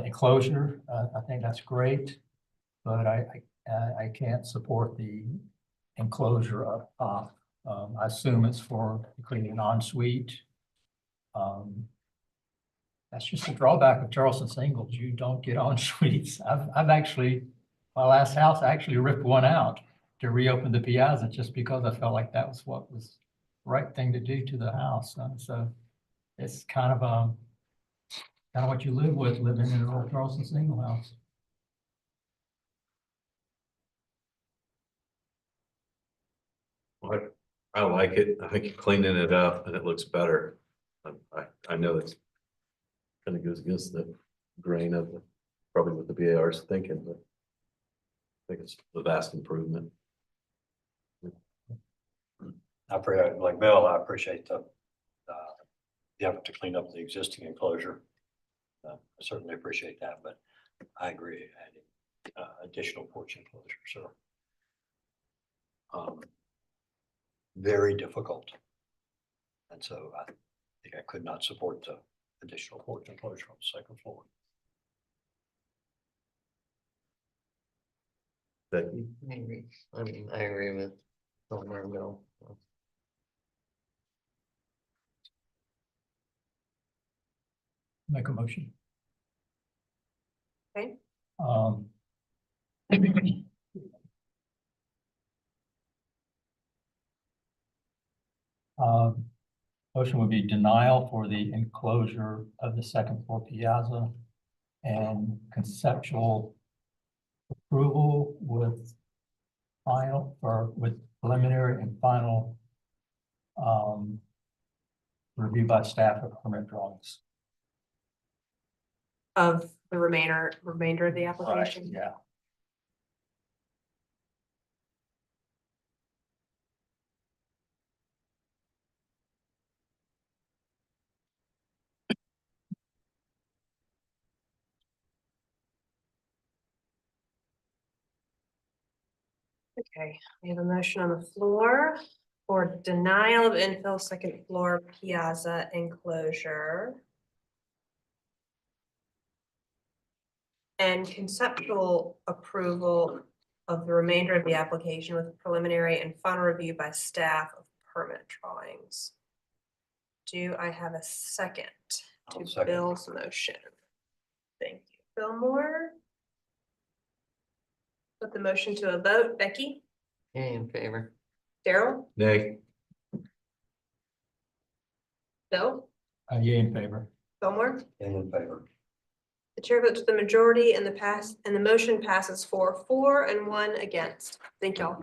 [SPEAKER 9] enclosure. I think that's great, but I can't support the enclosure up top. I assume it's for cleaning an ensuite. That's just a drawback of Charleston singles. You don't get ensuites. I've actually, my last house, I actually ripped one out to reopen the piazza just because I felt like that was what was the right thing to do to the house. So it's kind of what you live with living in an old Charleston single house.
[SPEAKER 8] I like it. I think you're cleaning it up and it looks better. I know it's kind of goes against the grain of probably what the BAR's thinking, but I think it's a vast improvement.
[SPEAKER 5] Like Bill, I appreciate the effort to clean up the existing enclosure. I certainly appreciate that, but I agree adding additional porch enclosure, so very difficult. And so I think I could not support the additional porch enclosure on the second floor.
[SPEAKER 8] Becky?
[SPEAKER 10] I agree with Bill.
[SPEAKER 9] Make a motion.
[SPEAKER 3] Okay.
[SPEAKER 9] Motion would be denial for the enclosure of the second floor piazza and conceptual approval with with preliminary and final review by staff of permit drawings.
[SPEAKER 3] Of the remainder of the
[SPEAKER 9] Right,
[SPEAKER 3] application.
[SPEAKER 9] yeah.
[SPEAKER 3] Okay, we have a motion on the floor for denial of infill second floor piazza enclosure. And conceptual approval of the remainder of the application with preliminary and final review by staff of permit drawings. Do I have a second
[SPEAKER 5] I'll
[SPEAKER 3] to
[SPEAKER 5] second.
[SPEAKER 3] Bill's motion? Thank you, Fillmore. Put the motion to a vote. Becky,
[SPEAKER 10] Yay in favor.
[SPEAKER 3] Daryl,
[SPEAKER 8] Nay.
[SPEAKER 3] Bill,
[SPEAKER 9] Yea in favor.
[SPEAKER 3] Fillmore.
[SPEAKER 5] In favor.
[SPEAKER 3] The chair votes the majority and the motion passes 4-4 and 1 against. Thank y'all.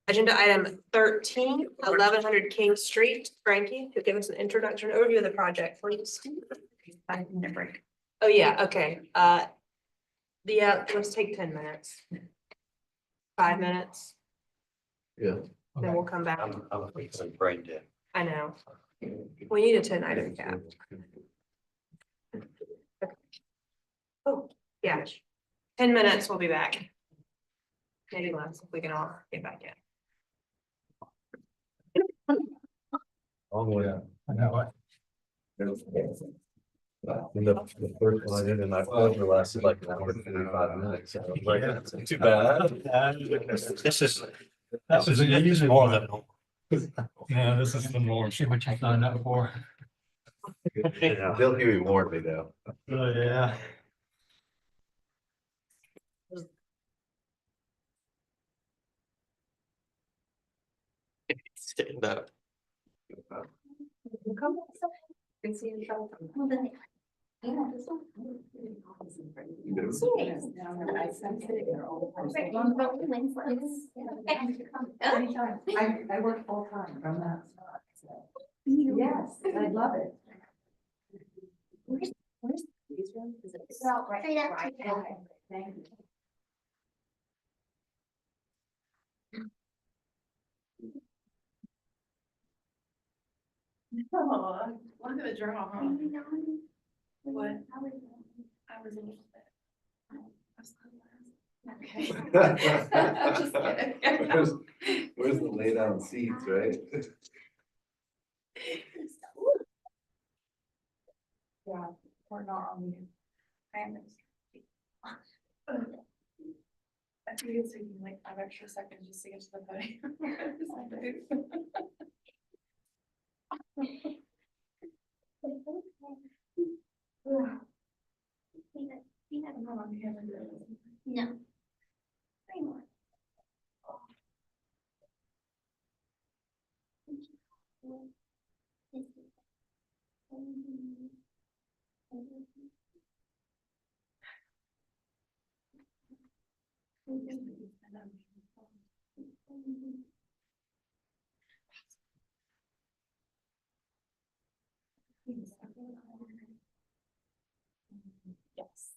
[SPEAKER 3] Agenda item 13, 1100 King Street. Frankie, who give us an introduction overview of the project, please. Oh, yeah, okay. Let's take 10 minutes. 5 minutes,
[SPEAKER 8] Yeah.
[SPEAKER 3] then we'll come back.
[SPEAKER 5] I'm fixing brain dead.
[SPEAKER 3] I know. We need a 10-item cap. Oh, yeah. 10 minutes, we'll be back. Maybe less if we can all get back in.
[SPEAKER 8] Long way out.
[SPEAKER 9] I know it.
[SPEAKER 8] The first one I did in October lasted like an hour and 45 minutes. So I was like, that's not too bad.
[SPEAKER 5] This is usually more than normal.
[SPEAKER 9] Yeah, this is the norm. See what you signed up for.
[SPEAKER 8] Yeah, Bill Huey warned me though.
[SPEAKER 9] Oh, yeah.
[SPEAKER 10] Stand up.
[SPEAKER 3] Can see in trouble.
[SPEAKER 13] I work full time from that spot, so. Yes, I love it. Where's these rooms? Is it?
[SPEAKER 11] It's all right.
[SPEAKER 13] Right, okay, thank you. Oh, look at the journal, huh? What? I was in. Okay. I'm just kidding.
[SPEAKER 8] Where's the lay down seats, right?
[SPEAKER 13] Yeah, we're not on mute. I am. I think it's taking like 5 extra seconds just to get to the podium.
[SPEAKER 11] No. 3 more.
[SPEAKER 13] Yes.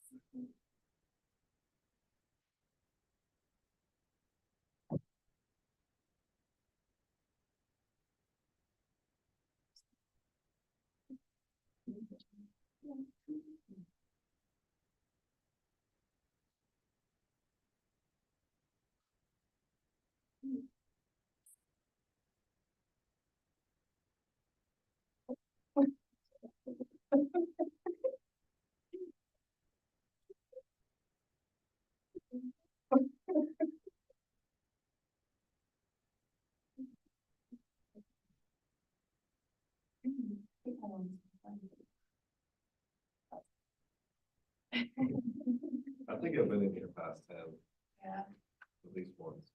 [SPEAKER 8] I think I've been in here past 10,
[SPEAKER 13] Yeah.
[SPEAKER 8] at least once.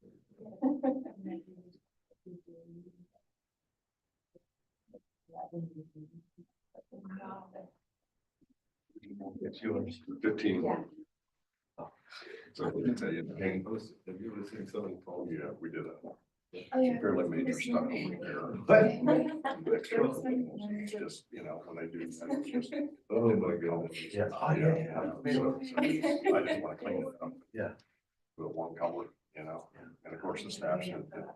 [SPEAKER 14] It's yours. 15.
[SPEAKER 21] Yeah.
[SPEAKER 14] So I can tell you, hang post, have you ever seen something called, yeah, we did a
[SPEAKER 6] Oh, yeah.
[SPEAKER 14] fairly major stuff over there. Just, you know, when they do that, it's just, oh my goodness.
[SPEAKER 8] Yeah.
[SPEAKER 14] Oh, yeah. So I just want to clean it up.
[SPEAKER 8] Yeah.
[SPEAKER 14] With one color, you know, and of course the staff said that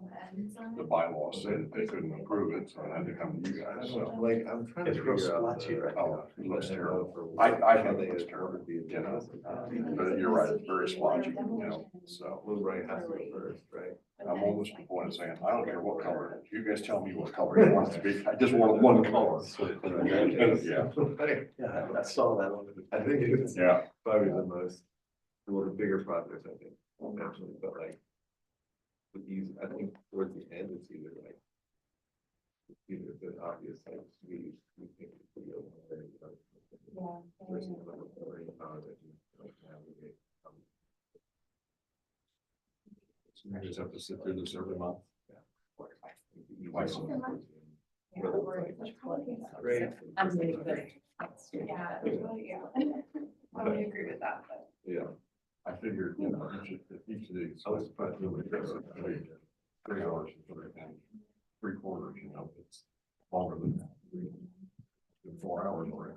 [SPEAKER 14] the bylaws said that they couldn't approve it, so I had to come to you guys, so.
[SPEAKER 8] Like, I'm trying to figure out.
[SPEAKER 14] Oh, it looks terrible. I think it looks terrible, you know, but you're right, it's very splotchy, you know, so.
[SPEAKER 8] Blue right has to go first, right?
[SPEAKER 14] I'm almost to the point of saying, I don't care what color it is, you guys tell me what color you want it to be, I just want one color. Yeah.
[SPEAKER 8] Yeah, I saw that one. I think it's
[SPEAKER 14] Yeah.
[SPEAKER 8] probably the most, one of the bigger projects, I think, actually, but like. With these, I think towards the end, it's either like. It's either the obvious, like, we think it's pretty open. Versus like a very power that you like navigate.
[SPEAKER 14] So you just have to sit through this every month.
[SPEAKER 8] Twice a month.
[SPEAKER 21] Great. I'm really good.
[SPEAKER 6] Yeah, I would agree with that, but.
[SPEAKER 14] Yeah, I figured, you know, each of these, I was surprised really, 3 hours and 3/4, you know, it's longer than that. 4 hours already.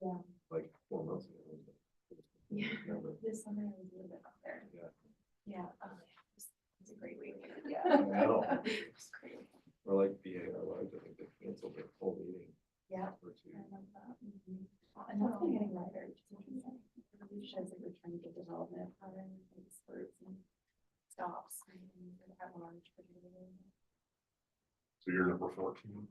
[SPEAKER 6] Yeah.
[SPEAKER 14] Like 4 months ago.
[SPEAKER 6] Yeah, this summer I was a little bit up there.
[SPEAKER 14] Yeah.
[SPEAKER 6] Yeah, it's a great week. Yeah.
[SPEAKER 8] I know.
[SPEAKER 6] It's great.
[SPEAKER 8] Or like BAR, I think they canceled their whole meeting.
[SPEAKER 6] Yeah.
[SPEAKER 8] For 2.
[SPEAKER 6] I love that. And that's been getting lighter. It shows that we're trying to get development patterns and spurts and stops and at large.
[SPEAKER 14] So you're number 14?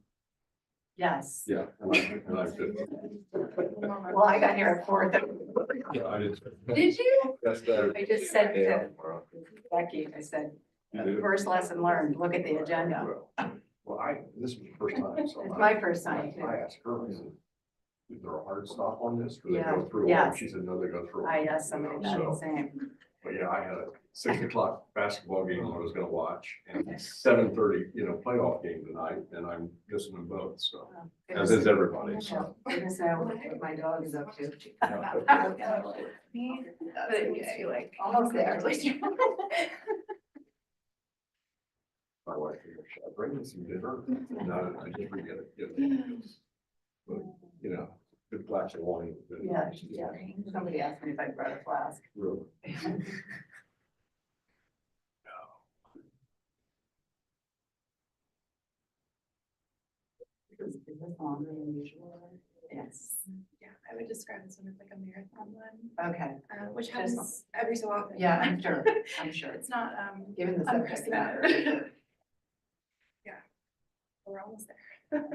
[SPEAKER 21] Yes.
[SPEAKER 14] Yeah. And I'm 15.
[SPEAKER 21] Well, I got here at 4:30.
[SPEAKER 14] Yeah, I did.
[SPEAKER 21] Did you?
[SPEAKER 14] That's the.
[SPEAKER 21] I just said to Becky, I said,
[SPEAKER 14] You do?
[SPEAKER 21] first lesson learned, look at the agenda.
[SPEAKER 14] Well, this is the first time, so.
[SPEAKER 21] It's my first time too.
[SPEAKER 14] I asked her, I said, is there a hard stop on this? Or they
[SPEAKER 21] Yeah,
[SPEAKER 14] go through?
[SPEAKER 21] yeah.
[SPEAKER 14] She said, no, they go through.
[SPEAKER 21] I asked somebody that the
[SPEAKER 14] So,
[SPEAKER 21] same.
[SPEAKER 14] but yeah, I had a 6 o'clock basketball game I was gonna watch and 7:30, you know, playoff game tonight, and I'm missing them both, so. As is everybody, so.
[SPEAKER 21] Goodness, I don't know what my dog is up to.
[SPEAKER 6] Like almost there.
[SPEAKER 14] My wife, should I bring me some dinner? No, I just forget it. But, you know, good glass of wine. good-
[SPEAKER 21] Yeah, yeah. Somebody asked me if I brought a flask.
[SPEAKER 14] Really.
[SPEAKER 21] Is this longer than usual? Yes.
[SPEAKER 6] Yeah, I would describe this one as like a marathon one,
[SPEAKER 21] Okay.
[SPEAKER 6] which
[SPEAKER 21] Just-
[SPEAKER 6] happens every so often.
[SPEAKER 21] Yeah, I'm sure. I'm sure.
[SPEAKER 6] It's not,
[SPEAKER 21] Given the subject matter.
[SPEAKER 6] unprecedented. Yeah, we're almost there.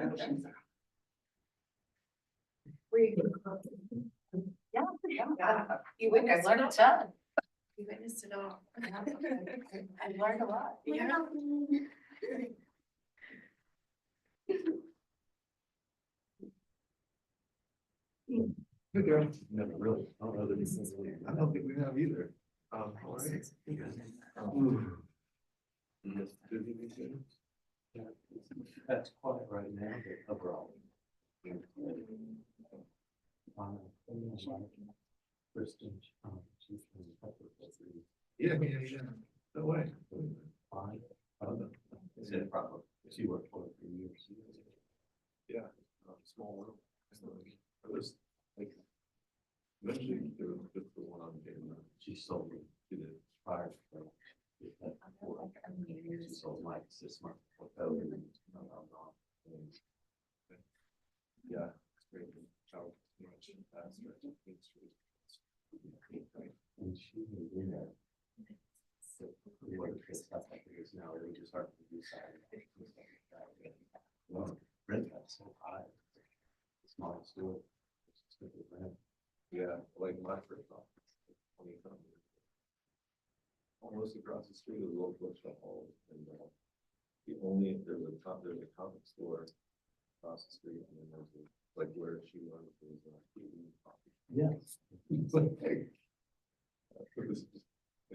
[SPEAKER 6] We.
[SPEAKER 21] Yeah, yeah.
[SPEAKER 6] You
[SPEAKER 21] Look, I
[SPEAKER 6] witnessed
[SPEAKER 21] learned
[SPEAKER 6] it
[SPEAKER 21] a
[SPEAKER 6] all.
[SPEAKER 21] ton.
[SPEAKER 6] You witnessed it all.
[SPEAKER 21] I learned a lot.
[SPEAKER 6] Yeah.
[SPEAKER 8] Never really, I don't know that these things, I don't think we have either. All right. Yes, busy these days? Yeah, that's quiet right now, but overall. Kristen, she's from a couple of places. Yeah. No way. Fine. I don't know. Is it proper? She worked for it for years. Yeah, small world. It was like. Eventually, there was just the one on getting, she sold it to the prior. She sold my sister. Yeah. It's great. How much faster. And she was in there. So, what it is, stuff like this now, we just start to decide. Well, rent got so high. Small store. Yeah, like my first office. 20 something. Almost across the street was a little bookshop hall, and there's a comic store across the street, and then there's like where she was, there was coffee. Yes. It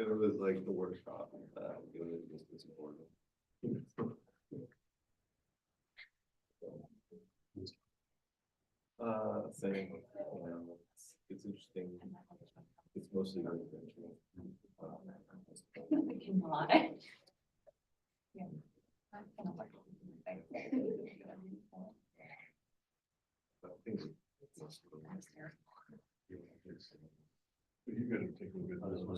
[SPEAKER 8] was like the worst coffee, it was just disappointing. Same, it's interesting. It's mostly residential. You gotta take a look at this one.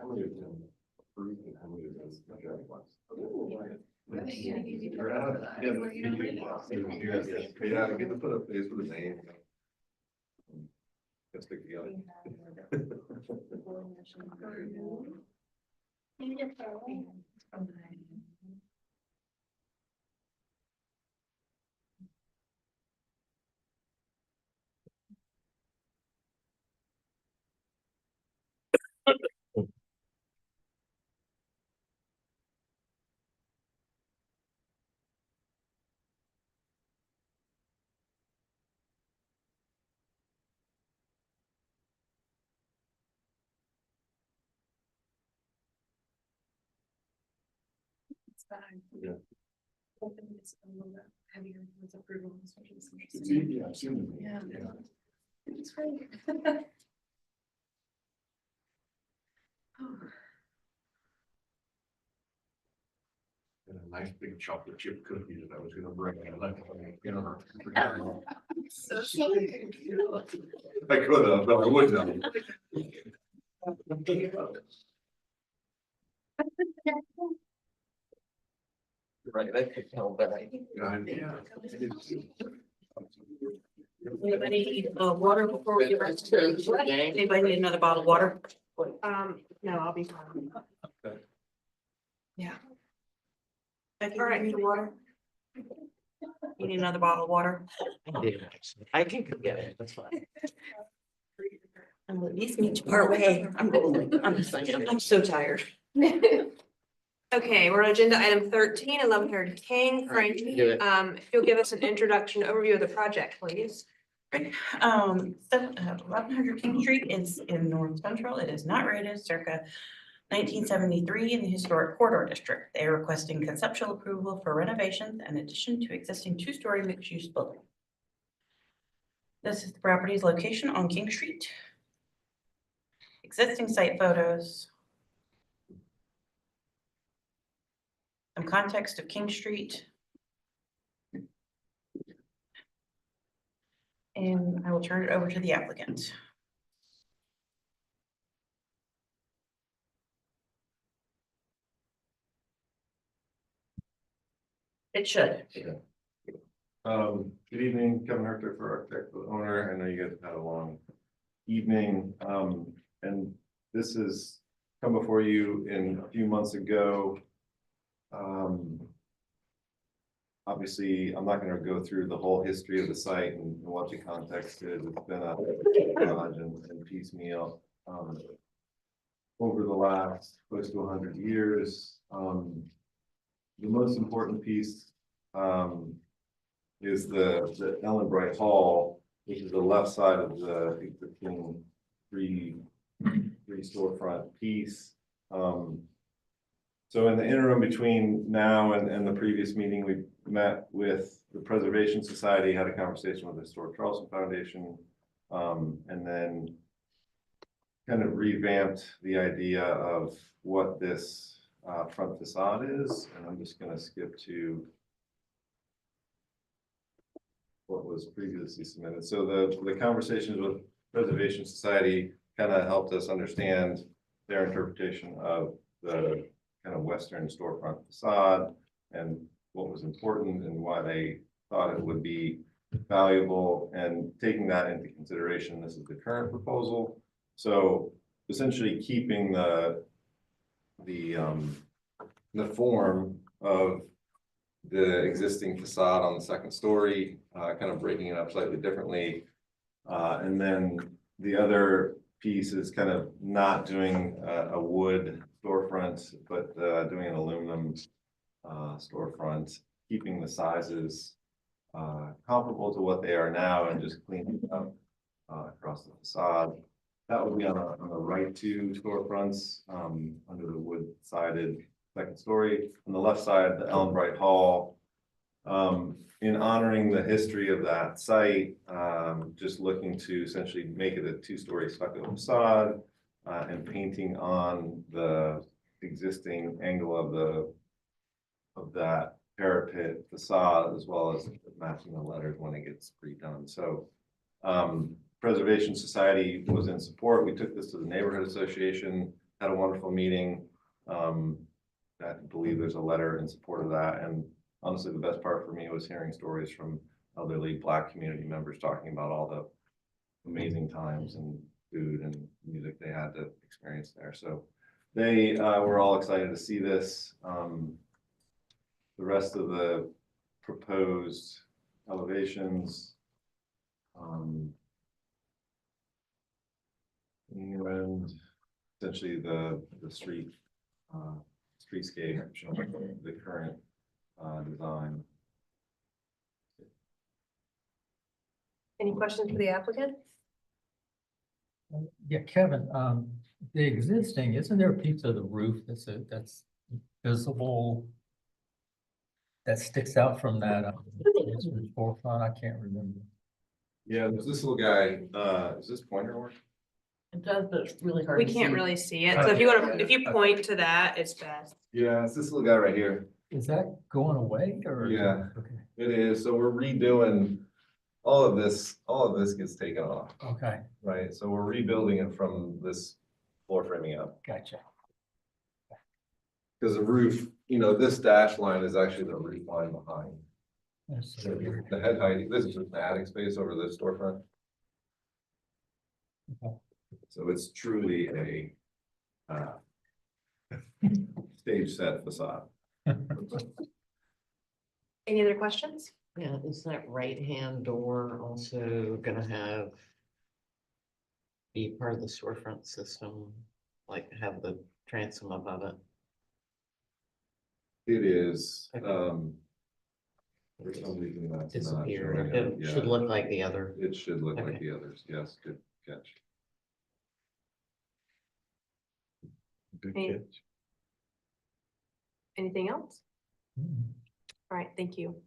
[SPEAKER 8] How many of them approved and how many of them rejected ones? Yeah, get to put a face with a name. Let's stick together.
[SPEAKER 13] It's fine.
[SPEAKER 8] Yeah.
[SPEAKER 13] Hoping it's a little bit heavier with approval.
[SPEAKER 8] It's easy, I've seen them.
[SPEAKER 13] Yeah.
[SPEAKER 8] Yeah.
[SPEAKER 13] It's great. Oh.
[SPEAKER 8] And a nice big chocolate chip cookie that I was gonna bring. I left it, you know.
[SPEAKER 13] So sweet.
[SPEAKER 8] I could have, but I wouldn't have.
[SPEAKER 16] Right, I could tell that.
[SPEAKER 2] Anybody need water before we get back to? Anybody need another bottle of water?
[SPEAKER 3] No, I'll be fine.
[SPEAKER 2] Yeah. Becky, all right, need water? You need another bottle of water?
[SPEAKER 10] I can go get it, that's fine.
[SPEAKER 2] I'm at least meet you part way. I'm so tired.
[SPEAKER 3] Okay, we're on agenda item 13, 1100 King. Frank,
[SPEAKER 10] Do it.
[SPEAKER 3] if you'll give us an introduction overview of the project, please.
[SPEAKER 2] 1100 King Street is in North Central. It is not rated circa 1973 in the historic corridor district. They are requesting conceptual approval for renovations and addition to existing two-story mixed-use building. This is the property's location on King Street. Existing site photos. Some context of King Street. And I will turn it over to the applicant. It should.
[SPEAKER 8] Good evening, Kevin Hurter for Architect for the Owner. I know you guys have had a long evening. And this has come before you in a few months ago. Obviously, I'm not gonna go through the whole history of the site and what the context is. It's been a garage and piecemeal over the last close to 100 years. The most important piece is the Ellen Bright Hall, which is the left side of the existing three storefront piece. So in the interim between now and the previous meeting, we met with the Preservation Society, had a conversation with the Historic Charleston Foundation, and then kind of revamped the idea of what this front facade is. And I'm just gonna skip to what was previously submitted. So the conversations with Preservation Society kind of helped us understand their interpretation of the kind of Western storefront facade and what was important and why they thought it would be valuable, and taking that into consideration, this is the current proposal. So essentially keeping the form of the existing facade on the second story, kind of breaking it up slightly differently. And then the other piece is kind of not doing a wood storefront, but doing an aluminum storefront, keeping the sizes comparable to what they are now and just cleaning it up across the facade. That would be on the right two storefronts under the wood sided second story. On the left side, the Ellen Bright Hall
[SPEAKER 15] In honoring the history of that site, just looking to essentially make it a two-story stucco facade and painting on the existing angle of that parapet facade, as well as matching the letters when it gets redone. So Preservation Society was in support. We took this to the neighborhood association, had a wonderful meeting. I believe there's a letter in support of that. And honestly, the best part for me was hearing stories from elderly Black community members talking about all the amazing times and food and music they had to experience there. So they were all excited to see this. The rest of the proposed elevations and essentially the streetscape showing the current design.
[SPEAKER 3] Any questions for the applicant?
[SPEAKER 9] Yeah, Kevin, the existing, isn't there a piece of the roof that's visible? That sticks out from that forefront? I can't remember.
[SPEAKER 15] Yeah, there's this little guy, is this pointer work?
[SPEAKER 10] It does, but it's really hard
[SPEAKER 3] We
[SPEAKER 10] to see.
[SPEAKER 3] can't really see it, so if you want to, if you point to that, it's best.
[SPEAKER 15] Yeah, it's this little guy right here.
[SPEAKER 9] Is that going away or?
[SPEAKER 15] Yeah,
[SPEAKER 9] Okay.
[SPEAKER 15] it is. So we're redoing all of this gets taken off,
[SPEAKER 9] Okay,
[SPEAKER 15] right? So we're rebuilding it from this floor framing up.
[SPEAKER 9] gotcha.
[SPEAKER 15] Because the roof, this dash line is actually the roof line behind.
[SPEAKER 9] Yes.
[SPEAKER 15] So the head height, this is the attic space over the storefront.
[SPEAKER 9] Okay.
[SPEAKER 15] So it's truly a stage set facade.
[SPEAKER 3] Any other questions?
[SPEAKER 10] Yeah, is that right-hand door also gonna be part of the storefront system, like have the transom above it?
[SPEAKER 15] It is,
[SPEAKER 10] Okay.
[SPEAKER 15] for some reason that's not
[SPEAKER 10] Disappear.
[SPEAKER 15] showing up.
[SPEAKER 10] It
[SPEAKER 15] Yeah,
[SPEAKER 10] should look like the other.
[SPEAKER 15] It should look like
[SPEAKER 10] Okay.
[SPEAKER 15] the others. Yes, good catch. Good
[SPEAKER 3] Any-
[SPEAKER 15] catch.
[SPEAKER 3] Anything else?
[SPEAKER 9] Mm.
[SPEAKER 3] All right, thank you.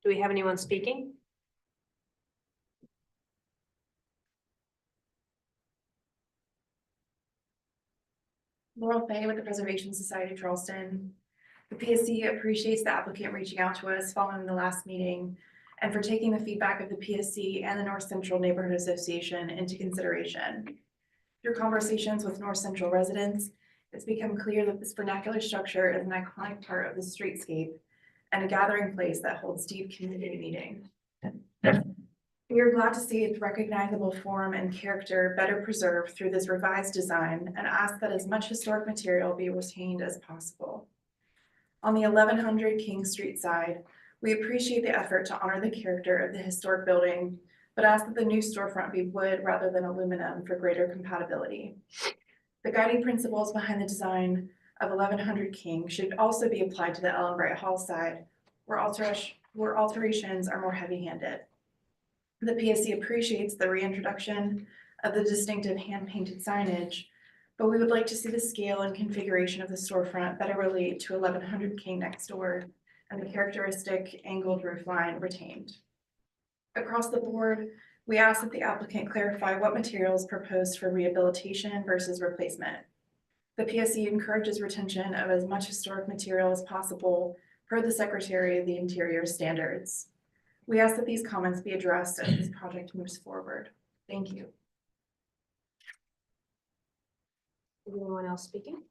[SPEAKER 3] Do we have anyone speaking?
[SPEAKER 6] Laurel Fay with the Preservation Society of Charleston. The PSC appreciates the applicant reaching out to us following the last meeting and for taking the feedback of the PSC and the North Central Neighborhood Association into consideration. Through conversations with North Central residents, it's become clear that this vernacular structure is an iconic part of the streetscape and a gathering place that holds deep community meaning. We are glad to see its recognizable form and character better preserved through this revised design and ask that as much historic material be retained as possible. On the 1100 King Street side, we appreciate the effort to honor the character of the historic building, but ask that the new storefront be wood rather than aluminum for greater compatibility. The guiding principles behind the design of 1100 King should also be applied to the Ellen Bright Hall side, where alterations are more heavy-handed. The PSC appreciates the reintroduction of the distinctive hand-painted signage, but we would like to see the scale and configuration of the storefront better relate to 1100 King next door and the characteristic angled roof line retained. Across the board, we ask that the applicant clarify what materials proposed for rehabilitation versus replacement. The PSC encourages retention of as much historic material as possible per the Secretary of the Interior standards. We ask that these comments be addressed as this project moves forward. Thank you.
[SPEAKER 3] Anyone else speaking?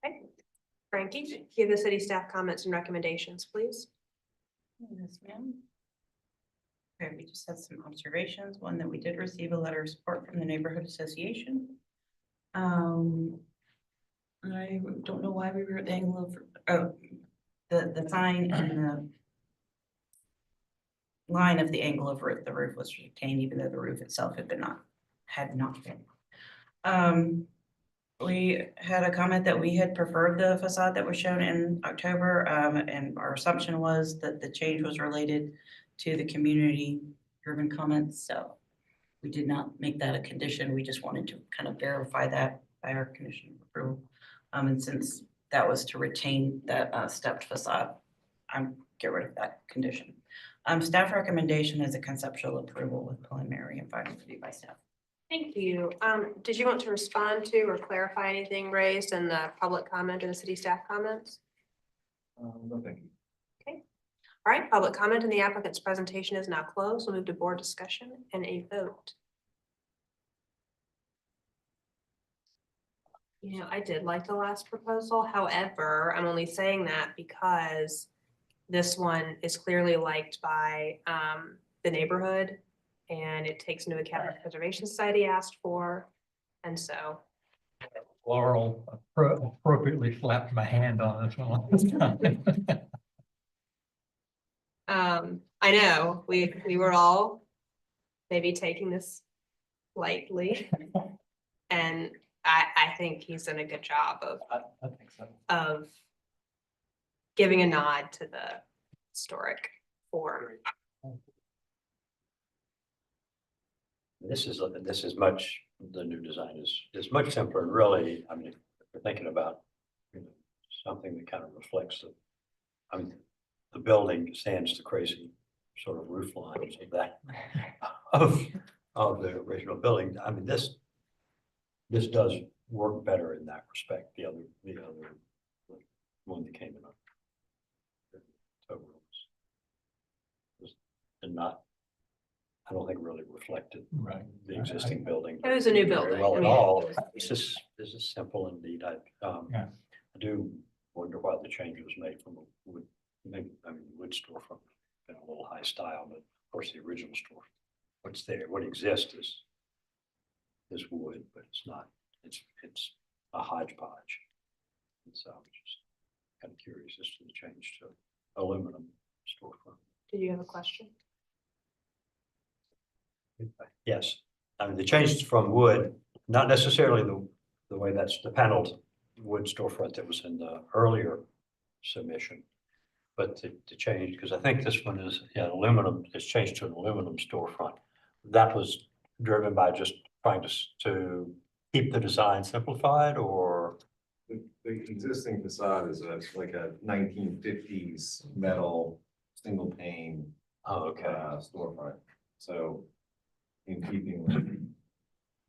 [SPEAKER 3] Okay. Frankie, give the city staff comments and recommendations, please.
[SPEAKER 2] Yes, ma'am. Okay, we just had some observations. One, that we did receive a letter of support from the neighborhood association. I don't know why we were at the angle of, the sign and the line of the angle of the roof was retained, even though the roof itself had not been. We had a comment that we had preferred the facade that was shown in October, and our assumption was that the change was related to the community driven comments, so we did not make that a condition. We just wanted to kind of verify that by our condition of approval. And since that was to retain that stepped facade, I'm get rid of that condition. Staff recommendation is a conceptual approval with preliminary and final review by staff.
[SPEAKER 3] Thank you. Did you want to respond to or clarify anything raised in the public comment or the city staff comments?
[SPEAKER 5] No, thank you.
[SPEAKER 3] All right, public comment and the applicant's presentation is now closed. We'll move to board discussion and a vote. You know, I did like the last proposal. However, I'm only saying that because this one is clearly liked by the neighborhood, and it takes into account what the Preservation Society asked for. And so,
[SPEAKER 9] Laurel appropriately slapped my hand on this one this time.
[SPEAKER 3] I know we were all maybe taking this lightly. And I think he's done a good job
[SPEAKER 9] I think so.
[SPEAKER 3] of giving a nod to the historic form.
[SPEAKER 5] This is much, the new design is much simpler and really, I mean, if we're thinking about, you know, something that kind of reflects the, I mean, the building stands the crazy sort of roof lines of that, of the original building. I mean, this does work better in that respect. The other one that came in October was not, I don't think really reflected
[SPEAKER 9] Right.
[SPEAKER 5] the existing building.
[SPEAKER 3] It was a new
[SPEAKER 5] very
[SPEAKER 3] building.
[SPEAKER 5] well
[SPEAKER 3] I
[SPEAKER 5] at
[SPEAKER 3] mean,
[SPEAKER 5] all.
[SPEAKER 3] it was-
[SPEAKER 5] This is simple indeed.
[SPEAKER 9] Yeah.
[SPEAKER 5] I do wonder why the change was made from a wood, maybe, I mean, wood storefront, been a little high style, but of course the original store, what's there, what exists is wood, but it's not, it's a hodgepodge. And so I'm just kind of curious as to the change to aluminum storefront.
[SPEAKER 3] Did you have a question?
[SPEAKER 5] Yes, I mean, the change from wood, not necessarily the way that's the paneled wood storefront that was in the earlier submission. But to change, because I think this one is, yeah, aluminum, it's changed to an aluminum storefront. That was driven by just trying to keep the design simplified, or?
[SPEAKER 15] The existing facade is like a 1950s metal single pane.
[SPEAKER 5] Oh, okay.
[SPEAKER 15] Storefront. So in keeping with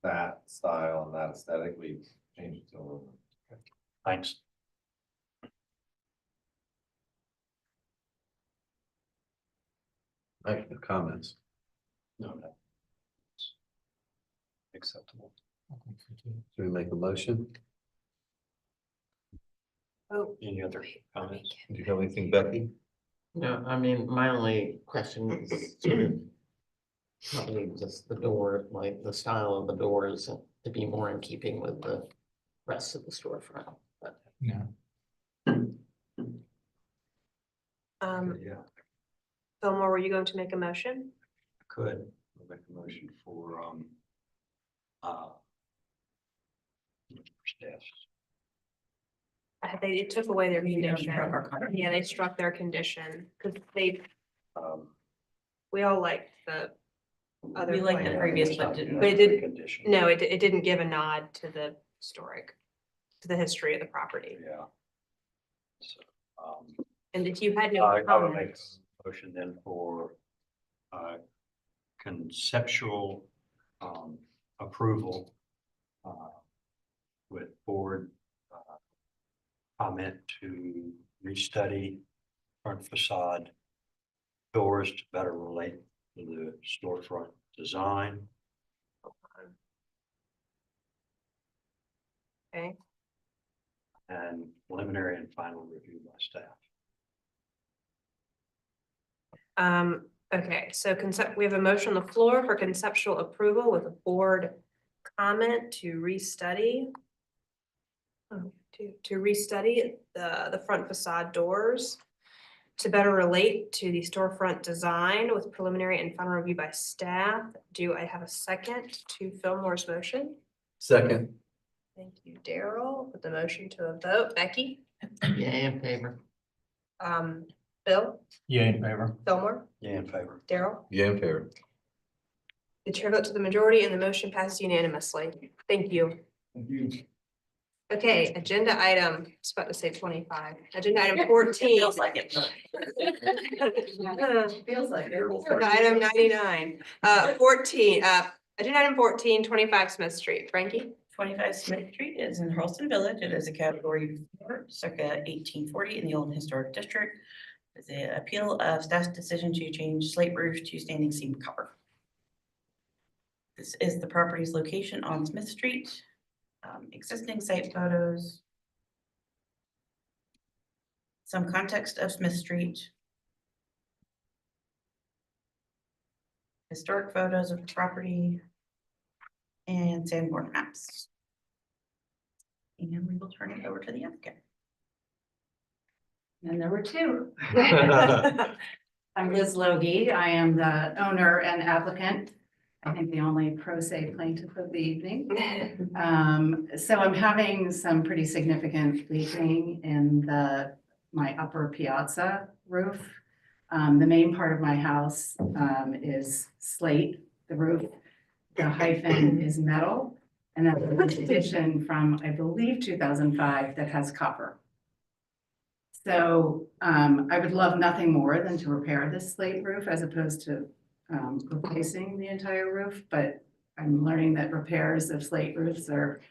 [SPEAKER 15] that style and that aesthetic, we changed it to aluminum.
[SPEAKER 5] Thanks.
[SPEAKER 8] Active comments.
[SPEAKER 5] No. It's acceptable.
[SPEAKER 8] Do we make a motion?
[SPEAKER 3] Oh.
[SPEAKER 5] Any other comments?
[SPEAKER 8] Do you have anything, Becky?
[SPEAKER 10] No, I mean, my only question is sort of probably just the door, like the style of the doors to be more in keeping with the rest of the storefront, but.
[SPEAKER 9] Yeah.
[SPEAKER 5] Yeah,
[SPEAKER 3] Fillmore, were you going to make a motion?
[SPEAKER 5] could I'll make a motion for staff.
[SPEAKER 3] They took away their condition.
[SPEAKER 2] struck our condition.
[SPEAKER 3] Yeah, they struck their condition because
[SPEAKER 5] Um,
[SPEAKER 3] we all liked the other.
[SPEAKER 2] We liked the
[SPEAKER 3] plan.
[SPEAKER 2] previous, but didn't.
[SPEAKER 3] But it didn't,
[SPEAKER 5] Condition.
[SPEAKER 3] no, it didn't give a nod to the historic, to the history of the property.
[SPEAKER 5] Yeah. So,
[SPEAKER 3] And if you had no
[SPEAKER 5] I would make
[SPEAKER 3] comments,
[SPEAKER 5] a motion then for conceptual approval with board comment to restudy front facade doors to better relate to the storefront design.
[SPEAKER 3] okay,
[SPEAKER 5] And preliminary and final review by staff.
[SPEAKER 3] okay, so we have a motion on the floor for conceptual approval with a board comment to restudy. To restudy the front facade doors to better relate to the storefront design with preliminary and final review by staff. Do I have a second to Fillmore's motion?
[SPEAKER 8] Second.
[SPEAKER 3] Thank you, Daryl. Put the motion to a vote. Becky?
[SPEAKER 10] Yay, in favor.
[SPEAKER 3] Bill?
[SPEAKER 9] Yeah, in favor.
[SPEAKER 3] Fillmore?
[SPEAKER 5] Yeah, in favor.
[SPEAKER 3] Daryl?
[SPEAKER 8] Yeah, in favor.
[SPEAKER 3] The chair votes to the majority and the motion passes unanimously. Thank you.
[SPEAKER 18] Thank you.
[SPEAKER 3] Okay, agenda item, I was about to say 25, agenda item 14.
[SPEAKER 2] Feels like it.
[SPEAKER 13] Feels like it.
[SPEAKER 3] Item 99, 14, agenda item 14, 25 Smith Street. Frankie?
[SPEAKER 2] 25 Smith Street is in Charleston Village. It is a category 4, circa 1840 in the old historic district. It's the appeal of staff's decision to change slate roof to standing seam copper. This is the property's location on Smith Street. Existing site photos. Some context of Smith Street. Historic photos of the property. And Sanborn maps. And we will turn it over to the applicant.
[SPEAKER 4] And there were two. I'm Liz Logie. I am the owner and applicant. I think the only pro se plaintiff of the evening. So I'm having some pretty significant leaking in my upper piazza roof. The main part of my house is slate, the roof. The hyphen is metal. And that's an addition from, I believe, 2005 that has copper. So I would love nothing more than to repair this slate roof as opposed to replacing the entire roof, but I'm learning that repairs of slate roofs are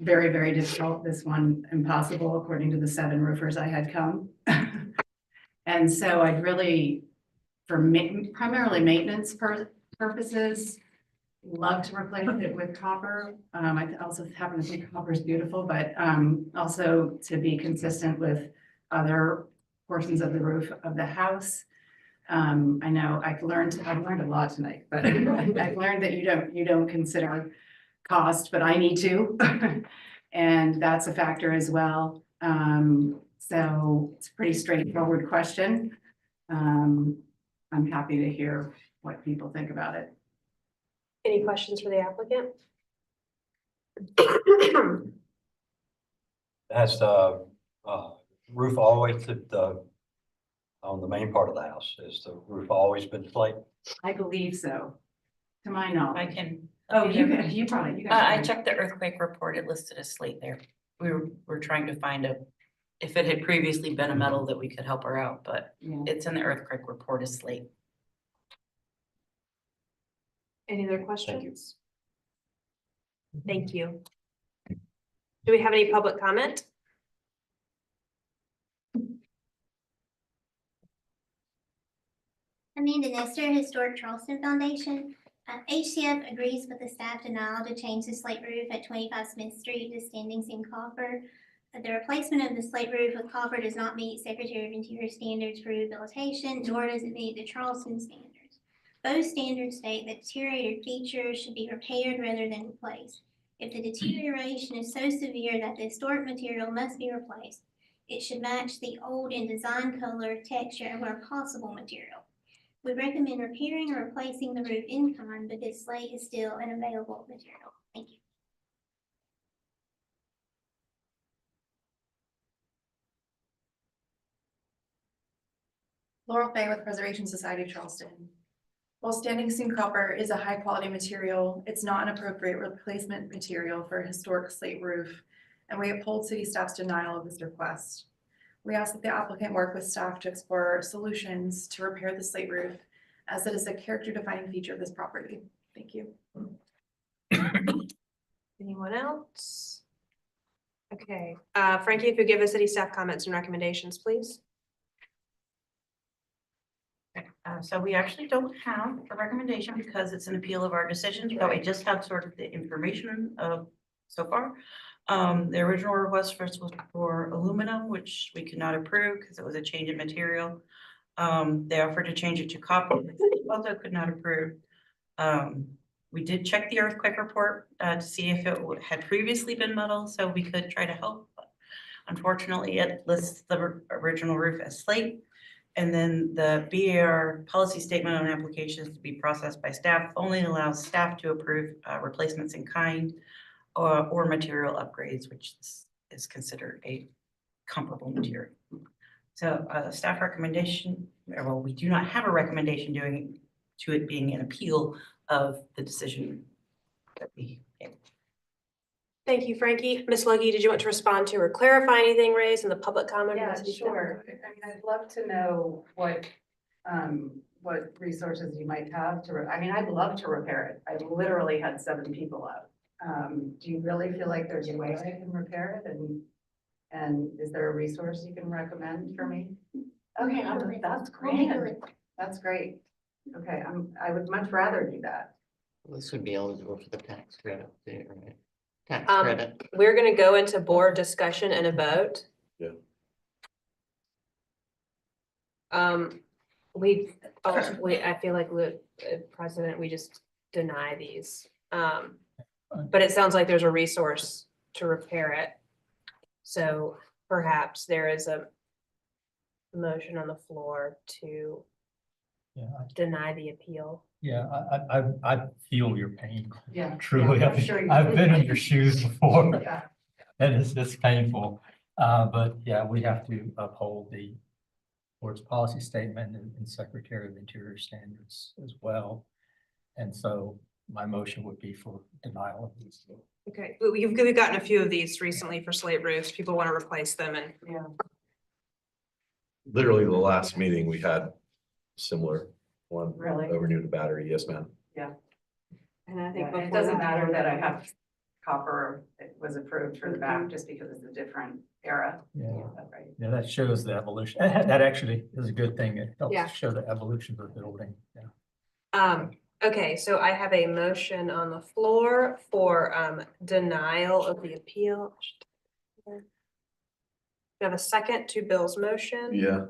[SPEAKER 4] very, very difficult. This one impossible, according to the 7 roofers I had come. And so I'd really, for primarily maintenance purposes, love to replace it with copper. I also happen to think copper is beautiful, but also to be consistent with other portions of the roof of the house. I know I've learned a lot tonight, but I've learned that you don't consider cost, but I need to. And that's a factor as well. So it's a pretty straightforward question. I'm happy to hear what people think about it.
[SPEAKER 3] Any questions for the applicant?
[SPEAKER 5] Has the roof always on the main part of the house, is the roof always been slate?
[SPEAKER 4] I believe so, to my knowledge.
[SPEAKER 2] I can.
[SPEAKER 4] Oh, you probably.
[SPEAKER 2] I checked the earthquake report. It listed as slate there. We were trying to find if it had previously been a metal that we could help her out, but it's in the earthquake report as slate.
[SPEAKER 3] Any other questions? Thank you. Do we have any public comment?
[SPEAKER 11] Amanda Nestor, Historic Charleston Foundation. HCF agrees with the staff denial to change the slate roof at 25 Smith Street to standing seam copper. The replacement of the slate roof with copper does not meet Secretary of Interior standards for rehabilitation, nor does it meet the Charleston standards. Both standards state that deteriorated features should be repaired rather than replaced. If the deterioration is so severe that the historic material must be replaced, it should match the old in design, color, texture, and where possible material. We recommend repairing or replacing the roof in kind because slate is still an available material. Thank you.
[SPEAKER 6] Laurel Fay with Preservation Society of Charleston. While standing seam copper is a high quality material, it's not an appropriate replacement material for a historic slate roof, and we uphold city staff's denial of this request. We ask that the applicant work with staff to explore solutions to repair the slate roof, as it is a character defining feature of this property. Thank you.
[SPEAKER 3] Anyone else? Okay, Frankie, if you give us any staff comments and recommendations, please.
[SPEAKER 2] So we actually don't have a recommendation because it's an appeal of our decision, but we just have sort of the information of so far. The original request was for aluminum, which we could not approve because it was a change in material. They offered to change it to copper, which we also could not approve. We did check the earthquake report to see if it had previously been metal, so we could try to help. But unfortunately, it lists the original roof as slate. And then the BAR policy statement on applications to be processed by staff only allows staff to approve replacements in kind or material upgrades, which is considered a comparable material. So staff recommendation, well, we do not have a recommendation to it being an appeal of the decision that we made.
[SPEAKER 3] Thank you, Frankie. Ms. Logie, did you want to respond to or clarify anything raised in the public comment?
[SPEAKER 21] Yeah, sure. I mean, I'd love to know what resources you might have I mean, I'd love to repair it. I literally had 7 people out. Do you really feel like there's a way I can repair it? And is there a resource you can recommend for me? Okay, that's great. That's great. Okay, I would much rather do that.
[SPEAKER 10] This would be eligible for the tax credit, too, right? Tax
[SPEAKER 3] Um,
[SPEAKER 10] credit.
[SPEAKER 3] We're gonna go into board discussion and a vote.
[SPEAKER 8] Yeah.
[SPEAKER 3] I feel like President, we just deny these. But it sounds like there's a resource to repair it. So perhaps there is a motion on the floor to deny the appeal.
[SPEAKER 9] Yeah, I feel your pain.
[SPEAKER 21] Yeah.
[SPEAKER 9] Truly,
[SPEAKER 21] Yeah, I'm sure you
[SPEAKER 9] I've
[SPEAKER 21] do.
[SPEAKER 9] been in your shoes before.
[SPEAKER 21] Yeah.
[SPEAKER 9] And it's painful. But yeah, we have to uphold the board's policy statement and Secretary of Interior standards as well. And so my motion would be for denial of these.
[SPEAKER 3] Okay, we've gotten a few of these recently for slate roofs. People want to replace them and.
[SPEAKER 21] Yeah.
[SPEAKER 8] Literally the last meeting we had similar one.
[SPEAKER 21] Really?
[SPEAKER 8] Renewed the battery. Yes, ma'am.
[SPEAKER 21] Yeah.
[SPEAKER 3] And I think
[SPEAKER 21] It doesn't matter that I have copper, it was approved for the back just because it's a different era.
[SPEAKER 9] Yeah.
[SPEAKER 21] Right.
[SPEAKER 9] Yeah, that shows the evolution. That actually is a good thing. It
[SPEAKER 3] Yeah.
[SPEAKER 9] helps show the evolution of the building. Yeah.
[SPEAKER 3] Okay, so I have a motion on the floor for denial of the appeal. We have a second to Bill's motion.
[SPEAKER 8] Yeah.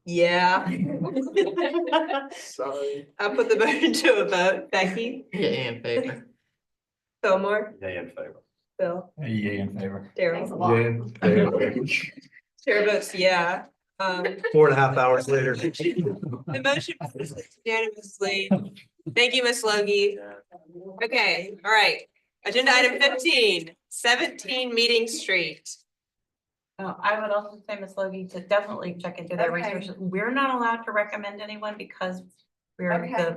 [SPEAKER 3] Yeah.
[SPEAKER 8] Sorry.
[SPEAKER 3] I'll put the motion to a vote. Becky?
[SPEAKER 10] Yeah, in favor.
[SPEAKER 3] Fillmore?
[SPEAKER 5] Yay in favor.
[SPEAKER 3] Bill?
[SPEAKER 9] Yay in favor.
[SPEAKER 3] Daryl? Chair votes yeah.
[SPEAKER 8] 4.5 hours later.
[SPEAKER 3] The motion passes unanimously. Thank you, Ms. Logie. Okay, all right. Agenda item 15, 17 Meeting Street.
[SPEAKER 2] I would also say, Ms. Logie, to definitely check into their
[SPEAKER 21] Okay.
[SPEAKER 2] resources. We're not allowed to recommend anyone because we're
[SPEAKER 21] Okay.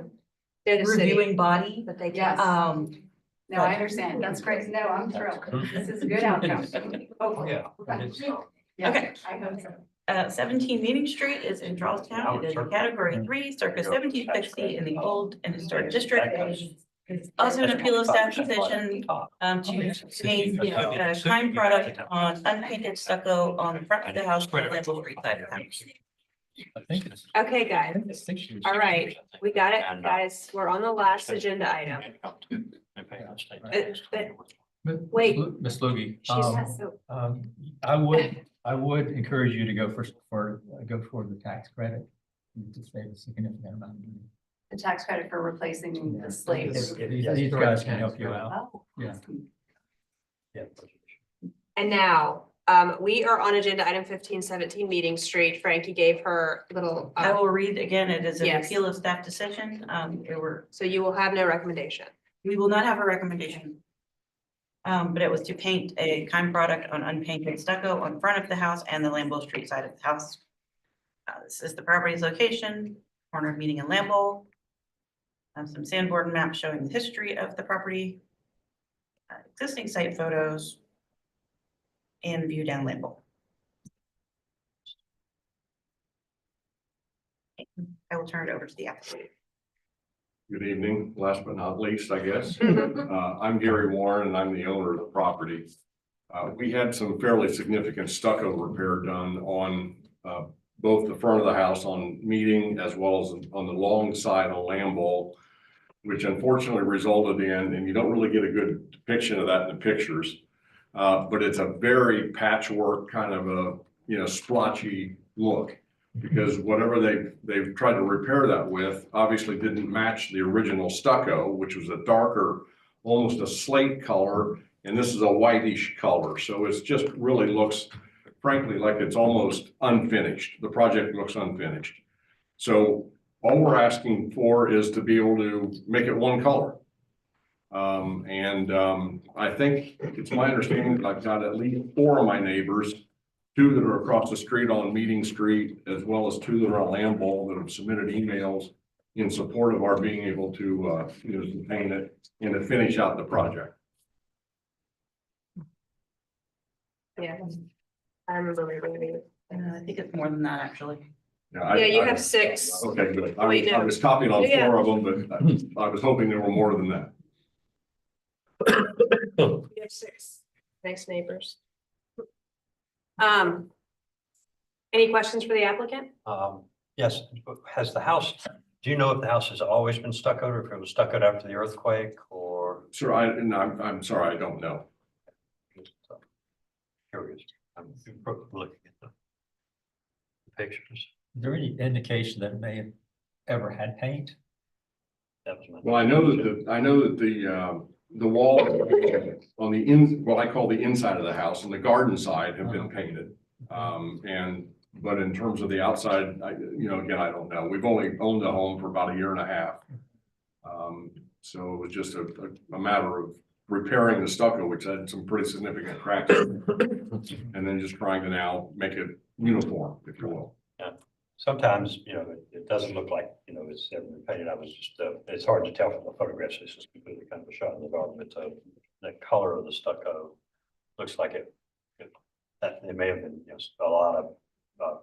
[SPEAKER 3] They're the city,
[SPEAKER 2] reviewing body.
[SPEAKER 3] but they
[SPEAKER 21] Yes.
[SPEAKER 3] can.
[SPEAKER 21] No, I understand. That's great. No, I'm thrilled. This is a good outcome. Hopefully.
[SPEAKER 9] Yeah.
[SPEAKER 2] Okay.
[SPEAKER 21] I hope so.
[SPEAKER 2] 17 Meeting Street is in Charlestown. It is a category 3, circa 1760 in the old and historic district. Also an appeal of staff decision to paint time product on unpainted stucco on the front of the house, on the street side of the house.
[SPEAKER 9] I think it's.
[SPEAKER 3] Okay, guys. All right, we got it, guys. We're on the last agenda item. Wait.
[SPEAKER 9] Ms. Logie,
[SPEAKER 3] She says so.
[SPEAKER 9] I would encourage you to go for the tax credit. To save a significant amount of money.
[SPEAKER 21] The tax credit for replacing the slate.
[SPEAKER 9] These guys can help you out.
[SPEAKER 21] Oh.
[SPEAKER 9] Yeah. Yeah.
[SPEAKER 3] And now, we are on agenda item 1517 Meeting Street. Frankie gave her little.
[SPEAKER 2] I will read again. It is an
[SPEAKER 3] Yes.
[SPEAKER 2] appeal of staff decision.
[SPEAKER 3] So you will have no recommendation.
[SPEAKER 2] We will not have a recommendation. But it was to paint a kind product on unpainted stucco on front of the house and the Lambeau Street side of the house. This is the property's location, corner of Meeting and Lambeau. Some sandboard maps showing the history of the property. Existing site photos. And view down Lambeau. I will turn it over to the applicant.
[SPEAKER 7] Good evening, last but not least, I guess. I'm Gary Warren and I'm the owner of the property. We had some fairly significant stucco repair done on both the front of the house on Meeting as well as on the long side on Lambeau, which unfortunately resulted in, and you don't really get a good depiction of that in the pictures, but it's a very patchwork kind of a, splotchy look. Because whatever they've tried to repair that with obviously didn't match the original stucco, which was a darker, almost a slate color, and this is a whitish color. So it's just really looks, frankly, like it's almost unfinished. The project looks unfinished. So all we're asking for is to be able to make it one color. I think it's my understanding that I've got at least 4 of my neighbors, 2 that are across the street on Meeting Street, as well as 2 that are on Lambeau that have submitted emails in support of our being able to, to paint it and to finish out the project.
[SPEAKER 3] Yeah. I remember reading it.
[SPEAKER 2] I think it's more than that, actually.
[SPEAKER 7] Yeah,
[SPEAKER 3] Yeah, you have 6.
[SPEAKER 7] Okay, good. I
[SPEAKER 3] Wait,
[SPEAKER 7] was, I
[SPEAKER 3] no.
[SPEAKER 7] was copied on
[SPEAKER 3] Yeah.
[SPEAKER 7] 4 of them, but I was hoping there were more than that.
[SPEAKER 3] You have 6. Thanks, neighbors. Any questions for the applicant?
[SPEAKER 5] Yes, has the house, do you know if the house has always been stuccoed or if it was stuccoed after the earthquake or?
[SPEAKER 7] Sir, I'm sorry, I don't know.
[SPEAKER 5] Curious. I'm looking at the pictures.
[SPEAKER 9] Is there any indication that it may have ever had paint?
[SPEAKER 5] That was my.
[SPEAKER 7] Well, I know that the wall on the what I call the inside of the house and the garden side have been painted. But in terms of the outside, again, I don't know. We've only owned the home for about 1.5 years. So it was just a matter of repairing the stucco, which had some pretty significant cracks, and then just trying to now make it uniform, if you will.
[SPEAKER 5] Yeah. Sometimes, it doesn't look like, it's ever been painted. I was just, it's hard to tell from the photographs. This is completely kind of a shot in the dark, but the color of the stucco looks like that it may have been, a lot of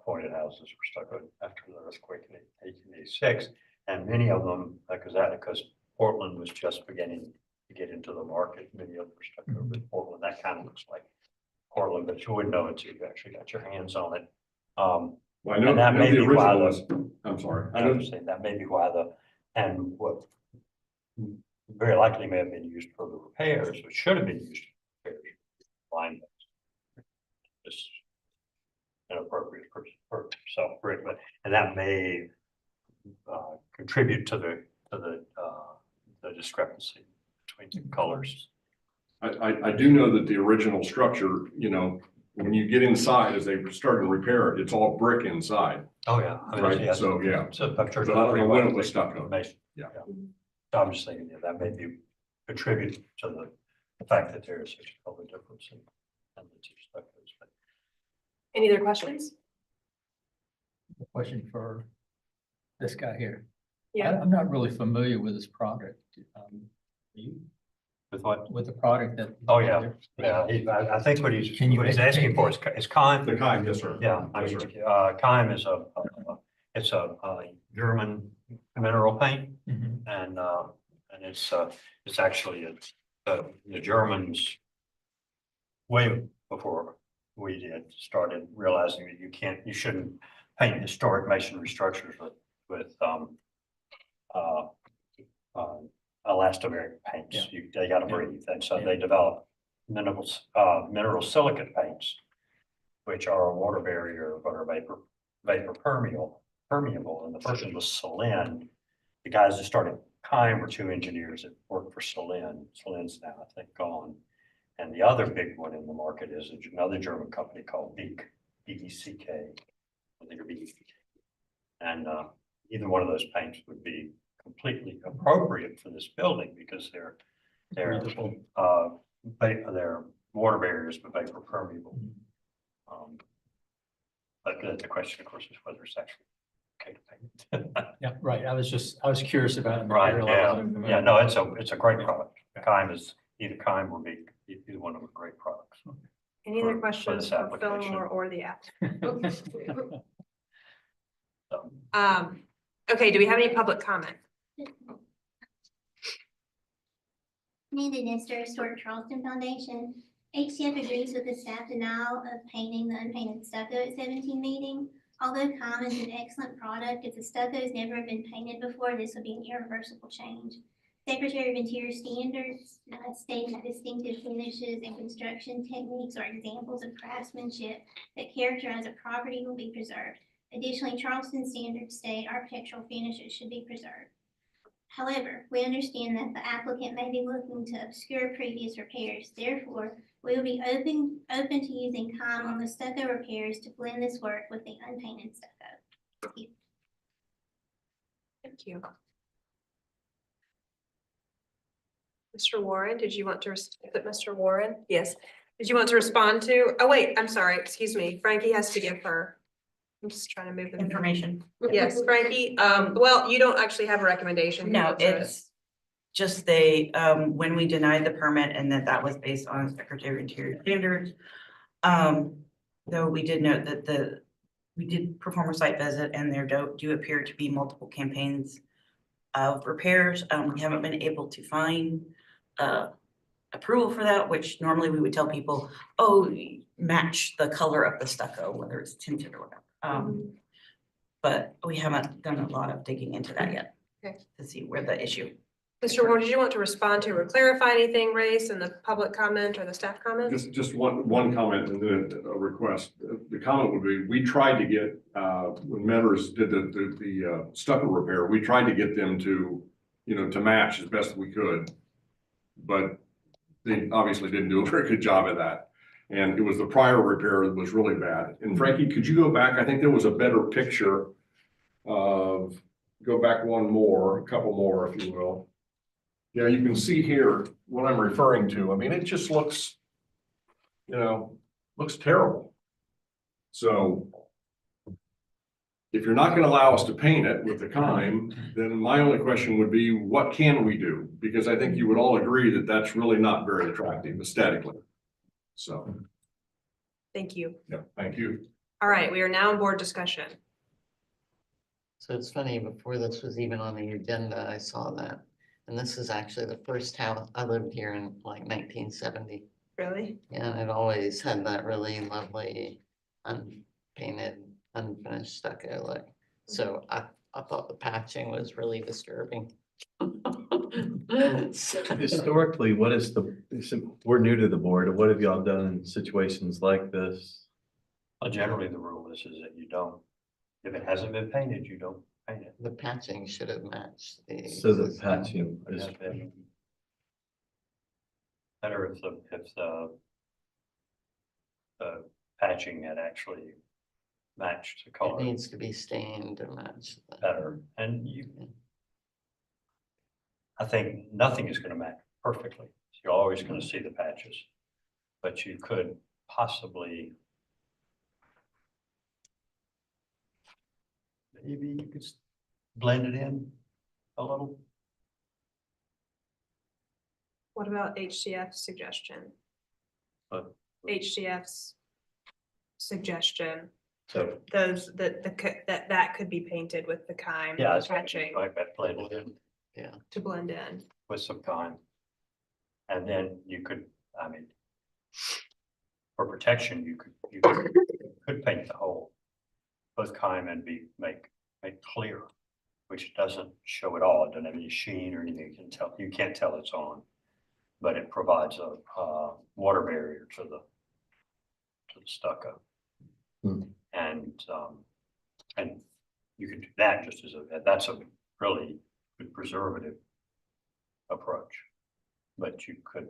[SPEAKER 5] pointed houses were stuccoed after the earthquake in 1886. And many of them, because Portland was just beginning to get into the market, many of them were stuccoed with Portland. That kind of looks like Portland, but you wouldn't know until you actually got your hands on it.
[SPEAKER 7] Well, I know,
[SPEAKER 5] and that may
[SPEAKER 7] the
[SPEAKER 5] be why
[SPEAKER 7] original was, I'm sorry. I know,
[SPEAKER 5] that may be why and what very likely may have been used for the repairs, which should have been used for repairs. Line just inappropriate for self-brick, and that may contribute to the discrepancy between the colors.
[SPEAKER 7] I do know that the original structure, when you get inside, as they started to repair it, it's all brick inside.
[SPEAKER 5] Oh, yeah.
[SPEAKER 7] Right, so, yeah.
[SPEAKER 5] So I'm sure.
[SPEAKER 7] But I don't know when it was stucco.
[SPEAKER 5] Yeah. So I'm just thinking, that may be contribute to the fact that there is such a color difference in the two stuccos. But
[SPEAKER 3] Any other questions?
[SPEAKER 9] A question for this guy here.
[SPEAKER 3] Yeah.
[SPEAKER 9] I'm not really familiar with this product. Are you?
[SPEAKER 5] with what?
[SPEAKER 9] With the product that.
[SPEAKER 5] Oh, yeah. Yeah. I think what he's asking for is Keim.
[SPEAKER 7] The Keim, yes, sir.
[SPEAKER 5] Yeah.
[SPEAKER 7] Yes, sir.
[SPEAKER 5] Keim is it's a German mineral paint,
[SPEAKER 9] Mhm.
[SPEAKER 5] and it's actually the Germans way before we did started realizing that you shouldn't paint historic masonry structures with elastomeric paints. They got to breathe, and so they developed mineral silicate paints, which are a water barrier but are vapor permeable. And the first one was Celine. The guys that started Keim were 2 engineers that worked for Celine. Celine's now, I think, gone. And the other big one in the market is another German company called Beek, B-E-C-K. I think, or B-E-C-K. And either one of those paints would be completely appropriate for this building because they're water barriers but vapor permeable. But the question, of course, is whether it's actually okay to paint.
[SPEAKER 9] Yeah, right. I was curious about it.
[SPEAKER 5] Right, yeah, no, it's a great product. Keim is either Keim or Beek, either one of them are great products.
[SPEAKER 3] Any other
[SPEAKER 5] for
[SPEAKER 3] questions
[SPEAKER 5] this
[SPEAKER 3] for
[SPEAKER 5] application.
[SPEAKER 3] Fillmore or the applicant? Okay, do we have any public comment?
[SPEAKER 11] Amanda Nestor, Historic Charleston Foundation. HCF agrees with the staff denial of painting the unpainted stucco at 17 meeting. Although Keim is an excellent product, if the stucco has never been painted before, this would be an irreversible change. Secretary of Interior standards state that distinctive finishes and construction techniques are examples of craftsmanship that characterize a property will be preserved. Additionally, Charleston standards state architectural finishes should be preserved. However, we understand that the applicant may be looking to obscure previous repairs. Therefore, we will be open to using Keim on the stucco repairs to blend this work with the unpainted stucco. Thank you.
[SPEAKER 3] Thank you. Mr. Warren, did you want to, Mr. Warren? Yes. Did you want to respond to, oh wait, I'm sorry, excuse me. Frankie has to give her I'm just trying to move the
[SPEAKER 2] Information.
[SPEAKER 3] Yes, Frankie, well, you don't actually have a recommendation.
[SPEAKER 2] No, it's just when we denied the permit and that was based on Secretary of Interior standards. Though we did note that we did perform a site visit and there do appear to be multiple campaigns of repairs. We haven't been able to find approval for that, which normally we would tell people, oh, match the color of the stucco, whether it's tinted or whatever. But we haven't done a lot of digging into that yet.
[SPEAKER 3] Okay.
[SPEAKER 2] To see where the issue.
[SPEAKER 3] Mr. Ward, did you want to respond to or clarify anything raised in the public comment or the staff comment?
[SPEAKER 7] Just one comment and then a request. The comment would be, we tried to get, when Metters did the stucco repair, we tried to get them to, to match as best we could. But they obviously didn't do a very good job of that. And it was the prior repair that was really bad. And Frankie, could you go back? I think there was a better picture of, go back one more, a couple more, if you will. Yeah, you can see here what I'm referring to. I mean, it just looks, looks terrible. So if you're not going to allow us to paint it with the Kime, then my only question would be, what can we do? Because I think you would all agree that that's really not very attractive aesthetically. So.
[SPEAKER 3] Thank you.
[SPEAKER 7] Yeah, thank you.
[SPEAKER 3] All right, we are now in board discussion.
[SPEAKER 10] So it's funny, before this was even on the agenda, I saw that. And this is actually the first house, I lived here in like 1970.
[SPEAKER 3] Really?
[SPEAKER 10] Yeah, and it always had that really lovely unpainted, unfinished stucco look. So I thought the patching was really disturbing.
[SPEAKER 8] Historically, we're new to the board. What have y'all done in situations like this?
[SPEAKER 5] Well, generally, the rule is that you don't, if it hasn't been painted, you don't paint it.
[SPEAKER 10] The patching should have matched the.
[SPEAKER 8] So the patching
[SPEAKER 5] It
[SPEAKER 8] is,
[SPEAKER 5] has been better if the patching had actually matched the
[SPEAKER 10] It
[SPEAKER 5] color
[SPEAKER 10] needs to be stained to match.
[SPEAKER 5] better. And I think nothing is going to match perfectly. You're always going to see the patches, but you could possibly, maybe you could blend it in a little.
[SPEAKER 3] What about HCF's suggestion?
[SPEAKER 5] But
[SPEAKER 3] HCF's suggestion,
[SPEAKER 5] so,
[SPEAKER 3] that could be painted with the Kime
[SPEAKER 5] yeah, it's
[SPEAKER 3] patching
[SPEAKER 5] like that blended in
[SPEAKER 3] to blend in.
[SPEAKER 5] with some kind. And then you could, I mean, for protection, you could paint the whole, both Kime and make clear, which doesn't show at all. It doesn't have any sheen or anything. You can't tell it's on, but it provides a water barrier to the stucco. And you could do that just as that's a really good preservative approach. But you could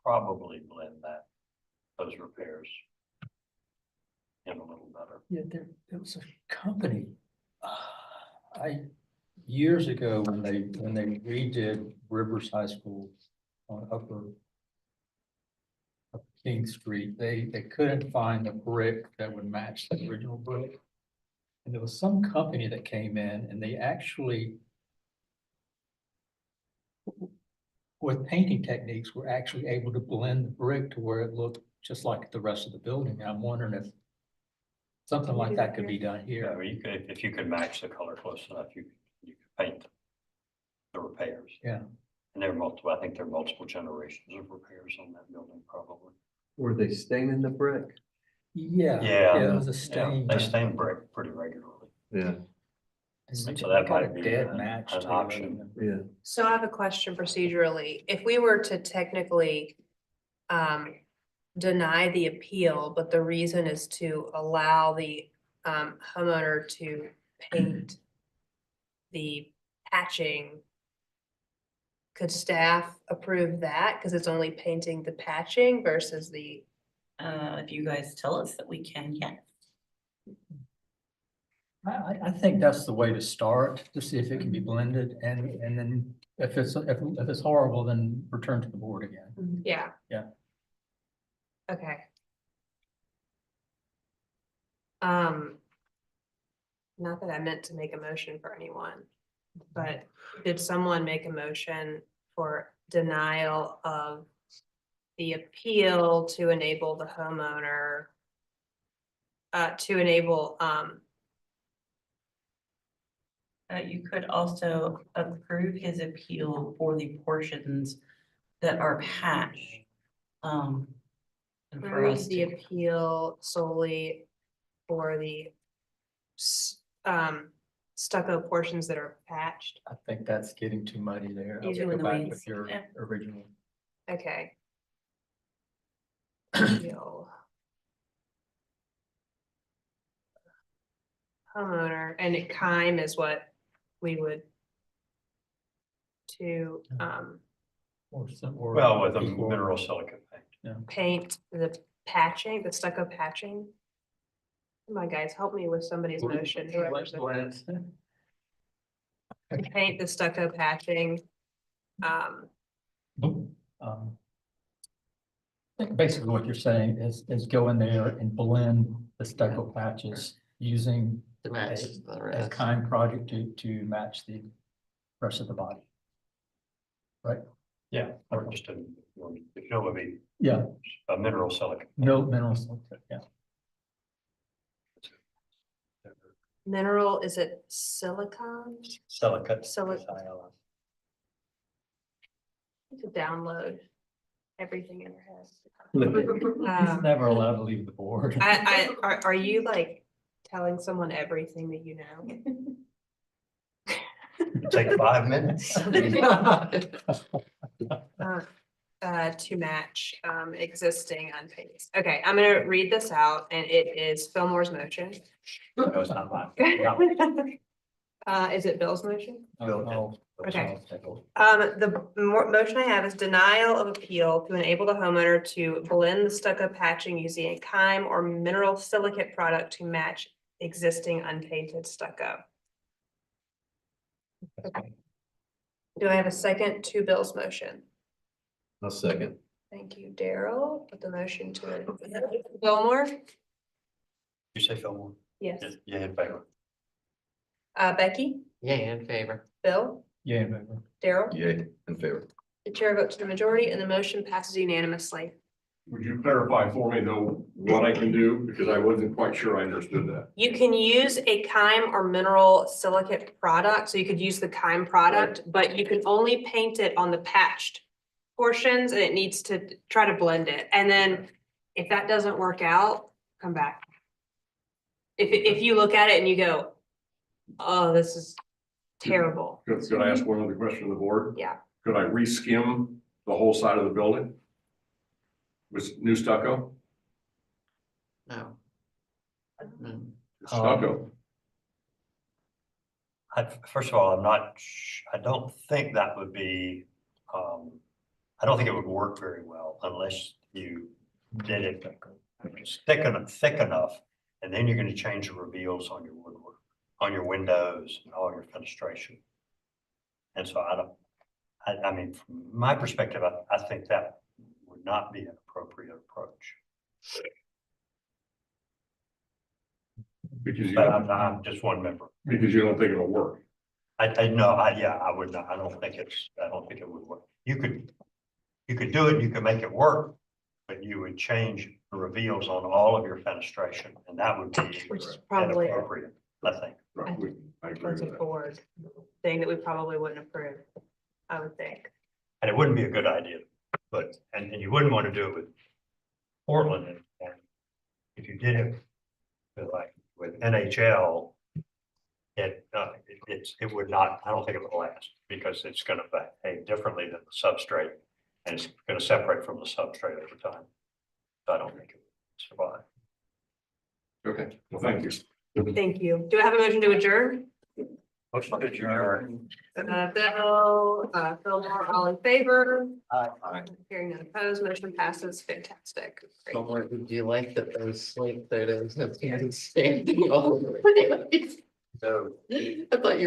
[SPEAKER 5] probably blend those repairs in a little better.
[SPEAKER 9] Yeah, there was a company, years ago when they redid Rivers High School on Upper King Street, they couldn't find the brick that would match the original brick. And there was some company that came in and they actually, with painting techniques, were actually able to blend the brick to where it looked just like the rest of the building. And I'm wondering if something like that could be done
[SPEAKER 5] Yeah,
[SPEAKER 9] here.
[SPEAKER 5] or if you could match the color close enough, you could paint the repairs.
[SPEAKER 9] Yeah.
[SPEAKER 5] And there are multiple, I think there are multiple generations of repairs on that building probably.
[SPEAKER 8] were they staining the brick?
[SPEAKER 9] Yeah.
[SPEAKER 5] Yeah.
[SPEAKER 9] It was a
[SPEAKER 5] Yeah,
[SPEAKER 9] stain.
[SPEAKER 5] they stain brick pretty regularly.
[SPEAKER 8] Yeah.
[SPEAKER 5] So
[SPEAKER 9] They
[SPEAKER 5] that
[SPEAKER 9] got
[SPEAKER 5] might
[SPEAKER 9] a
[SPEAKER 5] be
[SPEAKER 9] dead
[SPEAKER 5] an
[SPEAKER 9] match to it.
[SPEAKER 5] option.
[SPEAKER 8] Yeah.
[SPEAKER 3] So I have a question procedurally. If we were to technically deny the appeal, but the reason is to allow the homeowner to paint the patching, could staff approve that? Because it's only painting the patching versus the.
[SPEAKER 2] If you guys tell us that we can, yes.
[SPEAKER 9] I think that's the way to start, to see if it can be blended, and then if it's horrible, then return to the board again.
[SPEAKER 3] Yeah.
[SPEAKER 9] Yeah.
[SPEAKER 3] Okay. Not that I meant to make a motion for anyone, but did someone make a motion for denial of the appeal to enable the homeowner to enable,
[SPEAKER 2] You could also approve his appeal for the portions that are patched. And for
[SPEAKER 3] approve
[SPEAKER 2] us
[SPEAKER 3] the
[SPEAKER 2] to,
[SPEAKER 3] appeal solely for the stucco portions that are patched?
[SPEAKER 9] I think that's getting too muddy there. I'll
[SPEAKER 2] You're
[SPEAKER 9] go
[SPEAKER 2] in the
[SPEAKER 9] back
[SPEAKER 2] weeds.
[SPEAKER 9] with your
[SPEAKER 2] Yeah.
[SPEAKER 9] original.
[SPEAKER 3] Okay. Appeal. Homeowner, and Kime is what we would to
[SPEAKER 9] Or some, or.
[SPEAKER 5] Well, with a
[SPEAKER 9] equal-
[SPEAKER 5] mineral silicate paint.
[SPEAKER 3] paint the patching, the stucco patching. Come on, guys, help me with somebody's motion. whoever's the- Paint the stucco patching.
[SPEAKER 9] I think basically what you're saying is go in there and blend the stucco patches using
[SPEAKER 10] To match
[SPEAKER 9] a
[SPEAKER 10] the rest.
[SPEAKER 9] kind project to match the rest of the body. Right?
[SPEAKER 5] Yeah, or just a, if no, would be
[SPEAKER 9] Yeah,
[SPEAKER 5] a mineral silicate.
[SPEAKER 9] no minerals, yeah.
[SPEAKER 3] Mineral, is it silicon?
[SPEAKER 5] Silicate.
[SPEAKER 3] To download everything in your head.
[SPEAKER 9] He's never allowed to leave the board.
[SPEAKER 3] Are you like telling someone everything that you know?
[SPEAKER 5] Take 5 minutes.
[SPEAKER 3] To match existing unpaid. Okay, I'm gonna read this out and it is Fillmore's motion.
[SPEAKER 5] No, it's not mine.
[SPEAKER 3] Is it Bill's motion?
[SPEAKER 9] Oh,
[SPEAKER 3] Okay. Motion I have is denial of appeal to enable the homeowner to blend the stucco patching using a Kime or mineral silicate product to match existing unpainted stucco. Okay. Do I have a second to Bill's motion?
[SPEAKER 8] A second.
[SPEAKER 3] Thank you, Daryl. Put the motion to Fillmore.
[SPEAKER 5] You say Fillmore?
[SPEAKER 3] Yes.
[SPEAKER 5] Yeah, in favor.
[SPEAKER 3] Becky,
[SPEAKER 10] Yeah, in favor.
[SPEAKER 3] Bill,
[SPEAKER 9] Yeah, baby.
[SPEAKER 3] Daryl.
[SPEAKER 8] Yay, in favor.
[SPEAKER 3] The chair votes to the majority and the motion passes unanimously.
[SPEAKER 7] Would you clarify for me though, what I can do? Because I wasn't quite sure I understood that.
[SPEAKER 3] You can use a Kime or mineral silicate product, so you could use the Kime product, but you can only paint it on the patched portions and it needs to try to blend it. And then if that doesn't work out, come back. If you look at it and you go, oh, this is terrible.
[SPEAKER 7] Could I ask one other question of the board?
[SPEAKER 3] Yeah.
[SPEAKER 7] Could I reskim the whole side of the building? With new stucco?
[SPEAKER 10] No. Mm.
[SPEAKER 7] Stucco.
[SPEAKER 5] First of all, I don't think that would be, I don't think it would work very well unless you did it thick enough, and then you're gonna change the reveals on your woodwork, on your windows and all your fenestration. And so I mean, from my perspective, I think that would not be an appropriate approach.
[SPEAKER 7] Because you,
[SPEAKER 5] But I'm just one member.
[SPEAKER 7] because you don't think it'll work.
[SPEAKER 5] I would not, I don't think it would work. You could do it, you could make it work, but you would change the reveals on all of your fenestration, and that would be
[SPEAKER 3] Which is probably-
[SPEAKER 5] inappropriate, I think.
[SPEAKER 7] Right, I agree
[SPEAKER 3] That's
[SPEAKER 7] with
[SPEAKER 3] a
[SPEAKER 7] that.
[SPEAKER 3] board thing that we probably wouldn't approve, I would think.
[SPEAKER 5] And it wouldn't be a good idea, but, and you wouldn't want to do it with Portland, and if you did it with NHL, it would not, I don't think it would last, because it's gonna behave differently than the substrate, and it's gonna separate from the substrate over time. So I don't think it would survive.
[SPEAKER 7] Okay, well, thank you.
[SPEAKER 3] Thank you. Do I have a motion to adjourn?
[SPEAKER 5] Motion to adjourn.
[SPEAKER 3] Bill, Fillmore, all in favor?
[SPEAKER 5] Aye.
[SPEAKER 3] Hearing none opposed, motion passes. Fantastic. Great.
[SPEAKER 10] Somewhere, do you like that those slate photos of him standing all over?
[SPEAKER 5] So.
[SPEAKER 10] I thought you